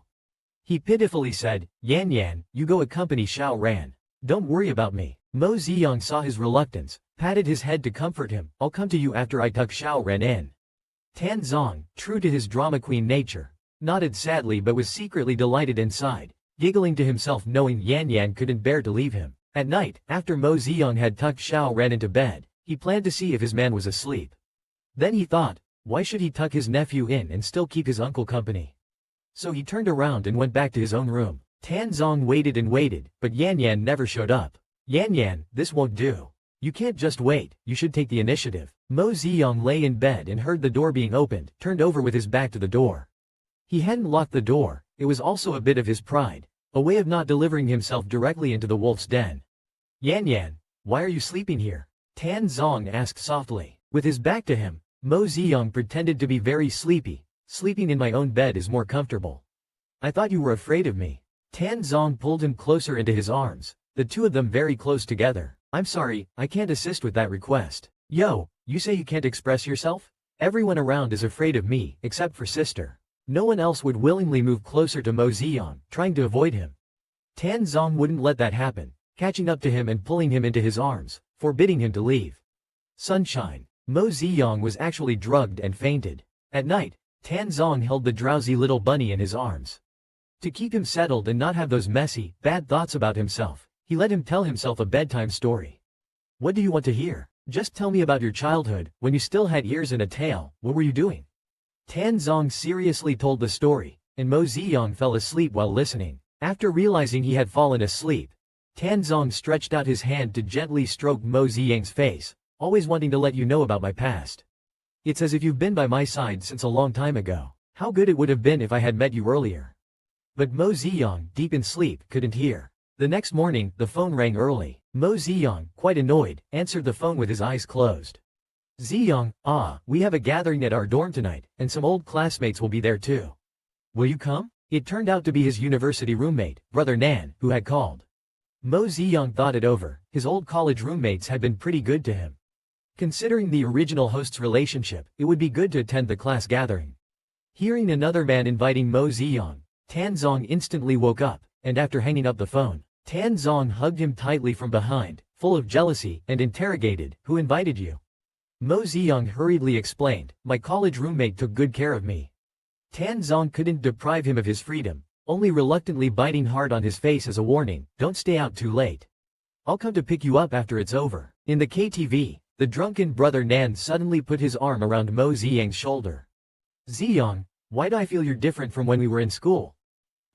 He pitifully said, Yan, you go accompany Xiao Ran. Don't worry about me. Mo Ziyang saw his reluctance, patted his head to comfort him. I'll come to you after I tuck Xiao Ran in. Tan Zong, true to his drama queen nature, nodded sadly but was secretly delighted inside, giggling to himself knowing Yan couldn't bear to leave him. At night, after Mo Ziyang had tucked Xiao Ran into bed, he planned to see if his man was asleep. Then he thought, why should he tuck his nephew in and still keep his uncle company? So he turned around and went back to his own room. Tan Zong waited and waited, but Yan never showed up. Yan, this won't do. You can't just wait, you should take the initiative. Mo Ziyang lay in bed and heard the door being opened, turned over with his back to the door. He hadn't locked the door. It was also a bit of his pride, a way of not delivering himself directly into the wolf's den. Yan, why are you sleeping here? Tan Zong asked softly. With his back to him, Mo Ziyang pretended to be very sleepy. Sleeping in my own bed is more comfortable. I thought you were afraid of me. Tan Zong pulled him closer into his arms, the two of them very close together. I'm sorry, I can't assist with that request. Yo, you say you can't express yourself? Everyone around is afraid of me, except for sister. No one else would willingly move closer to Mo Ziyang, trying to avoid him. Tan Zong wouldn't let that happen, catching up to him and pulling him into his arms, forbidding him to leave. Sunshine. Mo Ziyang was actually drugged and fainted. At night, Tan Zong held the drowsy little bunny in his arms. To keep him settled and not have those messy, bad thoughts about himself, he let him tell himself a bedtime story. What do you want to hear? Just tell me about your childhood, when you still had ears and a tail. What were you doing? Tan Zong seriously told the story, and Mo Ziyang fell asleep while listening. After realizing he had fallen asleep, Tan Zong stretched out his hand to gently stroke Mo Ziyang's face, always wanting to let you know about my past. It's as if you've been by my side since a long time ago. How good it would have been if I had met you earlier. But Mo Ziyang, deep in sleep, couldn't hear. The next morning, the phone rang early. Mo Ziyang, quite annoyed, answered the phone with his eyes closed. Ziyang, we have a gathering at our dorm tonight, and some old classmates will be there too. Will you come? It turned out to be his university roommate, Brother Nan, who had called. Mo Ziyang thought it over. His old college roommates had been pretty good to him. Considering the original host's relationship, it would be good to attend the class gathering. Hearing another man inviting Mo Ziyang, Tan Zong instantly woke up, and after hanging up the phone, Tan Zong hugged him tightly from behind, full of jealousy, and interrogated, who invited you? Mo Ziyang hurriedly explained, my college roommate took good care of me. Tan Zong couldn't deprive him of his freedom, only reluctantly biting hard on his face as a warning, don't stay out too late. I'll come to pick you up after it's over. In the KTV, the drunken brother Nan suddenly put his arm around Mo Ziyang's shoulder. Ziyang, why do I feel you're different from when we were in school?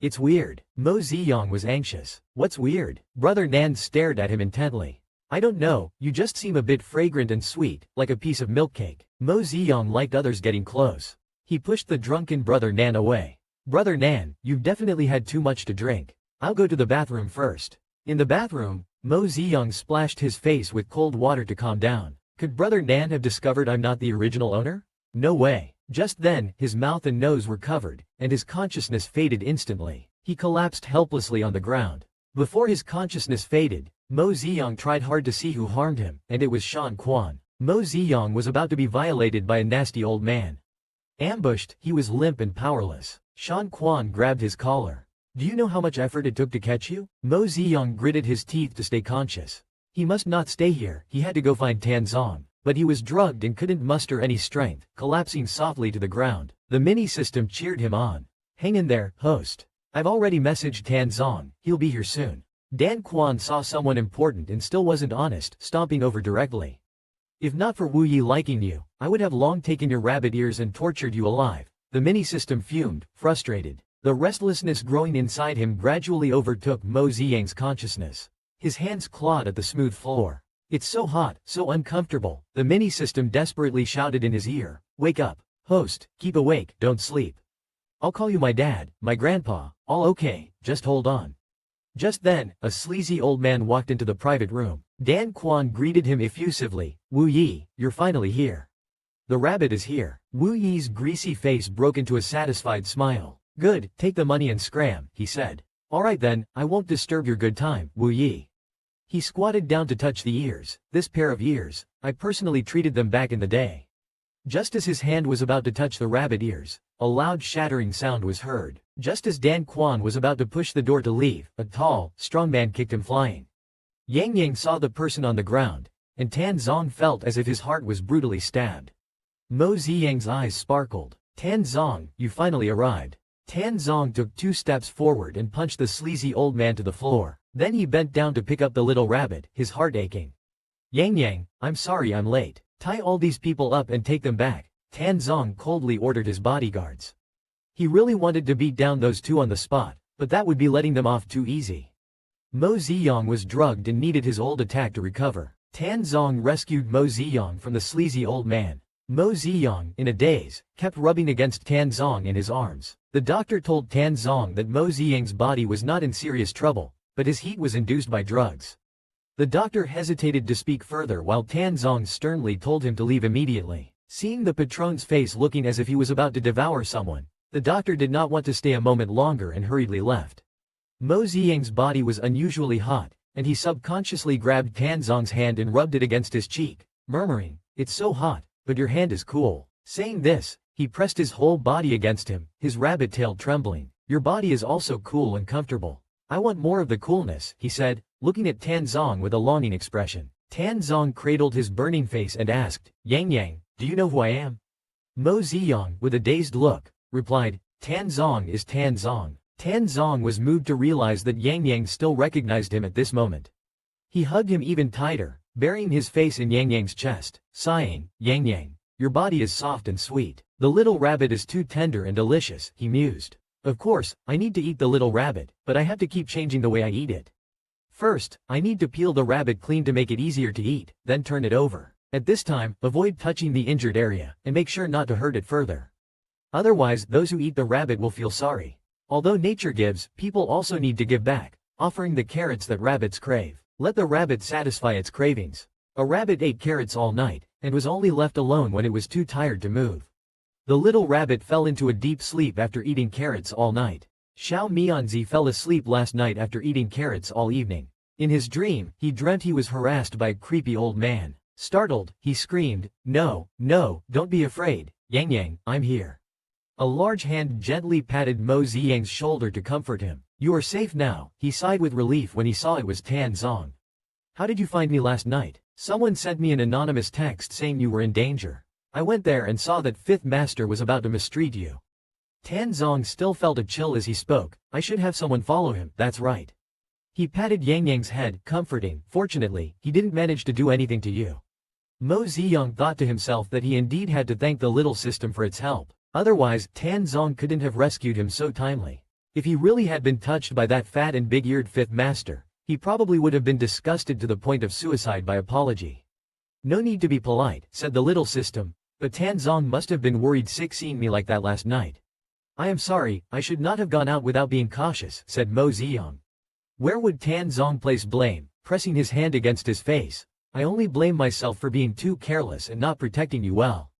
It's weird. Mo Ziyang was anxious. What's weird? Brother Nan stared at him intently. I don't know, you just seem a bit fragrant and sweet, like a piece of milk cake. Mo Ziyang liked others getting close. He pushed the drunken brother Nan away. Brother Nan, you've definitely had too much to drink. I'll go to the bathroom first. In the bathroom, Mo Ziyang splashed his face with cold water to calm down. Could Brother Nan have discovered I'm not the original owner? No way. Just then, his mouth and nose were covered, and his consciousness faded instantly. He collapsed helplessly on the ground. Before his consciousness faded, Mo Ziyang tried hard to see who harmed him, and it was Shan Quan. Mo Ziyang was about to be violated by a nasty old man. Ambushed, he was limp and powerless. Shan Quan grabbed his collar. Do you know how much effort it took to catch you? Mo Ziyang gritted his teeth to stay conscious. He must not stay here, he had to go find Tan Zong. But he was drugged and couldn't muster any strength, collapsing softly to the ground. The mini-system cheered him on. Hang in there, host. I've already messaged Tan Zong, he'll be here soon. Dan Quan saw someone important and still wasn't honest, stomping over directly. If not for Wu Yi liking you, I would have long taken your rabbit ears and tortured you alive. The mini-system fumed, frustrated. The restlessness growing inside him gradually overtook Mo Ziyang's consciousness. His hands clawed at the smooth floor. It's so hot, so uncomfortable, the mini-system desperately shouted in his ear. Wake up, host, keep awake, don't sleep. I'll call you my dad, my grandpa, all okay, just hold on. Just then, a sleazy old man walked into the private room. Dan Quan greeted him effusively. Wu Yi, you're finally here. The rabbit is here. Wu Yi's greasy face broke into a satisfied smile. Good, take the money and scram, he said. Alright then, I won't disturb your good time, Wu Yi. He squatted down to touch the ears. This pair of ears, I personally treated them back in the day. Just as his hand was about to touch the rabbit ears, a loud shattering sound was heard. Just as Dan Quan was about to push the door to leave, a tall, strong man kicked him flying. Yang Yang saw the person on the ground, and Tan Zong felt as if his heart was brutally stabbed. Mo Ziyang's eyes sparkled. Tan Zong, you finally arrived. Tan Zong took 2 steps forward and punched the sleazy old man to the floor. Then he bent down to pick up the little rabbit, his heart aching. Yang Yang, I'm sorry I'm late. Tie all these people up and take them back, Tan Zong coldly ordered his bodyguards. He really wanted to beat down those 2 on the spot, but that would be letting them off too easy. Mo Ziyang was drugged and needed his old attack to recover. Tan Zong rescued Mo Ziyang from the sleazy old man. Mo Ziyang, in a daze, kept rubbing against Tan Zong in his arms. The doctor told Tan Zong that Mo Ziyang's body was not in serious trouble, but his heat was induced by drugs. The doctor hesitated to speak further while Tan Zong sternly told him to leave immediately. Seeing the patron's face looking as if he was about to devour someone, the doctor did not want to stay a moment longer and hurriedly left. Mo Ziyang's body was unusually hot, and he subconsciously grabbed Tan Zong's hand and rubbed it against his cheek, murmuring, "It's so hot, but your hand is cool." Saying this, he pressed his whole body against him, his rabbit tail trembling. "Your body is also cool and comfortable. I want more of the coolness," he said, looking at Tan Zong with a longing expression. Tan Zong cradled his burning face and asked, "Yang Yang, do you know who I am?" Mo Ziyang, with a dazed look, replied, "Tan Zong is Tan Zong." Tan Zong was moved to realize that Yang Yang still recognized him at this moment. He hugged him even tighter, burying his face in Yang Yang's chest, sighing, "Yang Yang, your body is soft and sweet. The little rabbit is too tender and delicious," he mused. "Of course, I need to eat the little rabbit, but I have to keep changing the way I eat it. First, I need to peel the rabbit clean to make it easier to eat, then turn it over. At this time, avoid touching the injured area, and make sure not to hurt it further. Otherwise, those who eat the rabbit will feel sorry. Although nature gives, people also need to give back, offering the carrots that rabbits crave. Let the rabbit satisfy its cravings." A rabbit ate carrots all night, and was only left alone when it was too tired to move. The little rabbit fell into a deep sleep after eating carrots all night. Xiao Mianzi fell asleep last night after eating carrots all evening. In his dream, he dreamt he was harassed by a creepy old man. Startled, he screamed, "No, no, don't be afraid, Yang Yang, I'm here." A large hand gently patted Mo Ziyang's shoulder to comfort him. "You are safe now," he sighed with relief when he saw it was Tan Zong. "How did you find me last night?" Someone sent me an anonymous text saying you were in danger. I went there and saw that Fifth Master was about to mistreat you. Tan Zong still felt a chill as he spoke. I should have someone follow him, that's right. He patted Yang Yang's head, comforting. Fortunately, he didn't manage to do anything to you. Mo Ziyang thought to himself that he indeed had to thank the little system for its help. Otherwise, Tan Zong couldn't have rescued him so timely. If he really had been touched by that fat and big-eared Fifth Master, he probably would have been disgusted to the point of suicide by apology. No need to be polite, said the little system, but Tan Zong must have been worried sick seeing me like that last night. I am sorry, I should not have gone out without being cautious, said Mo Ziyang. Where would Tan Zong place blame, pressing his hand against his face? I only blame myself for being too careless and not protecting you well.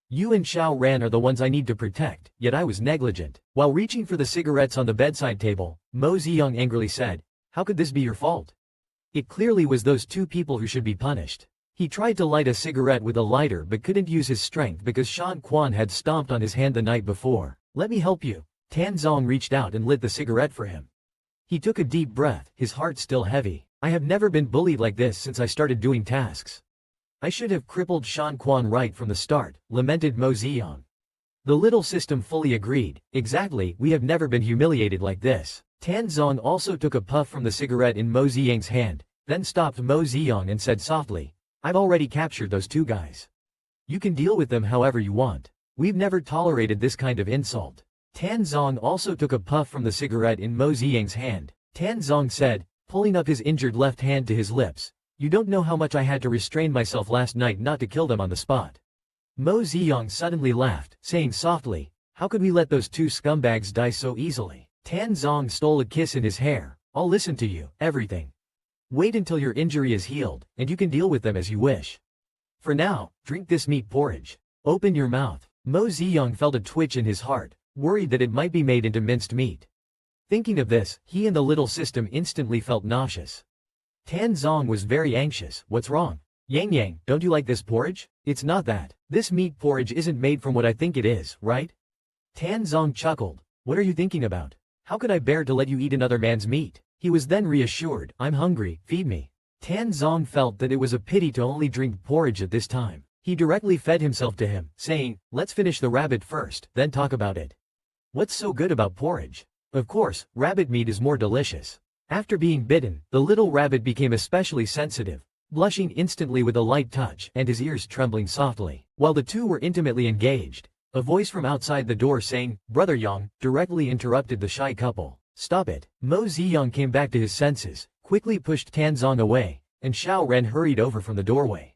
You and Xiao Ran are the ones I need to protect, yet I was negligent. While reaching for the cigarettes on the bedside table, Mo Ziyang angrily said, how could this be your fault? It clearly was those two people who should be punished. He tried to light a cigarette with a lighter but couldn't use his strength because Shan Quan had stomped on his hand the night before. Let me help you. Tan Zong reached out and lit the cigarette for him. He took a deep breath, his heart still heavy. I have never been bullied like this since I started doing tasks. I should have crippled Shan Quan right from the start, lamented Mo Ziyang. The little system fully agreed. Exactly, we have never been humiliated like this. Tan Zong also took a puff from the cigarette in Mo Ziyang's hand, then stopped Mo Ziyang and said softly, I've already captured those two guys. You can deal with them however you want. We've never tolerated this kind of insult. Tan Zong also took a puff from the cigarette in Mo Ziyang's hand. Tan Zong said, pulling up his injured left hand to his lips, you don't know how much I had to restrain myself last night not to kill them on the spot. Mo Ziyang suddenly laughed, saying softly, how could we let those two scumbags die so easily? Tan Zong stole a kiss in his hair. I'll listen to you, everything. Wait until your injury is healed, and you can deal with them as you wish. For now, drink this meat porridge. Open your mouth. Mo Ziyang felt a twitch in his heart, worried that it might be made into minced meat. Thinking of this, he and the little system instantly felt nauseous. Tan Zong was very anxious. What's wrong? Yang Yang, don't you like this porridge? It's not that. This meat porridge isn't made from what I think it is, right? Tan Zong chuckled. What are you thinking about? How could I bear to let you eat another man's meat? He was then reassured. I'm hungry, feed me. Tan Zong felt that it was a pity to only drink porridge at this time. He directly fed himself to him, saying, let's finish the rabbit first, then talk about it. What's so good about porridge? Of course, rabbit meat is more delicious. After being bitten, the little rabbit became especially sensitive, blushing instantly with a light touch and his ears trembling softly. While the two were intimately engaged, a voice from outside the door saying, Brother Yang, directly interrupted the shy couple. Stop it. Mo Ziyang came back to his senses, quickly pushed Tan Zong away, and Xiao Ren hurried over from the doorway.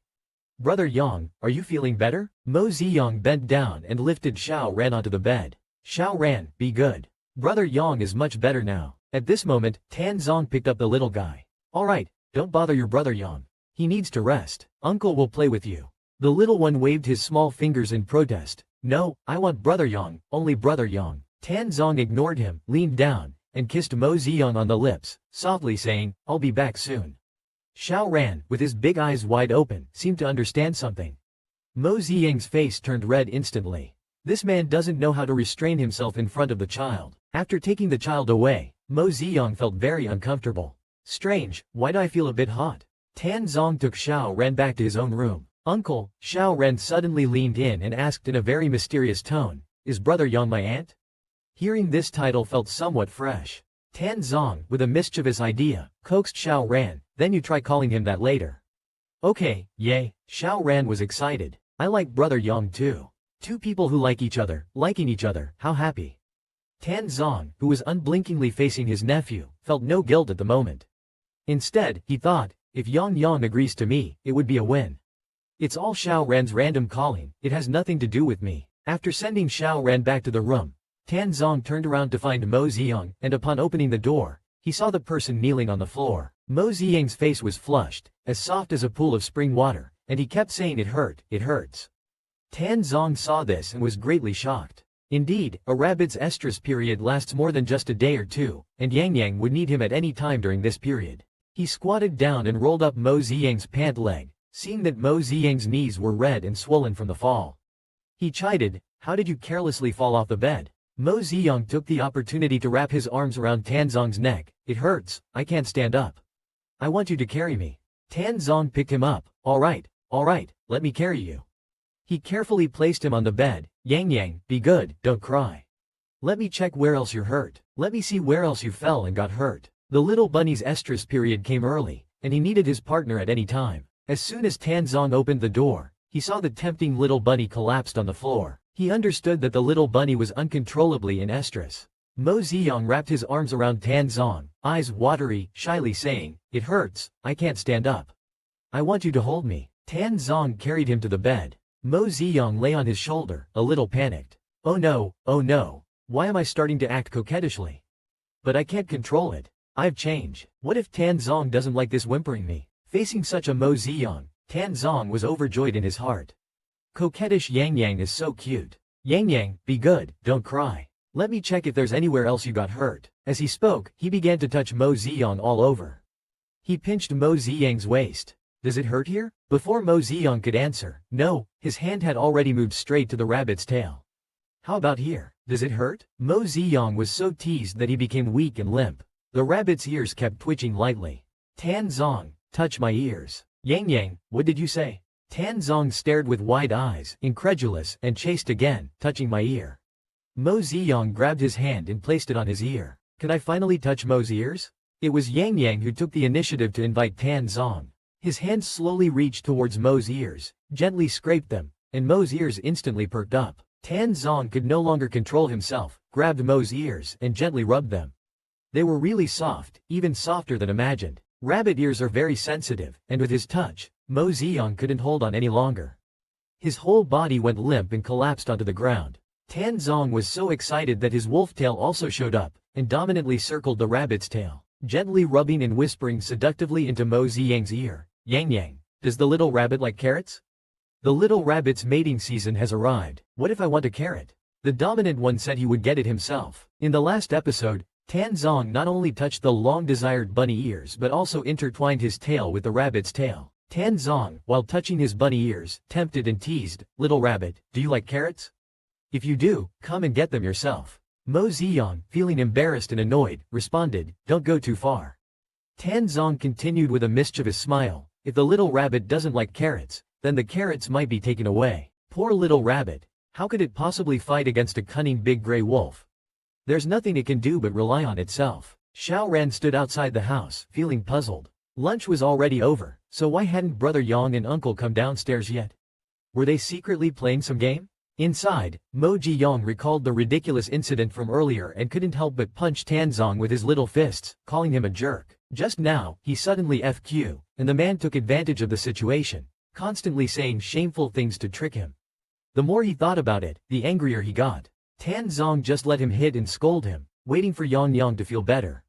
Brother Yang, are you feeling better? Mo Ziyang bent down and lifted Xiao Ren onto the bed. Xiao Ren, be good. Brother Yang is much better now. At this moment, Tan Zong picked up the little guy. Alright, don't bother your brother Yang. He needs to rest. Uncle will play with you. The little one waved his small fingers in protest. No, I want brother Yang, only brother Yang. Tan Zong ignored him, leaned down, and kissed Mo Ziyang on the lips, softly saying, I'll be back soon. Xiao Ran, with his big eyes wide open, seemed to understand something. Mo Ziyang's face turned red instantly. This man doesn't know how to restrain himself in front of the child. After taking the child away, Mo Ziyang felt very uncomfortable. Strange, why do I feel a bit hot? Tan Zong took Xiao Ran back to his own room. Uncle, Xiao Ran suddenly leaned in and asked in a very mysterious tone, is brother Yang my aunt? Hearing this title felt somewhat fresh. Tan Zong, with a mischievous idea, coaxed Xiao Ran, then you try calling him that later. Okay, yay. Xiao Ran was excited. I like brother Yang too. Two people who like each other, liking each other, how happy. Tan Zong, who was unblinkingly facing his nephew, felt no guilt at the moment. Instead, he thought, if Yang Yang agrees to me, it would be a win. It's all Xiao Ran's random calling, it has nothing to do with me. After sending Xiao Ran back to the room, Tan Zong turned around to find Mo Ziyang, and upon opening the door, he saw the person kneeling on the floor. Mo Ziyang's face was flushed, as soft as a pool of spring water, and he kept saying it hurts. Tan Zong saw this and was greatly shocked. Indeed, a rabbit's estrus period lasts more than just a day or two, and Yang Yang would need him at any time during this period. He squatted down and rolled up Mo Ziyang's pant leg, seeing that Mo Ziyang's knees were red and swollen from the fall. He chided, how did you carelessly fall off the bed? Mo Ziyang took the opportunity to wrap his arms around Tan Zong's neck. It hurts, I can't stand up. I want you to carry me. Tan Zong picked him up. Alright, let me carry you. He carefully placed him on the bed. Yang, be good, don't cry. Let me check where else you're hurt. Let me see where else you fell and got hurt. The little bunny's estrus period came early, and he needed his partner at any time. As soon as Tan Zong opened the door, he saw the tempting little bunny collapsed on the floor. He understood that the little bunny was uncontrollably in estrus. Mo Ziyang wrapped his arms around Tan Zong, eyes watery, shyly saying, "It hurts, I can't stand up. I want you to hold me." Tan Zong carried him to the bed. Mo Ziyang lay on his shoulder, a little panicked. Oh no, why am I starting to act coquettishly? But I can't control it. I've changed. What if Tan Zong doesn't like this whimpering me? Facing such a Mo Ziyang, Tan Zong was overjoyed in his heart. Coquettish Yang is so cute. Yang, be good, don't cry. Let me check if there's anywhere else you got hurt. As he spoke, he began to touch Mo Ziyang all over. He pinched Mo Ziyang's waist. Does it hurt here? Before Mo Ziyang could answer, no, his hand had already moved straight to the rabbit's tail. How about here? Does it hurt? Mo Ziyang was so teased that he became weak and limp. The rabbit's ears kept twitching lightly. Tan Zong, touch my ears. Yang, what did you say? Tan Zong stared with wide eyes, incredulous, and chased again, touching my ear. Mo Ziyang grabbed his hand and placed it on his ear. Could I finally touch Mo's ears? It was Yang who took the initiative to invite Tan Zong. His hand slowly reached towards Mo's ears, gently scraped them, and Mo's ears instantly perked up. Tan Zong could no longer control himself, grabbed Mo's ears and gently rubbed them. They were really soft, even softer than imagined. Rabbit ears are very sensitive, and with his touch, Mo Ziyang couldn't hold on any longer. His whole body went limp and collapsed onto the ground. Tan Zong was so excited that his wolf tail also showed up, and dominantly circled the rabbit's tail, gently rubbing and whispering seductively into Mo Ziyang's ear. Yang, does the little rabbit like carrots? The little rabbit's mating season has arrived. What if I want a carrot? The dominant one said he would get it himself. In the last episode, Tan Zong not only touched the long-desired bunny ears but also intertwined his tail with the rabbit's tail. Tan Zong, while touching his bunny ears, tempted and teased, "Little rabbit, do you like carrots? If you do, come and get them yourself." Mo Ziyang, feeling embarrassed and annoyed, responded, "Don't go too far." Tan Zong continued with a mischievous smile, "If the little rabbit doesn't like carrots, then the carrots might be taken away. Poor little rabbit. How could it possibly fight against a cunning big gray wolf? There's nothing it can do but rely on itself." Xiao Ran stood outside the house, feeling puzzled. Lunch was already over, so why hadn't Brother Yang and Uncle come downstairs yet? Were they secretly playing some game? Inside, Mo Ji-yong recalled the ridiculous incident from earlier and couldn't help but punch Tan Zong with his little fists, calling him a jerk. Just now, he suddenly FQ, and the man took advantage of the situation, constantly saying shameful things to trick him. The more he thought about it, the angrier he got. Tan Zong just let him hit and scold him, waiting for Yang to feel better.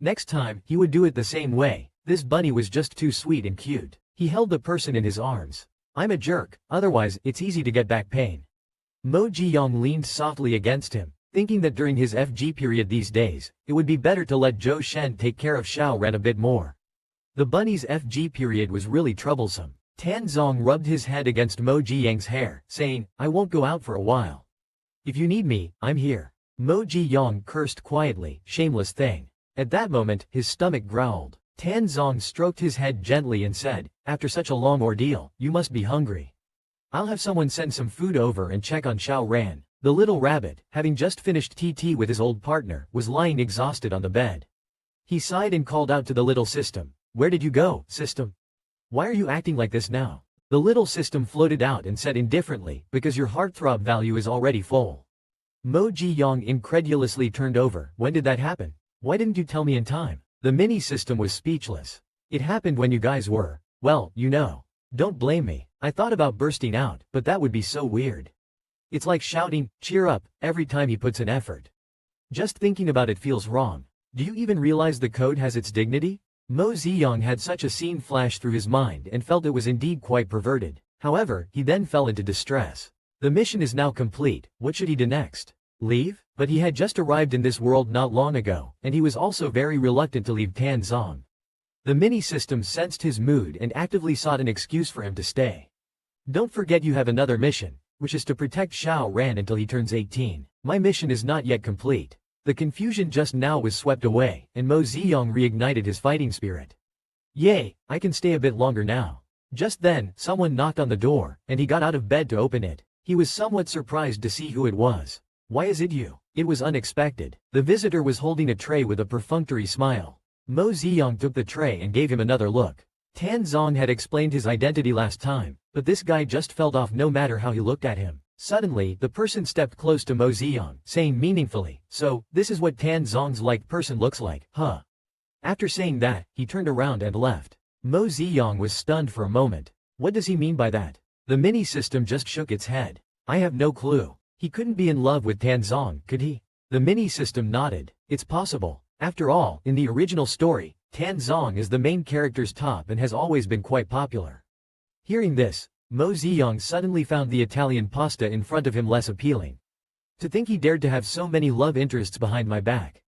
Next time, he would do it the same way. This bunny was just too sweet and cute. He held the person in his arms. "I'm a jerk, otherwise, it's easy to get back pain." Mo Ji-yong leaned softly against him, thinking that during his FG period these days, it would be better to let Zhou Shen take care of Xiao Ran a bit more. The bunny's FG period was really troublesome. Tan Zong rubbed his head against Mo Ji-yang's hair, saying, "I won't go out for a while. If you need me, I'm here." Mo Ji-yong cursed quietly, "Shameless thing." At that moment, his stomach growled. Tan Zong stroked his head gently and said, "After such a long ordeal, you must be hungry. I'll have someone send some food over and check on Xiao Ran." The little rabbit, having just finished TT with his old partner, was lying exhausted on the bed. He sighed and called out to the little system, "Where did you go, system? Why are you acting like this now?" The little system floated out and said indifferently, "Because your heartthrob value is already full." Mo Ji-yong incredulously turned over. "When did that happen? Why didn't you tell me in time?" The mini-system was speechless. "It happened when you guys were, well, you know. Don't blame me. I thought about bursting out, but that would be so weird. It's like shouting, 'Cheer up,' every time he puts in effort. Just thinking about it feels wrong. Do you even realize the code has its dignity?" Mo Ziyang had such a scene flash through his mind and felt it was indeed quite perverted. However, he then fell into distress. The mission is now complete, what should he do next? Leave? But he had just arrived in this world not long ago, and he was also very reluctant to leave Tan Zong. The mini-system sensed his mood and actively sought an excuse for him to stay. "Don't forget you have another mission, which is to protect Xiao Ran until he turns 18. My mission is not yet complete." The confusion just now was swept away, and Mo Ziyong reignited his fighting spirit. Yay, I can stay a bit longer now. Just then, someone knocked on the door, and he got out of bed to open it. He was somewhat surprised to see who it was. Why is it you? It was unexpected. The visitor was holding a tray with a perfunctory smile. Mo Ziyang took the tray and gave him another look. Tan Zong had explained his identity last time, but this guy just felt off no matter how he looked at him. Suddenly, the person stepped close to Mo Ziyang, saying meaningfully, "So, this is what Tan Zong's like person looks like, huh?" After saying that, he turned around and left. Mo Ziyang was stunned for a moment. What does he mean by that? The mini-system just shook its head. I have no clue. He couldn't be in love with Tan Zong, could he? The mini-system nodded. It's possible. After all, in the original story, Tan Zong is the main character's top and has always been quite popular. Hearing this, Mo Ziyang suddenly found the Italian pasta in front of him less appealing. To think he dared to have so many love interests behind my back.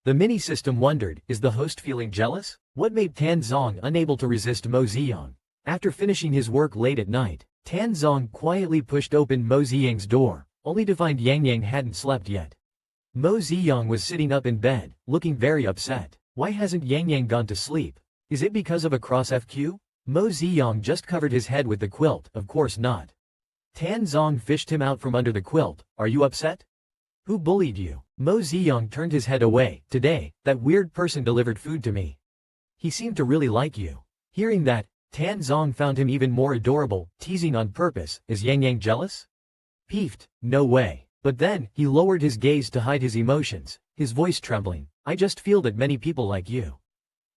The mini-system wondered, is the host feeling jealous? What made Tan Zong unable to resist Mo Ziyang? After finishing his work late at night, Tan Zong quietly pushed open Mo Ziyang's door, only to find Yang Yang hadn't slept yet. Mo Ziyang was sitting up in bed, looking very upset. Why hasn't Yang Yang gone to sleep? Is it because of a cross FQ? Mo Ziyang just covered his head with the quilt, of course not. Tan Zong fished him out from under the quilt. Are you upset? Who bullied you? Mo Ziyang turned his head away. Today, that weird person delivered food to me. He seemed to really like you. Hearing that, Tan Zong found him even more adorable, teasing on purpose. Is Yang Yang jealous? Peeved. No way. But then, he lowered his gaze to hide his emotions, his voice trembling. I just feel that many people like you.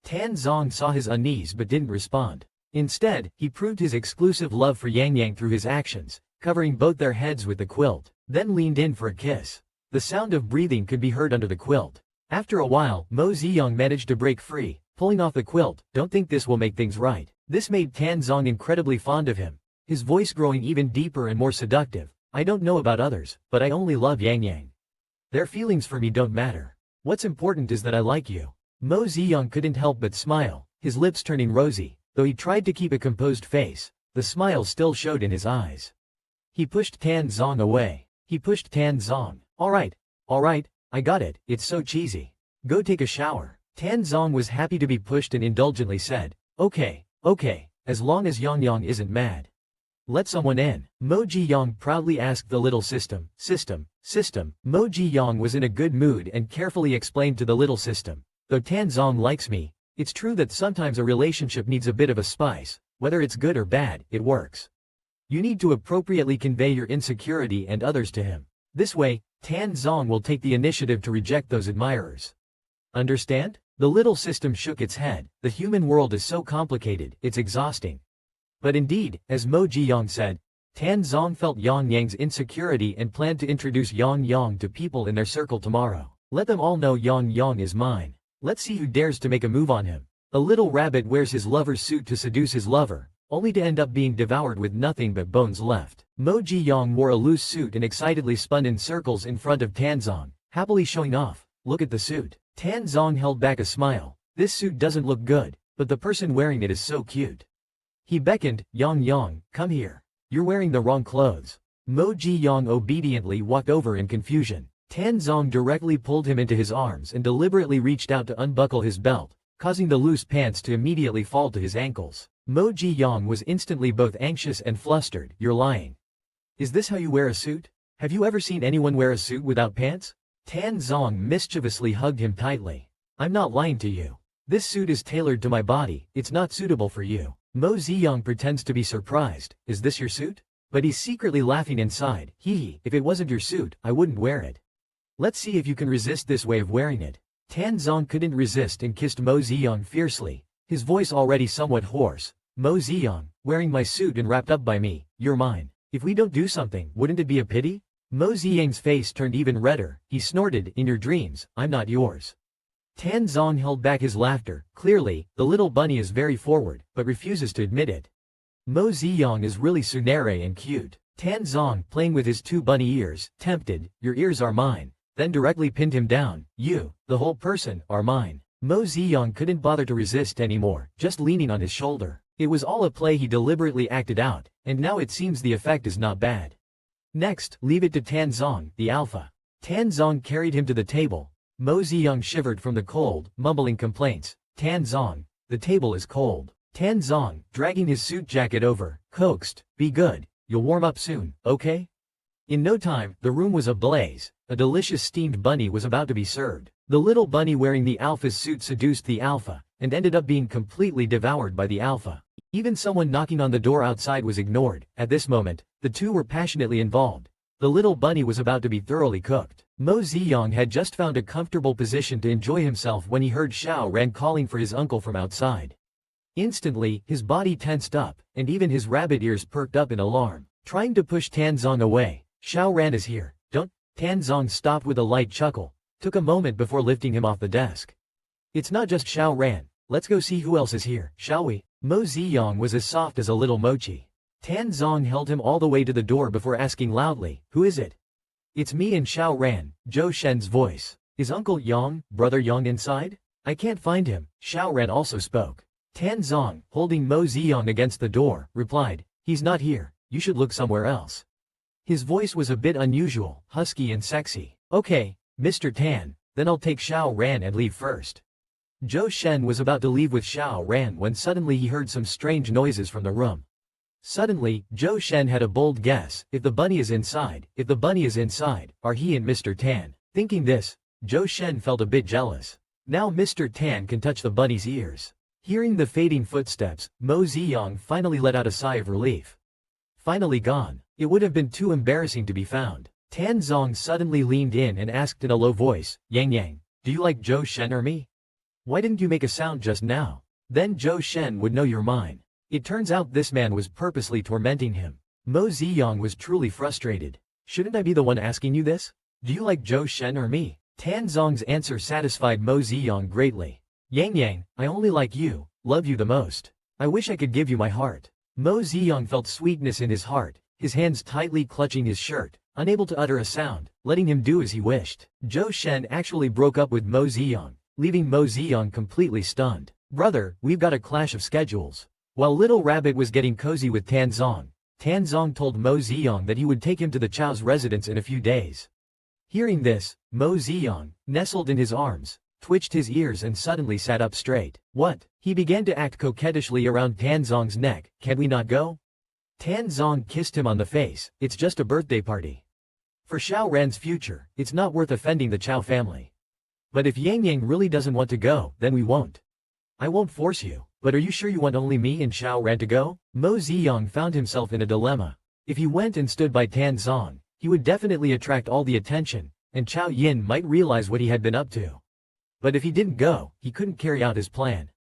Tan Zong saw his unease but didn't respond. Instead, he proved his exclusive love for Yang Yang through his actions, covering both their heads with the quilt, then leaned in for a kiss. The sound of breathing could be heard under the quilt. After a while, Mo Ziyang managed to break free, pulling off the quilt. Don't think this will make things right. This made Tan Zong incredibly fond of him, his voice growing even deeper and more seductive. I don't know about others, but I only love Yang Yang. Their feelings for me don't matter. What's important is that I like you. Mo Ziyang couldn't help but smile, his lips turning rosy. Though he tried to keep a composed face, the smile still showed in his eyes. He pushed Tan Zong away. He pushed Tan Zong. Alright, I got it, it's so cheesy. Go take a shower. Tan Zong was happy to be pushed and indulgently said, okay, as long as Yang Yang isn't mad. Let someone in. Mo Ziyang proudly asked the little system. Mo Ziyang was in a good mood and carefully explained to the little system. Though Tan Zong likes me, it's true that sometimes a relationship needs a bit of a spice. Whether it's good or bad, it works. You need to appropriately convey your insecurity and others to him. This way, Tan Zong will take the initiative to reject those admirers. Understand? The little system shook its head. The human world is so complicated, it's exhausting. But indeed, as Mo Ziyang said, Tan Zong felt Yang Yang's insecurity and planned to introduce Yang Yang to people in their circle tomorrow. Let them all know Yang Yang is mine. Let's see who dares to make a move on him. A little rabbit wears his lover's suit to seduce his lover, only to end up being devoured with nothing but bones left. Mo Ziyang wore a loose suit and excitedly spun in circles in front of Tan Zong, happily showing off. Look at the suit. Tan Zong held back a smile. This suit doesn't look good, but the person wearing it is so cute. He beckoned, Yang Yang, come here. You're wearing the wrong clothes. Mo Ziyang obediently walked over in confusion. Tan Zong directly pulled him into his arms and deliberately reached out to unbuckle his belt, causing the loose pants to immediately fall to his ankles. Mo Ziyang was instantly both anxious and flustered. You're lying. Is this how you wear a suit? Have you ever seen anyone wear a suit without pants? Tan Zong mischievously hugged him tightly. I'm not lying to you. This suit is tailored to my body, it's not suitable for you. Mo Ziyang pretends to be surprised. Is this your suit? But he's secretly laughing inside. Hee, if it wasn't your suit, I wouldn't wear it. Let's see if you can resist this way of wearing it. Tan Zong couldn't resist and kissed Mo Ziyang fiercely, his voice already somewhat hoarse. Mo Ziyang, wearing my suit and wrapped up by me, you're mine. If we don't do something, wouldn't it be a pity? Mo Ziyang's face turned even redder. He snorted, in your dreams, I'm not yours. Tan Zong held back his laughter. Clearly, the little bunny is very forward, but refuses to admit it. Mo Ziyang is really tsundere and cute. Tan Zong, playing with his two bunny ears, tempted, your ears are mine, then directly pinned him down. You, the whole person, are mine. Mo Ziyang couldn't bother to resist anymore, just leaning on his shoulder. It was all a play he deliberately acted out, and now it seems the effect is not bad. Next, leave it to Tan Zong, the alpha. Tan Zong carried him to the table. Mo Ziyang shivered from the cold, mumbling complaints. Tan Zong, the table is cold. Tan Zong, dragging his suit jacket over, coaxed, "Be good, you'll warm up soon, okay?" In no time, the room was ablaze. A delicious steamed bunny was about to be served. The little bunny wearing the alpha's suit seduced the alpha, and ended up being completely devoured by the alpha. Even someone knocking on the door outside was ignored. At this moment, the two were passionately involved. The little bunny was about to be thoroughly cooked. Mo Ziyang had just found a comfortable position to enjoy himself when he heard Xiao Ran calling for his uncle from outside. Instantly, his body tensed up, and even his rabbit ears perked up in alarm. Trying to push Tan Zong away, "Xiao Ran is here, don't." Tan Zong stopped with a light chuckle, took a moment before lifting him off the desk. "It's not just Xiao Ran, let's go see who else is here, shall we?" Mo Ziyang was as soft as a little mochi. Tan Zong held him all the way to the door before asking loudly, "Who is it?" "It's me and Xiao Ran," Zhou Shen's voice. "Is Uncle Yang, Brother Yang inside?" "I can't find him," Xiao Ran also spoke. Tan Zong, holding Mo Ziyang against the door, replied, "He's not here, you should look somewhere else." His voice was a bit unusual, husky and sexy. "Okay, Mr. Tan, then I'll take Xiao Ran and leave first." Zhou Shen was about to leave with Xiao Ran when suddenly he heard some strange noises from the room. Suddenly, Zhou Shen had a bold guess. If the bunny is inside, are he and Mr. Tan? Thinking this, Zhou Shen felt a bit jealous. Now Mr. Tan can touch the bunny's ears. Hearing the fading footsteps, Mo Ziyang finally let out a sigh of relief. Finally gone. It would have been too embarrassing to be found. Tan Zong suddenly leaned in and asked in a low voice, "Yang Yang, do you like Zhou Shen or me? Why didn't you make a sound just now? Then Zhou Shen would know you're mine." It turns out this man was purposely tormenting him. Mo Ziyang was truly frustrated. "Shouldn't I be the one asking you this? Do you like Zhou Shen or me?" Tan Zong's answer satisfied Mo Ziyang greatly. "Yang Yang, I only like you, love you the most. I wish I could give you my heart." Mo Ziyang felt sweetness in his heart, his hands tightly clutching his shirt, unable to utter a sound, letting him do as he wished. Zhou Shen actually broke up with Mo Ziyang, leaving Mo Ziyang completely stunned. "Brother, we've got a clash of schedules." While Little Rabbit was getting cozy with Tan Zong told Mo Ziyang that he would take him to the Chow's residence in a few days. Hearing this, Mo Ziyang, nestled in his arms, twitched his ears and suddenly sat up straight. "What?" He began to act coquettishly around Tan Zong's neck. "Can we not go?" Tan Zong kissed him on the face. "It's just a birthday party. For Xiao Ran's future, it's not worth offending the Chow family. But if Yang Yang really doesn't want to go, then we won't. I won't force you. But are you sure you want only me and Xiao Ran to go?" Mo Ziyang found himself in a dilemma. If he went and stood by Tan Zong, he would definitely attract all the attention, and Chao Yin might realize what he had been up to. But if he didn't go, he couldn't carry out his plan.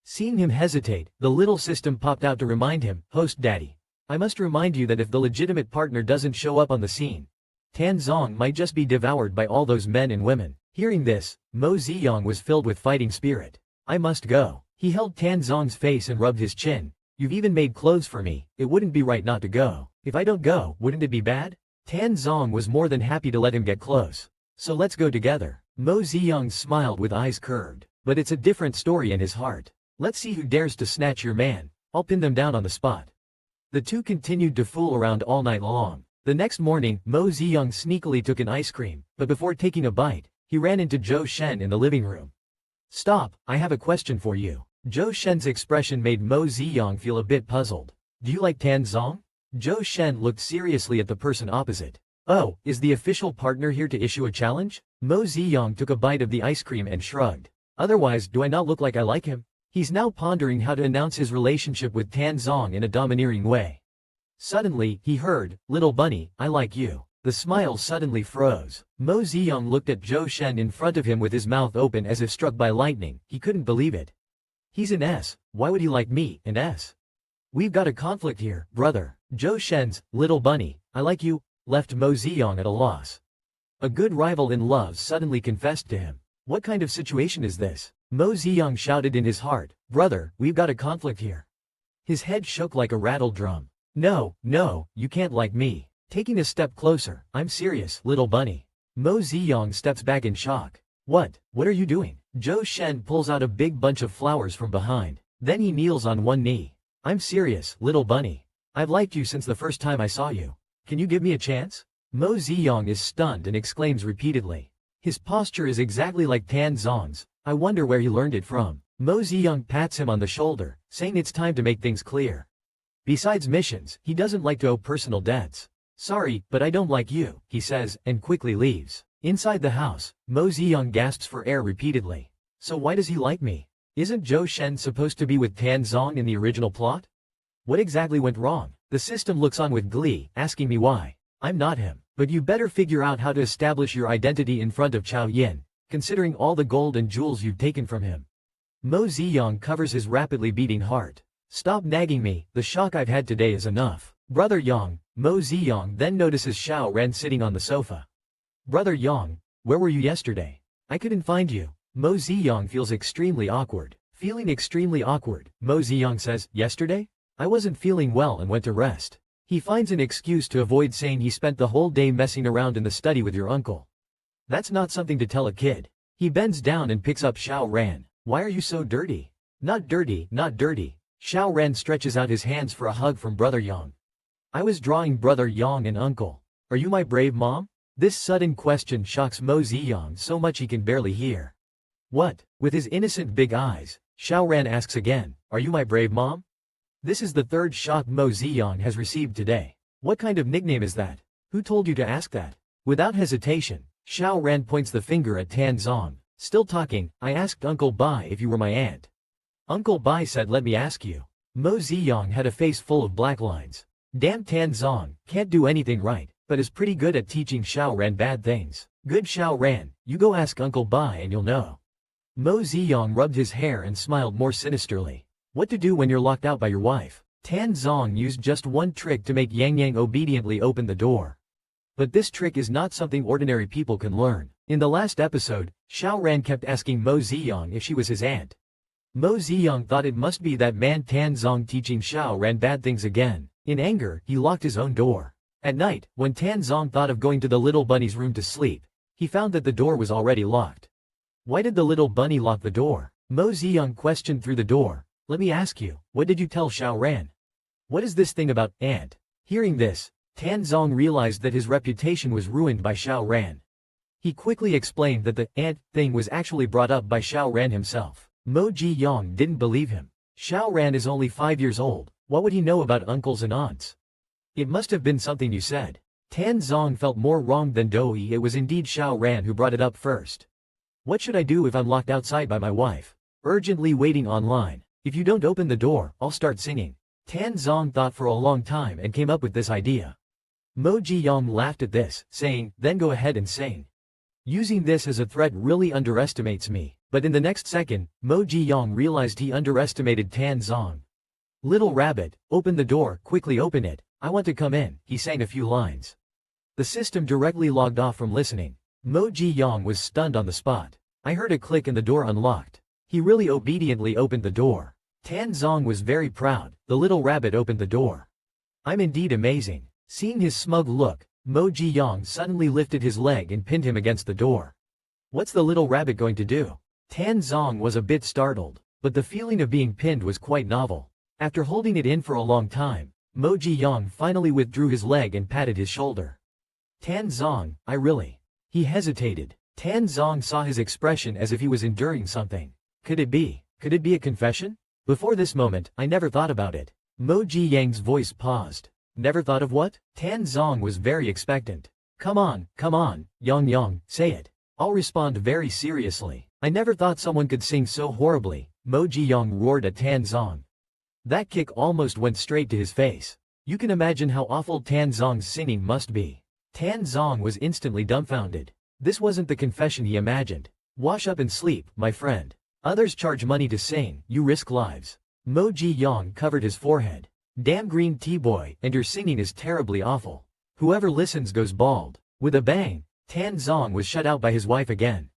Seeing him hesitate, the little system popped out to remind him, "Host Daddy, I must remind you that if the legitimate partner doesn't show up on the scene, Tan Zong might just be devoured by all those men and women." Hearing this, Mo Ziyang was filled with fighting spirit. "I must go." He held Tan Zong's face and rubbed his chin. "You've even made clothes for me, it wouldn't be right not to go. If I don't go, wouldn't it be bad?" Tan Zong was more than happy to let him get close. "So let's go together." Mo Ziyang smiled with eyes curved. "But it's a different story in his heart. Let's see who dares to snatch your man. I'll pin them down on the spot." The two continued to fool around all night long. The next morning, Mo Ziyang sneakily took an ice cream, but before taking a bite, he ran into Zhou Shen in the living room. "Stop, I have a question for you." Zhou Shen's expression made Mo Ziyang feel a bit puzzled. "Do you like Tan Zong?" Zhou Shen looked seriously at the person opposite. "Oh, is the official partner here to issue a challenge?" Mo Ziyang took a bite of the ice cream and shrugged. "Otherwise, do I not look like I like him?" He's now pondering how to announce his relationship with Tan Zong in a domineering way. Suddenly, he heard, "Little bunny, I like you." The smile suddenly froze. Mo Ziyang looked at Zhou Shen in front of him with his mouth open as if struck by lightning. He couldn't believe it. "He's an S, why would he like me, an S? We've got a conflict here, brother." Zhou Shen's, "Little bunny, I like you," left Mo Ziyang at a loss. A good rival in love suddenly confessed to him. What kind of situation is this? Mo Ziyang shouted in his heart, "Brother, we've got a conflict here." His head shook like a rattle drum. No, you can't like me." Taking a step closer, "I'm serious, little bunny." Mo Ziyang steps back in shock. What are you doing?" Zhou Shen pulls out a big bunch of flowers from behind. Then he kneels on one knee. "I'm serious, little bunny. I've liked you since the first time I saw you. Can you give me a chance?" Mo Ziyang is stunned and exclaims repeatedly. His posture is exactly like Tan Zong's. I wonder where he learned it from. Mo Ziyang pats him on the shoulder, saying it's time to make things clear. Besides missions, he doesn't like to owe personal debts. Sorry, but I don't like you, he says, and quickly leaves. Inside the house, Mo Ziyang gasps for air repeatedly. So why does he like me? Isn't Zhou Shen supposed to be with Tan Zong in the original plot? What exactly went wrong? The system looks on with glee, asking me why. I'm not him. But you better figure out how to establish your identity in front of Chao Yin, considering all the gold and jewels you've taken from him. Mo Ziyang covers his rapidly beating heart. Stop nagging me, the shock I've had today is enough. Brother Yang. Mo Ziyang then notices Xiao Ren sitting on the sofa. Brother Yang, where were you yesterday? I couldn't find you. Mo Ziyang feels extremely awkward. Feeling extremely awkward, Mo Ziyang says, yesterday? I wasn't feeling well and went to rest. He finds an excuse to avoid saying he spent the whole day messing around in the study with your uncle. That's not something to tell a kid. He bends down and picks up Xiao Ren. Why are you so dirty? Not dirty, not dirty. Xiao Ren stretches out his hands for a hug from Brother Yang. I was drawing Brother Yang and Uncle. Are you my brave mom? This sudden question shocks Mo Ziyang so much he can barely hear. What? With his innocent big eyes, Xiao Ren asks again, are you my brave mom? This is the third shock Mo Ziyang has received today. What kind of nickname is that? Who told you to ask that? Without hesitation, Xiao Ren points the finger at Tan Zong. Still talking, I asked Uncle Bai if you were my aunt. Uncle Bai said let me ask you. Mo Ziyang had a face full of black lines. Damn Tan Zong, can't do anything right, but is pretty good at teaching Xiao Ren bad things. Good Xiao Ren, you go ask Uncle Bai and you'll know. Mo Ziyang rubbed his hair and smiled more sinisterly. What to do when you're locked out by your wife? Tan Zong used just one trick to make Yang Yang obediently open the door. But this trick is not something ordinary people can learn. In the last episode, Xiao Ren kept asking Mo Ziyang if she was his aunt. Mo Ziyang thought it must be that man Tan Zong teaching Xiao Ren bad things again. In anger, he locked his own door. At night, when Tan Zong thought of going to the little bunny's room to sleep, he found that the door was already locked. Why did the little bunny lock the door? Mo Ziyang questioned through the door. Let me ask you, what did you tell Xiao Ren? What is this thing about aunt? Hearing this, Tan Zong realized that his reputation was ruined by Xiao Ren. He quickly explained that the aunt thing was actually brought up by Xiao Ren himself. Mo Ziyang didn't believe him. Xiao Ren is only 5 years old. What would he know about uncles and aunts? It must have been something you said. Tan Zong felt more wronged than Doi. It was indeed Xiao Ren who brought it up first. What should I do if I'm locked outside by my wife? Urgently waiting online. If you don't open the door, I'll start singing. Tan Zong thought for a long time and came up with this idea. Mo Ziyang laughed at this, saying, then go ahead and sing. Using this as a threat really underestimates me. But in the next second, Mo Ziyang realized he underestimated Tan Zong. Little rabbit, open the door, quickly open it. I want to come in, he sang a few lines. The system directly logged off from listening. Mo Ziyang was stunned on the spot. I heard a click and the door unlocked. He really obediently opened the door. Tan Zong was very proud. The little rabbit opened the door. I'm indeed amazing. Seeing his smug look, Mo Ziyang suddenly lifted his leg and pinned him against the door. What's the little rabbit going to do? Tan Zong was a bit startled, but the feeling of being pinned was quite novel. After holding it in for a long time, Mo Ziyang finally withdrew his leg and patted his shoulder. Tan Zong, I really... He hesitated. Tan Zong saw his expression as if he was enduring something. Could it be a confession? Before this moment, I never thought about it. Mo Ziyang's voice paused. Never thought of what? Tan Zong was very expectant. Come on, Yang, say it. I'll respond very seriously. I never thought someone could sing so horribly, Mo Ziyang roared at Tan Zong. That kick almost went straight to his face. You can imagine how awful Tan Zong's singing must be. Tan Zong was instantly dumbfounded. This wasn't the confession he imagined. Wash up and sleep, my friend. Others charge money to sing, you risk lives. Mo Ziyang covered his forehead. Damn green tea boy, and your singing is terribly awful. Whoever listens goes bald. With a bang, Tan Zong was shut out by his wife again.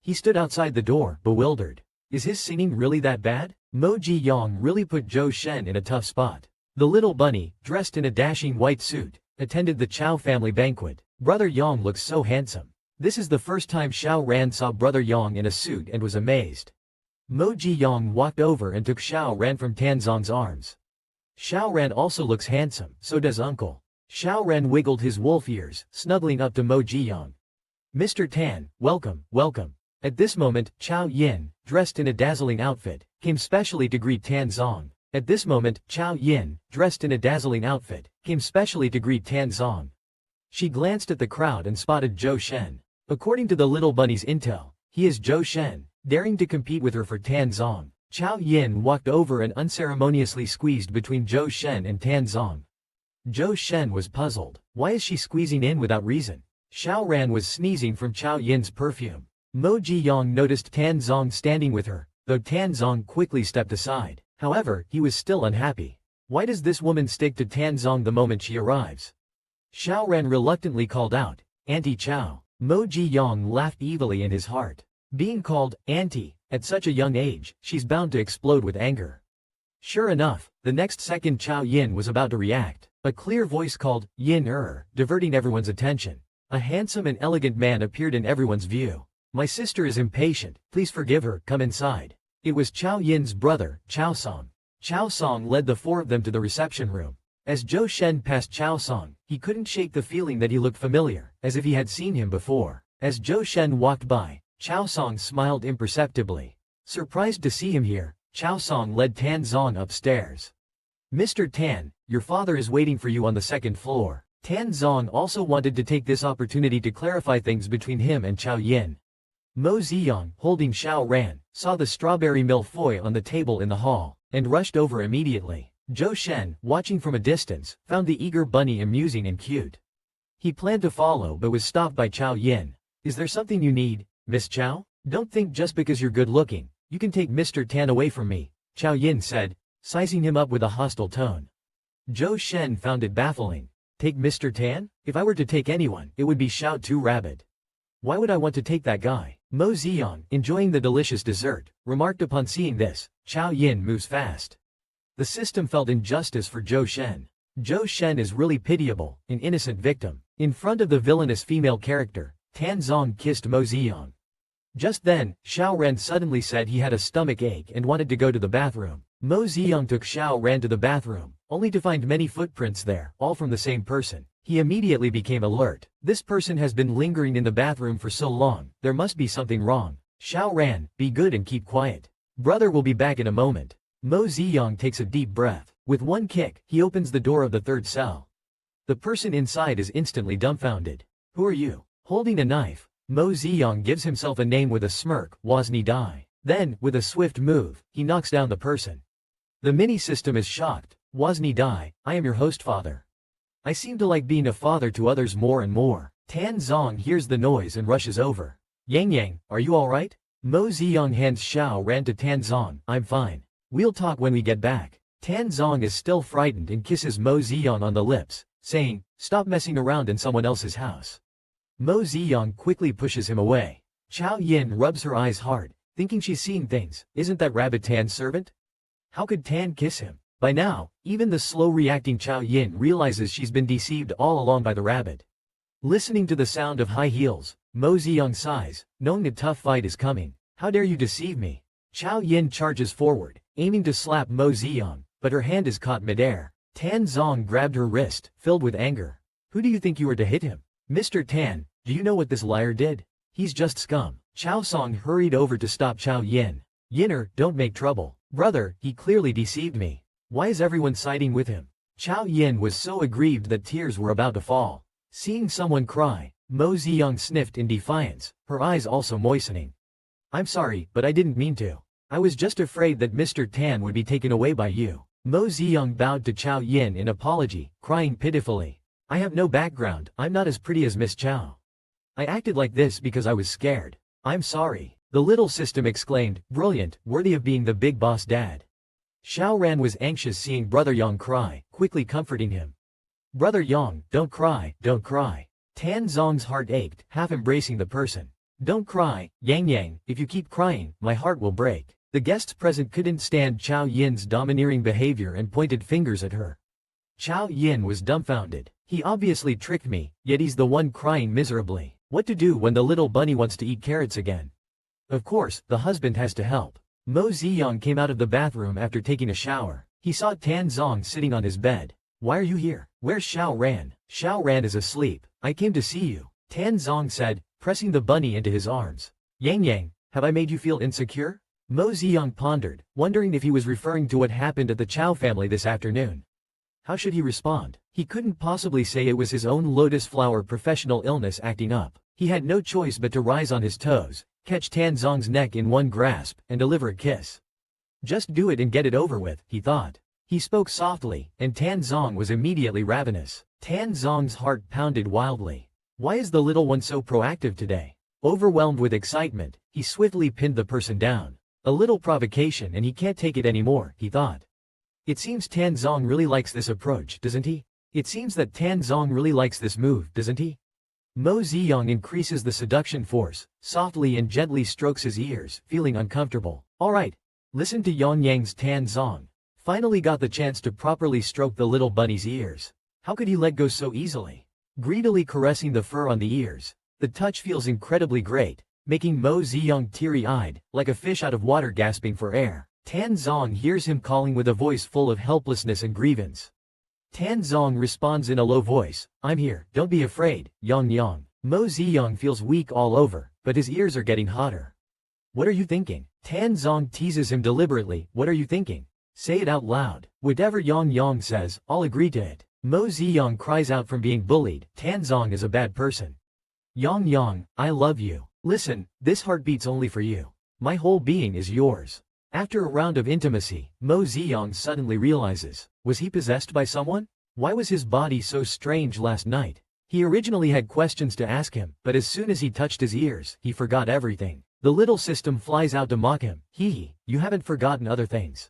He stood outside the door, bewildered. Is his singing really that bad? Mo Ziyang really put Zhou Shen in a tough spot. The little bunny, dressed in a dashing white suit, attended the Chao family banquet. Brother Yang looks so handsome. This is the first time Xiao Ran saw Brother Yang in a suit and was amazed. Mo Ziyang walked over and took Xiao Ran from Tan Zong's arms. Xiao Ran also looks handsome, so does Uncle. Xiao Ran wiggled his wolf ears, snuggling up to Mo Ziyang. Mr. Tan, welcome. At this moment, Chao Yin, dressed in a dazzling outfit, came specially to greet Tan Zong. At this moment, Chao Yin, dressed in a dazzling outfit, came specially to greet Tan Zong. She glanced at the crowd and spotted Zhou Shen. According to the little bunny's intel, he is Zhou Shen, daring to compete with her for Tan Zong. Chao Yin walked over and unceremoniously squeezed between Zhou Shen and Tan Zong. Zhou Shen was puzzled. Why is she squeezing in without reason? Xiao Ran was sneezing from Chao Yin's perfume. Mo Jiyang noticed Tan Zong standing with her, though Tan Zong quickly stepped aside. However, he was still unhappy. Why does this woman stick to Tan Zong the moment she arrives? Xiao Ran reluctantly called out, "Auntie Chao." Mo Jiyang laughed evilly in his heart. Being called auntie at such a young age, she's bound to explode with anger. Sure enough, the next second Chao Yin was about to react. A clear voice called, "Yin diverting everyone's attention. A handsome and elegant man appeared in everyone's view. "My sister is impatient, please forgive her, come inside." It was Chao Yin's brother, Chao Song. Chao Song led the four of them to the reception room. As Zhou Shen passed Chao Song, he couldn't shake the feeling that he looked familiar, as if he had seen him before. As Zhou Shen walked by, Chao Song smiled imperceptibly. Surprised to see him here, Chao Song led Tan Zong upstairs. "Mr. Tan, your father is waiting for you on the second floor." Tan Zong also wanted to take this opportunity to clarify things between him and Chao Yin. Mo Ziyang, holding Xiao Ran, saw the strawberry millefeuille on the table in the hall, and rushed over immediately. Zhou Shen, watching from a distance, found the eager bunny amusing and cute. He planned to follow but was stopped by Chao Yin. "Is there something you need, Miss Chao? Don't think just because you're good looking, you can take Mr. Tan away from me," Chao Yin said, sizing him up with a hostile tone. Zhou Shen found it baffling. "Take Mr. Tan? If I were to take anyone, it would be Xiao Tu Rabbit. Why would I want to take that guy?" Mo Ziyang, enjoying the delicious dessert, remarked upon seeing this, "Chao Yin moves fast." The system felt injustice for Zhou Shen. Zhou Shen is really pitiable, an innocent victim. In front of the villainous female character, Tan Zong kissed Mo Ziyang. Just then, Xiao Ran suddenly said he had a stomach ache and wanted to go to the bathroom. Mo Ziyang took Xiao Ran to the bathroom, only to find many footprints there, all from the same person. He immediately became alert. This person has been lingering in the bathroom for so long, there must be something wrong. "Xiao Ran, be good and keep quiet. Brother will be back in a moment." Mo Ziyang takes a deep breath. With one kick, he opens the door of the third cell. The person inside is instantly dumbfounded. "Who are you?" Holding a knife, Mo Ziyang gives himself a name with a smirk, Wozni Dai. Then, with a swift move, he knocks down the person. The mini-system is shocked. "Wozni Dai, I am your host father. I seem to like being a father to others more and more." Tan Zong hears the noise and rushes over. "Yang Yang, are you alright?" Mo Ziyang hands Xiao Ran to Tan Zong. "I'm fine. We'll talk when we get back." Tan Zong is still frightened and kisses Mo Ziyang on the lips, saying, "Stop messing around in someone else's house." Mo Ziyang quickly pushes him away. Chao Yin rubs her eyes hard, thinking she's seeing things. Isn't that rabbit Tan's servant? How could Tan kiss him? By now, even the slow-reacting Chao Yin realizes she's been deceived all along by the rabbit. Listening to the sound of high heels, Mo Ziyang sighs, knowing a tough fight is coming. "How dare you deceive me?" Chao Yin charges forward, aiming to slap Mo Ziyang, but her hand is caught midair. Tan Zong grabbed her wrist, filled with anger. "Who do you think you are to hit him? Mr. Tan, do you know what this liar did? He's just scum." Chao Song hurried over to stop Chao Yin. "Yinner, don't make trouble. Brother, he clearly deceived me. Why is everyone siding with him?" Chao Yin was so aggrieved that tears were about to fall. Seeing someone cry, Mo Ziyang sniffed in defiance, her eyes also moistening. "I'm sorry, but I didn't mean to. I was just afraid that Mr. Tan would be taken away by you." Mo Ziyang bowed to Chao Yin in apology, crying pitifully. "I have no background, I'm not as pretty as Miss Chao. I acted like this because I was scared. I'm sorry." The little system exclaimed, "Brilliant, worthy of being the big boss dad." Xiao Ran was anxious seeing Brother Yang cry, quickly comforting him. "Brother Yang, don't cry, don't cry." Tan Zong's heart ached, half embracing the person. "Don't cry, Yang Yang, if you keep crying, my heart will break." The guests present couldn't stand Chao Yin's domineering behavior and pointed fingers at her. Chao Yin was dumbfounded. He obviously tricked me, yet he's the one crying miserably. What to do when the little bunny wants to eat carrots again? Of course, the husband has to help. Mo Ziyang came out of the bathroom after taking a shower. He saw Tan Zong sitting on his bed. "Why are you here? Where's Xiao Ran?" "Xiao Ran is asleep. I came to see you," Tan Zong said, pressing the bunny into his arms. Yang Yang, have I made you feel insecure? Mo Ziyang pondered, wondering if he was referring to what happened at the Chow family this afternoon. How should he respond? He couldn't possibly say it was his own lotus flower professional illness acting up. He had no choice but to rise on his toes, catch Tan Zong's neck in one grasp, and deliver a kiss. Just do it and get it over with, he thought. He spoke softly, and Tan Zong was immediately ravenous. Tan Zong's heart pounded wildly. Why is the little one so proactive today? Overwhelmed with excitement, he swiftly pinned the person down. A little provocation and he can't take it anymore, he thought. It seems Tan Zong really likes this approach, doesn't he? It seems that Tan Zong really likes this move, doesn't he? Mo Ziyang increases the seduction force, softly and gently strokes his ears, feeling uncomfortable. Alright, listen to Yang Yang's Tan Zong. Finally got the chance to properly stroke the little bunny's ears. How could he let go so easily? Greedily caressing the fur on the ears. The touch feels incredibly great, making Mo Ziyang teary-eyed, like a fish out of water gasping for air. Tan Zong hears him calling with a voice full of helplessness and grievance. Tan Zong responds in a low voice, I'm here, don't be afraid, Yang Yang. Mo Ziyang feels weak all over, but his ears are getting hotter. What are you thinking? Tan Zong teases him deliberately, what are you thinking? Say it out loud. Whatever Yang Yang says, I'll agree to it. Mo Ziyang cries out from being bullied, Tan Zong is a bad person. Yang Yang, I love you. Listen, this heart beats only for you. My whole being is yours. After a round of intimacy, Mo Ziyang suddenly realizes, was he possessed by someone? Why was his body so strange last night? He originally had questions to ask him, but as soon as he touched his ears, he forgot everything. The little system flies out to mock him, hee, you haven't forgotten other things.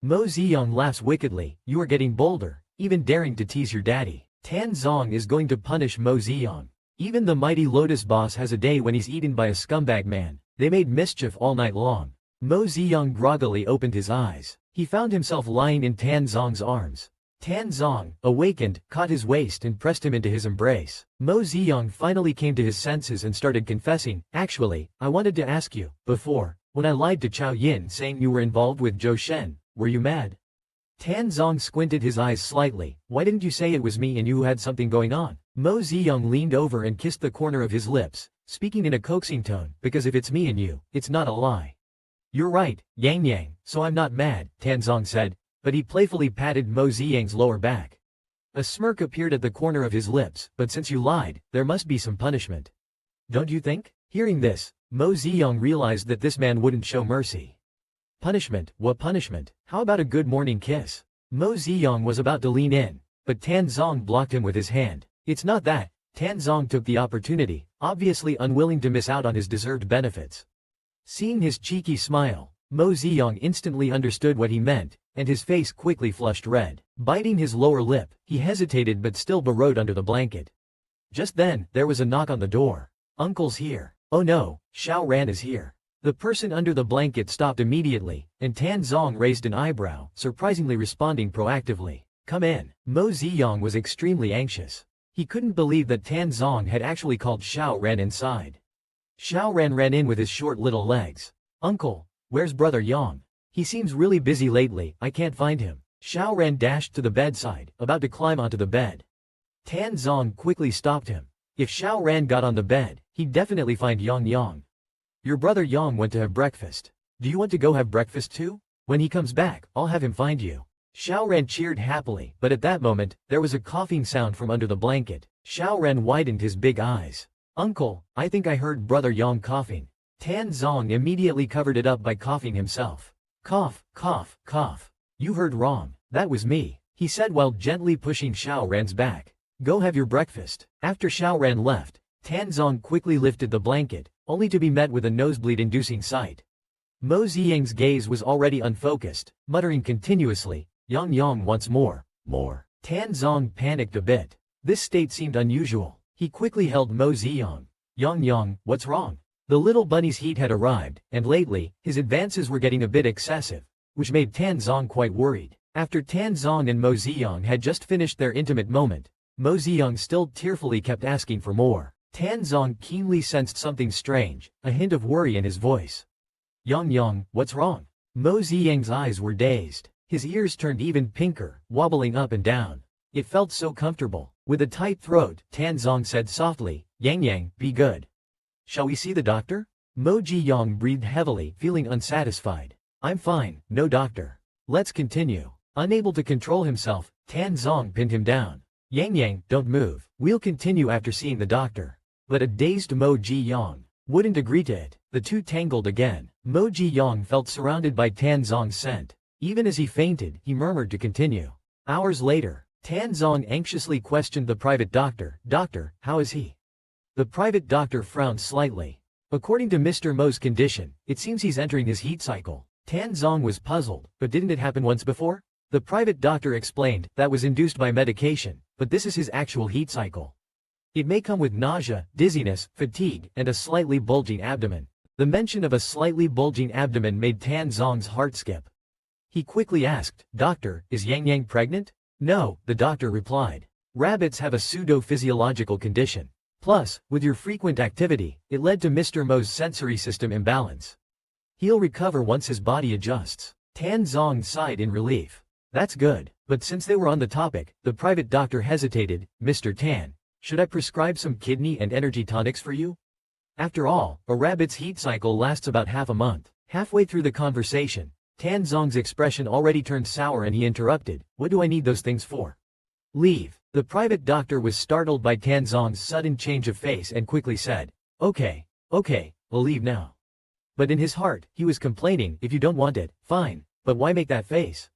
Mo Ziyang laughs wickedly, you are getting bolder, even daring to tease your daddy. Tan Zong is going to punish Mo Ziyang. Even the mighty Lotus boss has a day when he's eaten by a scumbag man. They made mischief all night long. Mo Ziyang groggily opened his eyes. He found himself lying in Tan Zong's arms. Tan Zong, awakened, caught his waist and pressed him into his embrace. Mo Ziyang finally came to his senses and started confessing, actually, I wanted to ask you, before, when I lied to Chao Yin saying you were involved with Zhou Shen, were you mad? Tan Zong squinted his eyes slightly, why didn't you say it was me and you who had something going on? Mo Ziyang leaned over and kissed the corner of his lips, speaking in a coaxing tone, because if it's me and you, it's not a lie. You're right, Yang Yang, so I'm not mad, Tan Zong said, but he playfully patted Mo Ziyang's lower back. A smirk appeared at the corner of his lips, but since you lied, there must be some punishment. Don't you think? Hearing this, Mo Ziyang realized that this man wouldn't show mercy. Punishment? What punishment? How about a good morning kiss? Mo Ziyang was about to lean in, but Tan Zong blocked him with his hand. It's not that. Tan Zong took the opportunity, obviously unwilling to miss out on his deserved benefits. Seeing his cheeky smile, Mo Ziyang instantly understood what he meant, and his face quickly flushed red. Biting his lower lip, he hesitated but still burrowed under the blanket. Just then, there was a knock on the door. Uncle's here. Oh no, Xiao Ran is here. The person under the blanket stopped immediately, and Tan Zong raised an eyebrow, surprisingly responding proactively. Come in. Mo Ziyang was extremely anxious. He couldn't believe that Tan Zong had actually called Xiao Ran inside. Xiao Ran ran in with his short little legs. Uncle, where's brother Yang? He seems really busy lately, I can't find him. Xiao Ran dashed to the bedside, about to climb onto the bed. Tan Zong quickly stopped him. If Xiao Ran got on the bed, he'd definitely find Yang Yang. Your brother Yang went to have breakfast. Do you want to go have breakfast too? When he comes back, I'll have him find you. Xiao Ran cheered happily, but at that moment, there was a coughing sound from under the blanket. Xiao Ran widened his big eyes. Uncle, I think I heard brother Yang coughing. Tan Zong immediately covered it up by coughing himself. Cough, cough, cough. You heard wrong. That was me, he said while gently pushing Xiao Ran's back. Go have your breakfast. After Xiao Ran left, Tan Zong quickly lifted the blanket, only to be met with a nosebleed-inducing sight. Mo Ziyang's gaze was already unfocused, muttering continuously, Yang Yang wants more, more. Tan Zong panicked a bit. This state seemed unusual. He quickly held Mo Ziyang. Yang Yang, what's wrong? The little bunny's heat had arrived, and lately, his advances were getting a bit excessive, which made Tan Zong quite worried. After Tan Zong and Mo Ziyang had just finished their intimate moment, Mo Ziyang still tearfully kept asking for more. Tan Zong keenly sensed something strange, a hint of worry in his voice. Yang Yang, what's wrong? Mo Ziyang's eyes were dazed. His ears turned even pinker, wobbling up and down. It felt so comfortable. With a tight throat, Tan Zong said softly, Yang Yang, be good. Shall we see the doctor? Mo Ji-young breathed heavily, feeling unsatisfied. I'm fine, no doctor. Let's continue. Unable to control himself, Tan Zong pinned him down. Yang, don't move. We'll continue after seeing the doctor. But a dazed Mo Ji-young wouldn't agree to it. The two tangled again. Mo Ji-young felt surrounded by Tan Zong's scent. Even as he fainted, he murmured to continue. Hours later, Tan Zong anxiously questioned the private doctor. Doctor, how is he? The private doctor frowned slightly. According to Mr. Mo's condition, it seems he's entering his heat cycle. Tan Zong was puzzled, but didn't it happen once before? The private doctor explained that was induced by medication, but this is his actual heat cycle. It may come with nausea, dizziness, fatigue, and a slightly bulging abdomen. The mention of a slightly bulging abdomen made Tan Zong's heart skip. He quickly asked, Doctor, is Yang pregnant? No, the doctor replied. Rabbits have a pseudo-physiological condition. Plus, with your frequent activity, it led to Mr. Mo's sensory system imbalance. He'll recover once his body adjusts. Tan Zong sighed in relief. That's good. But since they were on the topic, the private doctor hesitated. Mr. Tan, should I prescribe some kidney and energy tonics for you? After all, a rabbit's heat cycle lasts about half a month. Halfway through the conversation, Tan Zong's expression already turned sour and he interrupted. What do I need those things for? Leave. The private doctor was startled by Tan Zong's sudden change of face and quickly said, Okay, we'll leave now. But in his heart, he was complaining, if you don't want it, fine, but why make that face?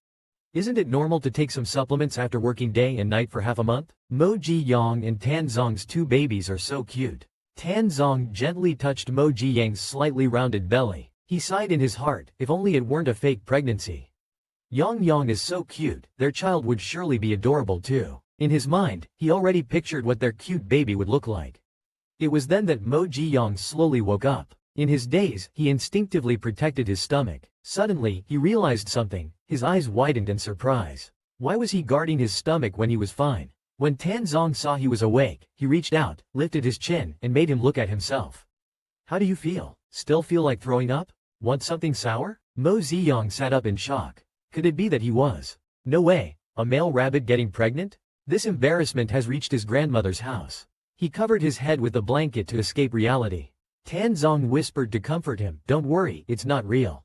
Isn't it normal to take some supplements after working day and night for half a month? Mo Ji-young and Tan Zong's two babies are so cute. Tan Zong gently touched Mo Ji-young's slightly rounded belly. He sighed in his heart, if only it weren't a fake pregnancy. Yang is so cute, their child would surely be adorable too. In his mind, he already pictured what their cute baby would look like. It was then that Mo Ji-young slowly woke up. In his daze, he instinctively protected his stomach. Suddenly, he realized something. His eyes widened in surprise. Why was he guarding his stomach when he was fine? When Tan Zong saw he was awake, he reached out, lifted his chin, and made him look at himself. How do you feel? Still feel like throwing up? Want something sour? Mo Ji-young sat up in shock. Could it be that he was? No way, a male rabbit getting pregnant? This embarrassment has reached his grandmother's house. He covered his head with a blanket to escape reality. Tan Zong whispered to comfort him, Don't worry, it's not real.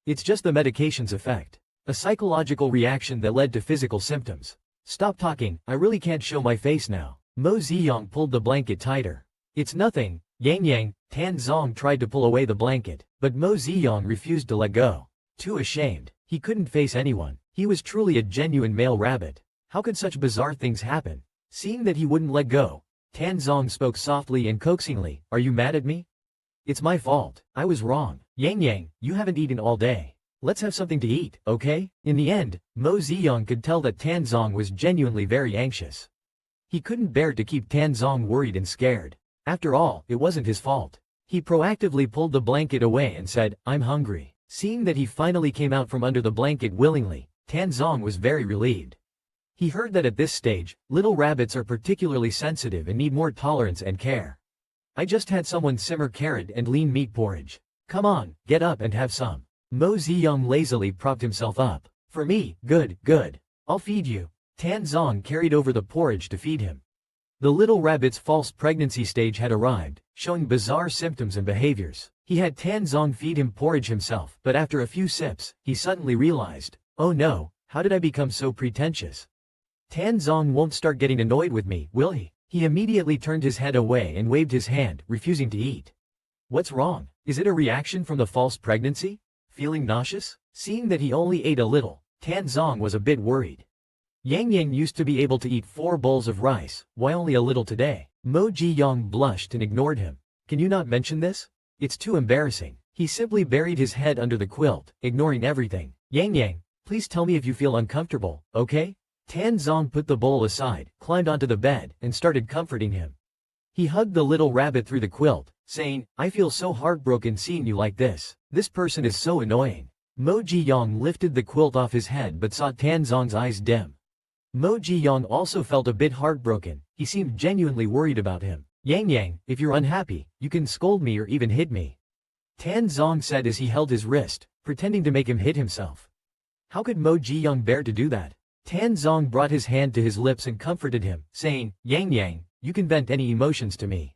It's just the medication's effect. A psychological reaction that led to physical symptoms. Stop talking, I really can't show my face now. Mo Ji-young pulled the blanket tighter. It's nothing, Yang. Tan Zong tried to pull away the blanket, but Mo Ji-young refused to let go. Too ashamed, he couldn't face anyone. He was truly a genuine male rabbit. How could such bizarre things happen? Seeing that he wouldn't let go, Tan Zong spoke softly and coaxingly, Are you mad at me? It's my fault. I was wrong. Yang, you haven't eaten all day. Let's have something to eat, okay? In the end, Mo Ji-young could tell that Tan Zong was genuinely very anxious. He couldn't bear to keep Tan Zong worried and scared. After all, it wasn't his fault. He proactively pulled the blanket away and said, I'm hungry. Seeing that he finally came out from under the blanket willingly, Tan Zong was very relieved. He heard that at this stage, little rabbits are particularly sensitive and need more tolerance and care. I just had someone simmer carrot and lean meat porridge. Come on, get up and have some. Mo Ji-young lazily propped himself up. For me, good. I'll feed you. Tan Zong carried over the porridge to feed him. The little rabbit's false pregnancy stage had arrived, showing bizarre symptoms and behaviors. He had Tan Zong feed him porridge himself, but after a few sips, he suddenly realized, oh no, how did I become so pretentious? Tan Zong won't start getting annoyed with me, will he? He immediately turned his head away and waved his hand, refusing to eat. What's wrong? Is it a reaction from the false pregnancy? Feeling nauseous? Seeing that he only ate a little, Tan Zong was a bit worried. Yang used to be able to eat 4 bowls of rice, why only a little today? Mo Ji-young blushed and ignored him. Can you not mention this? It's too embarrassing. He simply buried his head under the quilt, ignoring everything. Yang, please tell me if you feel uncomfortable, okay? Tan Zong put the bowl aside, climbed onto the bed, and started comforting him. He hugged the little rabbit through the quilt, saying, I feel so heartbroken seeing you like this. This person is so annoying. Mo Ji-young lifted the quilt off his head but saw Tan Zong's eyes dim. Mo Ji-young also felt a bit heartbroken. He seemed genuinely worried about him. Yang, if you're unhappy, you can scold me or even hit me. Tan Zong said as he held his wrist, pretending to make him hit himself. How could Mo Ji-young bear to do that? Tan Zong brought his hand to his lips and comforted him, saying, Yang, you can vent any emotions to me.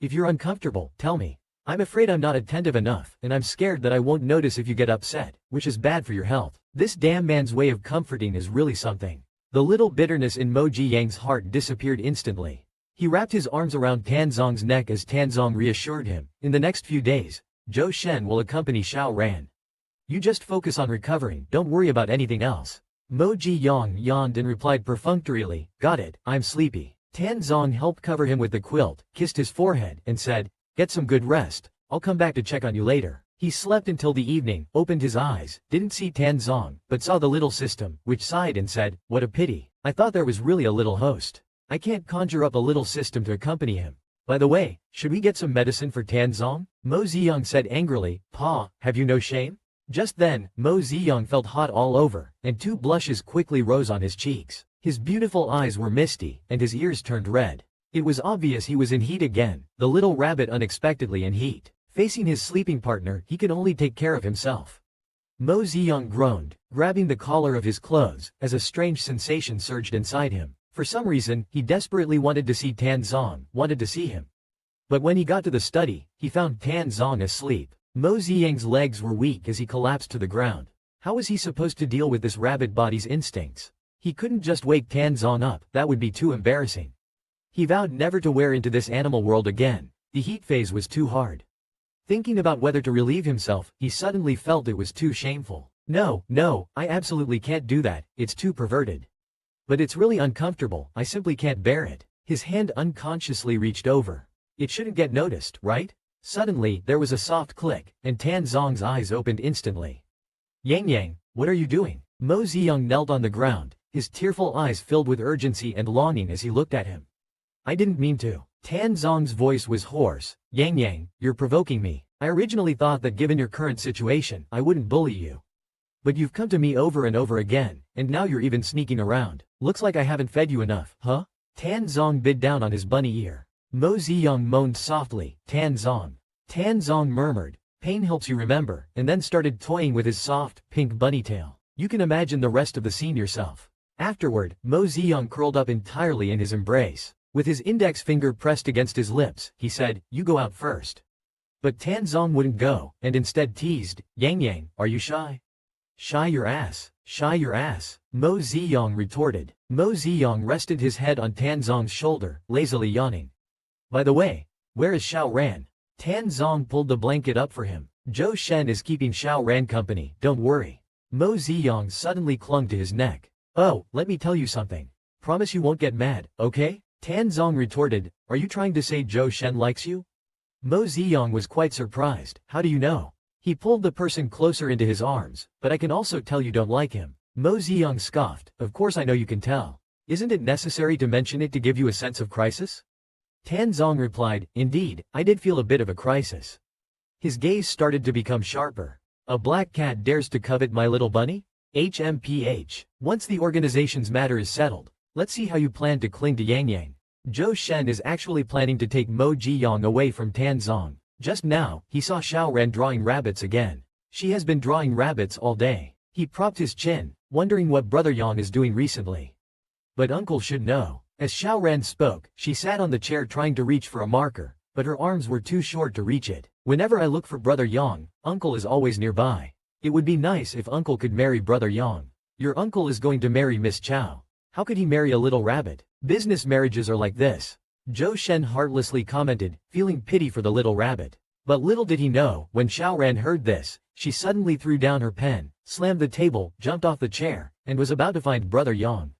If you're uncomfortable, tell me. I'm afraid I'm not attentive enough, and I'm scared that I won't notice if you get upset, which is bad for your health. This damn man's way of comforting is really something. The little bitterness in Mo Jiyang's heart disappeared instantly. He wrapped his arms around Tan Zong's neck as Tan Zong reassured him, in the next few days, Zhou Shen will accompany Xiao Ran. You just focus on recovering, don't worry about anything else. Mo Jiyang yawned and replied perfunctorily, got it, I'm sleepy. Tan Zong helped cover him with the quilt, kissed his forehead, and said, get some good rest, I'll come back to check on you later. He slept until the evening, opened his eyes, didn't see Tan Zong, but saw the little system, which sighed and said, what a pity. I thought there was really a little host. I can't conjure up a little system to accompany him. By the way, should we get some medicine for Tan Zong? Mo Ziyang said angrily, Pa, have you no shame? Just then, Mo Ziyang felt hot all over, and 2 blushes quickly rose on his cheeks. His beautiful eyes were misty, and his ears turned red. It was obvious he was in heat again, the little rabbit unexpectedly in heat. Facing his sleeping partner, he could only take care of himself. Mo Ziyang groaned, grabbing the collar of his clothes, as a strange sensation surged inside him. For some reason, he desperately wanted to see Tan Zong, wanted to see him. But when he got to the study, he found Tan Zong asleep. Mo Ziyang's legs were weak as he collapsed to the ground. How was he supposed to deal with this rabbit body's instincts? He couldn't just wake Tan Zong up, that would be too embarrassing. He vowed never to wear into this animal world again. The heat phase was too hard. Thinking about whether to relieve himself, he suddenly felt it was too shameful. No, I absolutely can't do that, it's too perverted. But it's really uncomfortable, I simply can't bear it. His hand unconsciously reached over. It shouldn't get noticed, right? Suddenly, there was a soft click, and Tan Zong's eyes opened instantly. Yang, what are you doing? Mo Ziyang knelt on the ground, his tearful eyes filled with urgency and longing as he looked at him. I didn't mean to. Tan Zong's voice was hoarse. Yang, you're provoking me. I originally thought that given your current situation, I wouldn't bully you. But you've come to me over and over again, and now you're even sneaking around. Looks like I haven't fed you enough, huh? Tan Zong bit down on his bunny ear. Mo Ziyang moaned softly, Tan Zong. Tan Zong murmured, pain helps you remember, and then started toying with his soft, pink bunny tail. You can imagine the rest of the scene yourself. Afterward, Mo Ziyang curled up entirely in his embrace. With his index finger pressed against his lips, he said, you go out first. But Tan Zong wouldn't go, and instead teased, Yang, are you shy? Shy your ass, Mo Ziyang retorted. Mo Ziyang rested his head on Tan Zong's shoulder, lazily yawning. By the way, where is Xiao Ran? Tan Zong pulled the blanket up for him. Zhou Shen is keeping Xiao Ran company, don't worry. Mo Ziyang suddenly clung to his neck. Oh, let me tell you something. Promise you won't get mad, okay? Tan Zong retorted, are you trying to say Zhou Shen likes you? Mo Ziyang was quite surprised, how do you know? He pulled the person closer into his arms, but I can also tell you don't like him. Mo Ziyang scoffed, of course I know you can tell. Isn't it necessary to mention it to give you a sense of crisis? Tan Zong replied, indeed, I did feel a bit of a crisis. His gaze started to become sharper. A black cat dares to covet my little bunny? HMPH. Once the organization's matter is settled, let's see how you plan to cling to Yang. Zhou Shen is actually planning to take Mo Jiyang away from Tan Zong. Just now, he saw Xiao Ran drawing rabbits again. She has been drawing rabbits all day. He propped his chin, wondering what Brother Yang is doing recently. But Uncle should know. As Xiao Ran spoke, she sat on the chair trying to reach for a marker, but her arms were too short to reach it. Whenever I look for Brother Yang, Uncle is always nearby. It would be nice if Uncle could marry Brother Yang. Your uncle is going to marry Miss Chow. How could he marry a little rabbit? Business marriages are like this. Zhou Shen heartlessly commented, feeling pity for the little rabbit. But little did he know, when Xiao Ran heard this, she suddenly threw down her pen, slammed the table, jumped off the chair, and was about to find Brother Yang.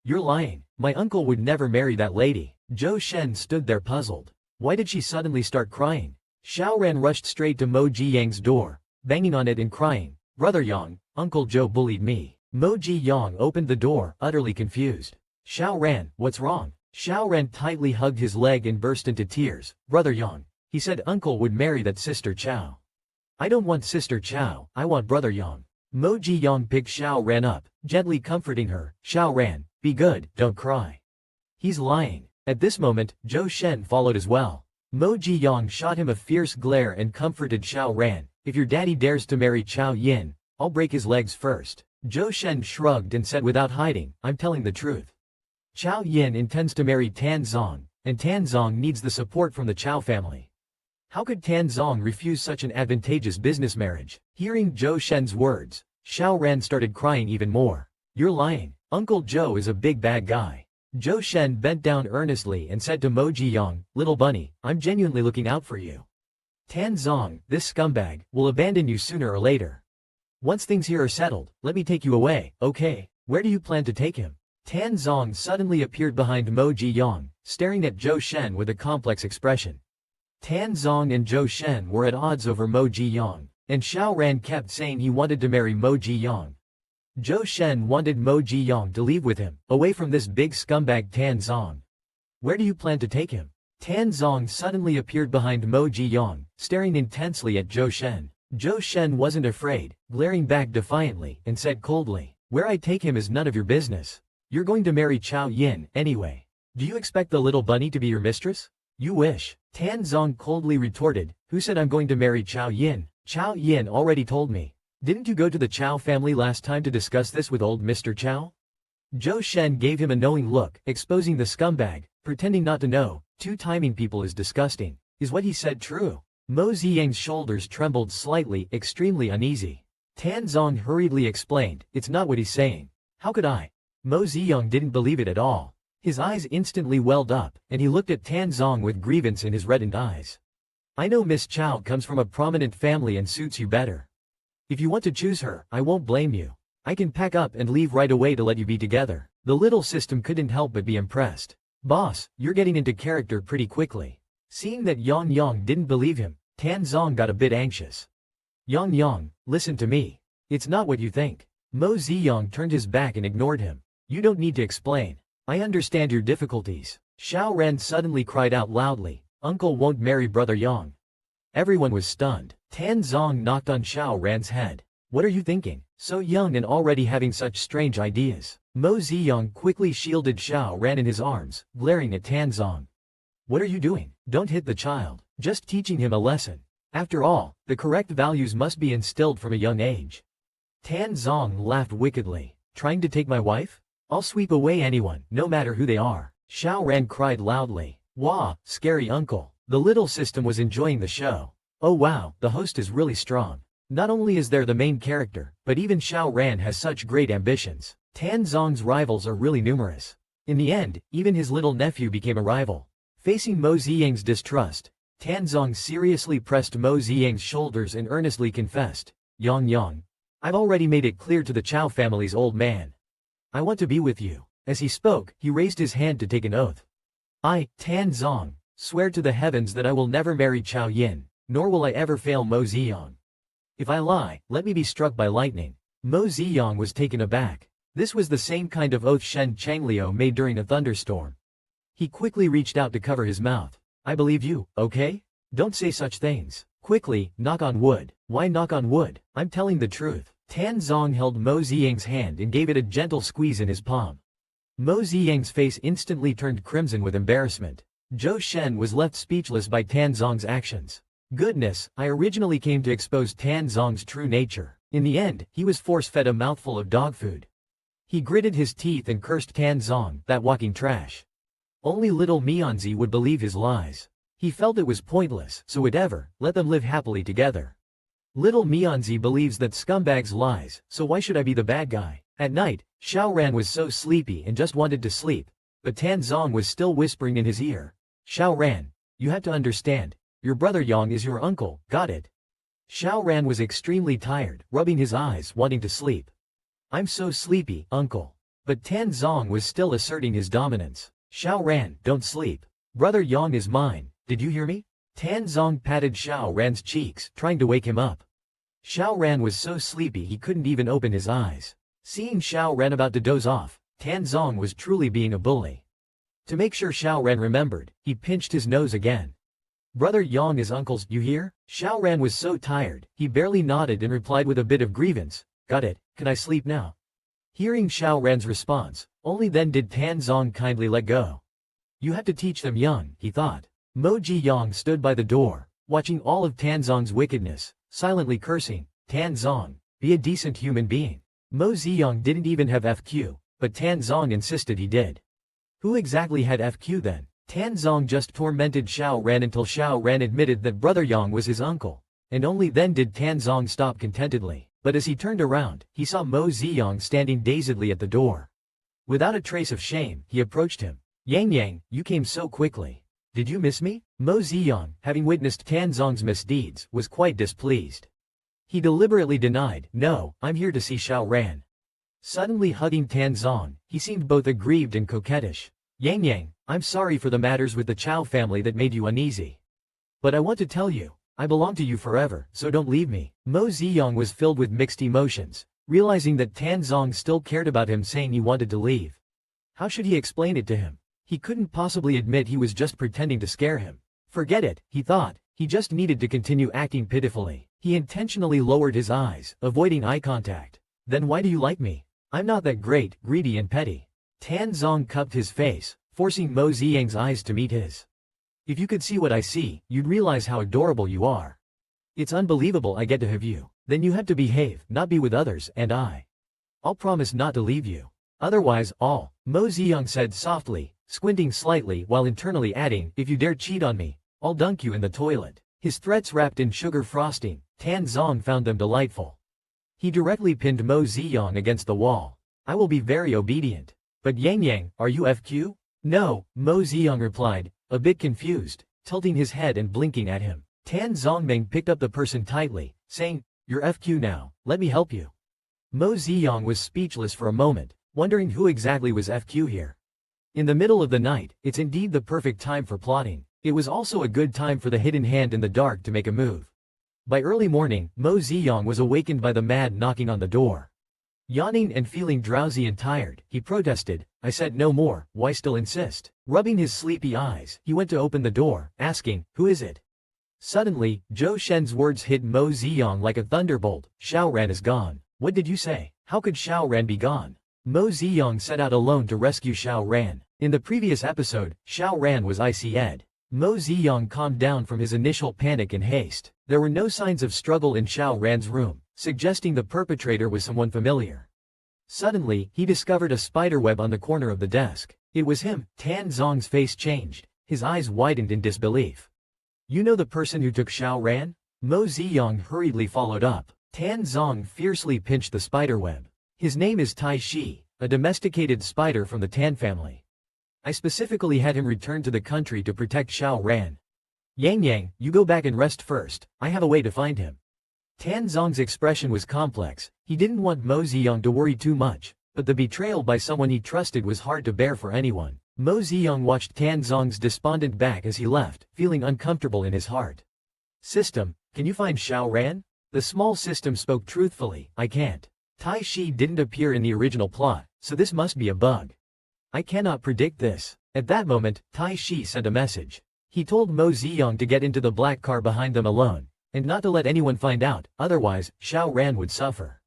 You're lying. My uncle would never marry that lady. Zhou Shen stood there puzzled. Why did she suddenly start crying? Xiao Ran rushed straight to Mo Jiyang's door, banging on it and crying, Brother Yang, Uncle Zhou bullied me. Mo Jiyang opened the door, utterly confused. Xiao Ran, what's wrong? Xiao Ran tightly hugged his leg and burst into tears. Brother Yang. He said Uncle would marry that Sister Chow. I don't want Sister Chow, I want Brother Yang. Mo Jiyang picked Xiao Ran up, gently comforting her. Xiao Ran, be good, don't cry. He's lying. At this moment, Zhou Shen followed as well. Mo Jiyang shot him a fierce glare and comforted Xiao Ran. If your daddy dares to marry Chow Yin, I'll break his legs first. Zhou Shen shrugged and said without hiding, I'm telling the truth. Chow Yin intends to marry Tan Zong, and Tan Zong needs the support from the Chow family. How could Tan Zong refuse such an advantageous business marriage? Hearing Zhou Shen's words, Xiao Ran started crying even more. You're lying. Uncle Zhou is a big bad guy. Zhou Shen bent down earnestly and said to Mo Jiyang, little bunny, I'm genuinely looking out for you. Tan Zong, this scumbag, will abandon you sooner or later. Once things here are settled, let me take you away, okay? Where do you plan to take him? Tan Zong suddenly appeared behind Mo Jiyang, staring at Zhou Shen with a complex expression. Tan Zong and Zhou Shen were at odds over Mo Jiyang, and Xiao Ran kept saying he wanted to marry Mo Jiyang. Zhou Shen wanted Mo Jiyang to leave with him, away from this big scumbag Tan Zong. Where do you plan to take him? Tan Zong suddenly appeared behind Mo Jiyang, staring intensely at Zhou Shen. Zhou Shen wasn't afraid, glaring back defiantly, and said coldly, where I take him is none of your business. You're going to marry Chao Yin, anyway. Do you expect the little bunny to be your mistress? You wish. Tan Zong coldly retorted, who said I'm going to marry Chao Yin? Chao Yin already told me. Didn't you go to the Chao family last time to discuss this with old Mr. Chao? Zhou Shen gave him a knowing look, exposing the scumbag, pretending not to know. Two-timing people is disgusting. Is what he said true? Mo Ziyang's shoulders trembled slightly, extremely uneasy. Tan Zong hurriedly explained, it's not what he's saying. How could I? Mo Ziyang didn't believe it at all. His eyes instantly welled up, and he looked at Tan Zong with grievance in his reddened eyes. I know Miss Chao comes from a prominent family and suits you better. If you want to choose her, I won't blame you. I can pack up and leave right away to let you be together. The little system couldn't help but be impressed. Boss, you're getting into character pretty quickly. Seeing that Yang Yang didn't believe him, Tan Zong got a bit anxious. Yang Yang, listen to me. It's not what you think. Mo Ziyang turned his back and ignored him. You don't need to explain. I understand your difficulties. Xiao Ran suddenly cried out loudly, Uncle won't marry Brother Yang. Everyone was stunned. Tan Zong knocked on Xiao Ran's head. What are you thinking? So young and already having such strange ideas. Mo Ziyang quickly shielded Xiao Ran in his arms, glaring at Tan Zong. What are you doing? Don't hit the child. Just teaching him a lesson. After all, the correct values must be instilled from a young age. Tan Zong laughed wickedly. Trying to take my wife? I'll sweep away anyone, no matter who they are. Xiao Ran cried loudly. Wah, scary uncle. The little system was enjoying the show. Oh wow, the host is really strong. Not only is there the main character, but even Xiao Ran has such great ambitions. Tan Zong's rivals are really numerous. In the end, even his little nephew became a rival. Facing Mo Ziyang's distrust, Tan Zong seriously pressed Mo Ziyang's shoulders and earnestly confessed, Yang Yang, I've already made it clear to the Chao family's old man. I want to be with you. As he spoke, he raised his hand to take an oath. I, Tan Zong, swear to the heavens that I will never marry Chao Yin, nor will I ever fail Mo Ziyang. If I lie, let me be struck by lightning. Mo Ziyang was taken aback. This was the same kind of oath Shen Changliu made during a thunderstorm. He quickly reached out to cover his mouth. I believe you, okay? Don't say such things. Quickly, knock on wood. Why knock on wood? I'm telling the truth. Tan Zong held Mo Ziyang's hand and gave it a gentle squeeze in his palm. Mo Ziyang's face instantly turned crimson with embarrassment. Zhou Shen was left speechless by Tan Zong's actions. Goodness, I originally came to expose Tan Zong's true nature. In the end, he was force-fed a mouthful of dog food. He gritted his teeth and cursed Tan Zong, that walking trash. Only little Mianzi would believe his lies. He felt it was pointless, so whatever, let them live happily together. Little Mianzi believes that scumbags lies, so why should I be the bad guy? At night, Xiao Ran was so sleepy and just wanted to sleep, but Tan Zong was still whispering in his ear. Xiao Ran, you have to understand, your brother Yang is your uncle, got it? Xiao Ran was extremely tired, rubbing his eyes, wanting to sleep. I'm so sleepy, uncle. But Tan Zong was still asserting his dominance. Xiao Ran, don't sleep. Brother Yang is mine, did you hear me? Tan Zong patted Xiao Ran's cheeks, trying to wake him up. Xiao Ran was so sleepy he couldn't even open his eyes. Seeing Xiao Ran about to doze off, Tan Zong was truly being a bully. To make sure Xiao Ran remembered, he pinched his nose again. Brother Yang is uncle's, you hear? Xiao Ran was so tired, he barely nodded and replied with a bit of grievance, got it, can I sleep now? Hearing Xiao Ran's response, only then did Tan Zong kindly let go. You have to teach them young, he thought. Mo Jiyang stood by the door, watching all of Tan Zong's wickedness, silently cursing, Tan Zong, be a decent human being. Mo Ziyang didn't even have FQ, but Tan Zong insisted he did. Who exactly had FQ then? Tan Zong just tormented Xiao Ran until Xiao Ran admitted that Brother Yang was his uncle. And only then did Tan Zong stop contentedly. But as he turned around, he saw Mo Ziyang standing dazedly at the door. Without a trace of shame, he approached him. Yang Yang, you came so quickly. Did you miss me? Mo Ziyang, having witnessed Tan Zong's misdeeds, was quite displeased. He deliberately denied, no, I'm here to see Xiao Ran. Suddenly hugging Tan Zong, he seemed both aggrieved and coquettish. Yang Yang, I'm sorry for the matters with the Chow family that made you uneasy. But I want to tell you, I belong to you forever, so don't leave me. Mo Ziyang was filled with mixed emotions, realizing that Tan Zong still cared about him saying he wanted to leave. How should he explain it to him? He couldn't possibly admit he was just pretending to scare him. Forget it, he thought, he just needed to continue acting pitifully. He intentionally lowered his eyes, avoiding eye contact. Then why do you like me? I'm not that great, greedy and petty. Tan Zong cupped his face, forcing Mo Ziyang's eyes to meet his. If you could see what I see, you'd realize how adorable you are. It's unbelievable I get to have you. Then you have to behave, not be with others, and I'll promise not to leave you. Otherwise, Mo Ziyang said softly, squinting slightly while internally adding, if you dare cheat on me, I'll dunk you in the toilet. His threats wrapped in sugar frosting, Tan Zong found them delightful. He directly pinned Mo Ziyang against the wall. I will be very obedient. But Yang Yang, are you FQ? No, Mo Ziyang replied, a bit confused, tilting his head and blinking at him. Tan Zongming picked up the person tightly, saying, you're FQ now, let me help you. Mo Ziyang was speechless for a moment, wondering who exactly was FQ here. In the middle of the night, it's indeed the perfect time for plotting. It was also a good time for the hidden hand in the dark to make a move. By early morning, Mo Ziyang was awakened by the mad knocking on the door. Yawning and feeling drowsy and tired, he protested, I said no more, why still insist? Rubbing his sleepy eyes, he went to open the door, asking, who is it? Suddenly, Zhou Shen's words hit Mo Ziyang like a thunderbolt, Xiao Ran is gone. What did you say? How could Xiao Ran be gone? Mo Ziyang set out alone to rescue Xiao Ran. In the previous episode, Xiao Ran was IC'd. Mo Ziyang calmed down from his initial panic and haste. There were no signs of struggle in Xiao Ran's room, suggesting the perpetrator was someone familiar. Suddenly, he discovered a spiderweb on the corner of the desk. It was him. Tan Zong's face changed. His eyes widened in disbelief. You know the person who took Xiao Ran? Mo Ziyang hurriedly followed up. Tan Zong fiercely pinched the spiderweb. His name is Tai Shi, a domesticated spider from the Tan family. I specifically had him return to the country to protect Xiao Ran. Yang Yang, you go back and rest first, I have a way to find him. Tan Zong's expression was complex. He didn't want Mo Ziyang to worry too much, but the betrayal by someone he trusted was hard to bear for anyone. Mo Ziyang watched Tan Zong's despondent back as he left, feeling uncomfortable in his heart. System, can you find Xiao Ran? The small system spoke truthfully, I can't. Tai Shi didn't appear in the original plot, so this must be a bug. I cannot predict this. At that moment, Tai Shi sent a message. He told Mo Ziyang to get into the black car behind them alone, and not to let anyone find out, otherwise, Xiao Ran would suffer.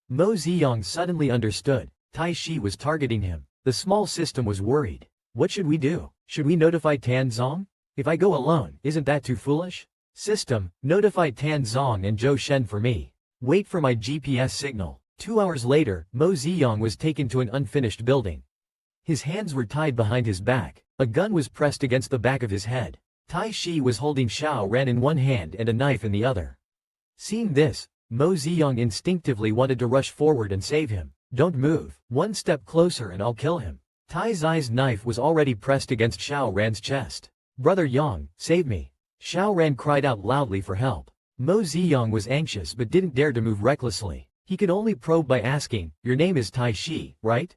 Mo Ziyang suddenly understood. Tai Shi was targeting him. The small system was worried. What should we do? Should we notify Tan Zong? If I go alone, isn't that too foolish? System, notify Tan Zong and Zhou Shen for me. Wait for my GPS signal. 2 hours later, Mo Ziyang was taken to an unfinished building. His hands were tied behind his back. A gun was pressed against the back of his head. Tai Shi was holding Xiao Ran in one hand and a knife in the other. Seeing this, Mo Ziyang instinctively wanted to rush forward and save him. Don't move. One step closer and I'll kill him. Tai Zai's knife was already pressed against Xiao Ran's chest. Brother Yang, save me. Xiao Ran cried out loudly for help. Mo Ziyang was anxious but didn't dare to move recklessly. He could only probe by asking, your name is Tai Shi, right?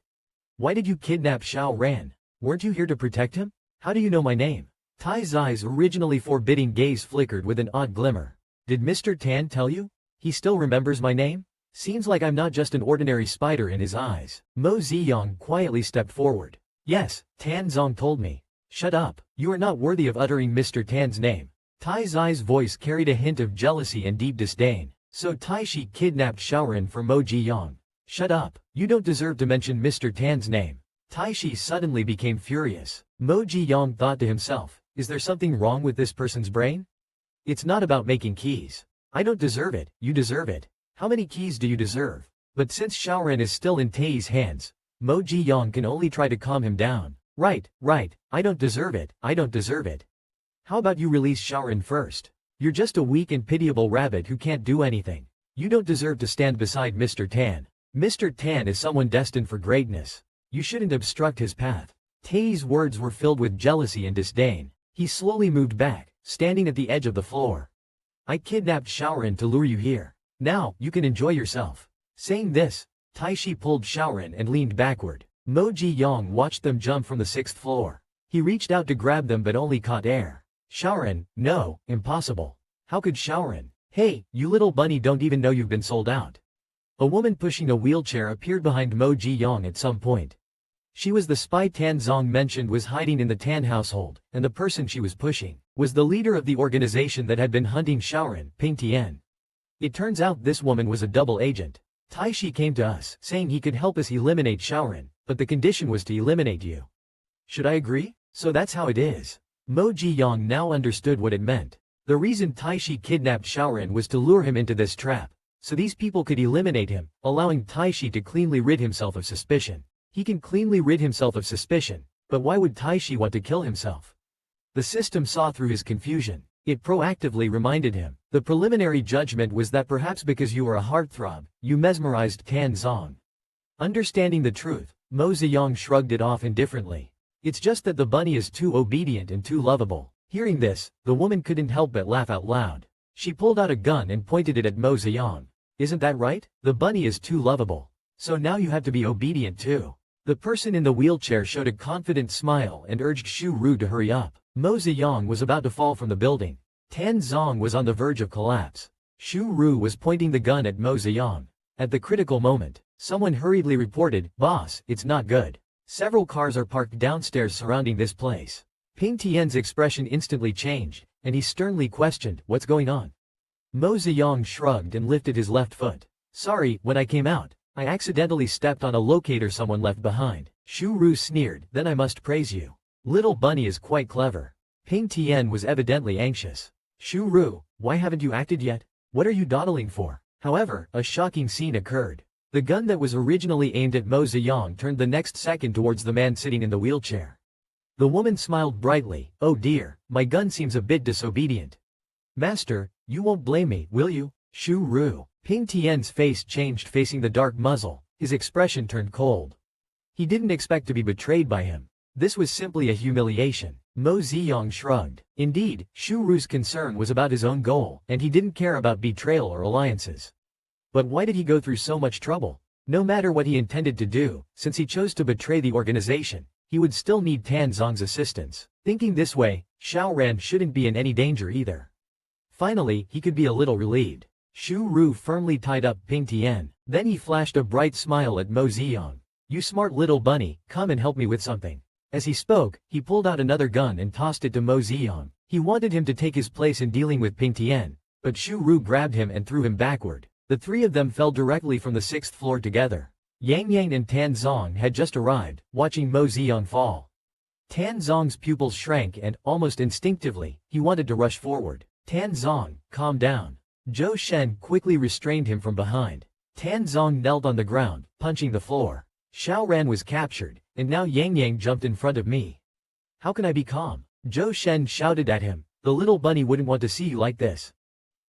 Why did you kidnap Xiao Ran? Weren't you here to protect him? How do you know my name? Tai Zai's originally forbidding gaze flickered with an odd glimmer. Did Mr. Tan tell you? He still remembers my name? Seems like I'm not just an ordinary spider in his eyes. Mo Ziyang quietly stepped forward. Yes, Tan Zong told me. Shut up, you are not worthy of uttering Mr. Tan's name. Tai Zai's voice carried a hint of jealousy and deep disdain. So Tai Shi kidnapped Xiao Ran for Mo Ziyang. Shut up, you don't deserve to mention Mr. Tan's name. Tai Shi suddenly became furious. Mo Ziyang thought to himself, is there something wrong with this person's brain? It's not about making keys. I don't deserve it, you deserve it. How many keys do you deserve? But since Xiao Ran is still in Tai's hands, Mo Ziyang can only try to calm him down. Right, I don't deserve it, I don't deserve it. How about you release Shaoran first? You're just a weak and pitiable rabbit who can't do anything. You don't deserve to stand beside Mr. Tan. Mr. Tan is someone destined for greatness. You shouldn't obstruct his path. Tae's words were filled with jealousy and disdain. He slowly moved back, standing at the edge of the floor. I kidnapped Shaoran to lure you here. Now, you can enjoy yourself. Saying this, Taishi pulled Shaoran and leaned backward. Mo Ji-young watched them jump from the 6th floor. He reached out to grab them but only caught air. Shaoran, no, impossible. How could Shaoran? Hey, you little bunny don't even know you've been sold out. A woman pushing a wheelchair appeared behind Mo Ji-young at some point. She was the spy Tan Zong mentioned was hiding in the Tan household, and the person she was pushing was the leader of the organization that had been hunting Shaoran, Ping Tian. It turns out this woman was a double agent. Taishi came to us, saying he could help us eliminate Shaoran, but the condition was to eliminate you. Should I agree? So that's how it is. Mo Ji-young now understood what it meant. The reason Taishi kidnapped Shaoran was to lure him into this trap, so these people could eliminate him, allowing Taishi to cleanly rid himself of suspicion. He can cleanly rid himself of suspicion, but why would Taishi want to kill himself? The system saw through his confusion. It proactively reminded him. The preliminary judgment was that perhaps because you were a heartthrob, you mesmerized Tan Zong. Understanding the truth, Mo Ziyang shrugged it off indifferently. It's just that the bunny is too obedient and too lovable. Hearing this, the woman couldn't help but laugh out loud. She pulled out a gun and pointed it at Mo Ziyang. Isn't that right? The bunny is too lovable. So now you have to be obedient too. The person in the wheelchair showed a confident smile and urged Xu Ru to hurry up. Mo Ziyang was about to fall from the building. Tan Zong was on the verge of collapse. Xu Ru was pointing the gun at Mo Ziyang. At the critical moment, someone hurriedly reported, "Boss, it's not good. Several cars are parked downstairs surrounding this place." Ping Tian's expression instantly changed, and he sternly questioned, "What's going on?" Mo Ziyang shrugged and lifted his left foot. "Sorry, when I came out, I accidentally stepped on a locator someone left behind." Xu Ru sneered, "Then I must praise you. Little bunny is quite clever." Ping Tian was evidently anxious. "Xu Ru, why haven't you acted yet? What are you dawdling for?" However, a shocking scene occurred. The gun that was originally aimed at Mo Ziyang turned the next second towards the man sitting in the wheelchair. The woman smiled brightly. "Oh dear, my gun seems a bit disobedient. Master, you won't blame me, will you?" Xu Ru. Ping Tian's face changed facing the dark muzzle. His expression turned cold. He didn't expect to be betrayed by him. This was simply a humiliation. Mo Ziyang shrugged. Indeed, Xu Ru's concern was about his own goal, and he didn't care about betrayal or alliances. But why did he go through so much trouble? No matter what he intended to do, since he chose to betray the organization, he would still need Tan Zong's assistance. Thinking this way, Xiao Ran shouldn't be in any danger either. Finally, he could be a little relieved. Xu Ru firmly tied up Ping Tian. Then he flashed a bright smile at Mo Ziyang. "You smart little bunny, come and help me with something." As he spoke, he pulled out another gun and tossed it to Mo Ziyang. He wanted him to take his place in dealing with Ping Tian, but Xu Ru grabbed him and threw him backward. The three of them fell directly from the 6th floor together. Yang Yang and Tan Zong had just arrived, watching Mo Ziyang fall. Tan Zong's pupils shrank and, almost instinctively, he wanted to rush forward. "Tan Zong, calm down." Zhou Shen quickly restrained him from behind. Tan Zong knelt on the ground, punching the floor. Xiao Ran was captured, and now Yang Yang jumped in front of me. "How can I be calm?" Zhou Shen shouted at him. "The little bunny wouldn't want to see you like this."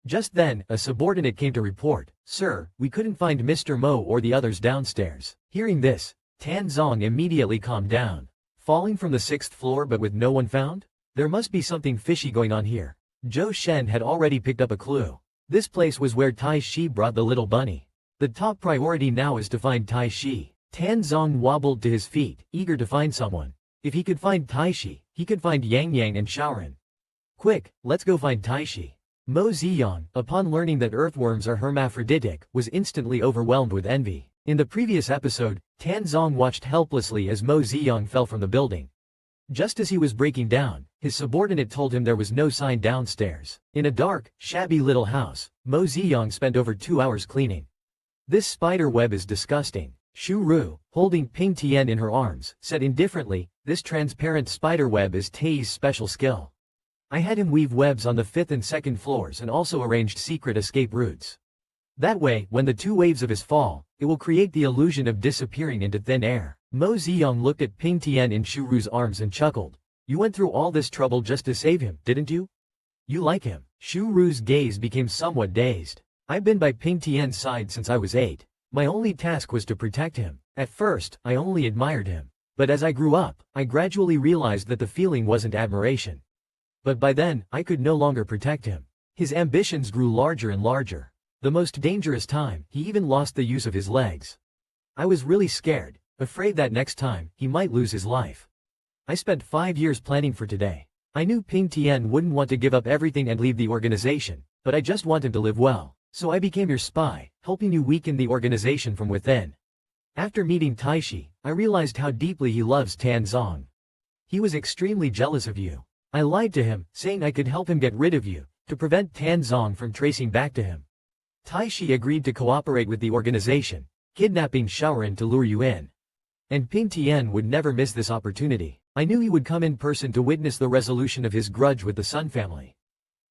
Just then, a subordinate came to report, "Sir, we couldn't find Mr. Mo or the others downstairs." Hearing this, Tan Zong immediately calmed down. Falling from the 6th floor but with no one found? There must be something fishy going on here. Zhou Shen had already picked up a clue. This place was where Tai Shi brought the little bunny. The top priority now is to find Tai Shi. Tan Zong wobbled to his feet, eager to find someone. If he could find Tai Shi, he could find Yang Yang and Shaoran. "Quick, let's go find Tai Shi." Mo Ziyang, upon learning that earthworms are hermaphroditic, was instantly overwhelmed with envy. In the previous episode, Tan Zong watched helplessly as Mo Ziyang fell from the building. Just as he was breaking down, his subordinate told him there was no sign downstairs. In a dark, shabby little house, Mo Ziyang spent over 2 hours cleaning. "This spider web is disgusting." Xu Ru, holding Ping Tian in her arms, said indifferently, "This transparent spider web is Tei's special skill. I had him weave webs on the 5th and 2nd floors and also arranged secret escape routes. That way, when the 2 waves of his fall, it will create the illusion of disappearing into thin air. Mo Ziyang looked at Ping Tian in Shu Ru's arms and chuckled. You went through all this trouble just to save him, didn't you? You like him. Shu Ru's gaze became somewhat dazed. I've been by Ping Tian's side since I was 8. My only task was to protect him. At first, I only admired him. But as I grew up, I gradually realized that the feeling wasn't admiration. But by then, I could no longer protect him. His ambitions grew larger and larger. The most dangerous time, he even lost the use of his legs. I was really scared, afraid that next time, he might lose his life. I spent 5 years planning for today. I knew Ping Tian wouldn't want to give up everything and leave the organization, but I just want him to live well. So I became your spy, helping you weaken the organization from within. After meeting Taishi, I realized how deeply he loves Tan Zong. He was extremely jealous of you. I lied to him, saying I could help him get rid of you, to prevent Tan Zong from tracing back to him. Taishi agreed to cooperate with the organization, kidnapping Shaoran to lure you in. And Ping Tian would never miss this opportunity. I knew he would come in person to witness the resolution of his grudge with the Sun family.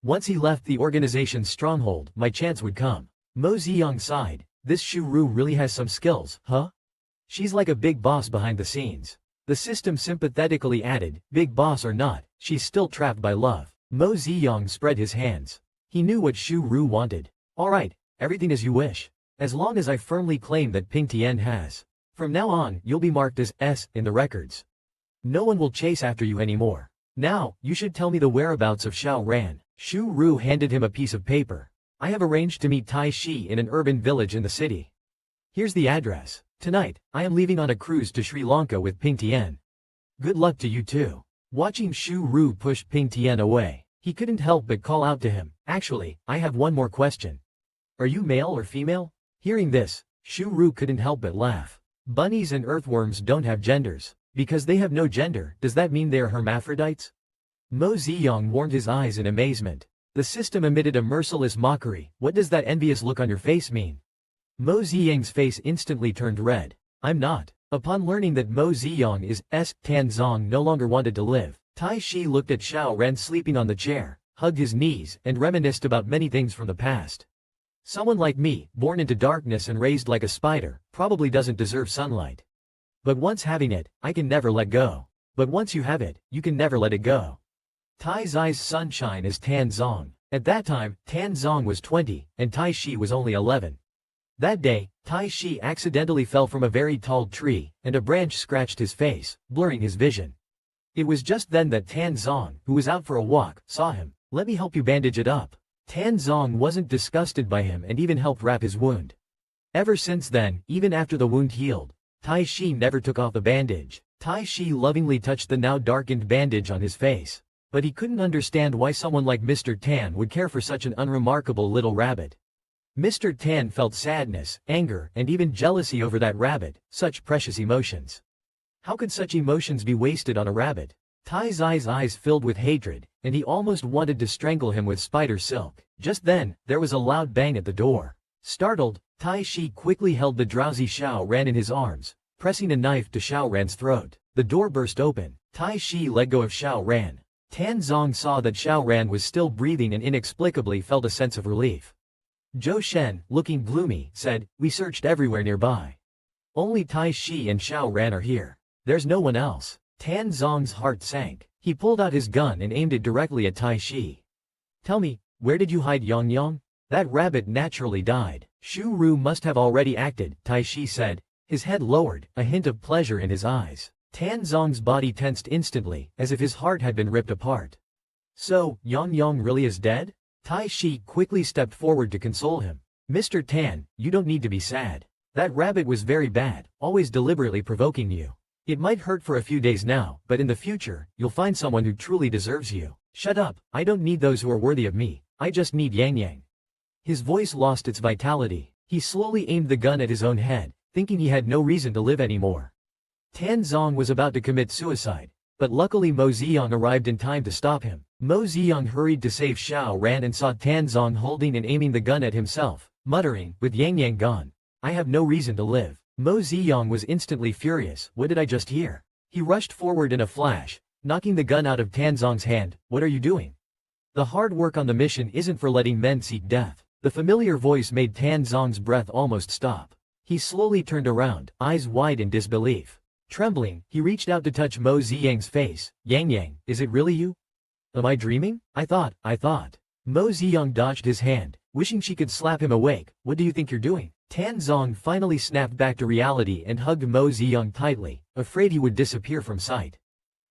Once he left the organization's stronghold, my chance would come. Mo Ziyang sighed. This Shu Ru really has some skills, huh? She's like a big boss behind the scenes. The system sympathetically added, big boss or not, she's still trapped by love. Mo Ziyang spread his hands. He knew what Shu Ru wanted. Alright, everything as you wish. As long as I firmly claim that Ping Tian has. From now on, you'll be marked as S in the records. No one will chase after you anymore. Now, you should tell me the whereabouts of Xiao Ran. Shu Ru handed him a piece of paper. I have arranged to meet Tai Shi in an urban village in the city. Here's the address. Tonight, I am leaving on a cruise to Sri Lanka with Ping Tian. Good luck to you too. Watching Shu Ru push Ping Tian away, he couldn't help but call out to him. Actually, I have one more question. Are you male or female? Hearing this, Shu Ru couldn't help but laugh. Bunnies and earthworms don't have genders. Because they have no gender, does that mean they are hermaphrodites? Mo Ziyang warmed his eyes in amazement. The system emitted a merciless mockery. What does that envious look on your face mean? Mo Ziyang's face instantly turned red. I'm not. Upon learning that Mo Ziyang is Tan Zong no longer wanted to live, Tai Shi looked at Xiao Ran sleeping on the chair, hugged his knees, and reminisced about many things from the past. Someone like me, born into darkness and raised like a spider, probably doesn't deserve sunlight. But once having it, I can never let go. But once you have it, you can never let it go. Tai Zai's sunshine is Tan Zong. At that time, Tan Zong was 20, and Tai Shi was only 11. That day, Tai Shi accidentally fell from a very tall tree, and a branch scratched his face, blurring his vision. It was just then that Tan Zong, who was out for a walk, saw him. Let me help you bandage it up. Tan Zong wasn't disgusted by him and even helped wrap his wound. Ever since then, even after the wound healed, Tai Shi never took off the bandage. Tai Shi lovingly touched the now darkened bandage on his face. But he couldn't understand why someone like Mr. Tan would care for such an unremarkable little rabbit. Mr. Tan felt sadness, anger, and even jealousy over that rabbit, such precious emotions. How could such emotions be wasted on a rabbit? Tai Zai's eyes filled with hatred, and he almost wanted to strangle him with spider silk. Just then, there was a loud bang at the door. Startled, Tai Shi quickly held the drowsy Xiao Ran in his arms, pressing a knife to Xiao Ran's throat. The door burst open. Tai Shi let go of Xiao Ran. Tan Zong saw that Xiao Ran was still breathing and inexplicably felt a sense of relief. Zhou Shen, looking gloomy, said, "We searched everywhere nearby. Only Tai Shi and Xiao Ran are here. There's no one else." Tan Zong's heart sank. He pulled out his gun and aimed it directly at Tai Shi. "Tell me, where did you hide Yang Yang?" "That rabbit naturally died. Shu Ru must have already acted," Tai Shi said, his head lowered, a hint of pleasure in his eyes. Tan Zong's body tensed instantly, as if his heart had been ripped apart. "So, Yang Yang really is dead?" Tai Shi quickly stepped forward to console him. "Mr. Tan, you don't need to be sad. That rabbit was very bad, always deliberately provoking you. It might hurt for a few days now, but in the future, you'll find someone who truly deserves you." "Shut up, I don't need those who are worthy of me, I just need Yang Yang." His voice lost its vitality. He slowly aimed the gun at his own head, thinking he had no reason to live anymore. Tan Zong was about to commit suicide, but luckily Mo Ziyang arrived in time to stop him. Mo Ziyang hurried to save Xiao Ran and saw Tan Zong holding and aiming the gun at himself, muttering, "With Yang Yang gone, I have no reason to live." Mo Ziyang was instantly furious. What did I just hear? He rushed forward in a flash, knocking the gun out of Tan Zong's hand. "What are you doing? The hard work on the mission isn't for letting men seek death." The familiar voice made Tan Zong's breath almost stop. He slowly turned around, eyes wide in disbelief. Trembling, he reached out to touch Mo Ziyang's face. Yang, is it really you? Am I dreaming? I thought. Mo Ziyang dodged his hand, wishing she could slap him awake. What do you think you're doing? Tan Zong finally snapped back to reality and hugged Mo Ziyang tightly, afraid he would disappear from sight.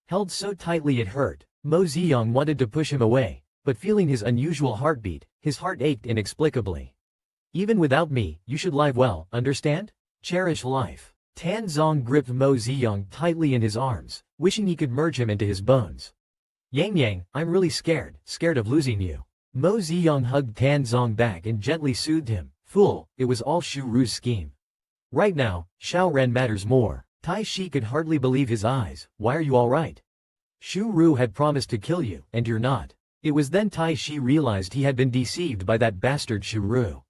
Held so tightly it hurt, Mo Ziyang wanted to push him away, but feeling his unusual heartbeat, his heart ached inexplicably. Even without me, you should live well, understand? Cherish life. Tan Zong gripped Mo Ziyang tightly in his arms, wishing he could merge him into his bones. Yang, I'm really scared of losing you. Mo Ziyang hugged Tan Zong back and gently soothed him. Fool, it was all Shu Ru's scheme. Right now, Xiao Ren matters more. Tai Shi could hardly believe his eyes. Why are you alright? Shu Ru had promised to kill you, and you're not. It was then Tai Shi realized he had been deceived by that bastard Shu Ru.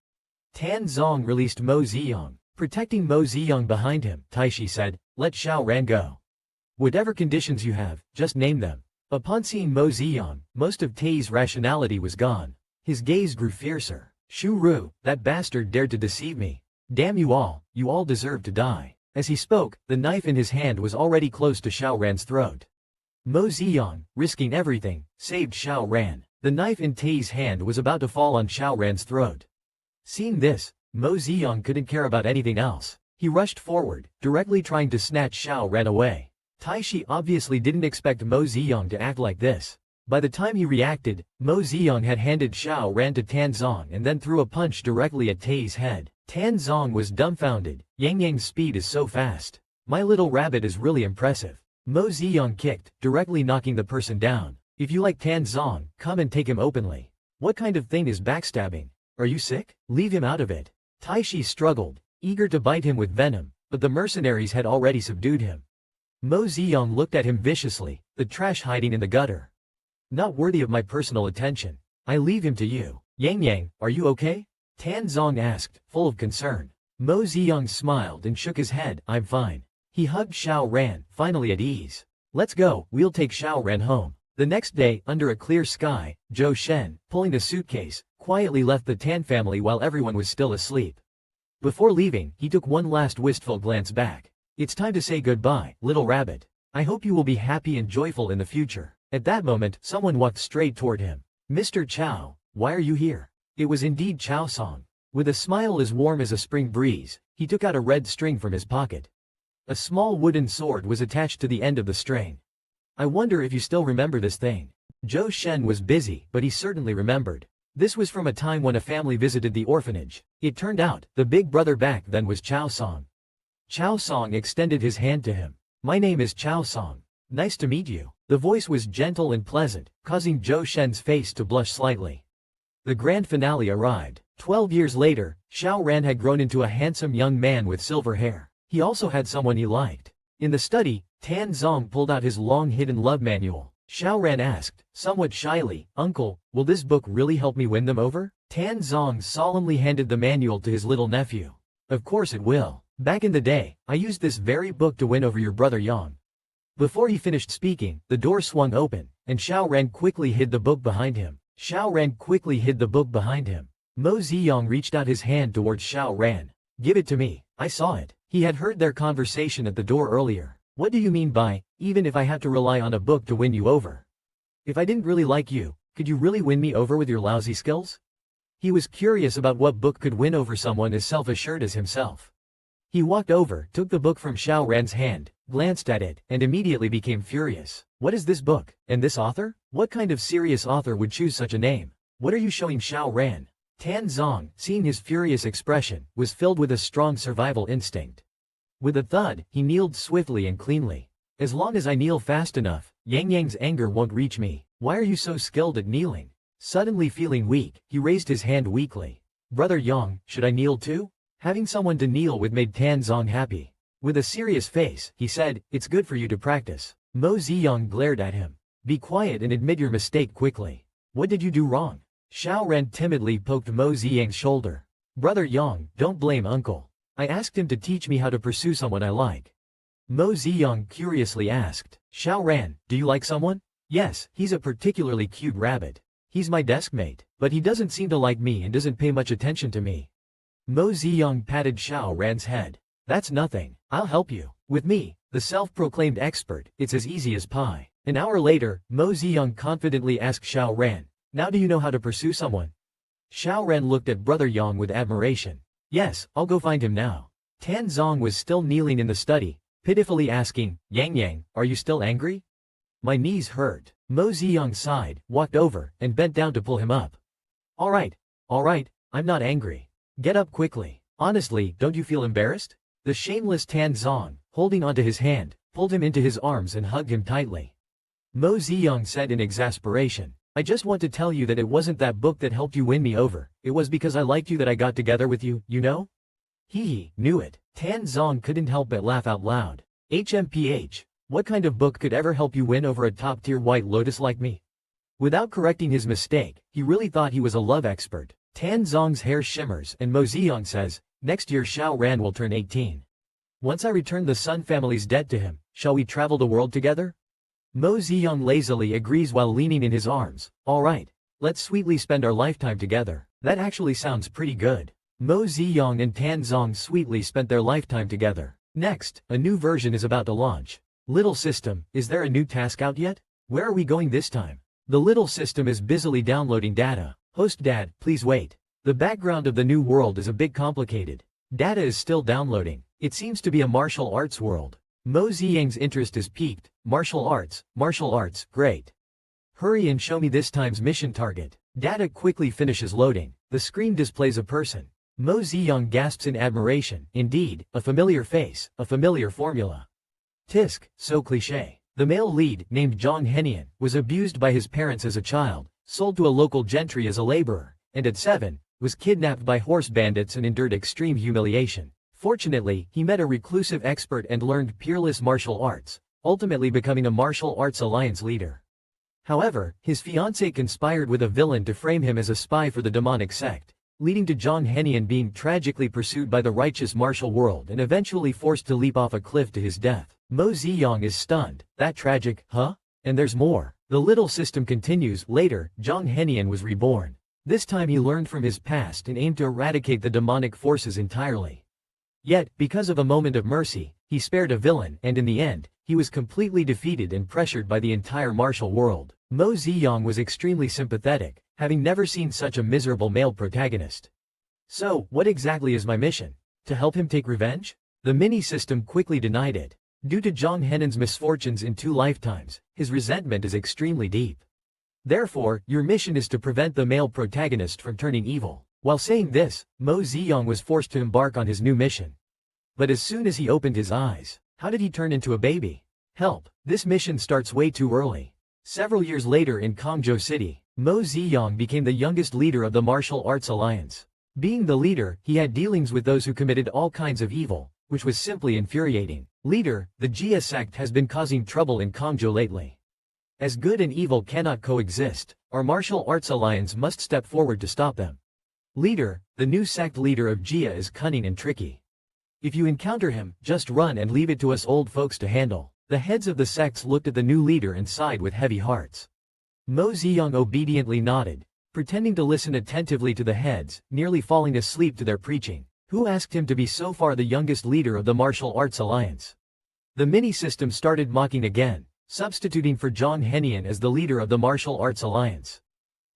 Tan Zong released Mo Ziyang, protecting Mo Ziyang behind him. Tai Shi said, let Xiao Ren go. Whatever conditions you have, just name them. Upon seeing Mo Ziyang, most of Tai's rationality was gone. His gaze grew fiercer. Shu Ru, that bastard dared to deceive me. Damn you all deserve to die. As he spoke, the knife in his hand was already close to Xiao Ran's throat. Mo Ziyang, risking everything, saved Xiao Ran. The knife in Tai's hand was about to fall on Xiao Ran's throat. Seeing this, Mo Ziyang couldn't care about anything else. He rushed forward, directly trying to snatch Xiao Ran away. Tai Shi obviously didn't expect Mo Ziyang to act like this. By the time he reacted, Mo Ziyang had handed Xiao Ran to Tan Zong and then threw a punch directly at Tai's head. Tan Zong was dumbfounded. Yang's speed is so fast. My little rabbit is really impressive. Mo Ziyang kicked, directly knocking the person down. If you like Tan Zong, come and take him openly. What kind of thing is backstabbing? Are you sick? Leave him out of it. Tai Shi struggled, eager to bite him with venom, but the mercenaries had already subdued him. Mo Ziyang looked at him viciously, the trash hiding in the gutter. Not worthy of my personal attention. I leave him to you. Yang, are you okay? Tan Zong asked, full of concern. Mo Ziyang smiled and shook his head. I'm fine. He hugged Xiao Ran, finally at ease. Let's go, we'll take Xiao Ran home. The next day, under a clear sky, Zhou Shen, pulling a suitcase, quietly left the Tan family while everyone was still asleep. Before leaving, he took one last wistful glance back. It's time to say goodbye, little rabbit. I hope you will be happy and joyful in the future. At that moment, someone walked straight toward him. Mr. Chow, why are you here? It was indeed Chow Song. With a smile as warm as a spring breeze, he took out a red string from his pocket. A small wooden sword was attached to the end of the string. I wonder if you still remember this thing. Zhou Shen was busy, but he certainly remembered. This was from a time when a family visited the orphanage. It turned out, the big brother back then was Chow Song. Chow Song extended his hand to him. My name is Chow Song. Nice to meet you. The voice was gentle and pleasant, causing Zhou Shen's face to blush slightly. The grand finale arrived. 12 years later, Xiao Ran had grown into a handsome young man with silver hair. He also had someone he liked. In the study, Tan Zong pulled out his long-hidden love manual. Xiao Ran asked, somewhat shyly, Uncle, will this book really help me win them over? Tan Zong solemnly handed the manual to his little nephew. Of course it will. Back in the day, I used this very book to win over your brother Yang. Before he finished speaking, the door swung open, and Xiao Ran quickly hid the book behind him. Mo Ziyang reached out his hand towards Xiao Ran. Give it to me. I saw it. He had heard their conversation at the door earlier. What do you mean by, even if I have to rely on a book to win you over? If I didn't really like you, could you really win me over with your lousy skills? He was curious about what book could win over someone as self-assured as himself. He walked over, took the book from Xiao Ran's hand, glanced at it, and immediately became furious. What is this book? And this author? What kind of serious author would choose such a name? What are you showing Xiao Ran? Tan Zong, seeing his furious expression, was filled with a strong survival instinct. With a thud, he kneeled swiftly and cleanly. As long as I kneel fast enough, Yang's anger won't reach me. Why are you so skilled at kneeling? Suddenly feeling weak, he raised his hand weakly. Brother Yang, should I kneel too? Having someone to kneel with made Tan Zong happy. With a serious face, he said, it's good for you to practice. Mo Ziyang glared at him. Be quiet and admit your mistake quickly. What did you do wrong? Xiao Ran timidly poked Mo Ziyang's shoulder. Brother Yang, don't blame uncle. I asked him to teach me how to pursue someone I like. Mo Ziyang curiously asked. Xiao Ran, do you like someone? Yes, he's a particularly cute rabbit. He's my desk mate, but he doesn't seem to like me and doesn't pay much attention to me. Mo Ziyang patted Xiao Ran's head. That's nothing. I'll help you. With me, the self-proclaimed expert, it's as easy as pie. An hour later, Mo Ziyang confidently asked Xiao Ran, "Now do you know how to pursue someone?" Xiao Ran looked at Brother Yang with admiration. "Yes, I'll go find him now." Tan Zong was still kneeling in the study, pitifully asking, "Yang Yang, are you still angry?" "My knees hurt." Mo Ziyang sighed, walked over, and bent down to pull him up. All right, I'm not angry. Get up quickly. Honestly, don't you feel embarrassed?" The shameless Tan Zong, holding onto his hand, pulled him into his arms and hugged him tightly. Mo Ziyang said in exasperation, "I just want to tell you that it wasn't that book that helped you win me over, it was because I liked you that I got together with you, you know?" Hee, knew it. Tan Zong couldn't help but laugh out loud. HMPH, what kind of book could ever help you win over a top-tier White Lotus like me? Without correcting his mistake, he really thought he was a love expert. Tan Zong's hair shimmers and Mo Ziyang says, "Next year Xiao Ran will turn 18. Once I return the Sun family's debt to him, shall we travel the world together?" Mo Ziyang lazily agrees while leaning in his arms. "All right. Let's sweetly spend our lifetime together." That actually sounds pretty good. Mo Ziyang and Tan Zong sweetly spent their lifetime together. Next, a new version is about to launch. Little system, is there a new task out yet? Where are we going this time? The little system is busily downloading data. Host Dad, please wait. The background of the new world is a bit complicated. Data is still downloading. It seems to be a martial arts world. Mo Ziyang's interest is piqued. Martial arts, great. Hurry and show me this time's mission target. Data quickly finishes loading. The screen displays a person. Mo Ziyang gasps in admiration. Indeed, a familiar face, a familiar formula. Tisk, so cliché. The male lead, named Zhang Henian, was abused by his parents as a child, sold to a local gentry as a laborer, and at 7, was kidnapped by horse bandits and endured extreme humiliation. Fortunately, he met a reclusive expert and learned peerless martial arts, ultimately becoming a martial arts alliance leader. However, his fiancée conspired with a villain to frame him as a spy for the demonic sect, leading to Zhang Henian being tragically pursued by the righteous martial world and eventually forced to leap off a cliff to his death. Mo Ziyang is stunned. That tragic, huh? And there's more. The little system continues. Later, Zhang Henian was reborn. This time he learned from his past and aimed to eradicate the demonic forces entirely. Yet, because of a moment of mercy, he spared a villain and in the end, he was completely defeated and pressured by the entire martial world. Mo Ziyang was extremely sympathetic, having never seen such a miserable male protagonist. So, what exactly is my mission? To help him take revenge? The mini-system quickly denied it. Due to Zhang Henian's misfortunes in 2 lifetimes, his resentment is extremely deep. Therefore, your mission is to prevent the male protagonist from turning evil. While saying this, Mo Ziyang was forced to embark on his new mission. But as soon as he opened his eyes, how did he turn into a baby? Help, this mission starts way too early. Several years later in Kangzhou City, Mo Ziyang became the youngest leader of the Martial Arts Alliance. Being the leader, he had dealings with those who committed all kinds of evil, which was simply infuriating. Leader, the Jia sect has been causing trouble in Kangzhou lately. As good and evil cannot coexist, our martial arts alliance must step forward to stop them. Leader, the new sect leader of Jia is cunning and tricky. If you encounter him, just run and leave it to us old folks to handle. The heads of the sects looked at the new leader and sighed with heavy hearts. Mo Ziyang obediently nodded, pretending to listen attentively to the heads, nearly falling asleep to their preaching. Who asked him to be so far the youngest leader of the Martial Arts Alliance? The mini-system started mocking again, substituting for Zhang Henian as the leader of the Martial Arts Alliance.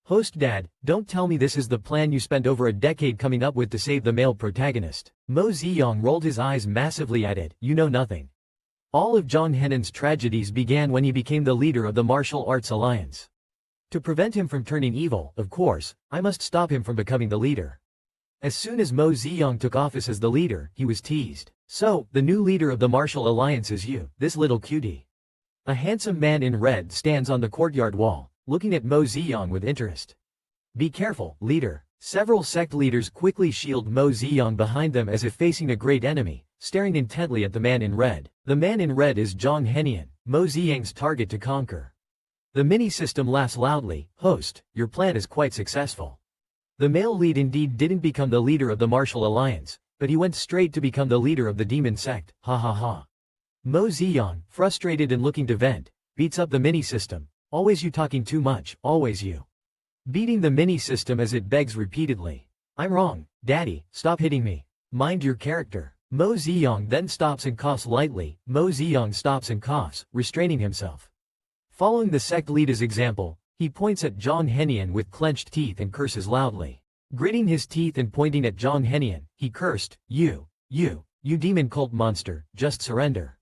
Host Dad, don't tell me this is the plan you spent over a decade coming up with to save the male protagonist. Mo Ziyang rolled his eyes massively at it. You know nothing. All of Zhang Henian's tragedies began when he became the leader of the Martial Arts Alliance. To prevent him from turning evil, of course, I must stop him from becoming the leader. As soon as Mo Ziyang took office as the leader, he was teased. So, the new leader of the Martial Alliance is you, this little cutie. A handsome man in red stands on the courtyard wall, looking at Mo Ziyang with interest. Be careful, leader. Several sect leaders quickly shield Mo Ziyang behind them as if facing a great enemy, staring intently at the man in red. The man in red is Zhang Henian, Mo Ziyang's target to conquer. The mini-system laughs loudly. Host, your plan is quite successful. The male lead indeed didn't become the leader of the Martial Alliance, but he went straight to become the leader of the demon sect. Ha ha ha. Mo Ziyang, frustrated and looking to vent, beats up the mini-system. Always you talking too much, always you. Beating the mini-system as it begs repeatedly. I'm wrong, Daddy, stop hitting me. Mind your character. Mo Ziyang then stops and coughs lightly. Mo Ziyang stops and coughs, restraining himself. Following the sect leader's example, he points at Zhang Henian with clenched teeth and curses loudly. Gritting his teeth and pointing at Zhang Henian, he cursed, You demon cult monster, just surrender.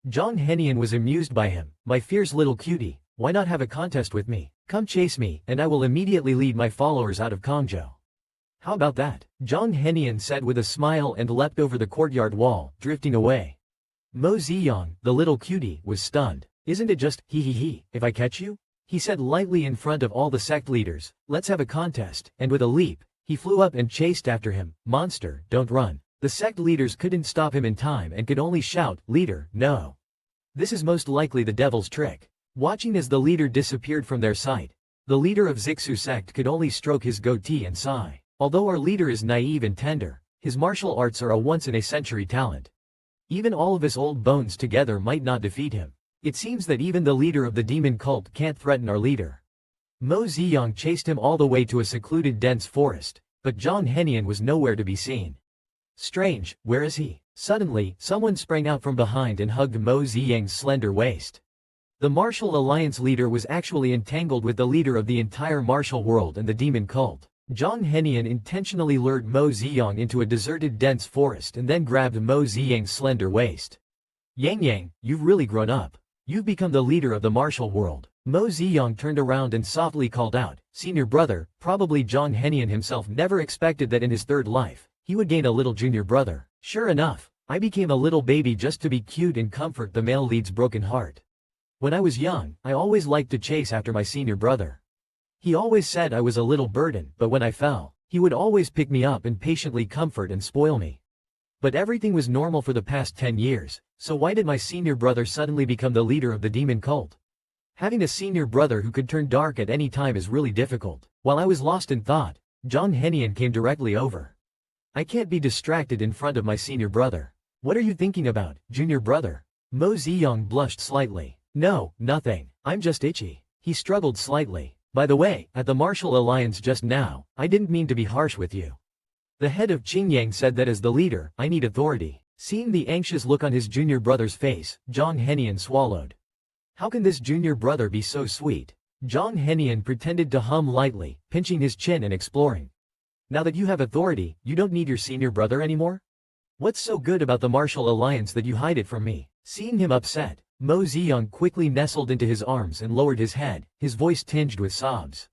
Zhang Henian was amused by him. My fierce little cutie, why not have a contest with me? Come chase me, and I will immediately lead my followers out of Kongzhou. How about that? Zhang Henian said with a smile and leapt over the courtyard wall, drifting away. Mo Ziyang, the little cutie, was stunned. Isn't it just, he, if I catch you? He said lightly in front of all the sect leaders, let's have a contest, and with a leap, he flew up and chased after him. Monster, don't run. The sect leaders couldn't stop him in time and could only shout, Leader, no. This is most likely the devil's trick. Watching as the leader disappeared from their sight, the leader of Zixu sect could only stroke his goatee and sigh. Although our leader is naive and tender, his martial arts are a once-in-a-century talent. Even all of his old bones together might not defeat him. It seems that even the leader of the demon cult can't threaten our leader. Mo Ziyang chased him all the way to a secluded dense forest, but Zhang Henian was nowhere to be seen. Strange, where is he? Suddenly, someone sprang out from behind and hugged Mo Ziyang's slender waist. The Martial Alliance leader was actually entangled with the leader of the entire martial world and the demon cult. Zhang Henian intentionally lured Mo Ziyang into a deserted dense forest and then grabbed Mo Ziyang's slender waist. Yang, you've really grown up. You've become the leader of the martial world. Mo Ziyang turned around and softly called out, Senior brother. Probably Zhang Henian himself never expected that in his third life, he would gain a little junior brother. Sure enough, I became a little baby just to be cute and comfort the male lead's broken heart. When I was young, I always liked to chase after my senior brother. He always said I was a little burden, but when I fell, he would always pick me up and patiently comfort and spoil me. But everything was normal for the past 10 years, so why did my senior brother suddenly become the leader of the demon cult? Having a senior brother who could turn dark at any time is really difficult. While I was lost in thought, Zhang Henian came directly over. I can't be distracted in front of my senior brother. What are you thinking about, junior brother? Mo Ziyang blushed slightly. No, nothing. I'm just itchy. He struggled slightly. By the way, at the Martial Alliance just now, I didn't mean to be harsh with you. The head of Qingyang said that as the leader, I need authority. Seeing the anxious look on his junior brother's face, Zhang Henian swallowed. How can this junior brother be so sweet? Zhang Henian pretended to hum lightly, pinching his chin and exploring. Now that you have authority, you don't need your senior brother anymore? What's so good about the Martial Alliance that you hide it from me? Seeing him upset, Mo Ziyang quickly nestled into his arms and lowered his head, his voice tinged with sobs.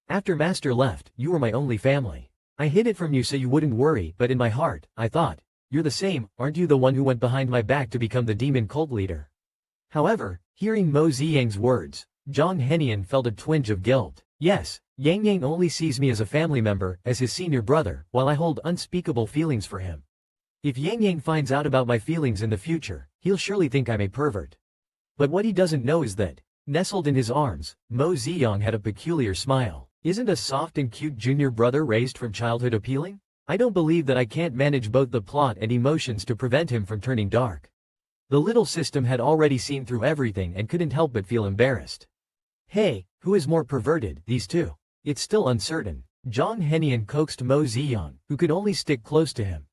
After Master left, you were my only family. I hid it from you so you wouldn't worry, but in my heart, I thought, you're the same, aren't you the one who went behind my back to become the demon cult leader? However, hearing Mo Ziyang's words, Zhang Henian felt a twinge of guilt. Yes, Yang only sees me as a family member, as his senior brother, while I hold unspeakable feelings for him. If Yang finds out about my feelings in the future, he'll surely think I'm a pervert. But what he doesn't know is that, nestled in his arms, Mo Ziyang had a peculiar smile. Isn't a soft and cute junior brother raised from childhood appealing? I don't believe that I can't manage both the plot and emotions to prevent him from turning dark. The little system had already seen through everything and couldn't help but feel embarrassed. Hey, who is more perverted, these two? It's still uncertain. Zhang Henian coaxed Mo Ziyang, who could only stick close to him.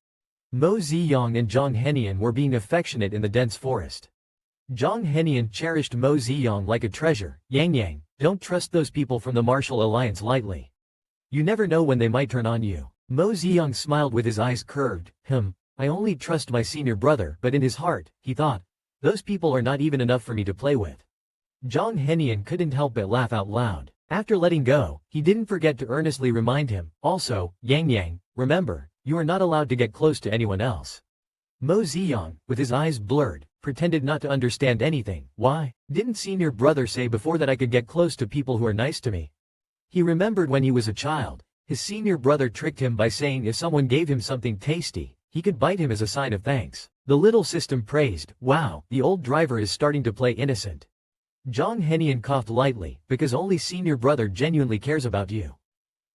Mo Ziyang and Zhang Henian were being affectionate in the dense forest. Zhang Henian cherished Mo Ziyang like a treasure. Yang, don't trust those people from the Martial Alliance lightly. You never know when they might turn on you. Mo Ziyang smiled with his eyes curved. I only trust my senior brother, but in his heart, he thought, those people are not even enough for me to play with. Zhang Henian couldn't help but laugh out loud. After letting go, he didn't forget to earnestly remind him, also, Yang, remember, you are not allowed to get close to anyone else. Mo Ziyang, with his eyes blurred, pretended not to understand anything. Why? Didn't senior brother say before that I could get close to people who are nice to me? He remembered when he was a child, his senior brother tricked him by saying if someone gave him something tasty, he could bite him as a sign of thanks. The little system praised, wow, the old driver is starting to play innocent. Zhang Henian coughed lightly, because only senior brother genuinely cares about you.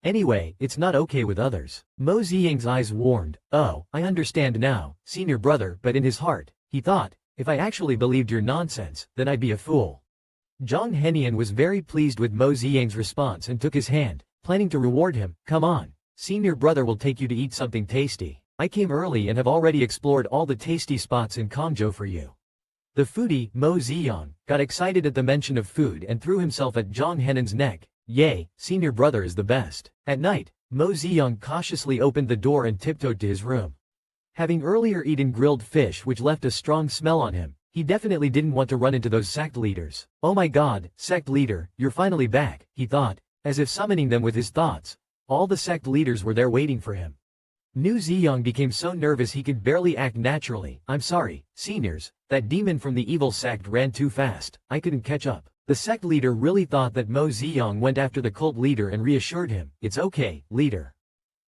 Anyway, it's not okay with others. Mo Ziyang's eyes warmed. Oh, I understand now, senior brother, but in his heart, he thought, if I actually believed your nonsense, then I'd be a fool. Zhang Henian was very pleased with Mo Ziyang's response and took his hand, planning to reward him. Come on, senior brother will take you to eat something tasty. I came early and have already explored all the tasty spots in Kongzhou for you. The foodie, Mo Ziyang, got excited at the mention of food and threw himself at Zhang Henan's neck. Yay, senior brother is the best. At night, Mo Ziyang cautiously opened the door and tiptoed to his room. Having earlier eaten grilled fish which left a strong smell on him, he definitely didn't want to run into those sect leaders. Oh my god, sect leader, you're finally back, he thought, as if summoning them with his thoughts. All the sect leaders were there waiting for him. New Ziyang became so nervous he could barely act naturally. I'm sorry, seniors, that demon from the evil sect ran too fast, I couldn't catch up. The sect leader really thought that Mo Ziyang went after the cult leader and reassured him, it's okay, leader.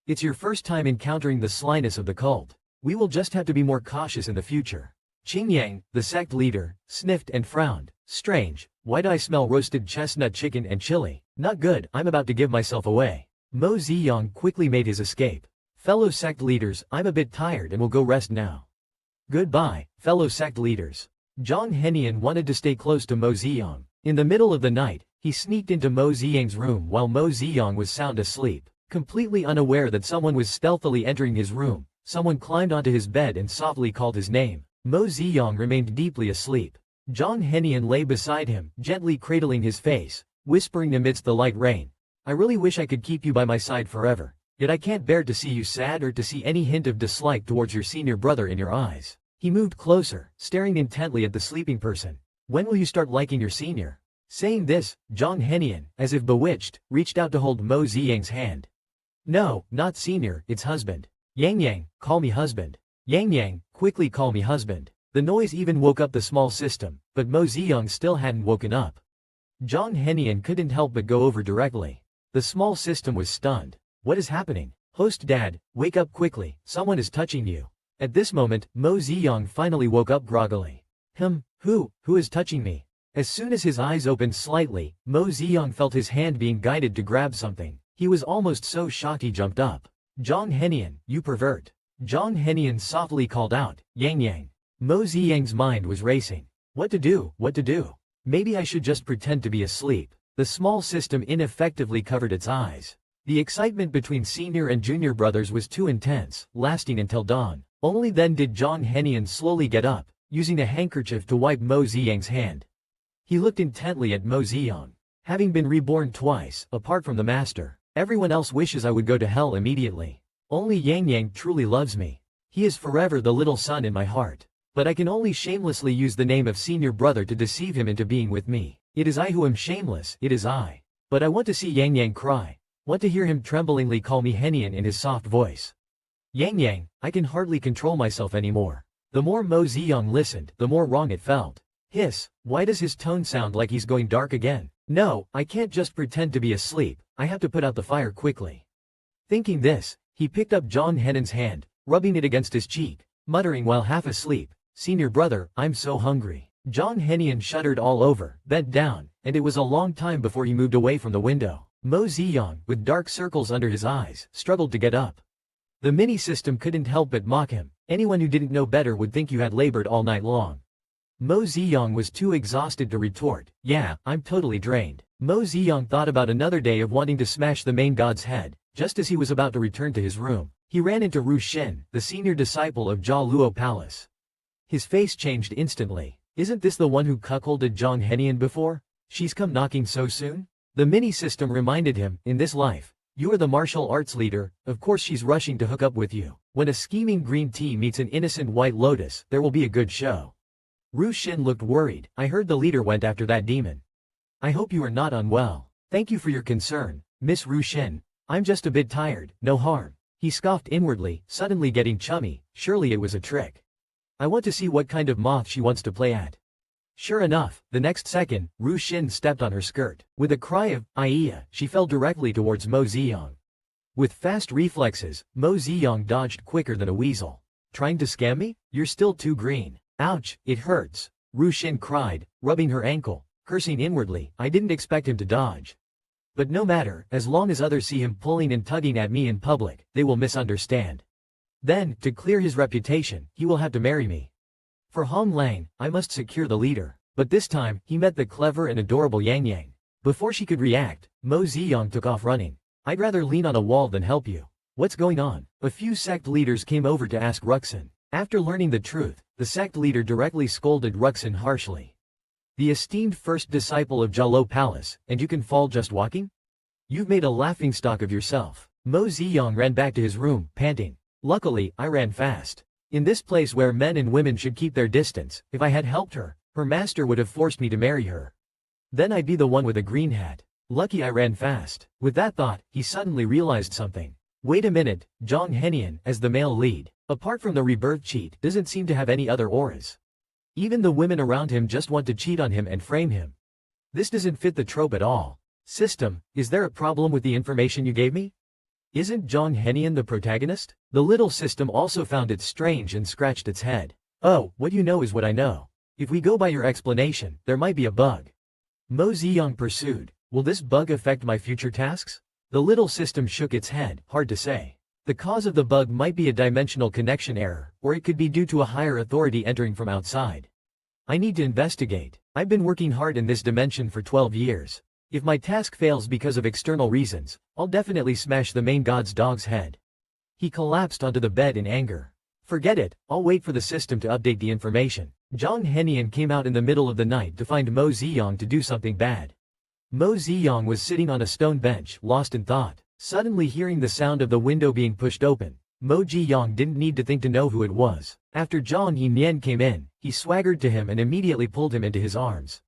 It's your first time encountering the slyness of the cult. We will just have to be more cautious in the future. Qingyang, the sect leader, sniffed and frowned. Strange, why do I smell roasted chestnut chicken and chili? Not good, I'm about to give myself away. Mo Ziyang quickly made his escape. Fellow sect leaders, I'm a bit tired and will go rest now. Goodbye, fellow sect leaders. Zhang Henian wanted to stay close to Mo Ziyang. In the middle of the night, he sneaked into Mo Ziyang's room while Mo Ziyang was sound asleep. Completely unaware that someone was stealthily entering his room, someone climbed onto his bed and softly called his name. Mo Ziyang remained deeply asleep. Zhang Henian lay beside him, gently cradling his face, whispering amidst the light rain. I really wish I could keep you by my side forever. Yet I can't bear to see you sad or to see any hint of dislike towards your senior brother in your eyes. He moved closer, staring intently at the sleeping person. When will you start liking your senior? Saying this, Zhang Henian, as if bewitched, reached out to hold Mo Ziyang's hand. No, not senior, it's husband. Yang Yang, call me husband. Yang Yang, quickly call me husband. The noise even woke up the small system, but Mo Ziyang still hadn't woken up. Zhang Henian couldn't help but go over directly. The small system was stunned. What is happening? Host dad, wake up quickly, someone is touching you. At this moment, Mo Ziyang finally woke up groggily. Who is touching me? As soon as his eyes opened slightly, Mo Ziyang felt his hand being guided to grab something. He was almost so shocked he jumped up. Zhang Henian, you pervert. Zhang Henian softly called out, Yang Yang. Mo Ziyang's mind was racing. What to do? Maybe I should just pretend to be asleep. The small system ineffectively covered its eyes. The excitement between senior and junior brothers was too intense, lasting until dawn. Only then did Zhang Henian slowly get up, using a handkerchief to wipe Mo Ziyang's hand. He looked intently at Mo Ziyang. Having been reborn twice, apart from the master, everyone else wishes I would go to hell immediately. Only Yang Yang truly loves me. He is forever the little son in my heart. But I can only shamelessly use the name of senior brother to deceive him into being with me. It is I who am shameless, it is I. But I want to see Yang Yang cry. Want to hear him tremblingly call me Henian in his soft voice. Yang Yang, I can hardly control myself anymore. The more Mo Ziyang listened, the more wrong it felt. Hiss, why does his tone sound like he's going dark again? No, I can't just pretend to be asleep, I have to put out the fire quickly. Thinking this, he picked up Zhang Henan's hand, rubbing it against his cheek, muttering while half asleep, Senior brother, I'm so hungry. Zhang Henian shuddered all over, bent down, and it was a long time before he moved away from the window. Mo Ziyang, with dark circles under his eyes, struggled to get up. The mini-system couldn't help but mock him. Anyone who didn't know better would think you had labored all night long. Mo Ziyang was too exhausted to retort, yeah, I'm totally drained. Mo Ziyang thought about another day of wanting to smash the main god's head. Just as he was about to return to his room, he ran into Ru Xin, the senior disciple of Jia Luo Palace. His face changed instantly. Isn't this the one who cuckolded Zhang Henian before? She's come knocking so soon? The mini-system reminded him, in this life, you are the martial arts leader, of course she's rushing to hook up with you. When a scheming green tea meets an innocent white lotus, there will be a good show. Ru Xin looked worried. I heard the leader went after that demon. I hope you are not unwell. Thank you for your concern, Miss Ru Xin. I'm just a bit tired, no harm. He scoffed inwardly, suddenly getting chummy. Surely it was a trick. I want to see what kind of moth she wants to play at. Sure enough, the next second, Ru Xin stepped on her skirt. With a cry of, Aiya, she fell directly towards Mo Ziyang. With fast reflexes, Mo Ziyang dodged quicker than a weasel. Trying to scam me? You're still too green. Ouch, it hurts. Ru Xin cried, rubbing her ankle, cursing inwardly. I didn't expect him to dodge. But no matter, as long as others see him pulling and tugging at me in public, they will misunderstand. Then, to clear his reputation, he will have to marry me. For Hong Lang, I must secure the leader. But this time, he met the clever and adorable Yang Yang. Before she could react, Mo Ziyang took off running. I'd rather lean on a wall than help you. What's going on? A few sect leaders came over to ask Ruxin. After learning the truth, the sect leader directly scolded Ruxin harshly. The esteemed first disciple of Jalo Palace, and you can fall just walking? You've made a laughingstock of yourself. Mo Ziyang ran back to his room, panting. Luckily, I ran fast. In this place where men and women should keep their distance, if I had helped her, her master would have forced me to marry her. Then I'd be the one with a green hat. Lucky I ran fast. With that thought, he suddenly realized something. Wait a minute, Zhang Henian, as the male lead, apart from the rebirth cheat, doesn't seem to have any other auras. Even the women around him just want to cheat on him and frame him. This doesn't fit the trope at all. System, is there a problem with the information you gave me? Isn't Zhang Henian the protagonist? The little system also found it strange and scratched its head. Oh, what you know is what I know. If we go by your explanation, there might be a bug. Mo Ziyang pursued. Will this bug affect my future tasks? The little system shook its head, hard to say. The cause of the bug might be a dimensional connection error, or it could be due to a higher authority entering from outside. I need to investigate. I've been working hard in this dimension for 12 years. If my task fails because of external reasons, I'll definitely smash the main god's dog's head. He collapsed onto the bed in anger. Forget it, I'll wait for the system to update the information. Zhang Henian came out in the middle of the night to find Mo Ziyang to do something bad. Mo Ziyang was sitting on a stone bench, lost in thought. Suddenly hearing the sound of the window being pushed open, Mo Ziyang didn't need to think to know who it was. After Zhang Henian came in, he swaggered to him and immediately pulled him into his arms.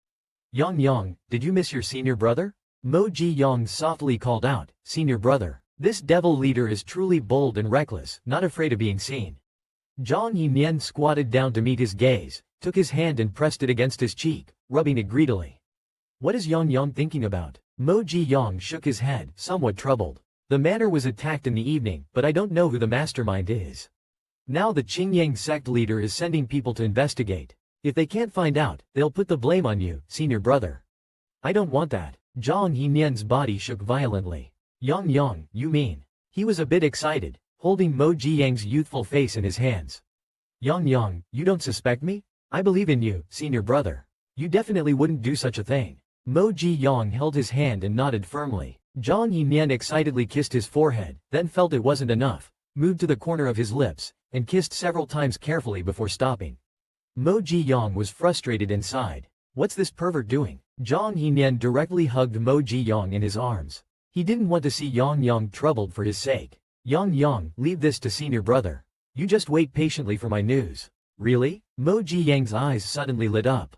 Yang, did you miss your senior brother? Mo Ziyang softly called out, senior brother. This devil leader is truly bold and reckless, not afraid of being seen. Zhang Henian squatted down to meet his gaze, took his hand and pressed it against his cheek, rubbing it greedily. What is Yang thinking about? Mo Ziyang shook his head, somewhat troubled. The manor was attacked in the evening, but I don't know who the mastermind is. Now the Qingyang sect leader is sending people to investigate. If they can't find out, they'll put the blame on you, senior brother. I don't want that. Zhang Henian's body shook violently. Yang, you mean? He was a bit excited, holding Mo Ziyang's youthful face in his hands. Yang, you don't suspect me? I believe in you, senior brother. You definitely wouldn't do such a thing. Mo Ziyang held his hand and nodded firmly. Zhang Henian excitedly kissed his forehead, then felt it wasn't enough, moved to the corner of his lips, and kissed several times carefully before stopping. Mo Ziyang was frustrated inside. What's this pervert doing? Zhang Henian directly hugged Mo Ziyang in his arms. He didn't want to see Yang troubled for his sake. Yang, leave this to senior brother. You just wait patiently for my news. Really? Mo Ziyang's eyes suddenly lit up.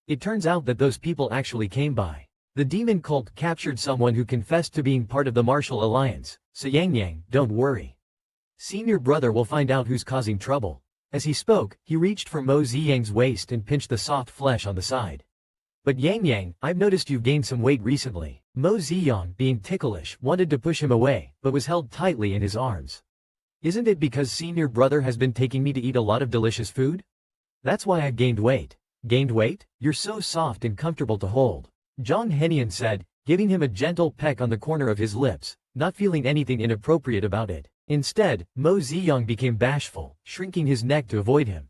It turns out that those people actually came by. The demon cult captured someone who confessed to being part of the Martial Alliance, so Yang, don't worry. Senior brother will find out who's causing trouble. As he spoke, he reached for Mo Ziyang's waist and pinched the soft flesh on the side. But Yang, I've noticed you've gained some weight recently. Mo Ziyang, being ticklish, wanted to push him away, but was held tightly in his arms. Isn't it because senior brother has been taking me to eat a lot of delicious food? That's why I've gained weight. Gained weight? You're so soft and comfortable to hold. Zhang Henian said, giving him a gentle peck on the corner of his lips, not feeling anything inappropriate about it. Instead, Mo Ziyang became bashful, shrinking his neck to avoid him.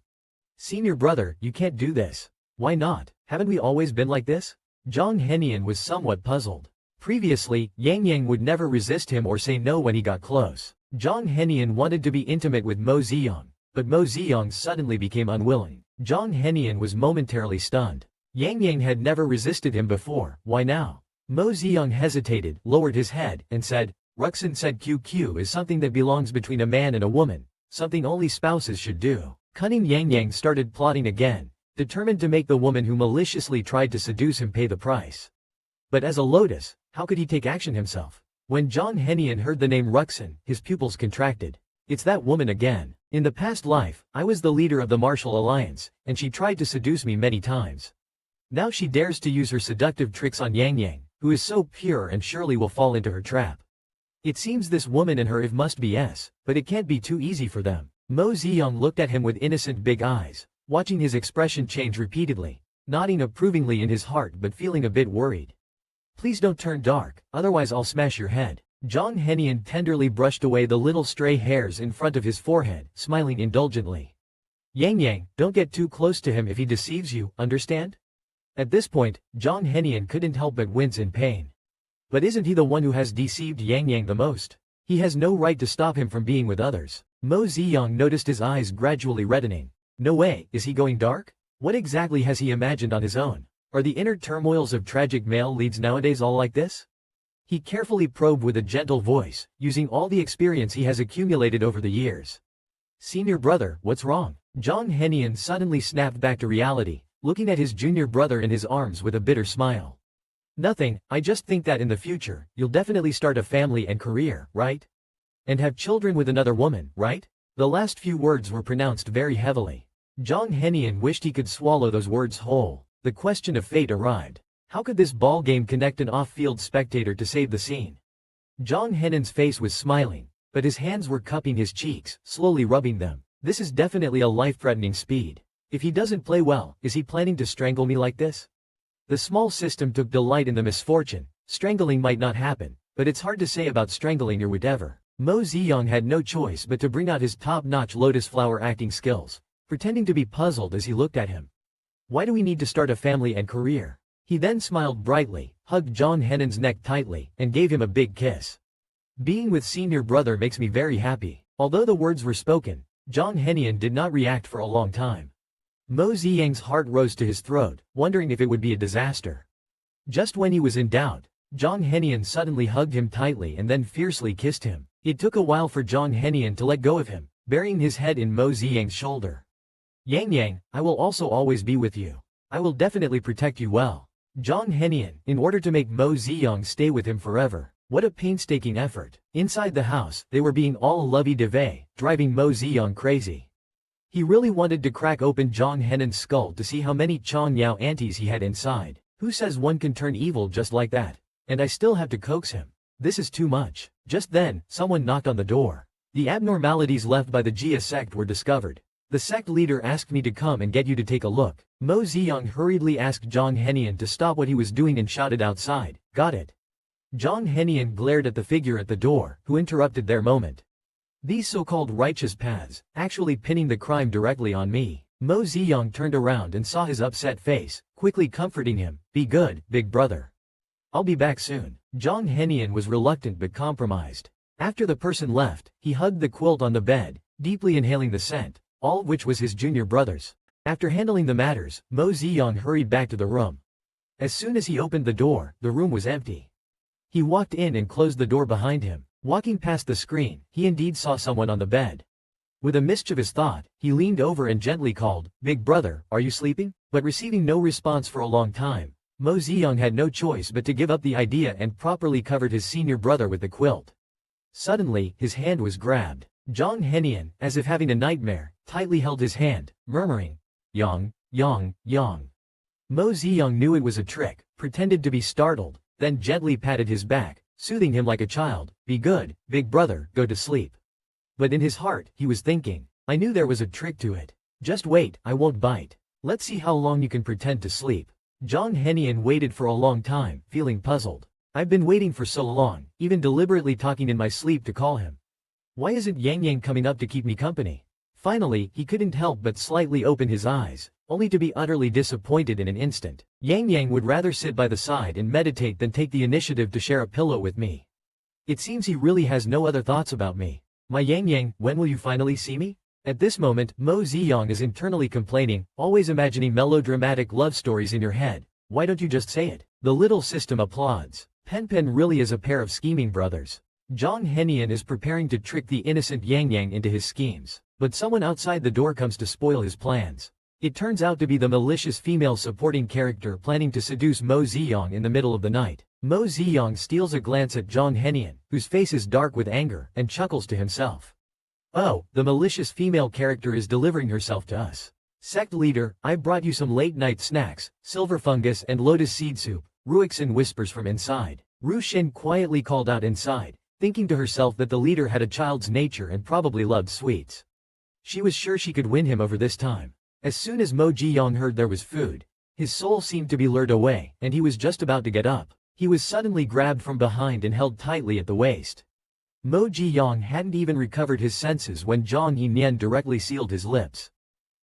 Senior brother, you can't do this. Why not? Haven't we always been like this? Zhang Henian was somewhat puzzled. Previously, Yang would never resist him or say no when he got close. Zhang Henian wanted to be intimate with Mo Ziyang, but Mo Ziyang suddenly became unwilling. Zhang Henian was momentarily stunned. Yang had never resisted him before, why now? Mo Ziyang hesitated, lowered his head, and said, Ruxin said QQ is something that belongs between a man and a woman, something only spouses should do. Cunning Yang started plotting again, determined to make the woman who maliciously tried to seduce him pay the price. But as a Lotus, how could he take action himself? When Zhang Henian heard the name Ruxin, his pupils contracted. It's that woman again. In the past life, I was the leader of the Martial Alliance, and she tried to seduce me many times. Now she dares to use her seductive tricks on Yang, who is so pure and surely will fall into her trap. It seems this woman and her if must be S, but it can't be too easy for them. Mo Ziyang looked at him with innocent big eyes, watching his expression change repeatedly, nodding approvingly in his heart but feeling a bit worried. Please don't turn dark, otherwise I'll smash your head. Zhang Henian tenderly brushed away the little stray hairs in front of his forehead, smiling indulgently. Yang, don't get too close to him if he deceives you, understand? At this point, Zhang Henian couldn't help but wince in pain. But isn't he the one who has deceived Yang Yang the most? He has no right to stop him from being with others. Mo Ziyang noticed his eyes gradually reddening. No way, is he going dark? What exactly has he imagined on his own? Are the inner turmoils of tragic male leads nowadays all like this? He carefully probed with a gentle voice, using all the experience he has accumulated over the years. Senior brother, what's wrong? Zhang Henian suddenly snapped back to reality, looking at his junior brother in his arms with a bitter smile. Nothing, I just think that in the future, you'll definitely start a family and career, right? And have children with another woman, right? The last few words were pronounced very heavily. Zhang Henian wished he could swallow those words whole. The question of fate arrived. How could this ball game connect an off-field spectator to save the scene? Zhang Henian's face was smiling, but his hands were cupping his cheeks, slowly rubbing them. This is definitely a life-threatening speed. If he doesn't play well, is he planning to strangle me like this? The small system took delight in the misfortune. Strangling might not happen, but it's hard to say about strangling your whatever. Mo Ziyang had no choice but to bring out his top-notch lotus flower acting skills, pretending to be puzzled as he looked at him. Why do we need to start a family and career? He then smiled brightly, hugged Zhang Henian's neck tightly, and gave him a big kiss. Being with senior brother makes me very happy. Although the words were spoken, Zhang Henian did not react for a long time. Mo Ziyang's heart rose to his throat, wondering if it would be a disaster. Just when he was in doubt, Zhang Henian suddenly hugged him tightly and then fiercely kissed him. It took a while for Zhang Henian to let go of him, burying his head in Mo Ziyang's shoulder. Yang Yang, I will also always be with you. I will definitely protect you well. Zhang Henian, in order to make Mo Ziyang stay with him forever. What a painstaking effort. Inside the house, they were being all lovey-dovey, driving Mo Ziyang crazy. He really wanted to crack open Zhang Henian's skull to see how many Chong Yao aunties he had inside. Who says one can turn evil just like that? And I still have to coax him. This is too much. Just then, someone knocked on the door. The abnormalities left by the Jia sect were discovered. The sect leader asked me to come and get you to take a look. Mo Ziyang hurriedly asked Zhang Henian to stop what he was doing and shouted outside, "Got it." Zhang Henian glared at the figure at the door, who interrupted their moment. These so-called righteous paths, actually pinning the crime directly on me. Mo Ziyang turned around and saw his upset face, quickly comforting him, "Be good, big brother. I'll be back soon." Zhang Henian was reluctant but compromised. After the person left, he hugged the quilt on the bed, deeply inhaling the scent, all of which was his junior brother's. After handling the matters, Mo Ziyang hurried back to the room. As soon as he opened the door, the room was empty. He walked in and closed the door behind him. Walking past the screen, he indeed saw someone on the bed. With a mischievous thought, he leaned over and gently called, "Big brother, are you sleeping?" But receiving no response for a long time, Mo Ziyang had no choice but to give up the idea and properly covered his senior brother with the quilt. Suddenly, his hand was grabbed. Zhang Henian, as if having a nightmare, tightly held his hand, murmuring, "Yang, Yang, Yang." Mo Ziyang knew it was a trick, pretended to be startled, then gently patted his back, soothing him like a child, "Be good, big brother, go to sleep." But in his heart, he was thinking, "I knew there was a trick to it. Just wait, I won't bite. Let's see how long you can pretend to sleep." Zhang Henian waited for a long time, feeling puzzled. "I've been waiting for so long, even deliberately talking in my sleep to call him. Why isn't Yang Yang coming up to keep me company?" Finally, he couldn't help but slightly open his eyes, only to be utterly disappointed in an instant. Yang Yang would rather sit by the side and meditate than take the initiative to share a pillow with me. It seems he really has no other thoughts about me. My Yang Yang, when will you finally see me? At this moment, Mo Ziyang is internally complaining, always imagining melodramatic love stories in your head. Why don't you just say it? The little system applauds. Pen really is a pair of scheming brothers. Zhang Henian is preparing to trick the innocent Yang Yang into his schemes, but someone outside the door comes to spoil his plans. It turns out to be the malicious female supporting character planning to seduce Mo Ziyang in the middle of the night. Mo Ziyang steals a glance at Zhang Henian, whose face is dark with anger, and chuckles to himself. "Oh, the malicious female character is delivering herself to us. Sect leader, I brought you some late-night snacks, silver fungus and lotus seed soup," Ruixin whispers from inside. Ru Xin quietly called out inside, thinking to herself that the leader had a child's nature and probably loved sweets. She was sure she could win him over this time. As soon as Mo Ziyang heard there was food, his soul seemed to be lured away, and he was just about to get up. He was suddenly grabbed from behind and held tightly at the waist. Mo Ziyang hadn't even recovered his senses when Zhang Henian directly sealed his lips.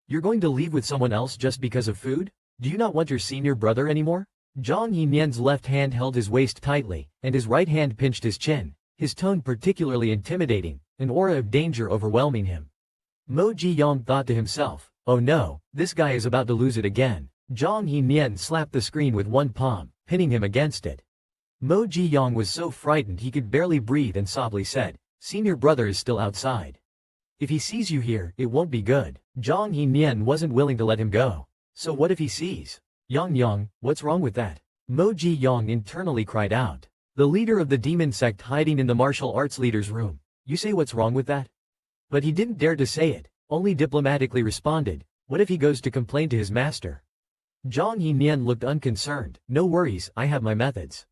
"You're going to leave with someone else just because of food? Do you not want your senior brother anymore?" Zhang Yinyan's left hand held his waist tightly, and his right hand pinched his chin, his tone particularly intimidating, an aura of danger overwhelming him. Mo Jiyang thought to himself, oh no, this guy is about to lose it again. Zhang Yinyan slapped the screen with one palm, pinning him against it. Mo Jiyang was so frightened he could barely breathe and softly said, "Senior brother is still outside. If he sees you here, it won't be good." Zhang Yinyan wasn't willing to let him go. So what if he sees? Yang, what's wrong with that? Mo Jiyang internally cried out. The leader of the demon sect hiding in the martial arts leader's room. You say what's wrong with that? But he didn't dare to say it, only diplomatically responded, what if he goes to complain to his master? Zhang Yinyan looked unconcerned. No worries, I have my methods.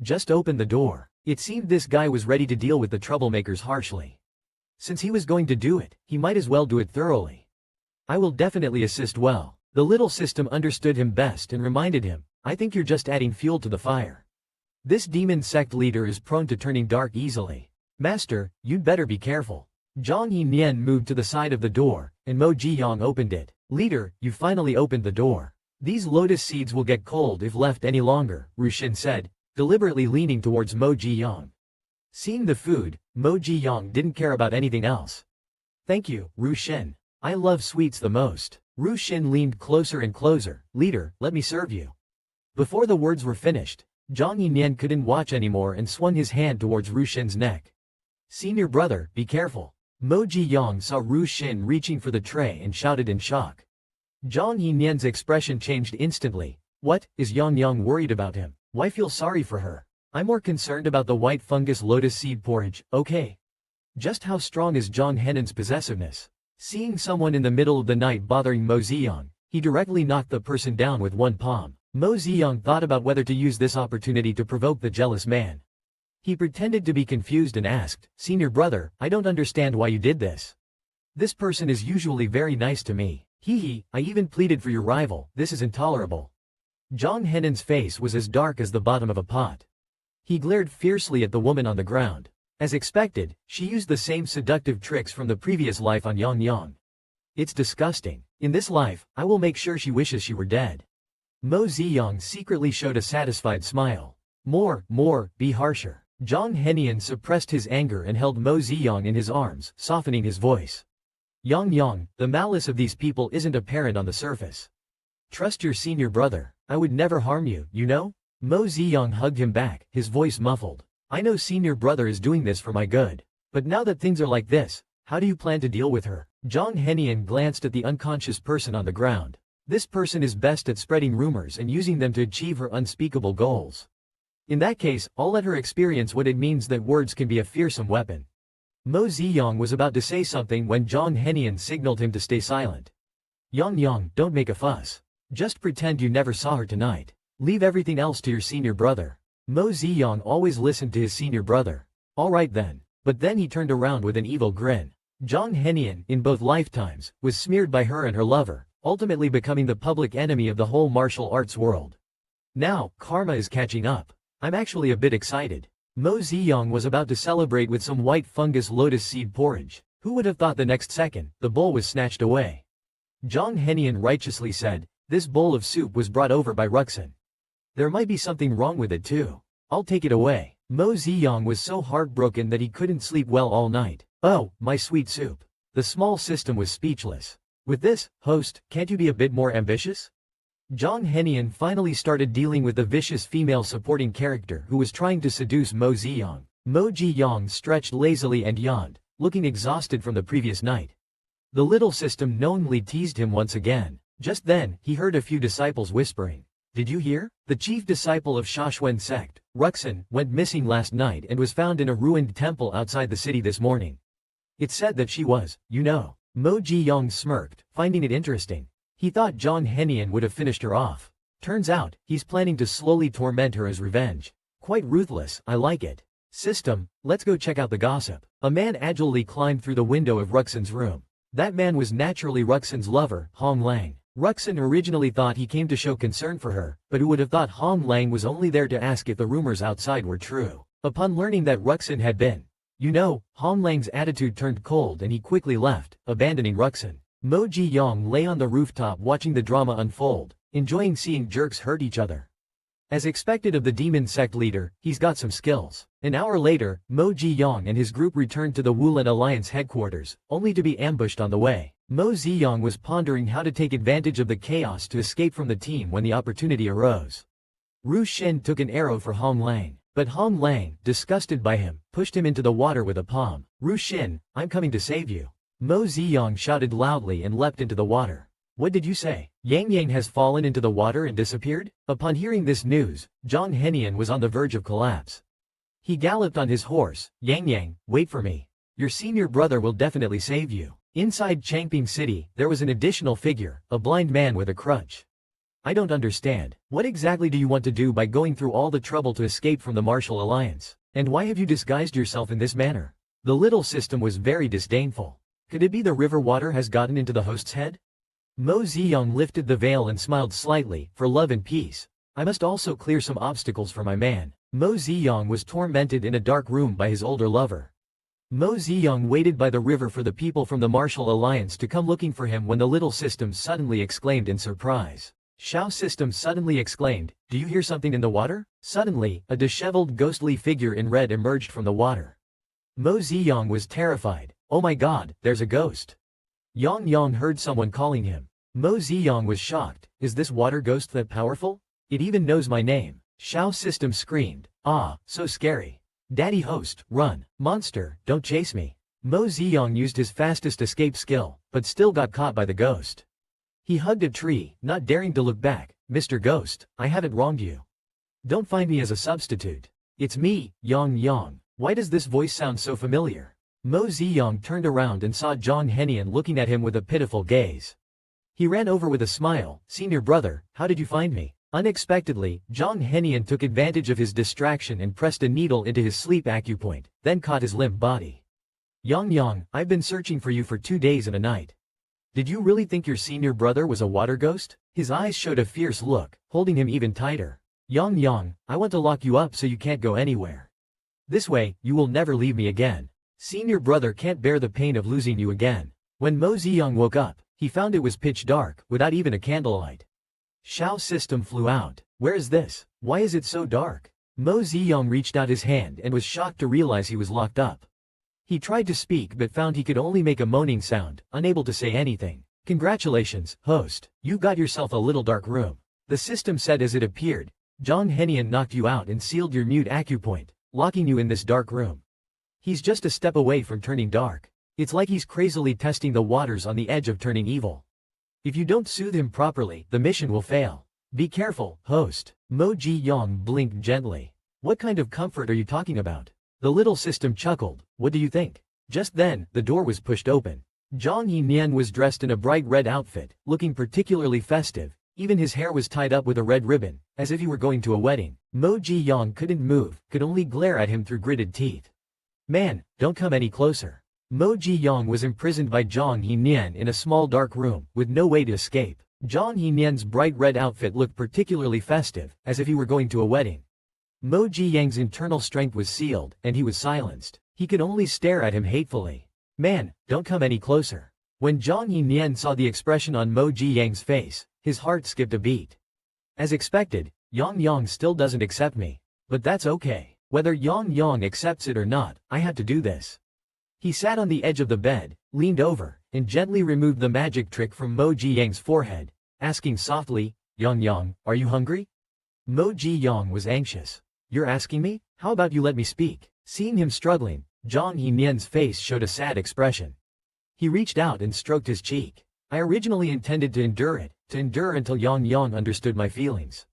Just open the door. It seemed this guy was ready to deal with the troublemakers harshly. Since he was going to do it, he might as well do it thoroughly. I will definitely assist well. The little system understood him best and reminded him, I think you're just adding fuel to the fire. This demon sect leader is prone to turning dark easily. Master, you'd better be careful. Zhang Yinyan moved to the side of the door, and Mo Jiyang opened it. Leader, you finally opened the door. These lotus seeds will get cold if left any longer, Rushin said, deliberately leaning towards Mo Jiyang. Seeing the food, Mo Jiyang didn't care about anything else. Thank you, Rushin. I love sweets the most. Rushin leaned closer and closer. Leader, let me serve you. Before the words were finished, Zhang Yinyan couldn't watch anymore and swung his hand towards Rushin's neck. Senior brother, be careful. Mo Jiyang saw Rushin reaching for the tray and shouted in shock. Zhang Yinyan's expression changed instantly. What, is Yang worried about him? Why feel sorry for her? I'm more concerned about the white fungus lotus seed porridge, okay? Just how strong is Zhang Henan's possessiveness? Seeing someone in the middle of the night bothering Mo Ziyang, he directly knocked the person down with one palm. Mo Ziyang thought about whether to use this opportunity to provoke the jealous man. He pretended to be confused and asked, Senior brother, I don't understand why you did this. This person is usually very nice to me. Hee, I even pleaded for your rival, this is intolerable. Zhang Henan's face was as dark as the bottom of a pot. He glared fiercely at the woman on the ground. As expected, she used the same seductive tricks from the previous life on Yang. It's disgusting. In this life, I will make sure she wishes she were dead. Mo Ziyang secretly showed a satisfied smile. More, be harsher. Zhang Henian suppressed his anger and held Mo Ziyang in his arms, softening his voice. Yang, the malice of these people isn't apparent on the surface. Trust your senior brother. I would never harm you, you know? Mo Ziyang hugged him back, his voice muffled. I know senior brother is doing this for my good. But now that things are like this, how do you plan to deal with her? Zhang Henian glanced at the unconscious person on the ground. This person is best at spreading rumors and using them to achieve her unspeakable goals. In that case, I'll let her experience what it means that words can be a fearsome weapon. Mo Ziyang was about to say something when Zhang Henian signaled him to stay silent. Yang, don't make a fuss. Just pretend you never saw her tonight. Leave everything else to your senior brother. Mo Ziyang always listened to his senior brother. Alright then. But then he turned around with an evil grin. Zhang Henian, in both lifetimes, was smeared by her and her lover, ultimately becoming the public enemy of the whole martial arts world. Now, karma is catching up. I'm actually a bit excited. Mo Ziyang was about to celebrate with some white fungus lotus seed porridge. Who would have thought the next second, the bowl was snatched away. Zhang Henian righteously said, this bowl of soup was brought over by Ruxin. There might be something wrong with it too. I'll take it away. Mo Ziyang was so heartbroken that he couldn't sleep well all night. Oh, my sweet soup. The small system was speechless. With this, host, can't you be a bit more ambitious? Zhang Henian finally started dealing with the vicious female supporting character who was trying to seduce Mo Ziyang. Mo Jiyang stretched lazily and yawned, looking exhausted from the previous night. The little system knowingly teased him once again. Just then, he heard a few disciples whispering. Did you hear? The chief disciple of Shashwen sect, Ruxin, went missing last night and was found in a ruined temple outside the city this morning. It said that she was, you know. Mo Jiyang smirked, finding it interesting. He thought Zhang Henian would have finished her off. Turns out, he's planning to slowly torment her as revenge. Quite ruthless, I like it. System, let's go check out the gossip. A man agilely climbed through the window of Ruxin's room. That man was naturally Ruxin's lover, Hong Lang. Ruxin originally thought he came to show concern for her, but who would have thought Hong Lang was only there to ask if the rumors outside were true. Upon learning that Ruxin had been, you know, Hong Lang's attitude turned cold and he quickly left, abandoning Ruxin. Mo Jiyang lay on the rooftop watching the drama unfold, enjoying seeing jerks hurt each other. As expected of the demon sect leader, he's got some skills. An hour later, Mo Ziyang and his group returned to the Wulan Alliance headquarters, only to be ambushed on the way. Mo Ziyang was pondering how to take advantage of the chaos to escape from the team when the opportunity arose. Ru Xin took an arrow for Hong Lang, but Hong Lang, disgusted by him, pushed him into the water with a palm. Ru Xin, I'm coming to save you. Mo Ziyang shouted loudly and leapt into the water. What did you say? Yang Yang has fallen into the water and disappeared? Upon hearing this news, Zhang Henian was on the verge of collapse. He galloped on his horse. Yang Yang, wait for me. Your senior brother will definitely save you. Inside Changping City, there was an additional figure, a blind man with a crutch. I don't understand. What exactly do you want to do by going through all the trouble to escape from the Martial Alliance? And why have you disguised yourself in this manner? The little system was very disdainful. Could it be the river water has gotten into the host's head? Mo Ziyang lifted the veil and smiled slightly. For love and peace, I must also clear some obstacles for my man. Mo Ziyang was tormented in a dark room by his older lover. Mo Ziyang waited by the river for the people from the Martial Alliance to come looking for him when the little system suddenly exclaimed in surprise. Xiao System suddenly exclaimed, do you hear something in the water? Suddenly, a disheveled ghostly figure in red emerged from the water. Mo Ziyang was terrified. Oh my god, there's a ghost. Yang Yang heard someone calling him. Mo Ziyang was shocked. Is this water ghost that powerful? It even knows my name. Xiao System screamed. Ah, so scary. Daddy host, run. Monster, don't chase me. Mo Ziyang used his fastest escape skill, but still got caught by the ghost. He hugged a tree, not daring to look back. Mr. Ghost, I haven't wronged you. Don't find me as a substitute. It's me, Yang Yang. Why does this voice sound so familiar? Mo Ziyang turned around and saw Zhang Henian looking at him with a pitiful gaze. He ran over with a smile. Senior brother, how did you find me? Unexpectedly, Zhang Henian took advantage of his distraction and pressed a needle into his sleep acupoint, then caught his limp body. Yang Yang, I've been searching for you for 2 days and a night. Did you really think your senior brother was a water ghost? His eyes showed a fierce look, holding him even tighter. Yang Yang, I want to lock you up so you can't go anywhere. This way, you will never leave me again. Senior brother can't bear the pain of losing you again. When Mo Ziyang woke up, he found it was pitch dark, without even a candlelight. Xiao System flew out. Where is this? Why is it so dark? Mo Ziyang reached out his hand and was shocked to realize he was locked up. He tried to speak but found he could only make a moaning sound, unable to say anything. Congratulations, host. You got yourself a little dark room. The system said as it appeared. Zhang Henian knocked you out and sealed your mute acupoint, locking you in this dark room. He's just a step away from turning dark. It's like he's crazily testing the waters on the edge of turning evil. If you don't soothe him properly, the mission will fail. Be careful, host. Mo Ziyang blinked gently. What kind of comfort are you talking about? The little system chuckled. What do you think? Just then, the door was pushed open. Zhang Yinian was dressed in a bright red outfit, looking particularly festive. Even his hair was tied up with a red ribbon, as if he were going to a wedding. Mo Ziyang couldn't move, could only glare at him through gritted teeth. Man, don't come any closer. Mo Ziyang was imprisoned by Zhang Yinian in a small dark room, with no way to escape. Zhang Yinian's bright red outfit looked particularly festive, as if he were going to a wedding. Mo Ziyang's internal strength was sealed, and he was silenced. He could only stare at him hatefully. Man, don't come any closer. When Zhang Yinian saw the expression on Mo Ziyang's face, his heart skipped a beat. As expected, Yang Yang still doesn't accept me. But that's okay. Whether Yang Yang accepts it or not, I had to do this. He sat on the edge of the bed, leaned over, and gently removed the magic trick from Mo Ziyang's forehead, asking softly, Yang Yang, are you hungry? Mo Ziyang was anxious. You're asking me? How about you let me speak? Seeing him struggling, Zhang Yinian's face showed a sad expression. He reached out and stroked his cheek. I originally intended to endure until Yang Yang understood my feelings.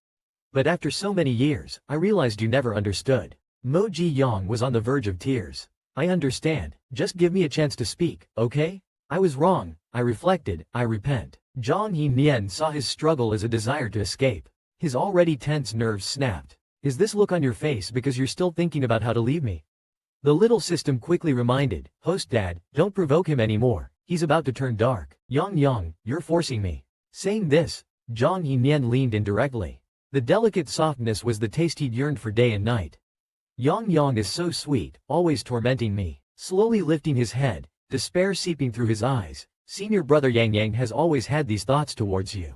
But after so many years, I realized you never understood. Mo Ziyang was on the verge of tears. I understand, just give me a chance to speak, okay? I was wrong, I reflected, I repent. Zhang Yinian saw his struggle as a desire to escape. His already tense nerves snapped. Is this look on your face because you're still thinking about how to leave me? The little system quickly reminded, Host Dad, don't provoke him anymore, he's about to turn dark. Yang Yang, you're forcing me. Saying this, Zhang Yinian leaned in directly. The delicate softness was the taste he'd yearned for day and night. Yang Yang is so sweet, always tormenting me. Slowly lifting his head, despair seeping through his eyes. Senior brother Yang Yang has always had these thoughts towards you.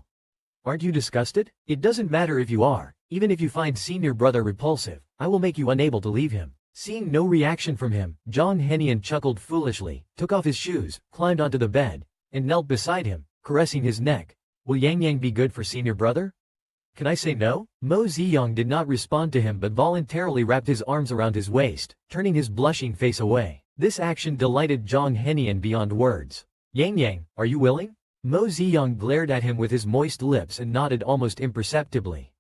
Aren't you disgusted? It doesn't matter if you are. Even if you find senior brother repulsive, I will make you unable to leave him. Seeing no reaction from him, Jong Henian chuckled foolishly, took off his shoes, climbed onto the bed, and knelt beside him, caressing his neck. Will Yang Yang be good for senior brother? Can I say no? Mo Ziyang did not respond to him but voluntarily wrapped his arms around his waist, turning his blushing face away. This action delighted Jong Henian beyond words. Yang Yang, are you willing? Mo Ziyang glared at him with his moist lips and nodded almost imperceptibly.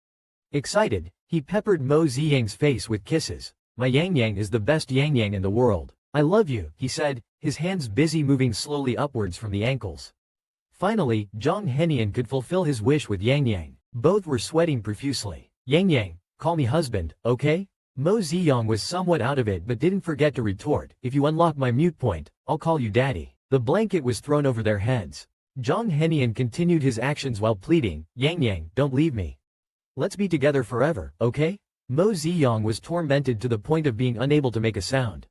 Excited, he peppered Mo Ziyang's face with kisses. My Yang Yang is the best Yang Yang in the world. I love you, he said, his hands busy moving slowly upwards from the ankles. Finally, Jong Henian could fulfill his wish with Yang Yang. Both were sweating profusely. Yang Yang, call me husband, okay? Mo Ziyang was somewhat out of it but didn't forget to retort, if you unlock my mute point, I'll call you daddy. The blanket was thrown over their heads. Jong Henian continued his actions while pleading, Yang Yang, don't leave me. Let's be together forever, okay? Mo Ziyang was tormented to the point of being unable to make a sound.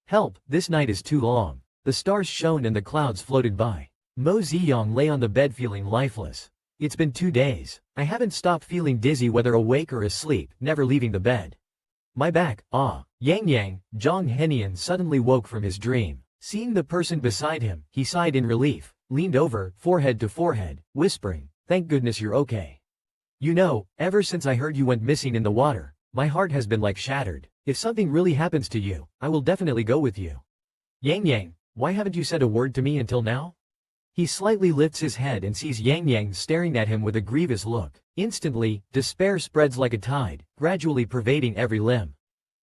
Help, this night is too long. The stars shone and the clouds floated by. Mo Ziyang lay on the bed feeling lifeless. It's been 2 days. I haven't stopped feeling dizzy whether awake or asleep, never leaving the bed. My back, ah. Yang Yang, Jong Henian suddenly woke from his dream. Seeing the person beside him, he sighed in relief, leaned over, forehead to forehead, whispering, thank goodness you're okay. You know, ever since I heard you went missing in the water, my heart has been like shattered. If something really happens to you, I will definitely go with you. Yang Yang, why haven't you said a word to me until now? He slightly lifts his head and sees Yang Yang staring at him with a grievous look. Instantly, despair spreads like a tide, gradually pervading every limb.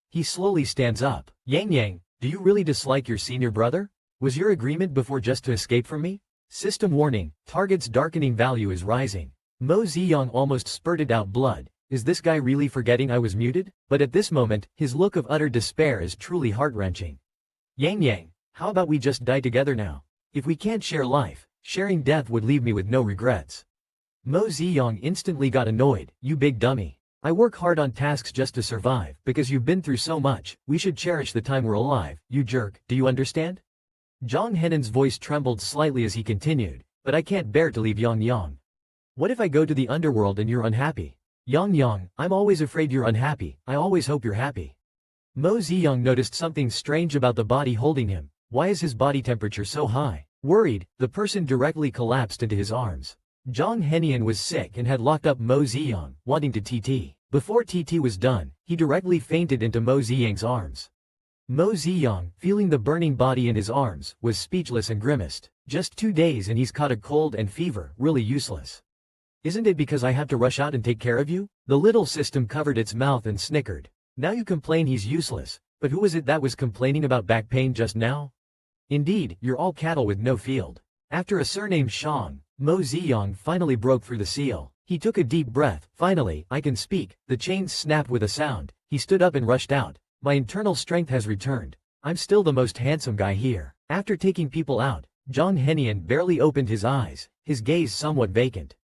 He slowly stands up. Yang Yang, do you really dislike your senior brother? Was your agreement before just to escape from me? System warning, target's darkening value is rising. Mo Ziyang almost spurted out blood. Is this guy really forgetting I was muted? But at this moment, his look of utter despair is truly heart-wrenching. Yang Yang, how about we just die together now? If we can't share life, sharing death would leave me with no regrets. Mo Ziyang instantly got annoyed, you big dummy. I work hard on tasks just to survive, because you've been through so much, we should cherish the time we're alive, you jerk, do you understand? Jong Henian's voice trembled slightly as he continued, but I can't bear to leave Yang Yang. What if I go to the underworld and you're unhappy? Yang Yang, I'm always afraid you're unhappy, I always hope you're happy. Mo Ziyang noticed something strange about the body holding him. Why is his body temperature so high? Worried, the person directly collapsed into his arms. Jong Henian was sick and had locked up Mo Ziyang, wanting to TT. Before TT was done, he directly fainted into Mo Ziyang's arms. Mo Ziyang, feeling the burning body in his arms, was speechless and grimaced. Just 2 days and he's caught a cold and fever, really useless. Isn't it because I have to rush out and take care of you? The little system covered its mouth and snickered. Now you complain he's useless, but who was it that was complaining about back pain just now? Indeed, you're all cattle with no field. After a surname Shang, Mo Ziyang finally broke through the seal. He took a deep breath. Finally, I can speak. The chains snapped with a sound. He stood up and rushed out. My internal strength has returned. I'm still the most handsome guy here. After taking people out, Jong Henian barely opened his eyes, his gaze somewhat vacant.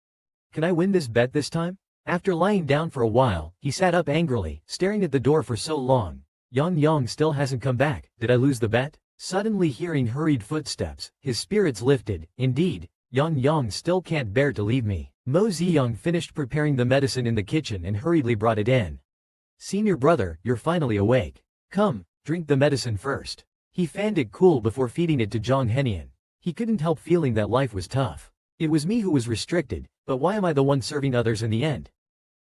Can I win this bet this time? After lying down for a while, he sat up angrily, staring at the door for so long. Yang Yang still hasn't come back. Did I lose the bet? Suddenly hearing hurried footsteps, his spirits lifted. Indeed, Yang Yang still can't bear to leave me. Mo Ziyang finished preparing the medicine in the kitchen and hurriedly brought it in. Senior brother, you're finally awake. Come, drink the medicine first. He fanned it cool before feeding it to Jong Henian. He couldn't help feeling that life was tough. It was me who was restricted, but why am I the one serving others in the end?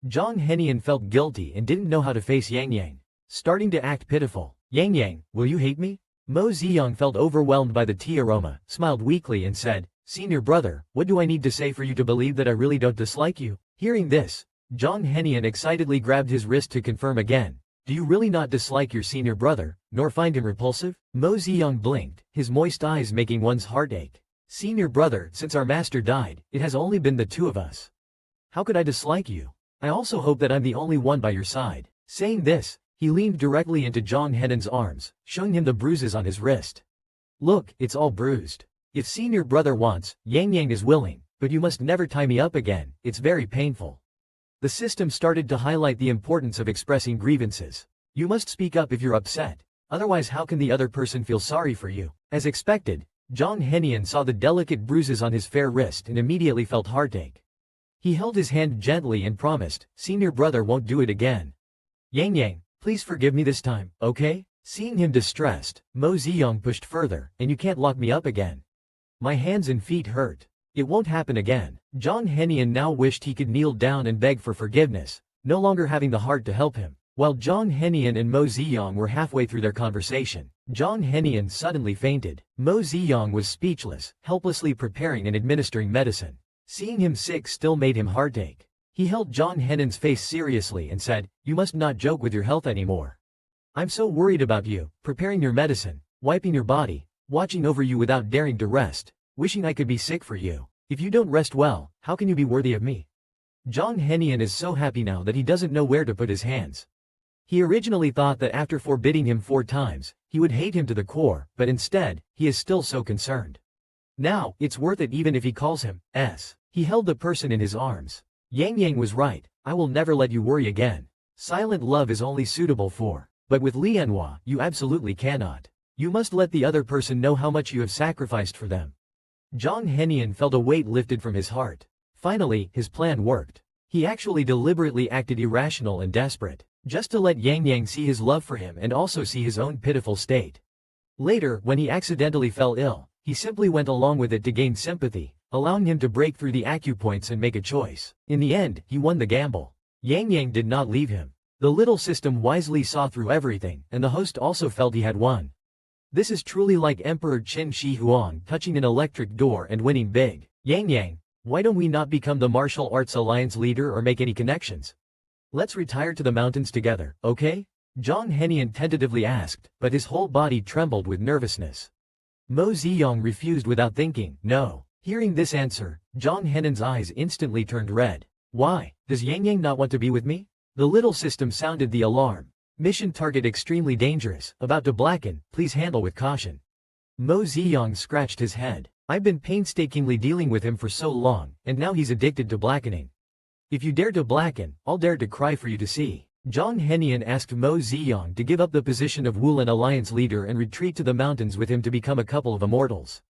Jong Henian felt guilty and didn't know how to face Yang Yang. Starting to act pitiful. Yang Yang, will you hate me? Mo Ziyang felt overwhelmed by the tea aroma, smiled weakly and said, Senior brother, what do I need to say for you to believe that I really don't dislike you? Hearing this, Jong Henian excitedly grabbed his wrist to confirm again. Do you really not dislike your senior brother, nor find him repulsive? Mo Ziyang blinked, his moist eyes making one's heart ache. Senior brother, since our master died, it has only been the two of us. How could I dislike you? I also hope that I'm the only one by your side. Saying this, he leaned directly into Jong Henian's arms, showing him the bruises on his wrist. Look, it's all bruised. If senior brother wants, Yang Yang is willing, but you must never tie me up again, it's very painful. The system started to highlight the importance of expressing grievances. You must speak up if you're upset, otherwise how can the other person feel sorry for you? As expected, Jong Henian saw the delicate bruises on his fair wrist and immediately felt heartache. He held his hand gently and promised, "Senior brother won't do it again. Yang Yang, please forgive me this time, okay?" Seeing him distressed, Mo Ziyang pushed further, "And you can't lock me up again. My hands and feet hurt. It won't happen again." John Henian now wished he could kneel down and beg for forgiveness, no longer having the heart to help him. While John Henian and Mo Ziyang were halfway through their conversation, John Henian suddenly fainted. Mo Ziyang was speechless, helplessly preparing and administering medicine. Seeing him sick still made him heartache. He held John Henian's face seriously and said, "You must not joke with your health anymore. I'm so worried about you, preparing your medicine, wiping your body, watching over you without daring to rest, wishing I could be sick for you. If you don't rest well, how can you be worthy of me?" John Henian is so happy now that he doesn't know where to put his hands. He originally thought that after forbidding him 4 times, he would hate him to the core, but instead, he is still so concerned. Now, it's worth it even if he calls him S. He held the person in his arms. Yang Yang was right, I will never let you worry again. Silent love is only suitable for, but with Lianhua, you absolutely cannot. You must let the other person know how much you have sacrificed for them. John Henian felt a weight lifted from his heart. Finally, his plan worked. He actually deliberately acted irrational and desperate, just to let Yang Yang see his love for him and also see his own pitiful state. Later, when he accidentally fell ill, he simply went along with it to gain sympathy, allowing him to break through the acupoints and make a choice. In the end, he won the gamble. Yang Yang did not leave him. The little system wisely saw through everything, and the host also felt he had won. This is truly like Emperor Qin Shi Huang touching an electric door and winning big. Yang Yang, why don't we not become the martial arts alliance leader or make any connections? Let's retire to the mountains together, okay? John Henian tentatively asked, but his whole body trembled with nervousness. Mo Ziyang refused without thinking, no. Hearing this answer, John Henian's eyes instantly turned red. Why? Does Yang Yang not want to be with me? The little system sounded the alarm. Mission target extremely dangerous, about to blacken, please handle with caution. Mo Ziyang scratched his head. I've been painstakingly dealing with him for so long, and now he's addicted to blackening. If you dare to blacken, I'll dare to cry for you to see. John Henian asked Mo Ziyang to give up the position of Wulan Alliance leader and retreat to the mountains with him to become a couple of immortals.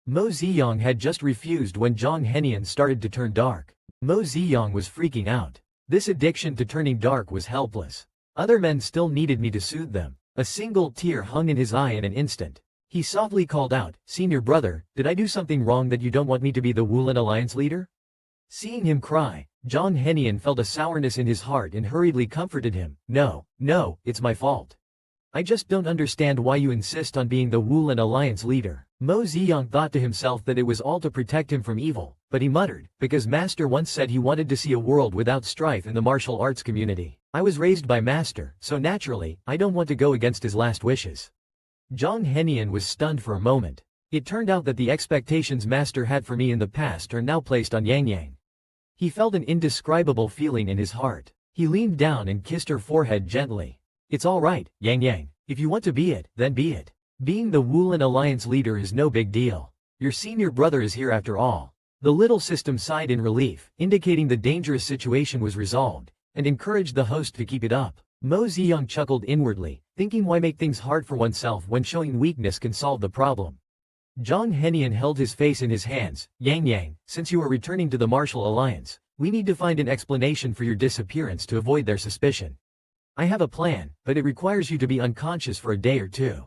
Mo Ziyang had just refused when John Henian started to turn dark. Mo Ziyang was freaking out. This addiction to turning dark was helpless. Other men still needed me to soothe them. A single tear hung in his eye in an instant. He softly called out, "Senior brother, did I do something wrong that you don't want me to be the Wulan Alliance leader?" Seeing him cry, John Henian felt a sourness in his heart and hurriedly comforted him. No, it's my fault. I just don't understand why you insist on being the Wulan Alliance leader. Mo Ziyang thought to himself that it was all to protect him from evil, but he muttered, because Master once said he wanted to see a world without strife in the martial arts community. I was raised by Master, so naturally, I don't want to go against his last wishes. John Henian was stunned for a moment. It turned out that the expectations Master had for me in the past are now placed on Yang Yang. He felt an indescribable feeling in his heart. He leaned down and kissed her forehead gently. It's all right, Yang Yang. If you want to be it, then be it. Being the Wulan Alliance leader is no big deal. Your senior brother is here after all. The little system sighed in relief, indicating the dangerous situation was resolved, and encouraged the host to keep it up. Mo Ziyang chuckled inwardly, thinking why make things hard for oneself when showing weakness can solve the problem. John Henian held his face in his hands. Yang Yang, since you are returning to the Martial Alliance, we need to find an explanation for your disappearance to avoid their suspicion. I have a plan, but it requires you to be unconscious for a day or two.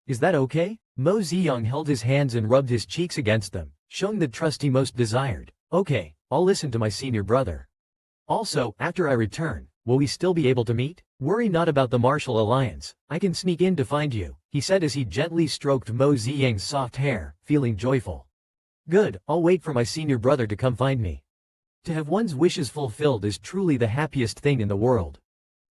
Is that okay? Mo Ziyang held his hands and rubbed his cheeks against them, showing the trust he most desired. Okay, I'll listen to my senior brother. Also, after I return, will we still be able to meet? Worry not about the Martial Alliance, I can sneak in to find you, he said as he gently stroked Mo Ziyang's soft hair, feeling joyful. Good, I'll wait for my senior brother to come find me. To have one's wishes fulfilled is truly the happiest thing in the world.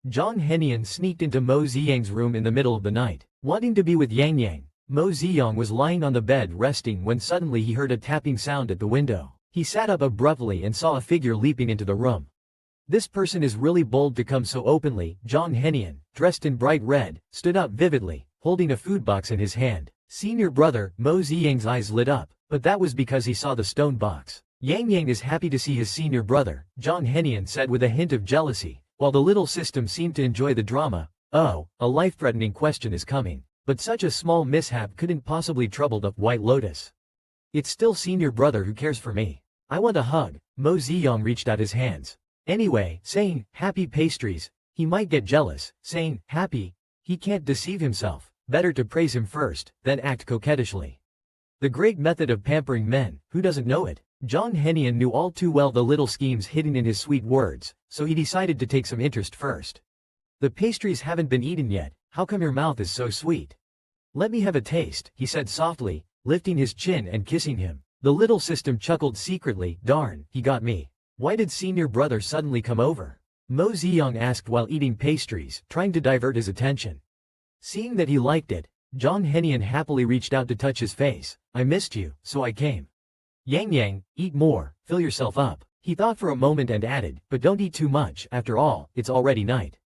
John Henian sneaked into Mo Ziyang's room in the middle of the night, wanting to be with Yang Yang. Mo Ziyang was lying on the bed resting when suddenly he heard a tapping sound at the window. He sat up abruptly and saw a figure leaping into the room. This person is really bold to come so openly. John Henian, dressed in bright red, stood out vividly, holding a food box in his hand. Senior brother, Mo Ziyang's eyes lit up, but that was because he saw the stone box. Yang Yang is happy to see his senior brother, John Henian said with a hint of jealousy, while the little system seemed to enjoy the drama. Oh, a life-threatening question is coming. But such a small mishap couldn't possibly trouble the White Lotus. It's still senior brother who cares for me. I want a hug. Mo Ziyang reached out his hands. Anyway, saying, happy pastries, he might get jealous, saying, happy, he can't deceive himself, better to praise him first, then act coquettishly. The great method of pampering men, who doesn't know it? Zhang Henian knew all too well the little schemes hidden in his sweet words, so he decided to take some interest first. The pastries haven't been eaten yet, how come your mouth is so sweet? Let me have a taste, he said softly, lifting his chin and kissing him. The little system chuckled secretly, darn, he got me. Why did senior brother suddenly come over? Mo Ziyang asked while eating pastries, trying to divert his attention. Seeing that he liked it, Zhang Henian happily reached out to touch his face. I missed you, so I came. Yang, eat more, fill yourself up. He thought for a moment and added, but don't eat too much, after all, it's already night.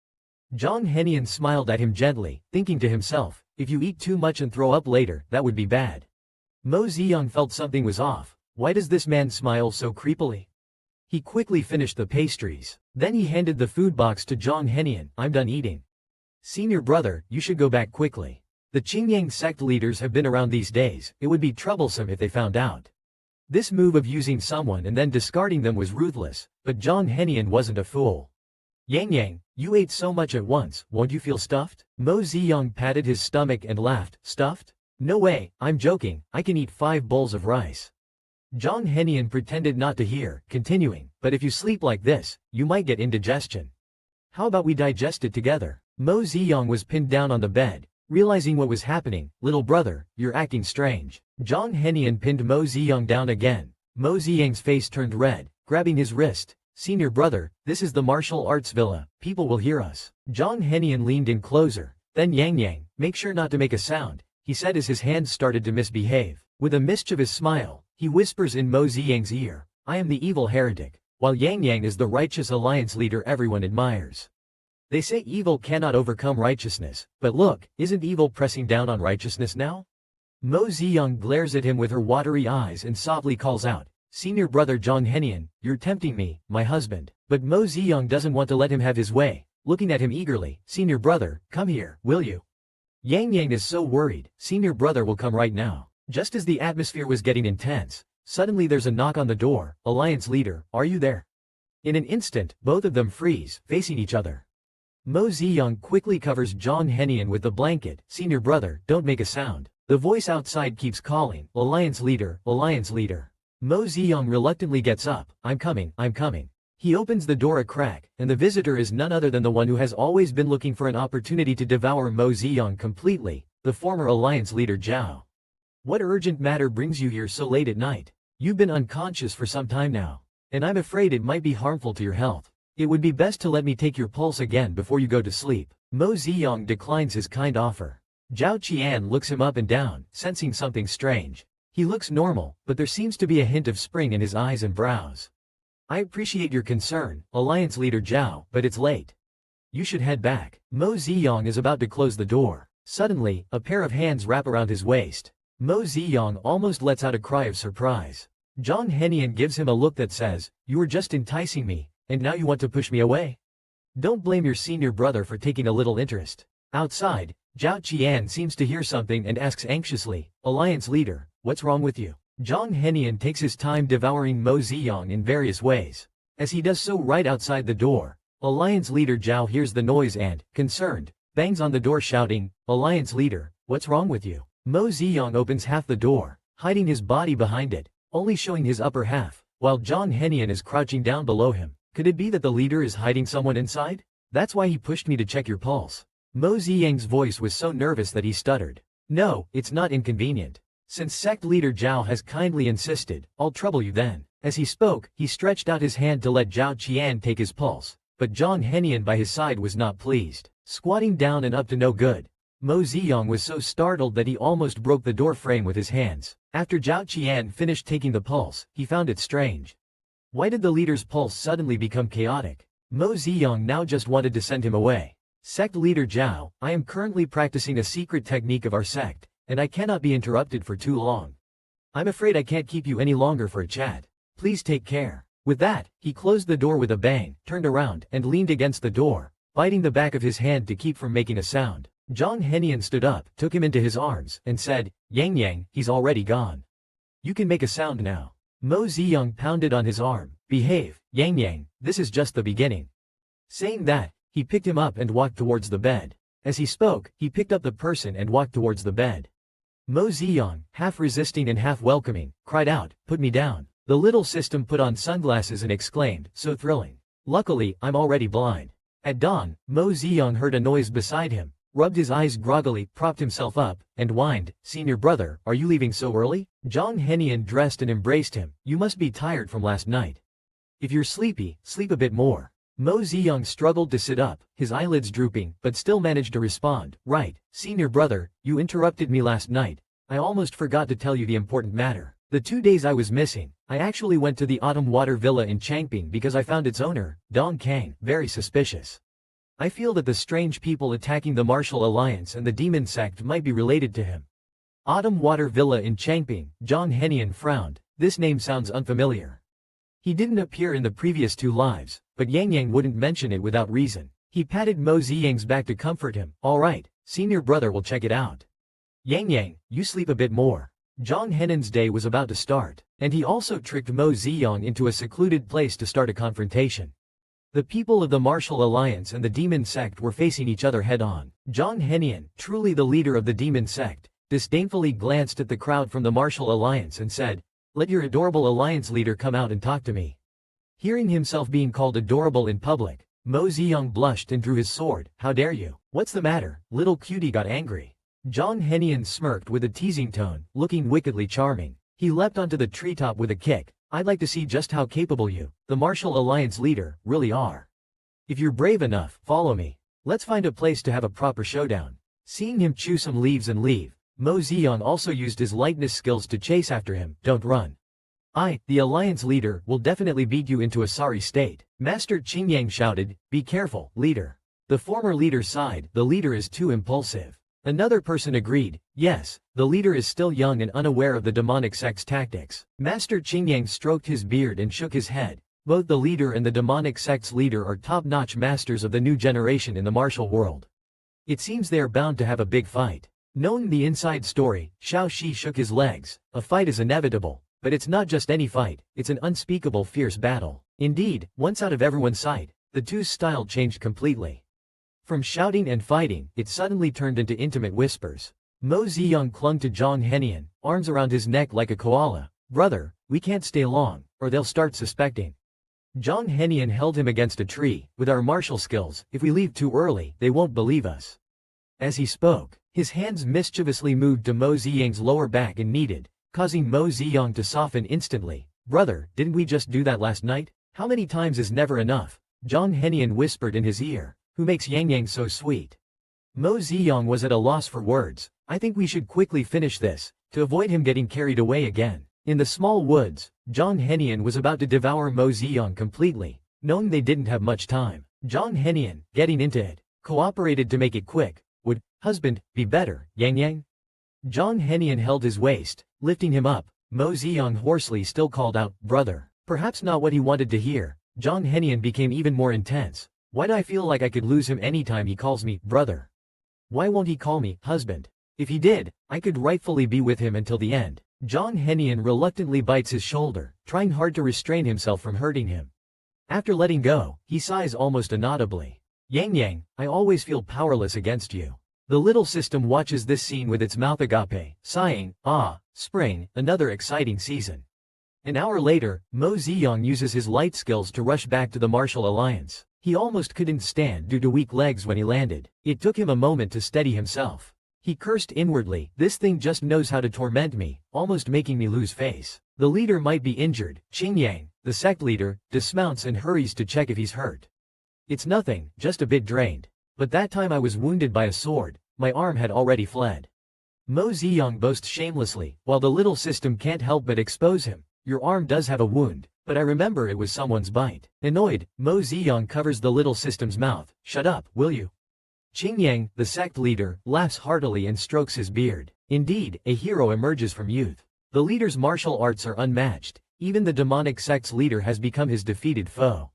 Zhang Henian smiled at him gently, thinking to himself, if you eat too much and throw up later, that would be bad. Mo Ziyang felt something was off. Why does this man smile so creepily? He quickly finished the pastries. Then he handed the food box to Zhang Henian. I'm done eating. Senior brother, you should go back quickly. The Qingyang sect leaders have been around these days, it would be troublesome if they found out. This move of using someone and then discarding them was ruthless, but Zhang Henian wasn't a fool. Yang, you ate so much at once, won't you feel stuffed? Mo Ziyang patted his stomach and laughed. Stuffed? No way, I'm joking, I can eat 5 bowls of rice. Zhang Henian pretended not to hear, continuing, but if you sleep like this, you might get indigestion. How about we digest it together? Mo Ziyang was pinned down on the bed, realizing what was happening. Little brother, you're acting strange. Zhang Henian pinned Mo Ziyang down again. Mo Ziyang's face turned red, grabbing his wrist. Senior brother, this is the martial arts villa, people will hear us. Zhang Henian leaned in closer. Then Yang, make sure not to make a sound, he said as his hands started to misbehave. With a mischievous smile, he whispers in Mo Ziyang's ear, I am the evil heretic, while Yang is the righteous alliance leader everyone admires. They say evil cannot overcome righteousness, but look, isn't evil pressing down on righteousness now? Mo Ziyang glares at him with her watery eyes and softly calls out, Senior brother Zhang Henian, you're tempting me, my husband. But Mo Ziyang doesn't want to let him have his way, looking at him eagerly. Senior brother, come here, will you? Yang is so worried, senior brother will come right now. Just as the atmosphere was getting intense, suddenly there's a knock on the door. Alliance leader, are you there? In an instant, both of them freeze, facing each other. Mo Ziyang quickly covers Zhang Henian with the blanket. Senior brother, don't make a sound. The voice outside keeps calling, Alliance leader, Alliance leader. Mo Ziyang reluctantly gets up. I'm coming, I'm coming. He opens the door a crack, and the visitor is none other than the one who has always been looking for an opportunity to devour Mo Ziyang completely, the former alliance leader Zhao. What urgent matter brings you here so late at night? You've been unconscious for some time now, and I'm afraid it might be harmful to your health. It would be best to let me take your pulse again before you go to sleep. Mo Ziyang declines his kind offer. Zhao Qian looks him up and down, sensing something strange. He looks normal, but there seems to be a hint of spring in his eyes and brows. I appreciate your concern, Alliance Leader Zhao, but it's late. You should head back. Mo Ziyang is about to close the door. Suddenly, a pair of hands wrap around his waist. Mo Ziyang almost lets out a cry of surprise. Zhang Henian gives him a look that says, you were just enticing me, and now you want to push me away? Don't blame your senior brother for taking a little interest. Outside, Zhao Qian seems to hear something and asks anxiously, Alliance Leader, what's wrong with you? Zhang Henian takes his time devouring Mo Ziyang in various ways. As he does so right outside the door, Alliance Leader Zhao hears the noise and, concerned, bangs on the door shouting, Alliance Leader, what's wrong with you? Mo Ziyang opens half the door, hiding his body behind it, only showing his upper half, while Zhang Henian is crouching down below him. Could it be that the leader is hiding someone inside? That's why he pushed me to check your pulse. Mo Ziyang's voice was so nervous that he stuttered. No, it's not inconvenient. Since sect leader Zhao has kindly insisted, I'll trouble you then. As he spoke, he stretched out his hand to let Zhao Qian take his pulse, but Zhang Henian by his side was not pleased. Squatting down and up to no good. Mo Ziyang was so startled that he almost broke the door frame with his hands. After Zhao Qian finished taking the pulse, he found it strange. Why did the leader's pulse suddenly become chaotic? Mo Ziyang now just wanted to send him away. Sect leader Zhao, I am currently practicing a secret technique of our sect, and I cannot be interrupted for too long. I'm afraid I can't keep you any longer for a chat. Please take care. With that, he closed the door with a bang, turned around, and leaned against the door, biting the back of his hand to keep from making a sound. Zhang Henian stood up, took him into his arms, and said, Yang, he's already gone. You can make a sound now. Mo Ziyang pounded on his arm, Behave, Yang Yang, this is just the beginning. Saying that, he picked him up and walked towards the bed. As he spoke, he picked up the person and walked towards the bed. Mo Ziyang, half resisting and half welcoming, cried out, "Put me down." The little system put on sunglasses and exclaimed, "So thrilling. Luckily, I'm already blind." At dawn, Mo Ziyang heard a noise beside him, rubbed his eyes groggily, propped himself up, and whined, "Senior brother, are you leaving so early?" Zhang Henian dressed and embraced him. "You must be tired from last night. If you're sleepy, sleep a bit more." Mo Ziyang struggled to sit up, his eyelids drooping, but still managed to respond, "Right, senior brother, you interrupted me last night. I almost forgot to tell you the important matter. The 2 days I was missing, I actually went to the Autumn Water Villa in Changping because I found its owner, Dong Kang, very suspicious. I feel that the strange people attacking the Martial Alliance and the Demon Sect might be related to him." Autumn Water Villa in Changping, Zhang Henian frowned. This name sounds unfamiliar. He didn't appear in the previous 2 lives, but Yang Yang wouldn't mention it without reason. He patted Mo Ziyang's back to comfort him. "All right, senior brother will check it out. Yang Yang, you sleep a bit more." Zhang Henian's day was about to start, and he also tricked Mo Ziyang into a secluded place to start a confrontation. The people of the Martial Alliance and the Demon Sect were facing each other head-on. Zhang Henian, truly the leader of the Demon Sect, disdainfully glanced at the crowd from the Martial Alliance and said, "Let your adorable alliance leader come out and talk to me." Hearing himself being called adorable in public, Mo Ziyang blushed and drew his sword. "How dare you? What's the matter?" Little cutie got angry. Zhang Henian smirked with a teasing tone, looking wickedly charming. He leapt onto the treetop with a kick. "I'd like to see just how capable you, the Martial Alliance leader, really are. If you're brave enough, follow me. Let's find a place to have a proper showdown." Seeing him chew some leaves and leave, Mo Ziyang also used his lightness skills to chase after him. "Don't run. I, the Alliance leader, will definitely beat you into a sorry state." Master Qingyang shouted, "Be careful, leader." The former leader sighed, "The leader is too impulsive." Another person agreed, "Yes, the leader is still young and unaware of the demonic sect's tactics." Master Qingyang stroked his beard and shook his head. Both the leader and the demonic sect's leader are top-notch masters of the new generation in the martial world. It seems they are bound to have a big fight. Knowing the inside story, Xiao Shi shook his legs. A fight is inevitable, but it's not just any fight, it's an unspeakable fierce battle. Indeed, once out of everyone's sight, the two's style changed completely. From shouting and fighting, it suddenly turned into intimate whispers. Mo Ziyang clung to Zhang Henian, arms around his neck like a koala. "Brother, we can't stay long, or they'll start suspecting." Zhang Henian held him against a tree. "With our martial skills, if we leave too early, they won't believe us." As he spoke, his hands mischievously moved to Mo Ziyang's lower back and kneaded, causing Mo Ziyang to soften instantly. "Brother, didn't we just do that last night? How many times is never enough?" Zhang Henian whispered in his ear. "Who makes Yang Yang so sweet?" Mo Ziyang was at a loss for words. "I think we should quickly finish this, to avoid him getting carried away again." In the small woods, Zhang Henian was about to devour Mo Ziyang completely. Knowing they didn't have much time, Zhang Henian, getting into it, cooperated to make it quick. "Would, husband, be better, Yang Yang?" Zhang Henian held his waist, lifting him up. Mo Ziyang hoarsely still called out, "Brother." Perhaps not what he wanted to hear. Zhang Henian became even more intense. "Why do I feel like I could lose him anytime he calls me brother? Why won't he call me husband? If he did, I could rightfully be with him until the end." Zhang Henian reluctantly bites his shoulder, trying hard to restrain himself from hurting him. After letting go, he sighs almost inaudibly. "Yang Yang, I always feel powerless against you." The little system watches this scene with its mouth agape, sighing, "Ah, spring, another exciting season." An hour later, Mo Ziyang uses his light skills to rush back to the Martial Alliance. He almost couldn't stand due to weak legs when he landed. It took him a moment to steady himself. He cursed inwardly, "This thing just knows how to torment me, almost making me lose face." The leader might be injured. Qingyang, the sect leader, dismounts and hurries to check if he's hurt. "It's nothing, just a bit drained. But that time I was wounded by a sword, my arm had already fled." Mo Ziyang boasts shamelessly, while the little system can't help but expose him. "Your arm does have a wound, but I remember it was someone's bite." Annoyed, Mo Ziyang covers the little system's mouth. "Shut up, will you?" Qingyang, the sect leader, laughs heartily and strokes his beard. Indeed, a hero emerges from youth. The leader's martial arts are unmatched. Even the demonic sect's leader has become his defeated foe.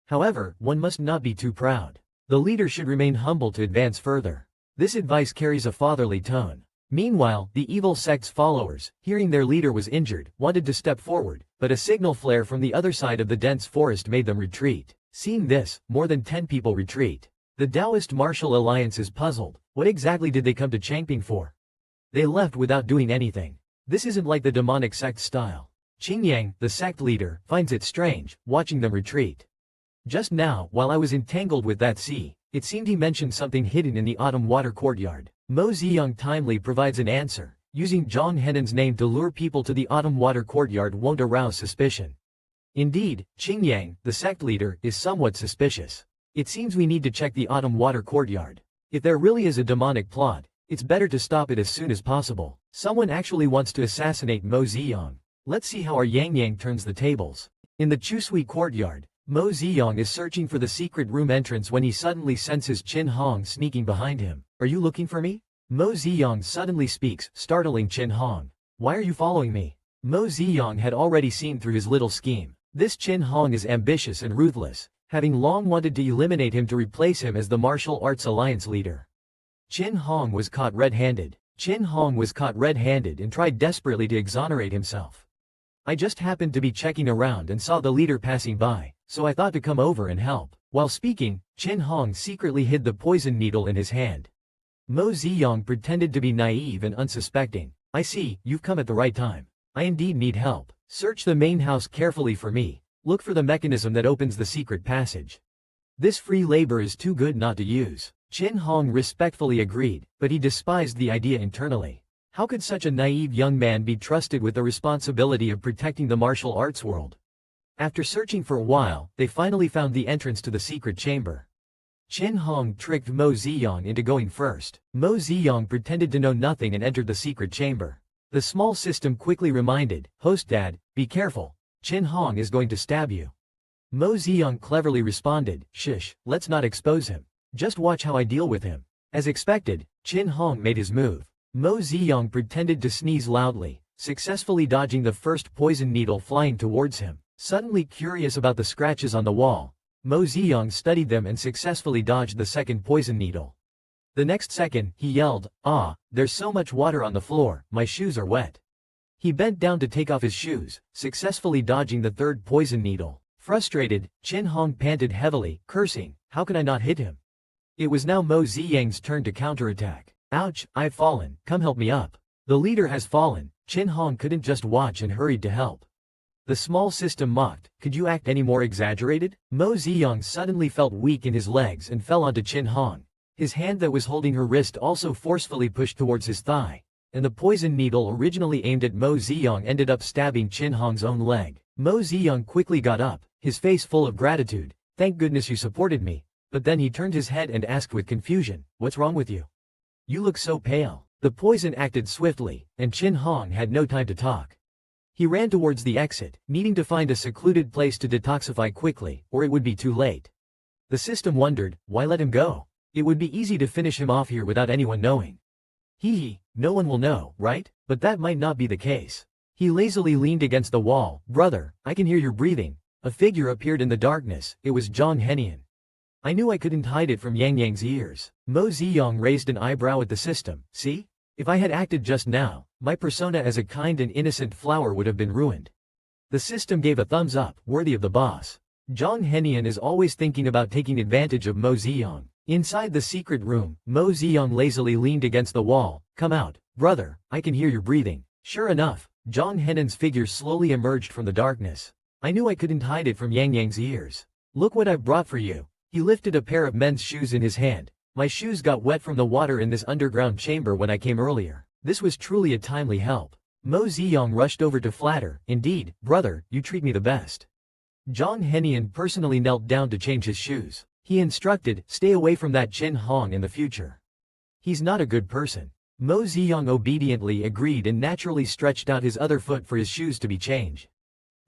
However, one must not be too proud. The leader should remain humble to advance further. This advice carries a fatherly tone. Meanwhile, the evil sect's followers, hearing their leader was injured, wanted to step forward, but a signal flare from the other side of the dense forest made them retreat. Seeing this, more than 10 people retreat. The Taoist Martial Alliance is puzzled. What exactly did they come to Changping for? They left without doing anything. This isn't like the demonic sect style. Qingyang, the sect leader, finds it strange, watching them retreat. Just now, while I was entangled with that sea, it seemed he mentioned something hidden in the autumn water courtyard. Mo Ziyang timely provides an answer. Using Zhang Henan's name to lure people to the autumn water courtyard won't arouse suspicion. Indeed, Qingyang, the sect leader, is somewhat suspicious. It seems we need to check the autumn water courtyard. If there really is a demonic plot, it's better to stop it as soon as possible. Someone actually wants to assassinate Mo Ziyang. Let's see how our Yang Yang turns the tables. In the Chusui courtyard, Mo Ziyang is searching for the secret room entrance when he suddenly senses Qin Hong sneaking behind him. Are you looking for me? Mo Ziyang suddenly speaks, startling Qin Hong. Why are you following me? Mo Ziyang had already seen through his little scheme. This Qin Hong is ambitious and ruthless, having long wanted to eliminate him to replace him as the Martial Arts Alliance leader. Qin Hong was caught red-handed. Qin Hong was caught red-handed and tried desperately to exonerate himself. I just happened to be checking around and saw the leader passing by, so I thought to come over and help. While speaking, Qin Hong secretly hid the poison needle in his hand. Mo Ziyang pretended to be naive and unsuspecting. I see, you've come at the right time. I indeed need help. Search the main house carefully for me. Look for the mechanism that opens the secret passage. This free labor is too good not to use. Qin Hong respectfully agreed, but he despised the idea internally. How could such a naive young man be trusted with the responsibility of protecting the martial arts world? After searching for a while, they finally found the entrance to the secret chamber. Qin Hong tricked Mo Ziyang into going first. Mo Ziyang pretended to know nothing and entered the secret chamber. The small system quickly reminded, "Host Dad, be careful. Qin Hong is going to stab you." Mo Ziyang cleverly responded, "Shush, let's not expose him. Just watch how I deal with him." As expected, Qin Hong made his move. Mo Ziyang pretended to sneeze loudly, successfully dodging the first poison needle flying towards him. Suddenly curious about the scratches on the wall, Mo Ziyang studied them and successfully dodged the second poison needle. The next second, he yelled, "Ah, there's so much water on the floor, my shoes are wet." He bent down to take off his shoes, successfully dodging the third poison needle. Frustrated, Qin Hong panted heavily, cursing, "How could I not hit him?" It was now Mo Ziyang's turn to counterattack. "Ouch, I've fallen, come help me up." The leader has fallen. Qin Hong couldn't just watch and hurried to help. The small system mocked, "Could you act any more exaggerated?" Mo Ziyang suddenly felt weak in his legs and fell onto Qin Hong. His hand that was holding her wrist also forcefully pushed towards his thigh, and the poison needle originally aimed at Mo Ziyang ended up stabbing Qin Hong's own leg. Mo Ziyang quickly got up, his face full of gratitude. "Thank goodness you supported me." But then he turned his head and asked with confusion, "What's wrong with you? You look so pale." The poison acted swiftly, and Qin Hong had no time to talk. He ran towards the exit, needing to find a secluded place to detoxify quickly, or it would be too late. The system wondered, why let him go? It would be easy to finish him off here without anyone knowing. No one will know, right? But that might not be the case. He lazily leaned against the wall. "Brother, I can hear your breathing." A figure appeared in the darkness. It was Zhang Henian. I knew I couldn't hide it from Yang Yang's ears. Mo Ziyang raised an eyebrow at the system. "See? If I had acted just now, my persona as a kind and innocent flower would have been ruined." The system gave a thumbs up, worthy of the boss. Zhang Henian is always thinking about taking advantage of Mo Ziyang. Inside the secret room, Mo Ziyang lazily leaned against the wall. "Come out, brother, I can hear your breathing." Sure enough, Zhang Henian's figure slowly emerged from the darkness. I knew I couldn't hide it from Yang Yang's ears. "Look what I've brought for you." He lifted a pair of men's shoes in his hand. "My shoes got wet from the water in this underground chamber when I came earlier." This was truly a timely help. Mo Ziyang rushed over to flatter. "Indeed, brother, you treat me the best." Zhang Henian personally knelt down to change his shoes. He instructed, "Stay away from that Qin Hong in the future. He's not a good person." Mo Ziyang obediently agreed and naturally stretched out his other foot for his shoes to be changed.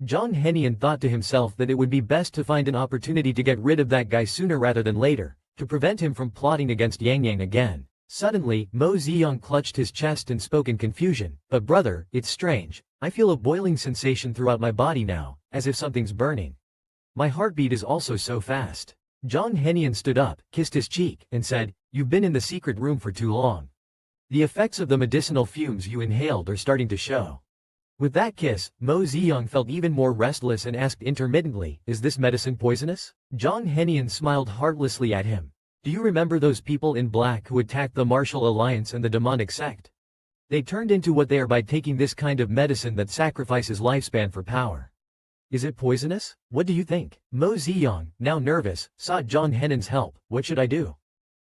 Zhang Henian thought to himself that it would be best to find an opportunity to get rid of that guy sooner rather than later, to prevent him from plotting against Yang Yang again. Suddenly, Mo Ziyang clutched his chest and spoke in confusion, "But brother, it's strange. I feel a boiling sensation throughout my body now, as if something's burning. My heartbeat is also so fast." Zhang Henian stood up, kissed his cheek, and said, "You've been in the secret room for too long. The effects of the medicinal fumes you inhaled are starting to show. With that kiss, Mo Ziyang felt even more restless and asked intermittently, is this medicine poisonous? Zhang Henian smiled heartlessly at him. Do you remember those people in black who attacked the Martial Alliance and the demonic sect? They turned into what they are by taking this kind of medicine that sacrifices lifespan for power. Is it poisonous? What do you think? Mo Ziyang, now nervous, sought Zhang Henian's help. What should I do?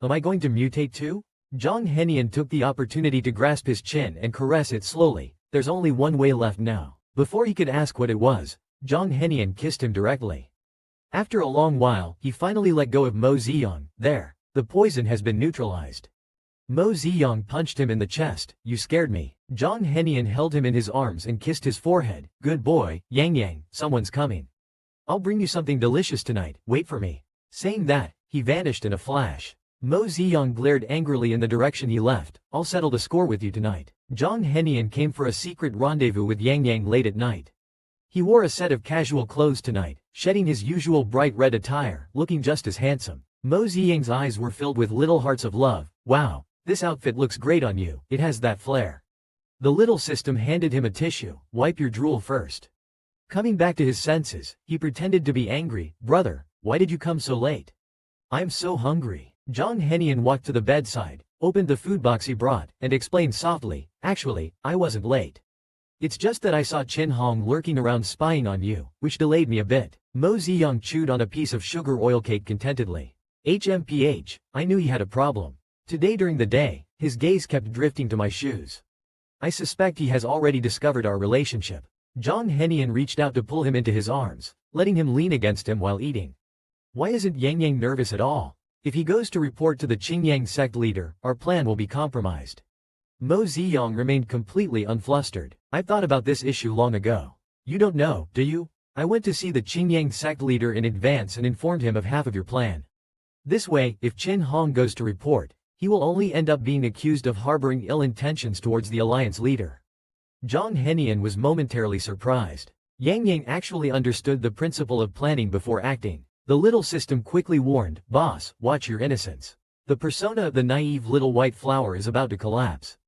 Am I going to mutate too? Zhang Henian took the opportunity to grasp his chin and caress it slowly. There's only one way left now. Before he could ask what it was, Zhang Henian kissed him directly. After a long while, he finally let go of Mo Ziyang. There. The poison has been neutralized. Mo Ziyang punched him in the chest. You scared me. Zhang Henian held him in his arms and kissed his forehead. Good boy, Yang Yang, someone's coming. I'll bring you something delicious tonight, wait for me. Saying that, he vanished in a flash. Mo Ziyang glared angrily in the direction he left. I'll settle the score with you tonight. Zhang Henian came for a secret rendezvous with Yang Yang late at night. He wore a set of casual clothes tonight, shedding his usual bright red attire, looking just as handsome. Mo Ziyang's eyes were filled with little hearts of love. Wow, this outfit looks great on you, it has that flair. The little system handed him a tissue. Wipe your drool first. Coming back to his senses, he pretended to be angry. Brother, why did you come so late? I'm so hungry. Zhang Henian walked to the bedside, opened the food box he brought, and explained softly, actually, I wasn't late. It's just that I saw Qin Hong lurking around spying on you, which delayed me a bit. Mo Ziyang chewed on a piece of sugar oil cake contentedly. HMPH, I knew he had a problem. Today during the day, his gaze kept drifting to my shoes. I suspect he has already discovered our relationship. Zhang Henian reached out to pull him into his arms, letting him lean against him while eating. Why isn't Yang Yang nervous at all? If he goes to report to the Qingyang sect leader, our plan will be compromised. Mo Ziyang remained completely unflustered. I thought about this issue long ago. You don't know, do you? I went to see the Qingyang sect leader in advance and informed him of half of your plan. This way, if Qin Hong goes to report, he will only end up being accused of harboring ill intentions towards the alliance leader. Zhang Henian was momentarily surprised. Yang Yang actually understood the principle of planning before acting. The little system quickly warned, boss, watch your innocence. The persona of the naive little white flower is about to collapse.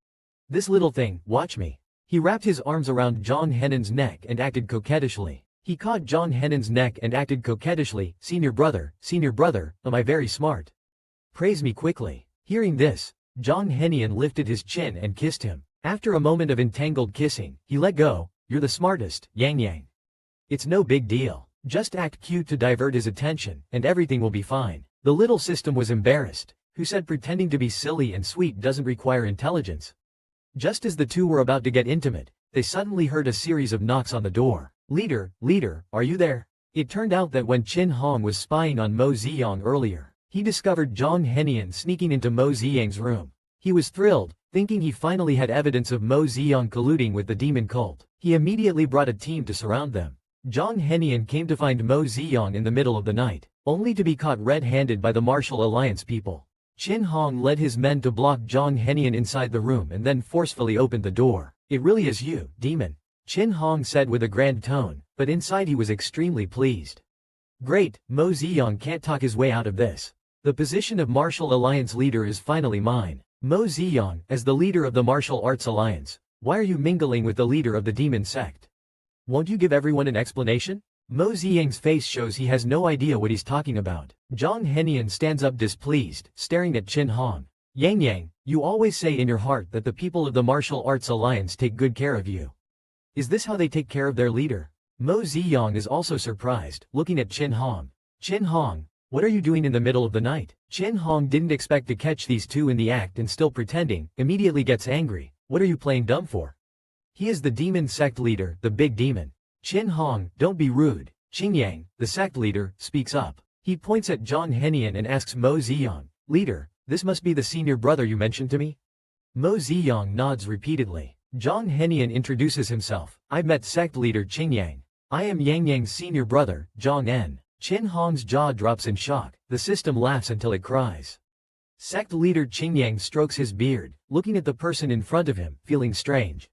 This little thing, watch me. He wrapped his arms around Zhang Henian's neck and acted coquettishly. He caught Zhang Henian's neck and acted coquettishly, senior brother, am I very smart? Praise me quickly. Hearing this, Zhang Henian lifted his chin and kissed him. After a moment of entangled kissing, he let go. You're the smartest, Yang Yang. It's no big deal. Just act cute to divert his attention, and everything will be fine. The little system was embarrassed. Who said pretending to be silly and sweet doesn't require intelligence? Just as the two were about to get intimate, they suddenly heard a series of knocks on the door. Leader, are you there? It turned out that when Qin Hong was spying on Mo Ziyang earlier, he discovered Zhang Henian sneaking into Mo Ziyang's room. He was thrilled, thinking he finally had evidence of Mo Ziyang colluding with the demon cult. He immediately brought a team to surround them. Zhang Henian came to find Mo Ziyang in the middle of the night, only to be caught red-handed by the Martial Alliance people. Qin Hong led his men to block Zhang Henian inside the room and then forcefully opened the door. It really is you, demon. Qin Hong said with a grand tone, but inside he was extremely pleased. Great, Mo Ziyang can't talk his way out of this. The position of Martial Alliance leader is finally mine. Mo Ziyang, as the leader of the Martial Arts Alliance, why are you mingling with the leader of the demon sect? Won't you give everyone an explanation? Mo Ziyang's face shows he has no idea what he's talking about. Zhang Henian stands up displeased, staring at Qin Hong. Yang Yang, you always say in your heart that the people of the Martial Arts Alliance take good care of you. Is this how they take care of their leader? Mo Ziyang is also surprised, looking at Qin Hong. Qin Hong, what are you doing in the middle of the night? Qin Hong didn't expect to catch these two in the act and still pretending, immediately gets angry. What are you playing dumb for? He is the demon sect leader, the big demon. Qin Hong, don't be rude. Qingyang, the sect leader, speaks up. He points at Zhang Henian and asks Mo Ziyang, leader, this must be the senior brother you mentioned to me? Mo Ziyang nods repeatedly. Zhang Henian introduces himself. I've met sect leader Qingyang. I am Yang Yang's senior brother, Zhang En. Qin Hong's jaw drops in shock. The system laughs until it cries. Sect leader Qingyang strokes his beard, looking at the person in front of him, feeling strange.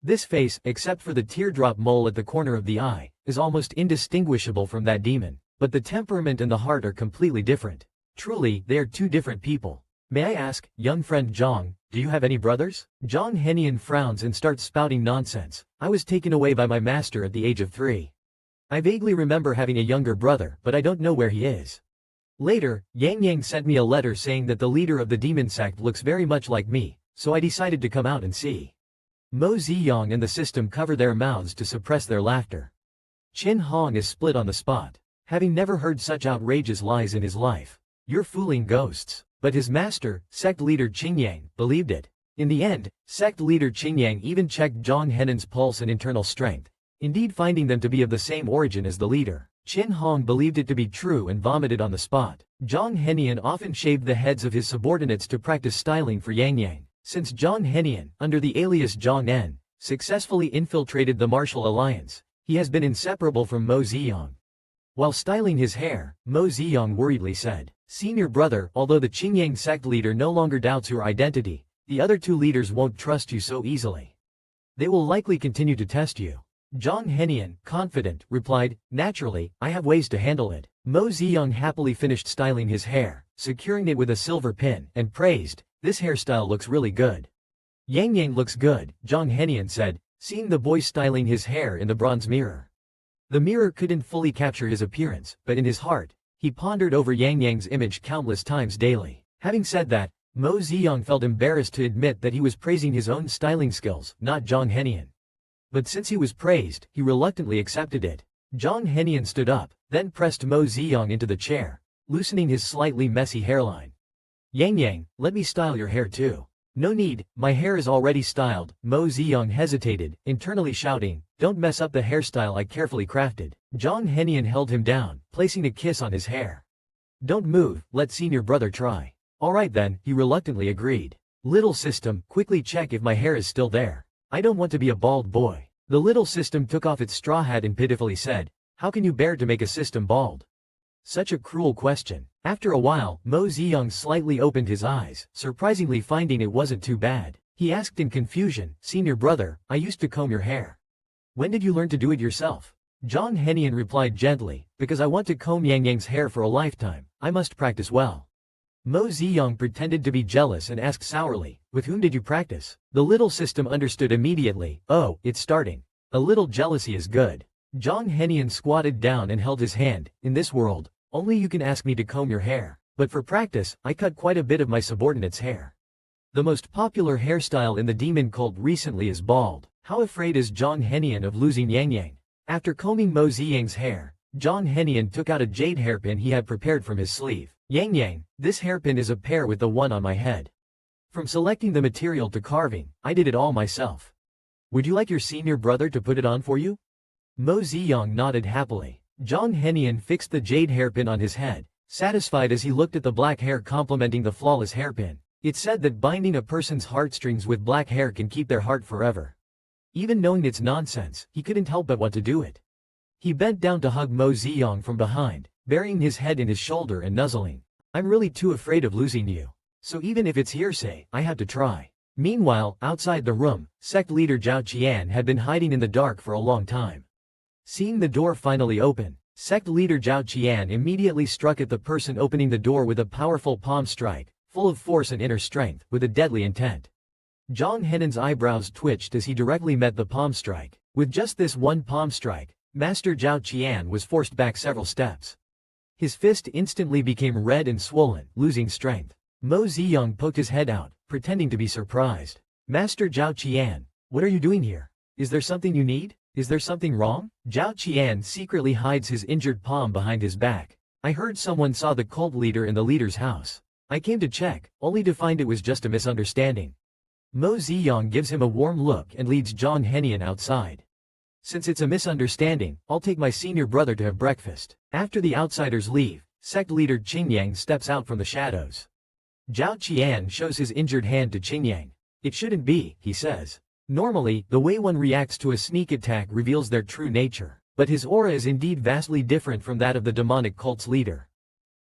This face, except for the teardrop mole at the corner of the eye, is almost indistinguishable from that demon, but the temperament and the heart are completely different. Truly, they are two different people. May I ask, young friend Zhang, do you have any brothers? Zhang Henian frowns and starts spouting nonsense. I was taken away by my master at the age of 3. I vaguely remember having a younger brother, but I don't know where he is. Later, Yang Yang sent me a letter saying that the leader of the demon sect looks very much like me, so I decided to come out and see. Mo Ziyang and the system cover their mouths to suppress their laughter. Qin Hong is split on the spot, having never heard such outrageous lies in his life. You're fooling ghosts. But his master, sect leader Qingyang, believed it. In the end, sect leader Qingyang even checked Zhang Henan's pulse and internal strength, indeed finding them to be of the same origin as the leader. Qin Hong believed it to be true and vomited on the spot. Zhang Henian often shaved the heads of his subordinates to practice styling for Yang Yang. Since Zhang Henian, under the alias Zhang En, successfully infiltrated the Martial Alliance, he has been inseparable from Mo Ziyang. While styling his hair, Mo Ziyang worriedly said, "Senior brother, although the Qingyang sect leader no longer doubts your identity, the other two leaders won't trust you so easily. They will likely continue to test you." Zhang Henian, confident, replied, "Naturally, I have ways to handle it." Mo Ziyang happily finished styling his hair, securing it with a silver pin, and praised, "This hairstyle looks really good." "Yang Yang looks good," Zhang Henian said, seeing the boy styling his hair in the bronze mirror. The mirror couldn't fully capture his appearance, but in his heart, he pondered over Yang Yang's image countless times daily. Having said that, Mo Ziyang felt embarrassed to admit that he was praising his own styling skills, not Zhang Henian. But since he was praised, he reluctantly accepted it. Zhang Henian stood up, then pressed Mo Ziyang into the chair, loosening his slightly messy hairline. "Yang Yang, let me style your hair too." "No need, my hair is already styled." Mo Ziyang hesitated, internally shouting, "Don't mess up the hairstyle I carefully crafted." Zhang Henian held him down, placing a kiss on his hair. "Don't move, let senior brother try." "Alright then," he reluctantly agreed. "Little system, quickly check if my hair is still there. I don't want to be a bald boy." The little system took off its straw hat and pitifully said, "How can you bear to make a system bald?" Such a cruel question. After a while, Mo Ziyang slightly opened his eyes, surprisingly finding it wasn't too bad. He asked in confusion, "Senior brother, I used to comb your hair. When did you learn to do it yourself?" Zhang Henian replied gently, "Because I want to comb Yang Yang's hair for a lifetime, I must practice well." Mo Ziyang pretended to be jealous and asked sourly, "With whom did you practice?" The little system understood immediately, "Oh, it's starting. A little jealousy is good." Zhang Henian squatted down and held his hand. "In this world, only you can ask me to comb your hair. But for practice, I cut quite a bit of my subordinate's hair. The most popular hairstyle in the demon cult recently is bald." How afraid is Zhang Henian of losing Yang Yang? After combing Mo Ziyang's hair, Zhang Henian took out a jade hairpin he had prepared from his sleeve. "Yang Yang, this hairpin is a pair with the one on my head. From selecting the material to carving, I did it all myself. Would you like your senior brother to put it on for you?" Mo Ziyang nodded happily. Zhang Henian fixed the jade hairpin on his head, satisfied as he looked at the black hair complementing the flawless hairpin. It's said that binding a person's heartstrings with black hair can keep their heart forever. Even knowing it's nonsense, he couldn't help but want to do it. He bent down to hug Mo Ziyang from behind, burying his head in his shoulder and nuzzling. "I'm really too afraid of losing you. So even if it's hearsay, I have to try." Meanwhile, outside the room, sect leader Zhao Qian had been hiding in the dark for a long time. Seeing the door finally open, sect leader Zhao Qian immediately struck at the person opening the door with a powerful palm strike, full of force and inner strength, with a deadly intent. Zhang Henan's eyebrows twitched as he directly met the palm strike. With just this one palm strike, Master Zhao Qian was forced back several steps. His fist instantly became red and swollen, losing strength. Mo Ziyang poked his head out, pretending to be surprised. "Master Zhao Qian, what are you doing here? Is there something you need? Is there something wrong?" Zhao Qian secretly hides his injured palm behind his back. "I heard someone saw the cult leader in the leader's house. I came to check, only to find it was just a misunderstanding." Mo Ziyang gives him a warm look and leads Zhang Henian outside. "Since it's a misunderstanding, I'll take my senior brother to have breakfast." After the outsiders leave, sect leader Qingyang steps out from the shadows. Zhao Qian shows his injured hand to Qingyang. "It shouldn't be," he says. Normally, the way one reacts to a sneak attack reveals their true nature, but his aura is indeed vastly different from that of the demonic cult's leader.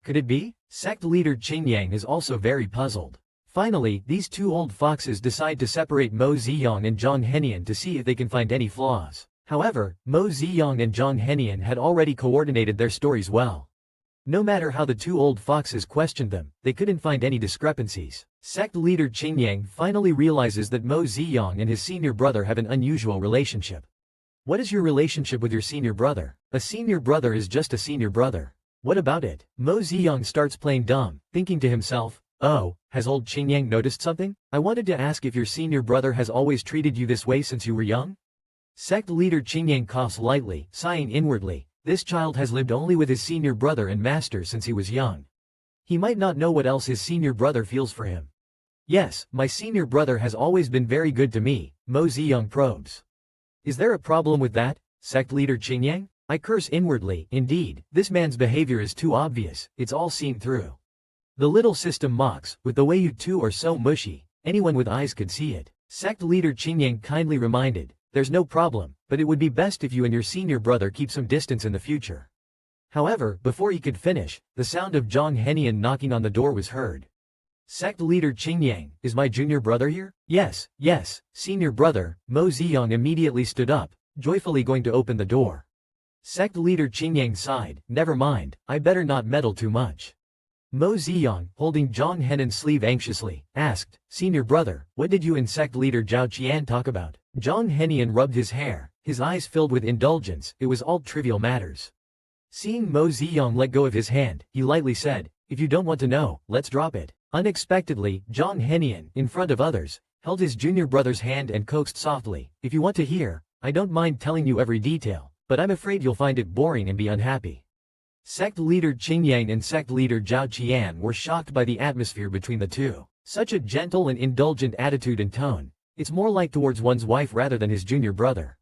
Could it be? Sect leader Qingyang is also very puzzled. Finally, these two old foxes decide to separate Mo Ziyang and Zhang Henian to see if they can find any flaws. However, Mo Ziyang and Zhang Henian had already coordinated their stories well. No matter how the two old foxes questioned them, they couldn't find any discrepancies. Sect leader Qingyang finally realizes that Mo Ziyang and his senior brother have an unusual relationship. What is your relationship with your senior brother? A senior brother is just a senior brother. What about it? Mo Ziyang starts playing dumb, thinking to himself, oh, has old Qingyang noticed something? I wanted to ask if your senior brother has always treated you this way since you were young? Sect leader Qingyang coughs lightly, sighing inwardly. This child has lived only with his senior brother and master since he was young. He might not know what else his senior brother feels for him. Yes, my senior brother has always been very good to me, Mo Ziyang probes. Is there a problem with that, sect leader Qingyang? I curse inwardly. Indeed, this man's behavior is too obvious, it's all seen through. The little system mocks, with the way you two are so mushy, anyone with eyes could see it. Sect leader Qingyang kindly reminded, there's no problem, but it would be best if you and your senior brother keep some distance in the future. However, before he could finish, the sound of Zhang Henian knocking on the door was heard. Sect leader Qingyang, is my junior brother here? Yes, senior brother. Mo Ziyang immediately stood up, joyfully going to open the door. Sect leader Qingyang sighed, never mind, I better not meddle too much. Mo Ziyang, holding Zhang Henan's sleeve anxiously, asked, senior brother, what did you and sect leader Zhao Qian talk about? Zhang Henian rubbed his hair, his eyes filled with indulgence, it was all trivial matters. Seeing Mo Ziyang let go of his hand, he lightly said, if you don't want to know, let's drop it. Unexpectedly, Zhang Henian, in front of others, held his junior brother's hand and coaxed softly, if you want to hear, I don't mind telling you every detail, but I'm afraid you'll find it boring and be unhappy. Sect leader Qingyang and sect leader Zhao Qian were shocked by the atmosphere between the two. Such a gentle and indulgent attitude and tone. It's more like towards one's wife rather than his junior brother.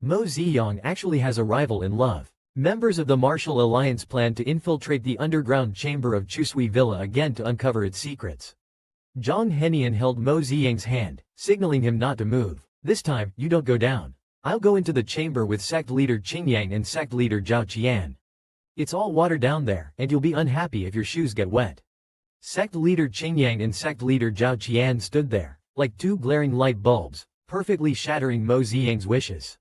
Mo Ziyang actually has a rival in love. Members of the Martial Alliance plan to infiltrate the underground chamber of Chusui Villa again to uncover its secrets. Zhang Henian held Mo Ziyang's hand, signaling him not to move. This time, you don't go down. I'll go into the chamber with sect leader Qingyang and sect leader Zhao Qian. It's all water down there, and you'll be unhappy if your shoes get wet. Sect leader Qingyang and sect leader Zhao Qian stood there, like two glaring light bulbs, perfectly shattering Mo Ziyang's wishes.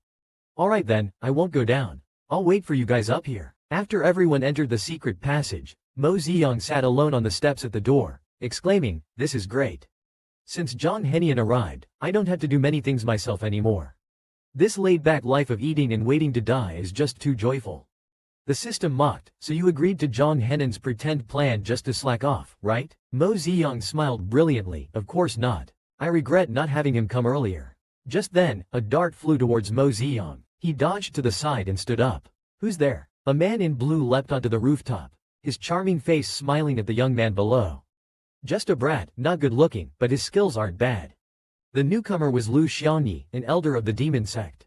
Alright then, I won't go down. I'll wait for you guys up here. After everyone entered the secret passage, Mo Ziyang sat alone on the steps at the door, exclaiming, this is great. Since Zhang Henian arrived, I don't have to do many things myself anymore. This laid-back life of eating and waiting to die is just too joyful. The system mocked, so you agreed to Zhang Henan's pretend plan just to slack off, right? Mo Ziyang smiled brilliantly, of course not. I regret not having him come earlier. Just then, a dart flew towards Mo Ziyang. He dodged to the side and stood up. Who's there? A man in blue leapt onto the rooftop, his charming face smiling at the young man below. Just a brat, not good looking, but his skills aren't bad. The newcomer was Lu Xiangyi, an elder of the demon sect.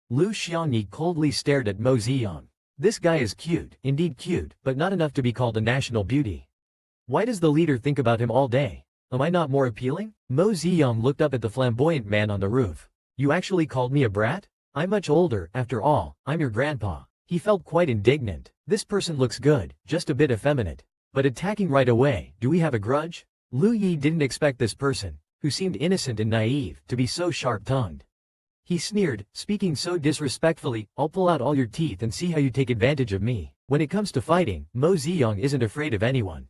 Lu Xiangyi coldly stared at Mo Ziyang. This guy is cute, indeed cute, but not enough to be called a national beauty. Why does the leader think about him all day? Am I not more appealing? Mo Ziyang looked up at the flamboyant man on the roof. You actually called me a brat? I'm much older, after all, I'm your grandpa. He felt quite indignant. This person looks good, just a bit effeminate. But attacking right away, do we have a grudge? Lu Yi didn't expect this person, who seemed innocent and naive, to be so sharp-tongued. He sneered, speaking so disrespectfully, I'll pull out all your teeth and see how you take advantage of me. When it comes to fighting, Mo Ziyang isn't afraid of anyone.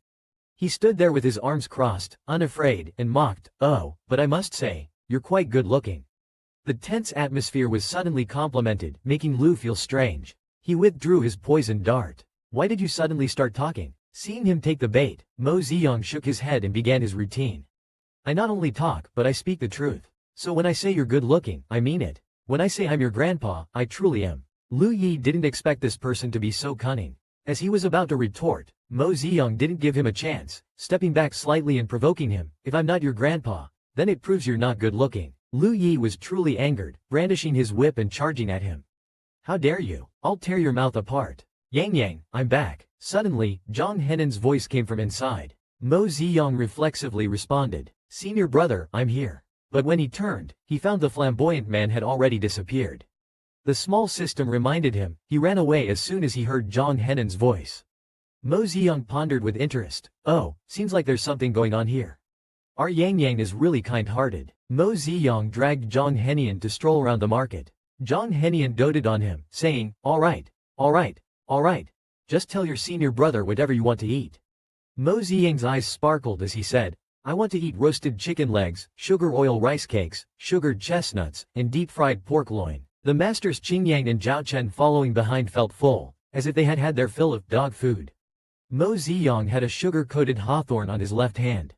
He stood there with his arms crossed, unafraid, and mocked, oh, but I must say, you're quite good-looking. The tense atmosphere was suddenly complemented, making Lu feel strange. He withdrew his poisoned dart. Why did you suddenly start talking? Seeing him take the bait, Mo Ziyang shook his head and began his routine. I not only talk, but I speak the truth. So when I say you're good-looking, I mean it. When I say I'm your grandpa, I truly am. Lu Yi didn't expect this person to be so cunning. As he was about to retort, Mo Ziyang didn't give him a chance, stepping back slightly and provoking him. If I'm not your grandpa, then it proves you're not good-looking. Lu Yi was truly angered, brandishing his whip and charging at him. How dare you? I'll tear your mouth apart. Yang, I'm back. Suddenly, Zhang Henan's voice came from inside. Mo Ziyang reflexively responded, Senior brother, I'm here. But when he turned, he found the flamboyant man had already disappeared. The small system reminded him, he ran away as soon as he heard Zhang Henan's voice. Mo Ziyang pondered with interest, oh, seems like there's something going on here. Our Yang is really kind-hearted. Mo Ziyang dragged Zhang Henian to stroll around the market. Zhang Henian doted on him, saying, all right, Just tell your senior brother whatever you want to eat. Mo Ziyang's eyes sparkled as he said, I want to eat roasted chicken legs, sugar oil rice cakes, sugared chestnuts, and deep-fried pork loin. The masters Qingyang and Zhao Chen following behind felt full, as if they had had their fill of dog food. Mo Ziyang had a sugar-coated hawthorn on his left hand.